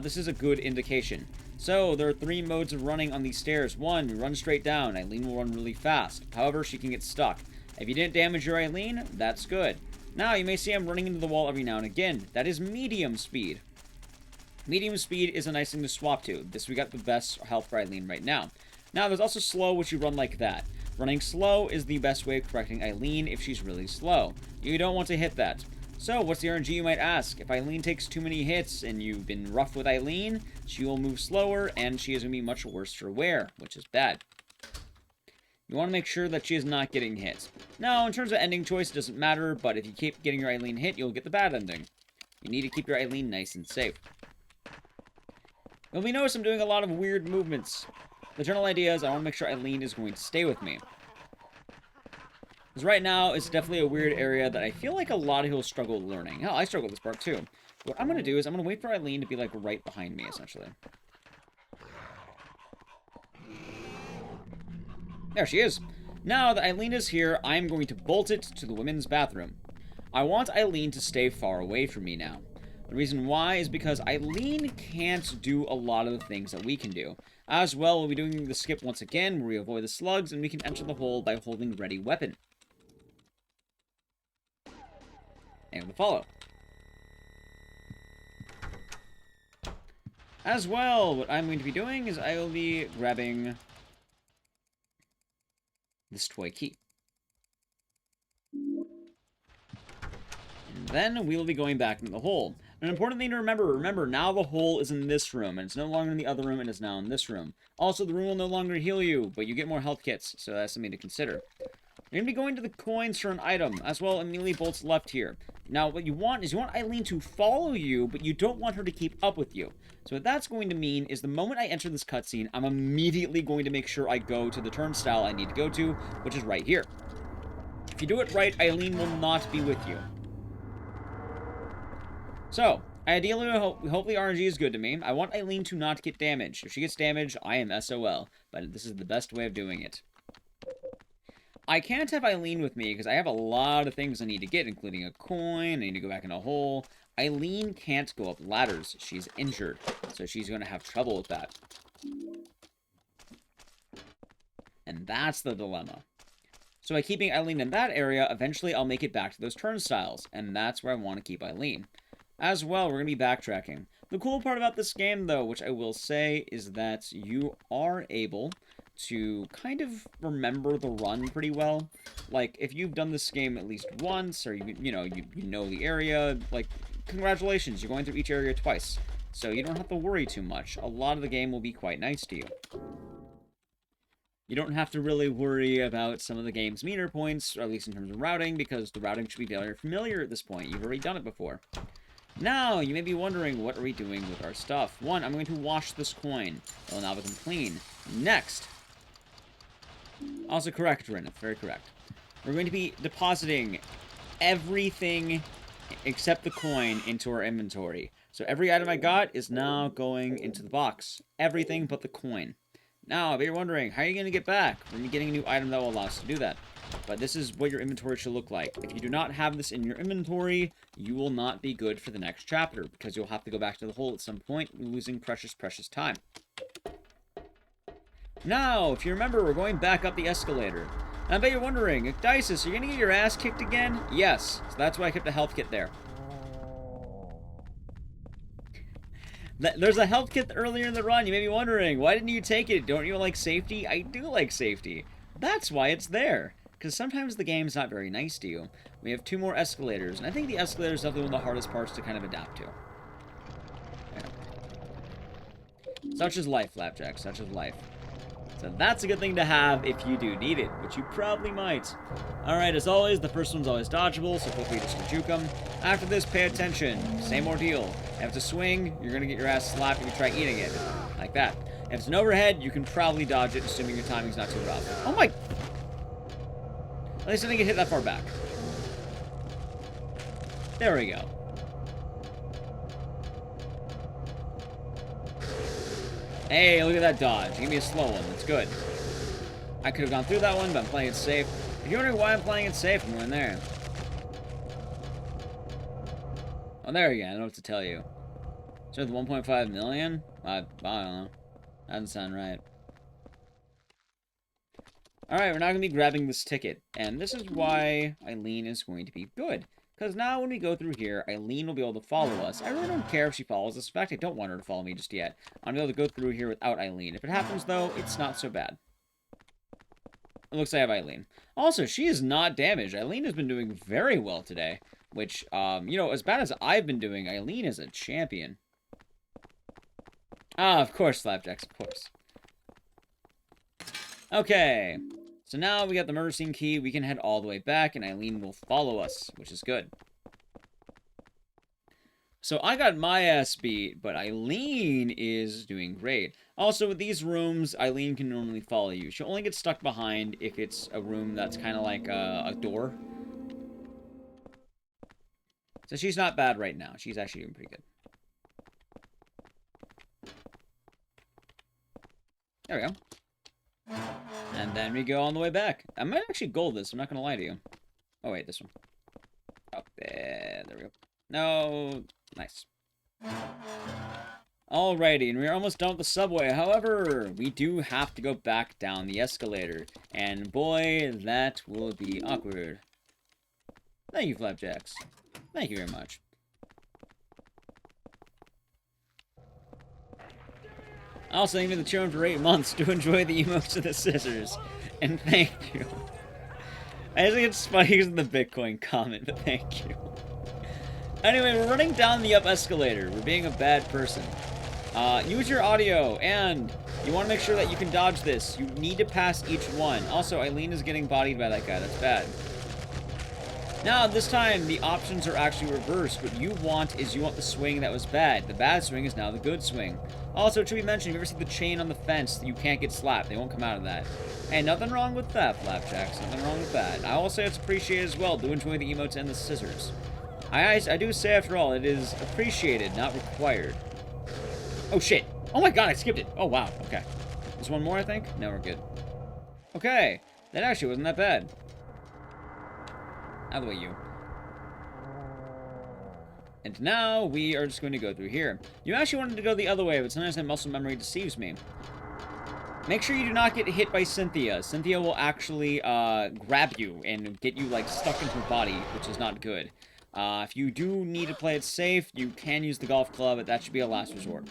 S1: This is a good indication. So, there are 3 modes of running on these stairs. 1, you run straight down. Eileen will run really fast. However, she can get stuck. If you didn't damage your Eileen, that's good. Now, you may see I'm running into the wall every now and again. That is medium speed. Medium speed is a nice thing to swap to. We got the best health for Eileen right now. Now, there's also slow, which you run like that. Running slow is the best way of correcting Eileen if she's really slow. You don't want to hit that. So, what's the RNG, you might ask? If Eileen takes too many hits and you've been rough with Eileen, she will move slower and she is going to be much worse for wear, which is bad. You want to make sure that she is not getting hit. Now, in terms of ending choice, it doesn't matter, but if you keep getting your Eileen hit, you'll get the bad ending. You need to keep your Eileen nice and safe. You'll notice I'm doing a lot of weird movements. The general idea is I want to make sure Eileen is going to stay with me. Because right now, it's definitely a weird area that I feel like a lot of people struggle learning. Hell, I struggle with this part too. What I'm going to do is I'm going to wait for Eileen to be like right behind me, essentially. There she is. Now that Eileen is here, I'm going to bolt it to the women's bathroom. I want Eileen to stay far away from me now. The reason why is because Eileen can't do a lot of the things that we can do. As well, we'll be doing the skip once again, where we avoid the slugs, and we can enter the hole by holding ready weapon. And we'll follow. As well, what I'm going to be doing is I will be grabbing this toy key. And then we will be going back into the hole. An important thing to remember now the hole is in this room, and it's no longer in the other room, and is now in this room. Also, the room will no longer heal you, but you get more health kits, so that's something to consider. You're going to be going to the coins for an item, as well immediately bolts left here. Now, what you want is you want Eileen to follow you, but you don't want her to keep up with you. So what that's going to mean is the moment I enter this cutscene, I'm immediately going to make sure I go to the turnstile I need to go to, which is right here. If you do it right, Eileen will not be with you. So, ideally, hopefully RNG is good to me. I want Eileen to not get damaged. If she gets damaged, I am SOL, but this is the best way of doing it. I can't have Eileen with me because I have a lot of things I need to get, including a coin, I need to go back in a hole. Eileen can't go up ladders. She's injured, so she's going to have trouble with that. And that's the dilemma. So by keeping Eileen in that area, eventually I'll make it back to those turnstiles, and that's where I want to keep Eileen. As well, we're going to be backtracking. The cool part about this game, though, which I will say, is that you are able to kind of remember the run pretty well. Like, if you've done this game at least once, or you know the area, like, congratulations, you're going through each area twice. So you don't have to worry too much. A lot of the game will be quite nice to you. You don't have to really worry about some of the game's meter points, or at least in terms of routing, because the routing should be very familiar at this point. You've already done it before. Now, you may be wondering, what are we doing with our stuff? One, I'm going to wash this coin. It will now become clean. Next. Also correct, Rin. Very correct. We're going to be depositing everything except the coin into our inventory. So every item I got is now going into the box. Everything but the coin. Now, if you're wondering, how are you going to get back? We're going to be getting a new item that will allow us to do that. But this is what your inventory should look like. If you do not have this in your inventory, you will not be good for the next chapter, because you'll have to go back to the hole at some point, losing precious, precious time. Now, if you remember, we're going back up the escalator. And I bet you're wondering, Dices, are you going to get your ass kicked again? Yes, so that's why I kept a health kit there. There's a health kit earlier in the run. You may be wondering, why didn't you take it? Don't you like safety? I do like safety. That's why it's there. Because sometimes the game's not very nice to you. We have 2 more escalators, and I think the escalator is definitely one of the hardest parts to kind of adapt to. Yeah. Such is life, Flapjack. Such is life. So that's a good thing to have if you do need it, which you probably might. Alright, as always, the first one's always dodgeable, so feel free just to juke them. After this, pay attention. Same ordeal. You have to swing, you're gonna get your ass slapped if you try eating it. Like that. If it's an overhead, you can probably dodge it, assuming your timing's not too rough. Oh my... At least I didn't get hit that far back. There we go. Hey, look at that dodge. Give me a slow one. That's good. I could have gone through that one, but I'm playing it safe. If you're wondering why I'm playing it safe, I'm going there. Oh, there you go. I don't know what to tell you. So the 1.5 million? I don't know. That doesn't sound right. Alright, we're not going to be grabbing this ticket. And this is why Eileen is going to be good. Because now when we go through here, Eileen will be able to follow us. I really don't care if she follows us. In fact, I don't want her to follow me just yet. I'm going to be able to go through here without Eileen. If it happens, though, it's not so bad. It looks like I have Eileen. Also, she is not damaged. Eileen has been doing very well today. Which, you know, as bad as I've been doing, Eileen is a champion. Ah, of course, Flapjacks, of course. Okay. So now we got the murder scene key. We can head all the way back, and Eileen will follow us, which is good. So I got my ass beat, but Eileen is doing great. Also, with these rooms, Eileen can normally follow you. She'll only get stuck behind if it's a room that's kind of like a door. So she's not bad right now. She's actually doing pretty good. There we go. And then we go on the way back. I might actually gold this. I'm not going to lie to you. Oh, wait. This one. Oh, there we go. No. Nice. Alrighty. And we're almost done with the subway. However, we do have to go back down the escalator. And boy, that will be awkward. Thank you, Flapjacks. Thank you very much. Also, thank you for the children for 8 months. Do enjoy the emotes of the scissors. And thank you. I just think it's funny because of the Bitcoin comment, but thank you. Anyway, we're running down the up escalator. We're being a bad person. Use your audio, and you want to make sure that you can dodge this. You need to pass each one. Also, Eileen is getting bodied by that guy. That's bad. Now, this time, the options are actually reversed. What you want is you want the swing that was bad. The bad swing is now the good swing. Also, to be mentioned, if you ever see the chain on the fence, you can't get slapped. They won't come out of that. Hey, nothing wrong with that, Flapjacks. Nothing wrong with that. I will say it's appreciated as well. Do enjoy the emotes and the scissors. I do say, after all, it is appreciated, not required. Oh, shit. Oh, my God, I skipped it. Oh, wow. Okay. There's one more, I think? No, we're good. Okay. That actually wasn't that bad. Out of the way, you. And now we are just going to go through here. You actually wanted to go the other way, but sometimes my muscle memory deceives me. Make sure you do not get hit by Cynthia. Cynthia will actually grab you and get you like stuck into her body, which is not good. If you do need to play it safe, you can use the golf club, but that should be a last resort.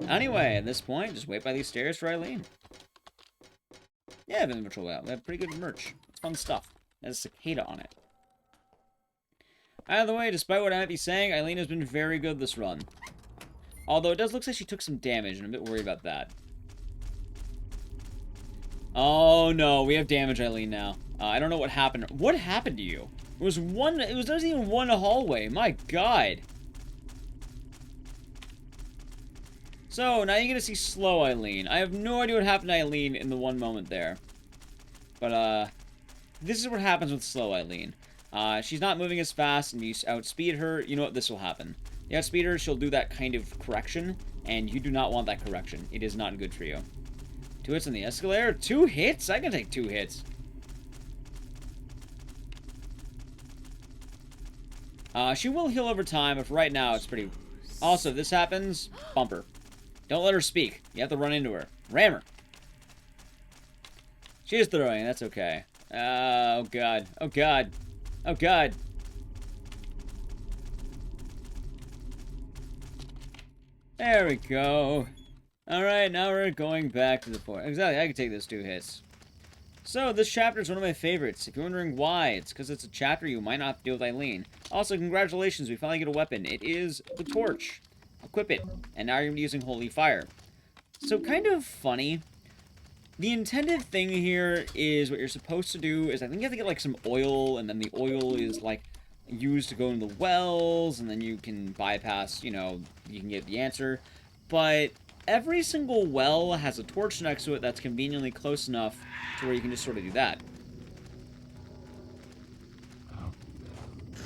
S1: Anyway, at this point, just wait by these stairs for Eileen. Yeah, the virtual layout. They have pretty good merch. It's fun stuff. It has a cicada on it. Out of the way, despite what I might be saying, Eileen has been very good this run. Although it does look like she took some damage, and I'm a bit worried about that. Oh no, we have damage, Eileen, now. I don't know what happened. What happened to you? It was not even one hallway. My God. So, now you're gonna see slow Eileen. I have no idea what happened to Eileen in the one moment there. But, this is what happens with slow Eileen. She's not moving as fast, and you outspeed her. You know what? This will happen. You outspeed her, she'll do that kind of correction, and you do not want that correction. It is not good for you. 2 hits on the escalator? 2 hits? I can take 2 hits. She will heal over time, but for right now, it's pretty... Also, if this happens, bump her. Don't let her speak. You have to run into her. Ram her. She is throwing. That's okay. Oh, God. Oh, God. Oh, God. There we go. Alright, now we're going back to the point. Exactly, I can take those 2 hits. So, this chapter is one of my favorites. If you're wondering why, it's because it's a chapter you might not have to deal with Eileen. Also, congratulations, we finally get a weapon. It is the torch. Equip it. And now you're going to be using Holy Fire. So kind of funny. The intended thing here is what you're supposed to do is I think you have to get like some oil, and then the oil is like used to go into the wells, and then you can bypass, you know, you can get the answer. But every single well has a torch next to it that's conveniently close enough to where you can just sort of do that.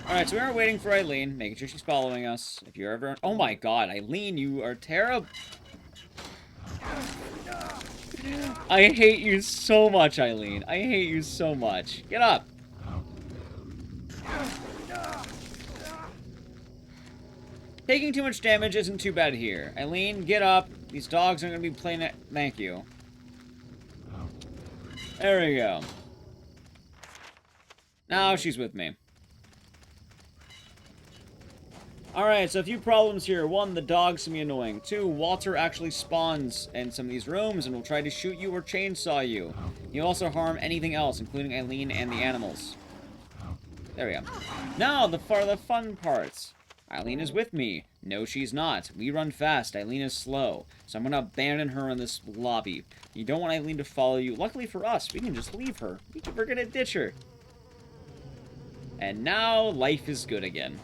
S1: Alright, so we are waiting for Eileen, making sure she's following us. If you're ever... Oh my god, Eileen, you are terrible. I hate you so much, Eileen. I hate you so much. Get up. Taking too much damage isn't too bad here. Eileen, get up. These dogs aren't going to be playing it. Thank you. There we go. Now she's with me. Alright, so a few problems here. One, the dogs can be annoying. Two, Walter actually spawns in some of these rooms and will try to shoot you or chainsaw you. He'll also harm anything else, including Eileen and the animals. There we go. Now, the fun parts. Eileen is with me. No, she's not. We run fast. Eileen is slow. So I'm going to abandon her in this lobby. You don't want Eileen to follow you. Luckily for us, we can just leave her. We're going to ditch her. And now, life is good again.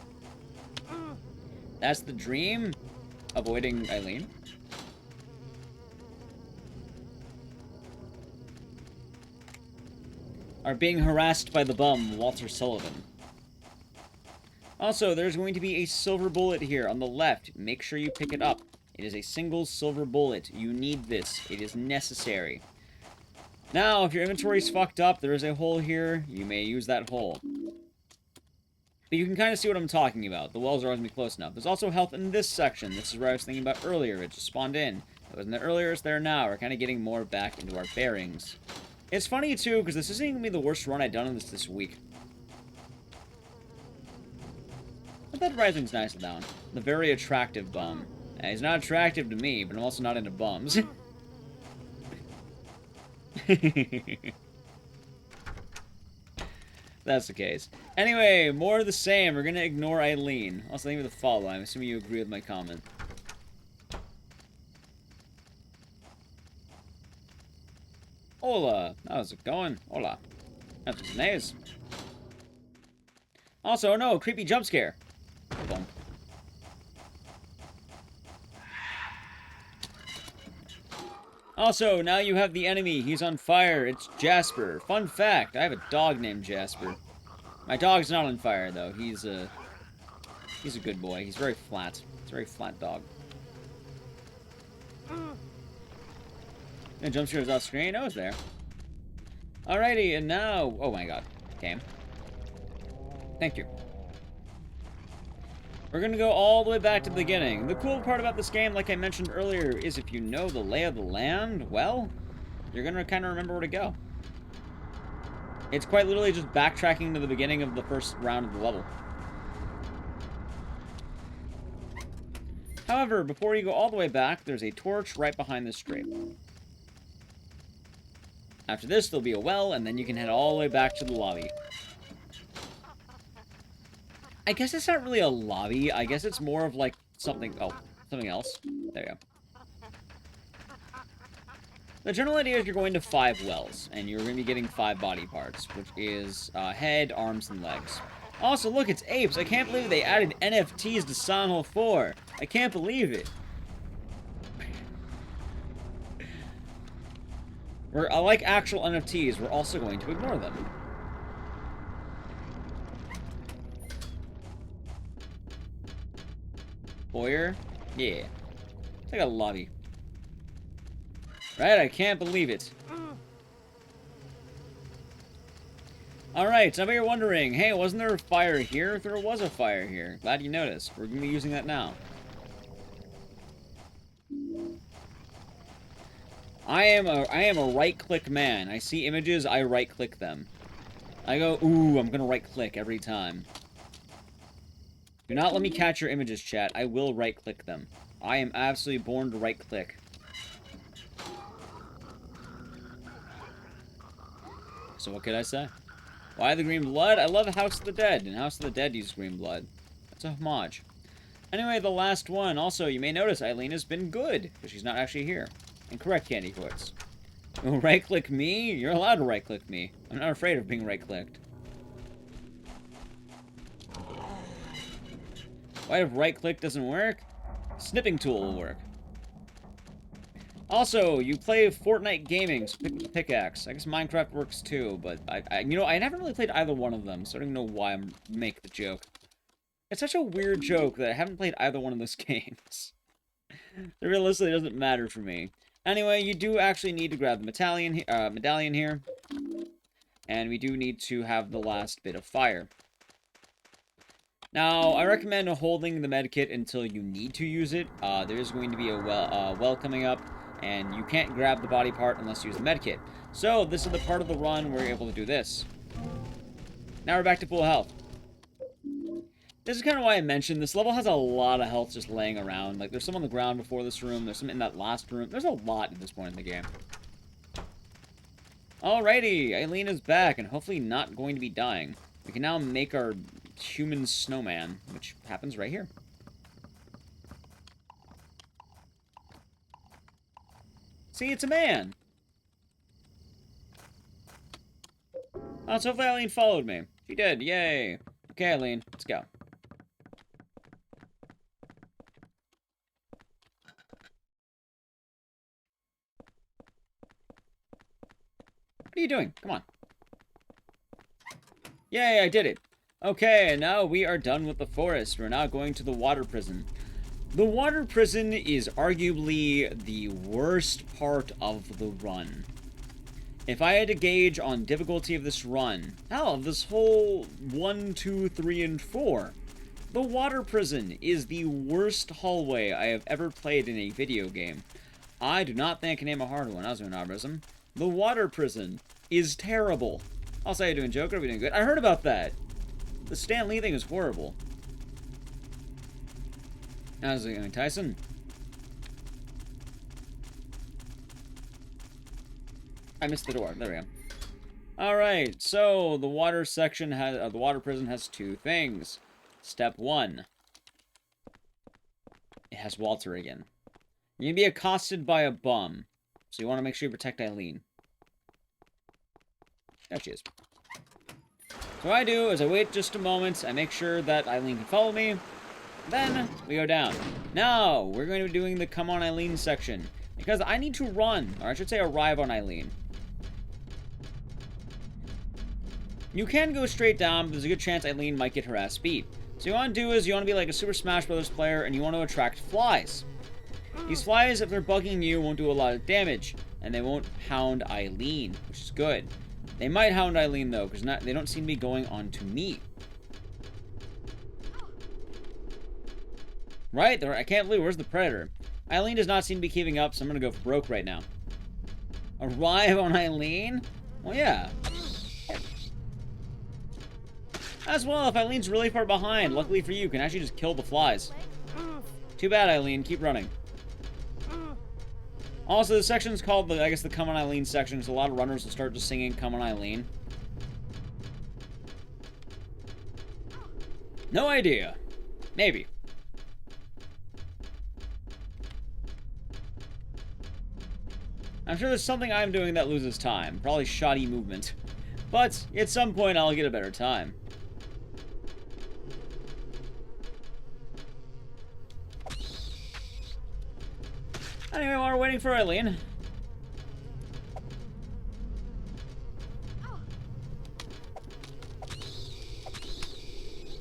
S1: That's the dream? Avoiding Eileen? Are being harassed by the bum, Walter Sullivan. Also, there's going to be a silver bullet here on the left. Make sure you pick it up. It is a single silver bullet. You need this. It is necessary. Now, if your inventory's fucked up, there is a hole here. You may use that hole. But you can kind of see what I'm talking about. The wells are always going to be close enough. There's also health in this section. This is where I was thinking about earlier. It just spawned in. It wasn't there earlier, it's there now. We're kind of getting more back into our bearings. It's funny, too, because this isn't going to be the worst run I've done on this week. But that Rising's nice down. The very attractive bum. He's not attractive to me, but I'm also not into bums. That's the case. Anyway, more of the same. We're going to ignore Eileen. Also, thank you for the follow. I'm assuming you agree with my comment. Hola. How's it going? Hola. That's his name. Also, no, creepy jump scare. Bump. Also, now you have the enemy. He's on fire. It's Jasper. Fun fact, I have a dog named Jasper. My dog's not on fire, though. He's a good boy. He's very flat. He's a very flat dog. And jump scares off screen. I was there. Alrighty, and now... Oh my god. Game. Thank you. We're going to go all the way back to the beginning. The cool part about this game, like I mentioned earlier, is if you know the lay of the land, well, you're going to kind of remember where to go. It's quite literally just backtracking to the beginning of the first round of the level. However, before you go all the way back, there's a torch right behind this drape. After this, there'll be a well, and then you can head all the way back to the lobby. I guess it's not really a lobby. I guess it's more of like something... Oh, something else. There you go. The general idea is you're going to 5 wells, and you're going to be getting 5 body parts, which is head, arms, and legs. Also, look, it's apes. I can't believe they added NFTs to Silent Hill 4. I can't believe it. I like actual NFTs. We're also going to ignore them. Foyer? Yeah. It's like a lobby. Right? I can't believe it. Alright, some of you are wondering, hey, wasn't there a fire here? There was a fire here. Glad you noticed. We're going to be using that now. I am a right-click man. I see images, I right-click them. I go, ooh, I'm going to right-click every time. Do not let me catch your images, chat. I will right-click them. I am absolutely born to right-click. So what could I say? Why the green blood? I love House of the Dead, and House of the Dead uses green blood. That's a homage. Anyway, the last one. Also, you may notice Eileen has been good, because she's not actually here. Incorrect candy quirks. Oh, right-click me? You're allowed to right-click me. I'm not afraid of being right-clicked. Why if right-click doesn't work? Snipping tool will work. Also, you play Fortnite gaming, so pick the pickaxe. I guess Minecraft works too, but I never really played either one of them, so I don't even know why I'm making the joke. It's such a weird joke that I haven't played either one of those games. It realistically doesn't matter for me. Anyway, you do actually need to grab the medallion here. And we do need to have the last bit of fire. Now, I recommend holding the medkit until you need to use it. There is going to be a well coming up, and you can't grab the body part unless you use the medkit. So, this is the part of the run where you're able to do this. Now we're back to full health. This is kind of why I mentioned this level has a lot of health just laying around. Like, there's some on the ground before this room. There's some in that last room. There's a lot at this point in the game. Alrighty, Eileen is back and hopefully not going to be dying. We can now make our human snowman, which happens right here. See, it's a man. Oh, so hopefully Eileen followed me. She did, yay. Okay, Eileen, let's go. What are you doing? Come on. Yay, I did it. Okay, now we are done with the forest. We're now going to the water prison. The water prison is arguably the worst part of the run. If I had to gauge on difficulty of this run, hell, of this whole 1, 2, 3, and 4, the water prison is the worst hallway I have ever played in a video game. I do not think I can name a harder one. I was doing arborism. The water prison is terrible. Also, how you doing, Joker? Are we doing good? I heard about that. The Stan Lee thing is horrible. How's it going, Tyson? I missed the door. There we go. Alright, so the water section has, the water prison has two things. Step 1. It has Walter again. You're gonna be accosted by a bum. So you want to make sure you protect Eileen. There she is. So what I do is I wait just a moment, I make sure that Eileen can follow me, then we go down. Now, we're going to be doing the Come On Eileen section, because I need to run, or I should say arrive on Eileen. You can go straight down, but there's a good chance Eileen might get her ass beat. So you want to do is, you want to be like a Super Smash Bros. Player, and you want to attract flies. These flies, if they're bugging you, won't do a lot of damage, and they won't hound Eileen, which is good. They might hound Eileen, though, because they don't seem to be going on to me. Right? I can't believe, where's the predator? Eileen does not seem to be keeping up, so I'm going to go for broke right now. Arrive on Eileen? Well, yeah. As well, if Eileen's really far behind, luckily for you, you can actually just kill the flies. Too bad, Eileen. Keep running. Also, this section's called, I guess, the Come On Eileen section, because a lot of runners will start just singing Come On Eileen. No idea. Maybe. I'm sure there's something I'm doing that loses time. Probably shoddy movement. But, at some point, I'll get a better time. Anyway, while we're waiting for Eileen.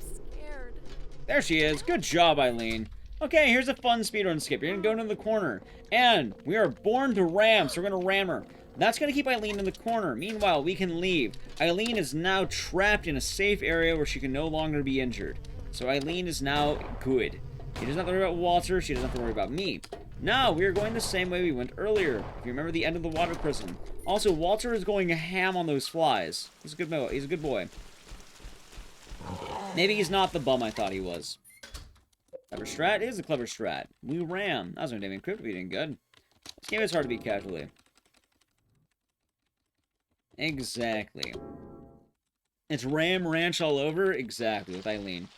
S6: Scared.
S1: There she is. Good job, Eileen. Okay, here's a fun speedrun skip. You're gonna go into the corner. And we are born to ram, so we're gonna ram her. That's gonna keep Eileen in the corner. Meanwhile, we can leave. Eileen is now trapped in a safe area where she can no longer be injured. So Eileen is now good. She doesn't have to worry about Walter. She doesn't have to worry about me. Now, we are going the same way we went earlier. If you remember the end of the water prison. Also, Walter is going ham on those flies. He's a good boy. He's a good boy. Maybe he's not the bum I thought he was. Clever strat is a clever strat. We ram. That was no damn crypt beating good. This game is hard to beat casually. Exactly. It's Ram Ranch all over? Exactly, with Eileen.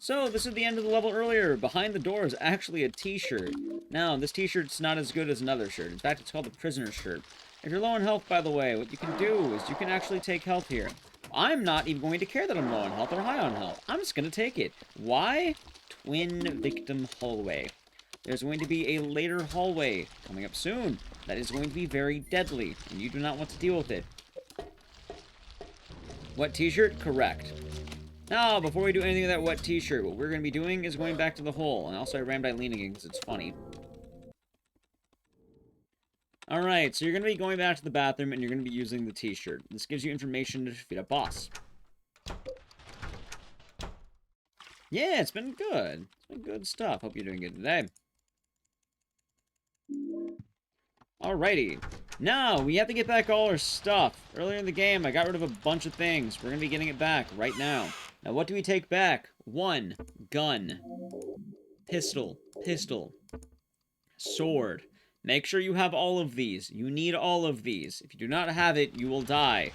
S1: So, this is the end of the level earlier. Behind the door is actually a t-shirt. Now, this t-shirt's not as good as another shirt. In fact, it's called the prisoner shirt. If you're low on health, by the way, what you can do is you can actually take health here. I'm not even going to care that I'm low on health or high on health. I'm just going to take it. Why? Twin victim hallway. There's going to be a later hallway coming up soon that is going to be very deadly, and you do not want to deal with it. Wet t-shirt? Correct. Now, before we do anything with that wet t-shirt, what we're going to be doing is going back to the hole. And also, I rammed Eileen again because it's funny. Alright, so you're going to be going back to the bathroom, and you're going to be using the t-shirt. This gives you information to defeat a boss. Yeah, it's been good. It's been good stuff. Hope you're doing good today. Alrighty. Now, we have to get back all our stuff. Earlier in the game, I got rid of a bunch of things. We're going to be getting it back right now. Now, what do we take back? 1. Gun. Pistol. Sword. Make sure you have all of these. You need all of these. If you do not have it, you will die.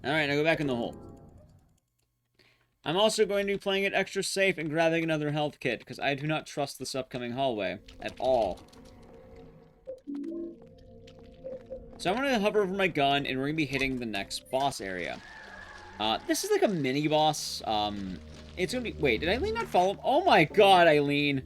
S1: Alright, now go back in the hole. I'm also going to be playing it extra safe and grabbing another health kit, because I do not trust this upcoming hallway at all. So I'm going to hover over my gun, and we're going to be hitting the next boss area. This is like a mini-boss. It's going to be... Wait, did Eileen not follow him? Oh my god, Eileen!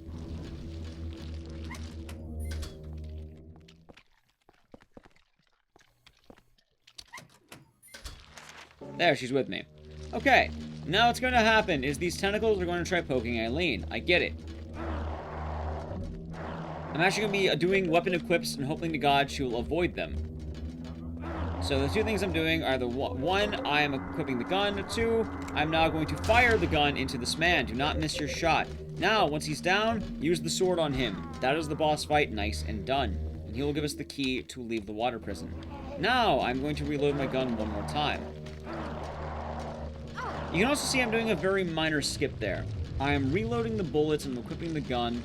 S1: There, she's with me. Okay, now what's going to happen is these tentacles are going to try poking Eileen. I get it. I'm actually going to be doing weapon equips and hoping to God she will avoid them. So the two things I'm doing are the one, I am equipping the gun. 2, I'm now going to fire the gun into this man. Do not miss your shot. Now, once he's down, use the sword on him. That is the boss fight, nice and done. And he will give us the key to leave the water prison. Now, I'm going to reload my gun one more time. You can also see I'm doing a very minor skip there. I am reloading the bullets and equipping the gun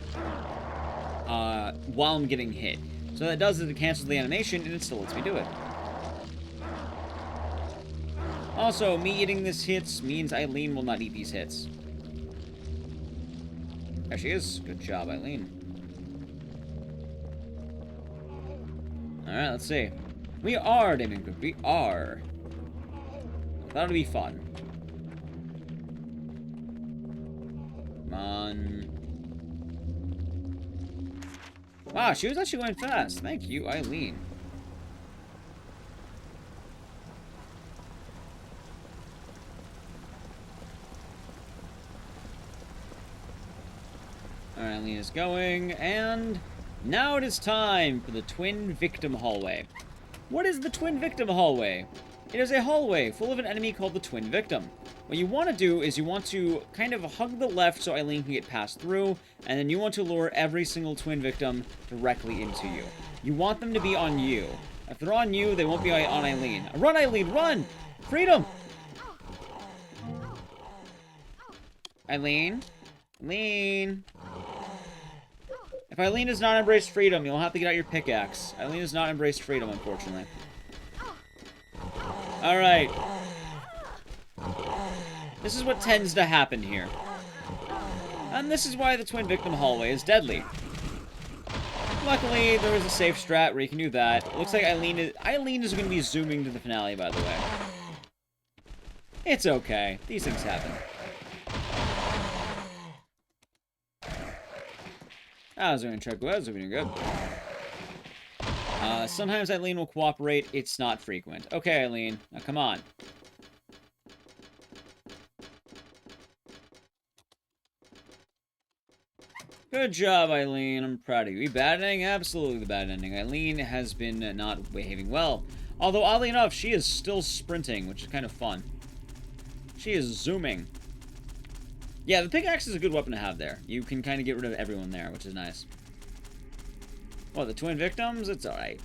S1: while I'm getting hit. So what that does is it cancels the animation and it still lets me do it. Also, me eating these hits means Eileen will not eat these hits. There she is. Good job, Eileen. Alright, let's see. We are Damon Cook. We are. That'll be fun. Come on. Wow, she was actually going fast. Thank you, Eileen. Alright, Eileen is going, and now it is time for the Twin Victim Hallway. What is the Twin Victim Hallway? It is a hallway full of an enemy called the Twin Victim. What you want to do is you want to kind of hug the left so Eileen can get passed through, and then you want to lure every single Twin Victim directly into you. You want them to be on you. If they're on you, they won't be on Eileen. Run, Eileen, run! Freedom! Eileen? Eileen? If Eileen does not embrace freedom, you'll have to get out your pickaxe. Eileen has not embraced freedom, unfortunately. Alright. This is what tends to happen here. And this is why the Twin Victim Hallway is deadly. Luckily, there was a safe strat where you can do that. It looks like Eileen is going to be zooming to the finale, by the way. It's okay. These things happen. I was doing check. I was doing good. Sometimes Eileen will cooperate. It's not frequent. Okay, Eileen. Now, come on. Good job, Eileen. I'm proud of you. Bad ending? Absolutely the bad ending. Eileen has been not behaving well. Although, oddly enough, she is still sprinting, which is kind of fun. She is zooming. Yeah, the pickaxe is a good weapon to have there. You can kind of get rid of everyone there, which is nice. Well, the Twin Victims? It's alright.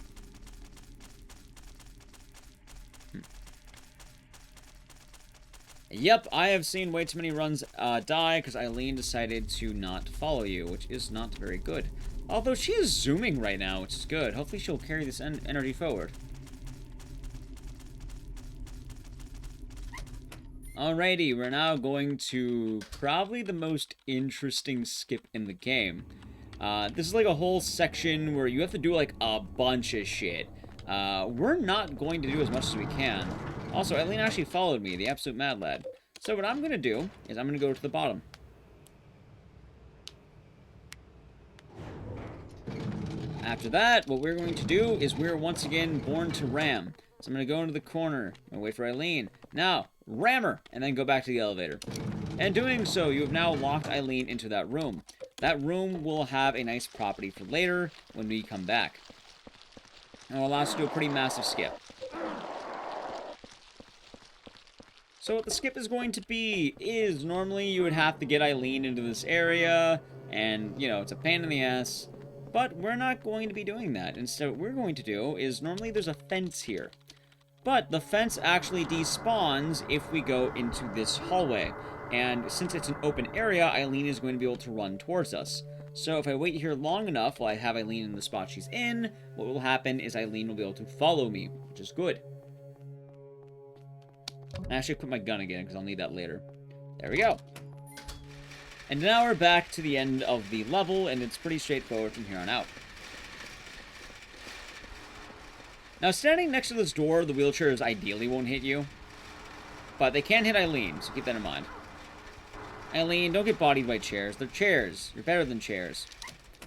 S1: Yep, I have seen way too many runs die because Eileen decided to not follow you, which is not very good. Although she is zooming right now, which is good. Hopefully she'll carry this energy forward. Alrighty, we're now going to probably the most interesting skip in the game. This is like a whole section where you have to do like a bunch of shit. We're not going to do as much as we can. Also, Eileen actually followed me, the absolute mad lad. So what I'm going to do is I'm going to go to the bottom. After that, what we're going to do is we're once again born to ram. So I'm going to go into the corner and wait for Eileen. Now, ram her, and then go back to the elevator. And doing so, you have now locked Eileen into that room. That room will have a nice property for later when we come back. And will allow us to do a pretty massive skip. So what the skip is going to be is normally you would have to get Eileen into this area, and, you know, it's a pain in the ass. But we're not going to be doing that. Instead, what we're going to do is normally there's a fence here. But the fence actually despawns if we go into this hallway. And since it's an open area, Eileen is going to be able to run towards us. So if I wait here long enough while I have Eileen in the spot she's in, what will happen is Eileen will be able to follow me, which is good. I should put my gun again because I'll need that later. There we go. And now we're back to the end of the level, and it's pretty straightforward from here on out. Now, standing next to this door, the wheelchairs ideally won't hit you. But they can hit Eileen, so keep that in mind. Eileen, don't get bodied by chairs. They're chairs. You're better than chairs.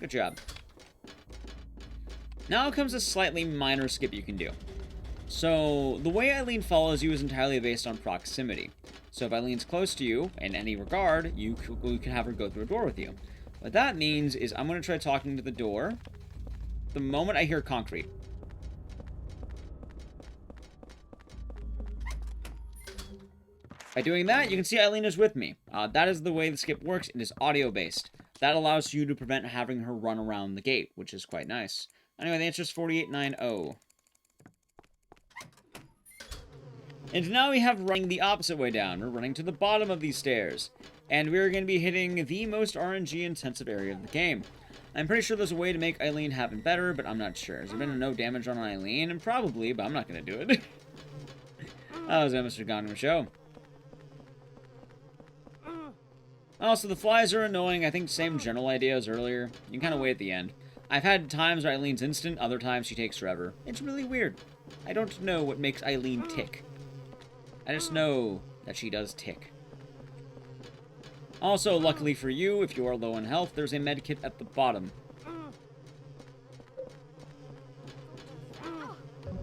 S1: Good job. Now comes a slightly minor skip you can do. So, the way Eileen follows you is entirely based on proximity. So if Eileen's close to you, in any regard, you can have her go through a door with you. What that means is I'm going to try talking to the door the moment I hear concrete. By doing that, you can see Eileen is with me. That is the way the skip works. It is audio-based. That allows you to prevent having her run around the gate, which is quite nice. Anyway, the answer is 4890. And now we have running the opposite way down. We're running to the bottom of these stairs. And we're going to be hitting the most RNG-intensive area of the game. I'm pretty sure there's a way to make Eileen happen better, but I'm not sure. Has there been a no damage on Eileen? And probably, but I'm not going to do it. That was Mr. Gondom Show. Also, the flies are annoying. I think same general idea as earlier. You can kind of wait at the end. I've had times where Eileen's instant, other times she takes forever. It's really weird. I don't know what makes Eileen tick. I just know that she does tick. Also, luckily for you, if you are low in health, there's a med kit at the bottom.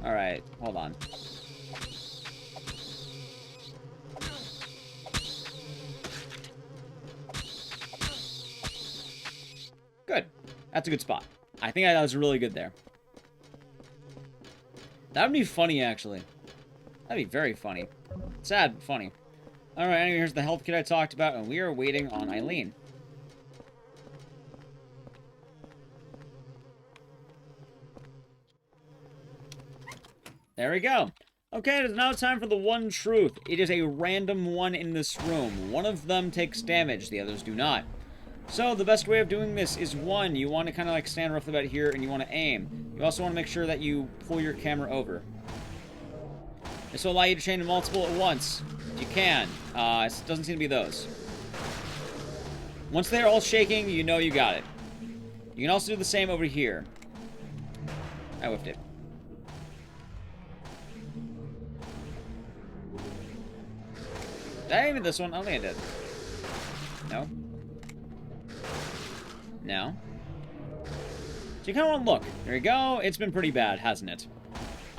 S1: Alright, hold on. Good. That's a good spot. I think that was really good there. That would be funny, actually. That'd be very funny. Sad, but funny. Alright, anyway, here's the health kit I talked about, and we are waiting on Eileen. There we go. Okay, it is now time for the one truth. It is a random one in this room. One of them takes damage, the others do not. So, the best way of doing this is, one, you want to kind of like stand roughly about here and you want to aim. You also want to make sure that you pull your camera over. This will allow you to chain multiple at once. If you can. It doesn't seem to be those. Once they're all shaking, you know you got it. You can also do the same over here. I whiffed it. Did I aim at this one? I don't think I did. No. No. So you kind of want to look. There you go. It's been pretty bad, hasn't it?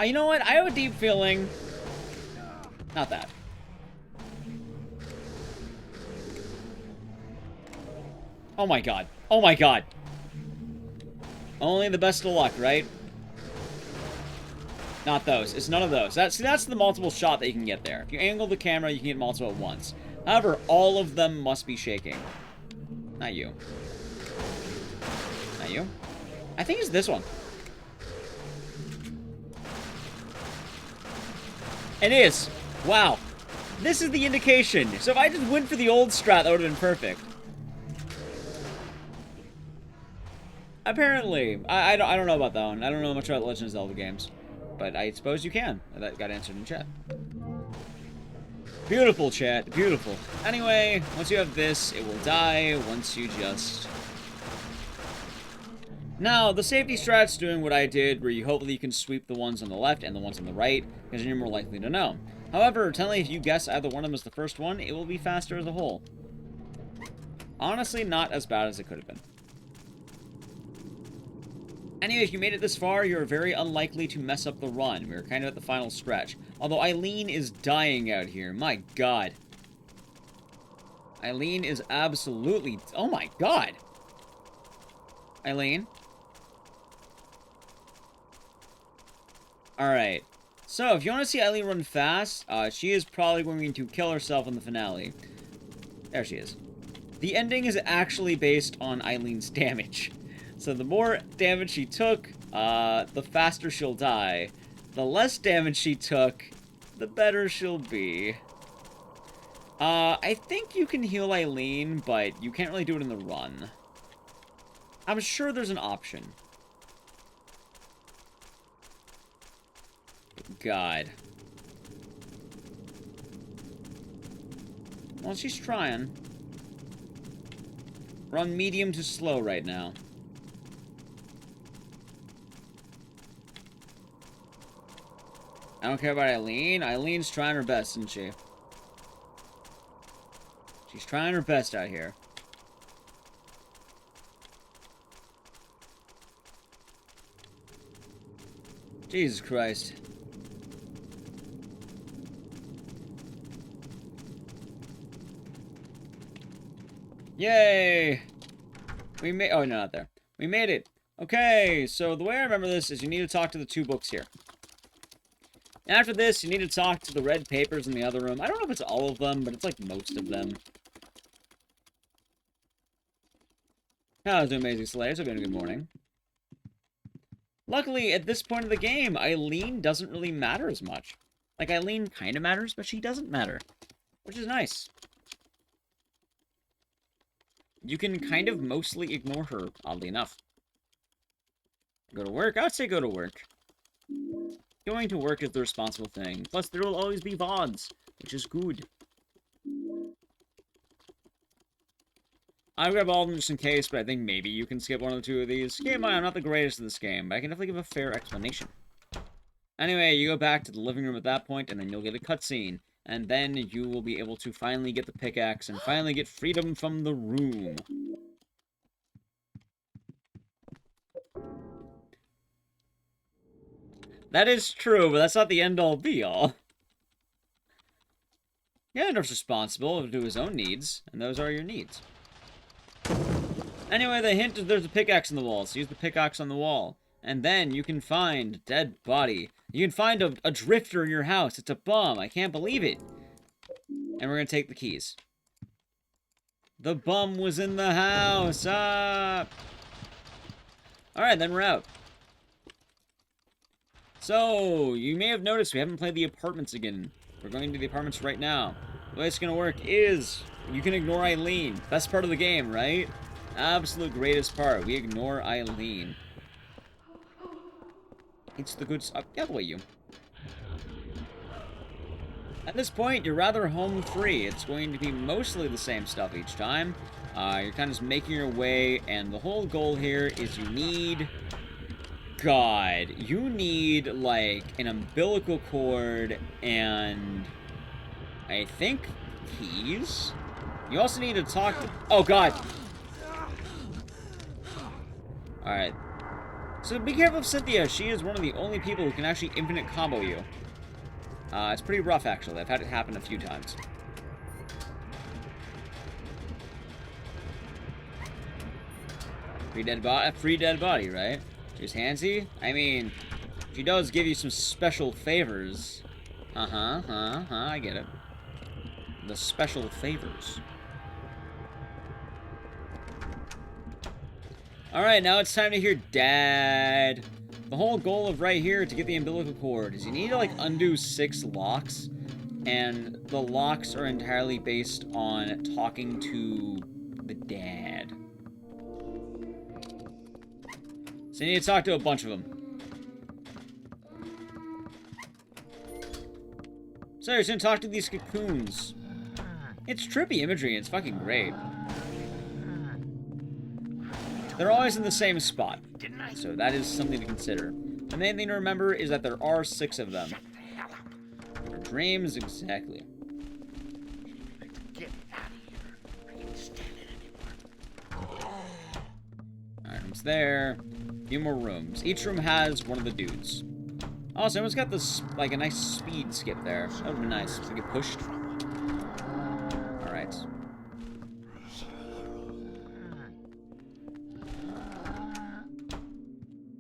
S1: You know what? I have a deep feeling... Not that. Oh my god. Oh my god. Only the best of luck, right? Not those. It's none of those. See, that's the multiple shot that you can get there. If you angle the camera, you can get multiple at once. However, all of them must be shaking. Not you. Not you. I think it's this one. It is. Wow. This is the indication. So if I just went for the old strat, that would have been perfect. Apparently. I don't know about that one. I don't know much about Legend of Zelda games. But I suppose you can. That got answered in chat. Beautiful, chat. Beautiful. Anyway, once you have this, it will die once you just... Now, the safety strat's doing what I did, where you hopefully you can sweep the ones on the left and the ones on the right, because then you're more likely to know. However, telling if you guess either one of them as the first one, it will be faster as a whole. Honestly, not as bad as it could have been. Anyway, if you made it this far, you're very unlikely to mess up the run. We're kind of at the final stretch. Although Eileen is dying out here. My god. Eileen is absolutely... Oh my god! Eileen? Alright. So, if you want to see Eileen run fast, she is probably going to kill herself in the finale. There she is. The ending is actually based on Eileen's damage. So the more damage she took, the faster she'll die. The less damage she took, the better she'll be. I think you can heal Eileen, but you can't really do it in the run. I'm sure there's an option. God. Well, she's trying. We're on medium to slow right now. I don't care about Eileen. Eileen's trying her best, isn't she? She's trying her best out here. Jesus Christ. Yay! We made... Oh, no, not there. We made it. Okay, so the way I remember this is you need to talk to the two books here. After this, you need to talk to the red papers in the other room. I don't know if it's all of them, but it's like most of them. How's it, Amazing Slayers? Hope you're having a good morning. Luckily, at this point of the game, Eileen doesn't really matter as much. Like, Eileen kind of matters, but she doesn't matter. Which is nice. You can kind of mostly ignore her, oddly enough. Go to work? I would say go to work. Going to work is the responsible thing. Plus, there will always be VODs, which is good. I'll grab all of them just in case, but I think maybe you can skip one or two of these. Keep in mind, I'm not the greatest at this game, but I can definitely give a fair explanation. Anyway, you go back to the living room at that point, and then you'll get a cutscene. And then you will be able to finally get the pickaxe and finally get freedom from the room. That is true, but that's not the end-all be-all. Ganondorf's responsible to his own needs, and those are your needs. Anyway, the hint is there's a pickaxe in the wall, so use the pickaxe on the wall. And then you can find a dead body. You can find a drifter in your house. It's a bum. I can't believe it. And we're going to take the keys. The bum was in the house. Ah! Alright, then we're out. So, you may have noticed we haven't played the apartments again. We're going to the apartments right now. The way it's going to work is you can ignore Eileen. Best part of the game, right? Absolute greatest part. We ignore Eileen. It's the good stuff. Get away, you. At this point, you're rather home free. It's going to be mostly the same stuff each time. You're kind of just making your way, and the whole goal here is you need... God, you need, like, an umbilical cord and... I think keys? You also need to talk to... Oh, God! Alright. So be careful of Cynthia. She is one of the only people who can actually infinite combo you. It's pretty rough, actually. I've had it happen a few times. Free dead body, right? She's handsy? I mean, she does give you some special favors. I get it. The special favors. Alright, now it's time to hear Dad. The whole goal of right here to get the umbilical cord is you need to, like, undo 6 locks. And the locks are entirely based on talking to the dad. So you need to talk to a bunch of them. So you're gonna talk to these cocoons. It's trippy imagery, and it's fucking great. They're always in the same spot, so that is something to consider. The main thing to remember is that there are 6 of them. For dreams, exactly. Alright, it's there. A few more rooms. Each room has one of the dudes. Also, everyone's got this, like, a nice speed skip there. That would've been nice to get pushed. Alright.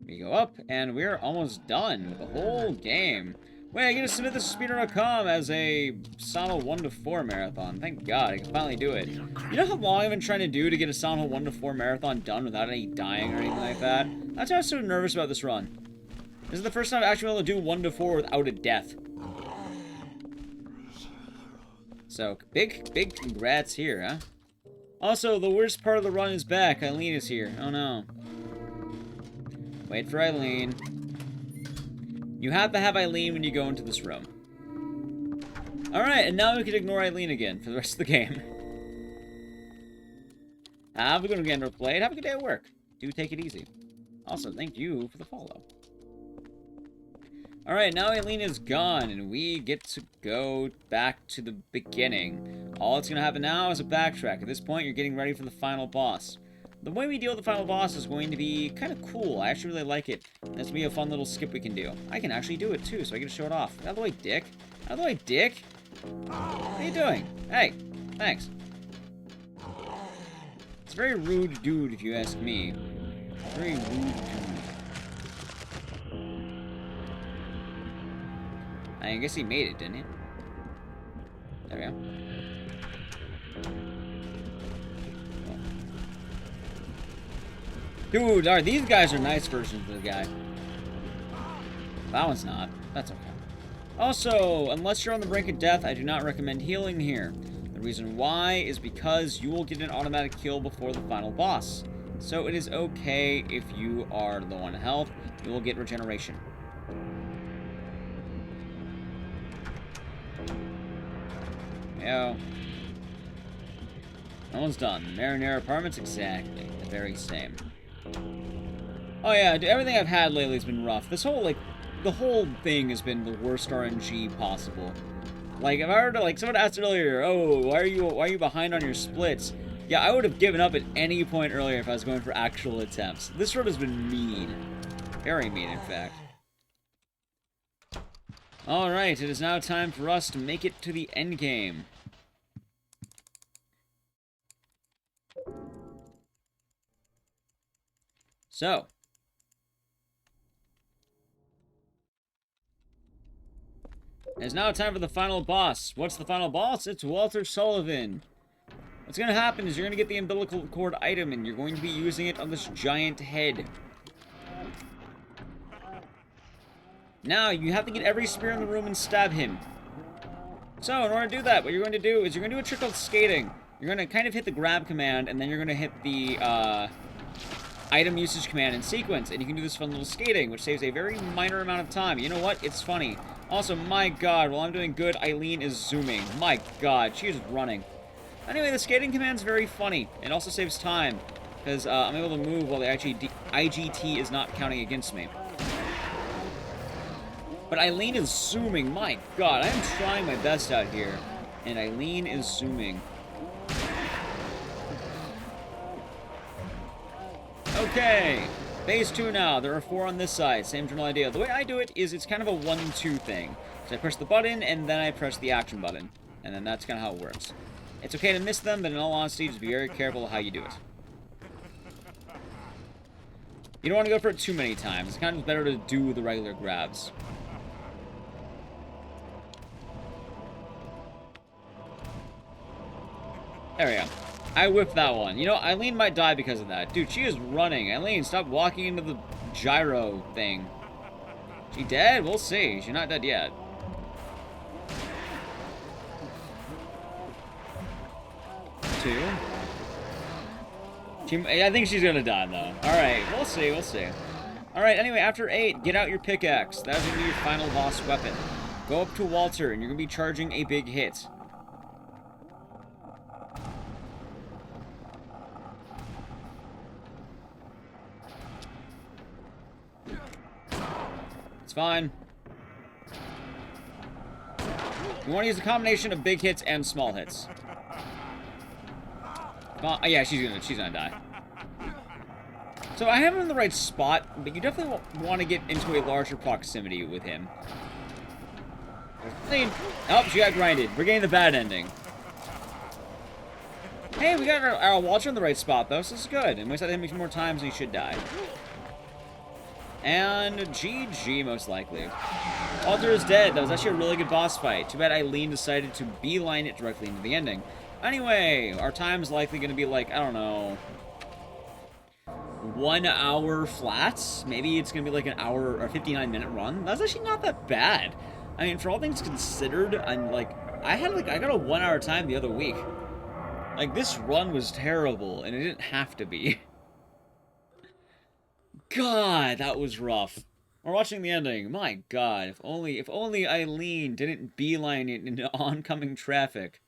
S1: We go up, and we're almost done with the whole game. Wait, I get to submit this to Speedrun.com as a Silent Hill 1 to 4 marathon. Thank God, I can finally do it. You know how long I've been trying to do to get a Silent Hill 1 to 4 marathon done without any dying or anything like that? That's why I was so nervous about this run. This is the first time I've actually been able to do 1 to 4 without a death. So, big congrats here, huh? Also, the worst part of the run is back. Eileen is here. Oh no. Wait for Eileen. You have to have Eileen when you go into this room. Alright, and now we can ignore Eileen again for the rest of the game. Have a good weekend or played. Have a good day at work. Do take it easy. Also, thank you for the follow. Alright, now Eileen is gone, and we get to go back to the beginning. All that's going to happen now is a backtrack. At this point, you're getting ready for the final boss. The way we deal with the final boss is going to be kind of cool. I actually really like it. That's going to be a fun little skip we can do. I can actually do it, too, so I get to show it off. Out of the way, dick. Out of the way, dick. What are you doing? Hey, thanks. It's a very rude dude, if you ask me. Very rude dude. I guess he made it, didn't he? There we go. Dude, alright, these guys are nice versions of the guy. That one's not. That's okay. Also, unless you're on the brink of death, I do not recommend healing here. The reason why is because you will get an automatic kill before the final boss. So it is okay if you are low on health, you will get regeneration. Yo. No one's done. Marinara Apartments? Exactly. The very same. Oh yeah, dude, everything I've had lately has been rough. This whole, like, the whole thing has been the worst RNG possible. Like, if I were to, like, someone asked earlier, oh, why are you behind on your splits? Yeah, I would have given up at any point earlier if I was going for actual attempts. This road has been mean. Very mean, in fact. Alright, it is now time for us to make it to the end game. So. It's now time for the final boss. What's the final boss? It's Walter Sullivan. What's going to happen is you're going to get the umbilical cord item, and you're going to be using it on this giant head. Now, you have to get every spear in the room and stab him. So, in order to do that, what you're going to do is you're going to do a trick called skating. You're going to kind of hit the grab command, and then you're going to hit the item usage command in sequence, and you can do this fun little skating, which saves a very minor amount of time. You know what? It's funny. Also, my god, while I'm doing good, Eileen is zooming. My god, she is running. Anyway, the skating command's very funny. It also saves time, because I'm able to move while the IGT is not counting against me. But Eileen is zooming. My god, I am trying my best out here, and Eileen is zooming. Okay, phase 2 now. There are 4 on this side. Same general idea. The way I do it is it's kind of a 1-2 thing. So I press the button, and then I press the action button. And then that's kind of how it works. It's okay to miss them, but in all honesty, just be very careful how you do it. You don't want to go for it too many times. It's kind of better to do the regular grabs. There we go. I whiffed that one. You know, Eileen might die because of that. Dude, she is running. Eileen, stop walking into the gyro thing. She dead? We'll see. She's not dead yet. Two. I think she's gonna die, though. Alright, we'll see, we'll see. Alright, anyway, after 8, get out your pickaxe. That's gonna be your final boss weapon. Go up to Walter, and you're gonna be charging a big hit. It's fine. You want to use a combination of big hits and small hits. Yeah, she's gonna die. So I have him in the right spot, but you definitely want to get into a larger proximity with him. Oh, she got grinded. We're getting the bad ending. Hey, we got our Walter in the right spot, though, so this is good. And we said him a few more times, and he should die. And GG, most likely. Walter is dead. That was actually a really good boss fight. Too bad Eileen decided to beeline it directly into the ending. Anyway, our time's likely going to be like, I don't know, 1 hour flats. Maybe it's going to be like an hour or 59-minute run. That's actually not that bad. I mean, for all things considered, I'm like, I got a 1 hour time the other week. Like, this run was terrible, and it didn't have to be. God, that was rough. We're watching the ending. My God, if only Eileen didn't beeline it into oncoming traffic.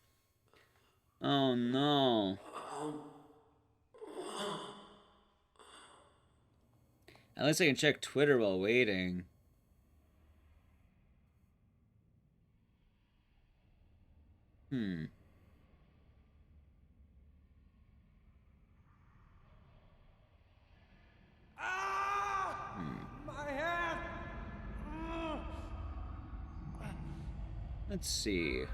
S1: Oh no. At least I can check Twitter while waiting. Hmm.
S2: My hand!
S1: Let's see.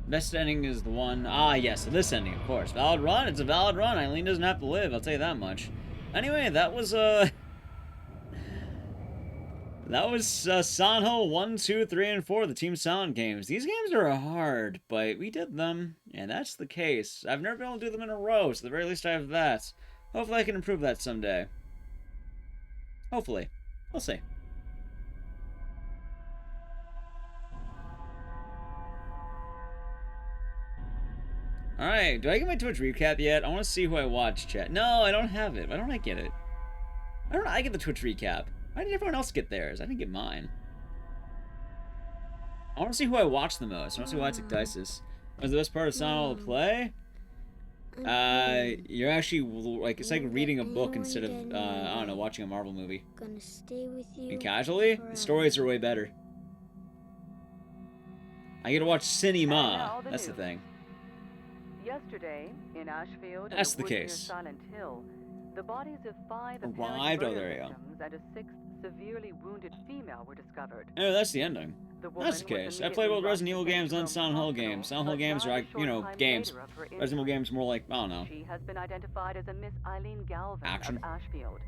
S1: Best ending is the one... Ah, yes, this ending, of course. Valid run? It's a valid run. Eileen doesn't have to live, I'll tell you that much. Anyway, that was, that was Silent Hill 1, 2, 3, and 4, the Team Silent games. These games are hard, but we did them, and that's the case. I've never been able to do them in a row, so at the very least I have that. Hopefully I can improve that someday. Hopefully. We'll see. Alright, do I get my Twitch recap yet? I want to see who I watched, chat. No, I don't have it. Why don't I get it? I get the Twitch recap. Why did everyone else get theirs? I didn't get mine. I want to see who I watched the most. I want to see who I took Dices. Was the best part of Silent Hill to play? You're actually, like, it's like reading a book instead of, I don't know, watching a Marvel movie.
S3: Gonna stay with you.
S1: And casually, the stories are way better. I get to watch cinema. That's the thing.
S8: Yesterday, in Ashfield,
S1: That's
S8: in
S1: the
S8: woods near
S1: case.
S8: Silent Hill, the bodies of 5
S1: Arrived,
S8: apparent
S1: oh,
S8: murder
S1: there you go.
S8: victims and a 6th severely wounded female were discovered.
S1: Oh, that's the ending.
S8: The woman
S1: That's the
S8: was
S1: case. I play both
S8: immediately
S1: Resident Evil
S8: rushed to
S1: games and
S8: St.
S1: Silent Hill
S8: Hospital,
S1: games. Silent Hill
S8: but
S1: games are
S8: died a
S1: like, you
S8: short
S1: know,
S8: time
S1: games.
S8: later of her
S1: Resident Evil
S8: injuries.
S1: games more like, I don't know.
S8: She has been identified as a Miss Eileen Galvin
S1: Action.
S8: of Ashfield.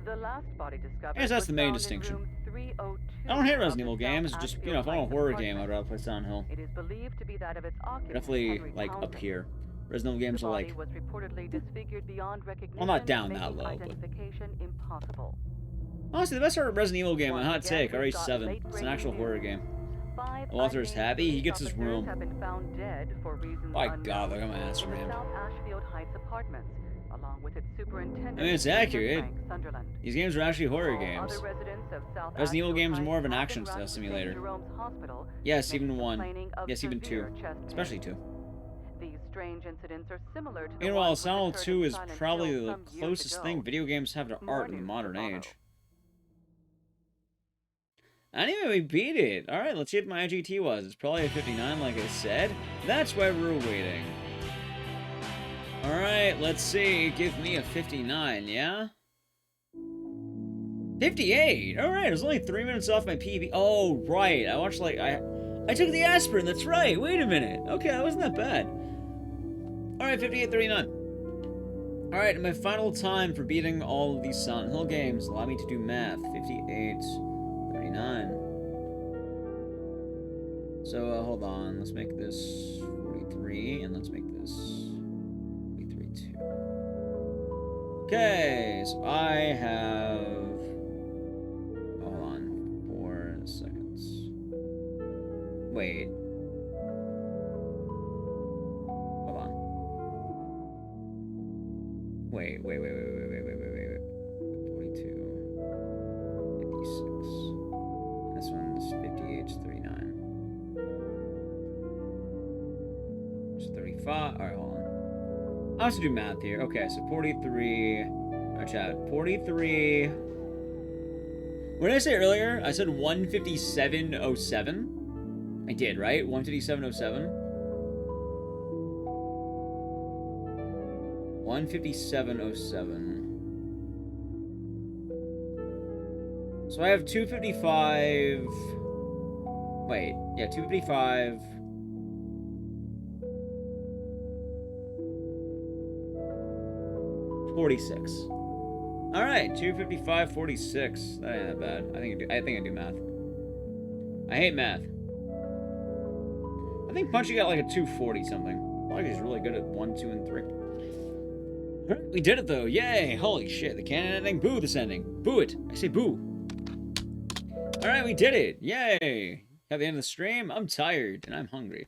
S8: The last body discovered
S1: Yes, that's
S8: was
S1: the main
S8: found in
S1: distinction.
S8: room 302
S1: I don't hate
S8: of
S1: Resident
S8: the
S1: Evil
S8: South
S1: games, just, you know, if I want a
S8: Ashfield
S1: horror
S8: Heights
S1: game, I'd rather play Silent Hill.
S8: It is believed to be that of its occupant,
S1: Definitely,
S8: Henry
S1: like, up
S8: Townsend.
S1: here. Resident Evil games
S8: The
S1: are
S8: body
S1: like,
S8: was reportedly disfigured beyond recognition,
S1: well, not down that
S8: making
S1: low, but...
S8: identification impossible.
S1: Honestly, the best part of Resident Evil game, a hot
S8: Once again,
S1: take,
S8: we've got
S1: RH7. It's an
S8: late-breaking
S1: actual horror
S8: news.
S1: game.
S8: 5
S1: Walter's
S8: unnamed
S1: happy, he
S8: police
S1: gets his
S8: officers
S1: room.
S8: have been found dead for reasons
S1: My
S8: unknown
S1: God, look at my ass
S8: in
S1: for
S8: the
S1: him.
S8: South Ashfield Heights apartments, along with its superintendent.
S1: I mean, it's
S8: Mr.
S1: accurate.
S8: Frank Sunderland.
S1: These games are actually horror
S8: All
S1: games.
S8: other residents of South
S1: Resident Evil
S8: Ashfield
S1: games are more of an
S8: Heights have
S1: action
S8: been rushed to St.
S1: simulator.
S8: Jerome's Hospital,
S1: Yes,
S8: many
S1: even 1.
S8: complaining of
S1: Yes, even 2.
S8: severe chest
S1: Especially
S8: pain.
S1: 2.
S8: These strange incidents are similar to the
S1: Meanwhile,
S8: ones which
S1: Silent
S8: occurred
S1: 2
S8: in
S1: is
S8: Silent
S1: probably
S8: Hill
S1: the
S8: some years
S1: closest
S8: ago.
S1: thing video games have to
S8: More
S1: art in the
S8: news to
S1: modern
S8: follow.
S1: age. Anyway, we beat it. Alright, let's see what my IGT was. It's probably a 59, like I said. That's why we're waiting. Alright, let's see. Give me a 59, yeah? 58! Alright, it was only 3 minutes off my PB. Oh, right. I watched, like, I took the aspirin, that's right. Wait a minute. Okay, that wasn't that bad. Alright, 58:39. Alright, and my final time for beating all of these Silent Hill games. Allow me to do math. 58:39. So, hold on. Let's make this 43, and let's make this 43 too. Okay, so I have... Hold on. 4 seconds. Wait. Hold on. Wait. 42. 56. This one's 58, 39. It's 35. Alright, hold on. I have to do math here. Okay, so 43. Alright, chat. 43. What did I say earlier? I said 157.07. I did, right? 157.07. 157.07. So I have 255. Wait, yeah, 255. $46. All right, 255.46. That ain't that bad. I think I do math. I hate math. I think Punchy got like a 240 something. I think he's really good at 1, 2, and 3. All right, we did it though! Yay! Holy shit! The cannon ending. Boo! This ending. Boo it! I say boo. All right, we did it! Yay! At the end of the stream, I'm tired and I'm hungry.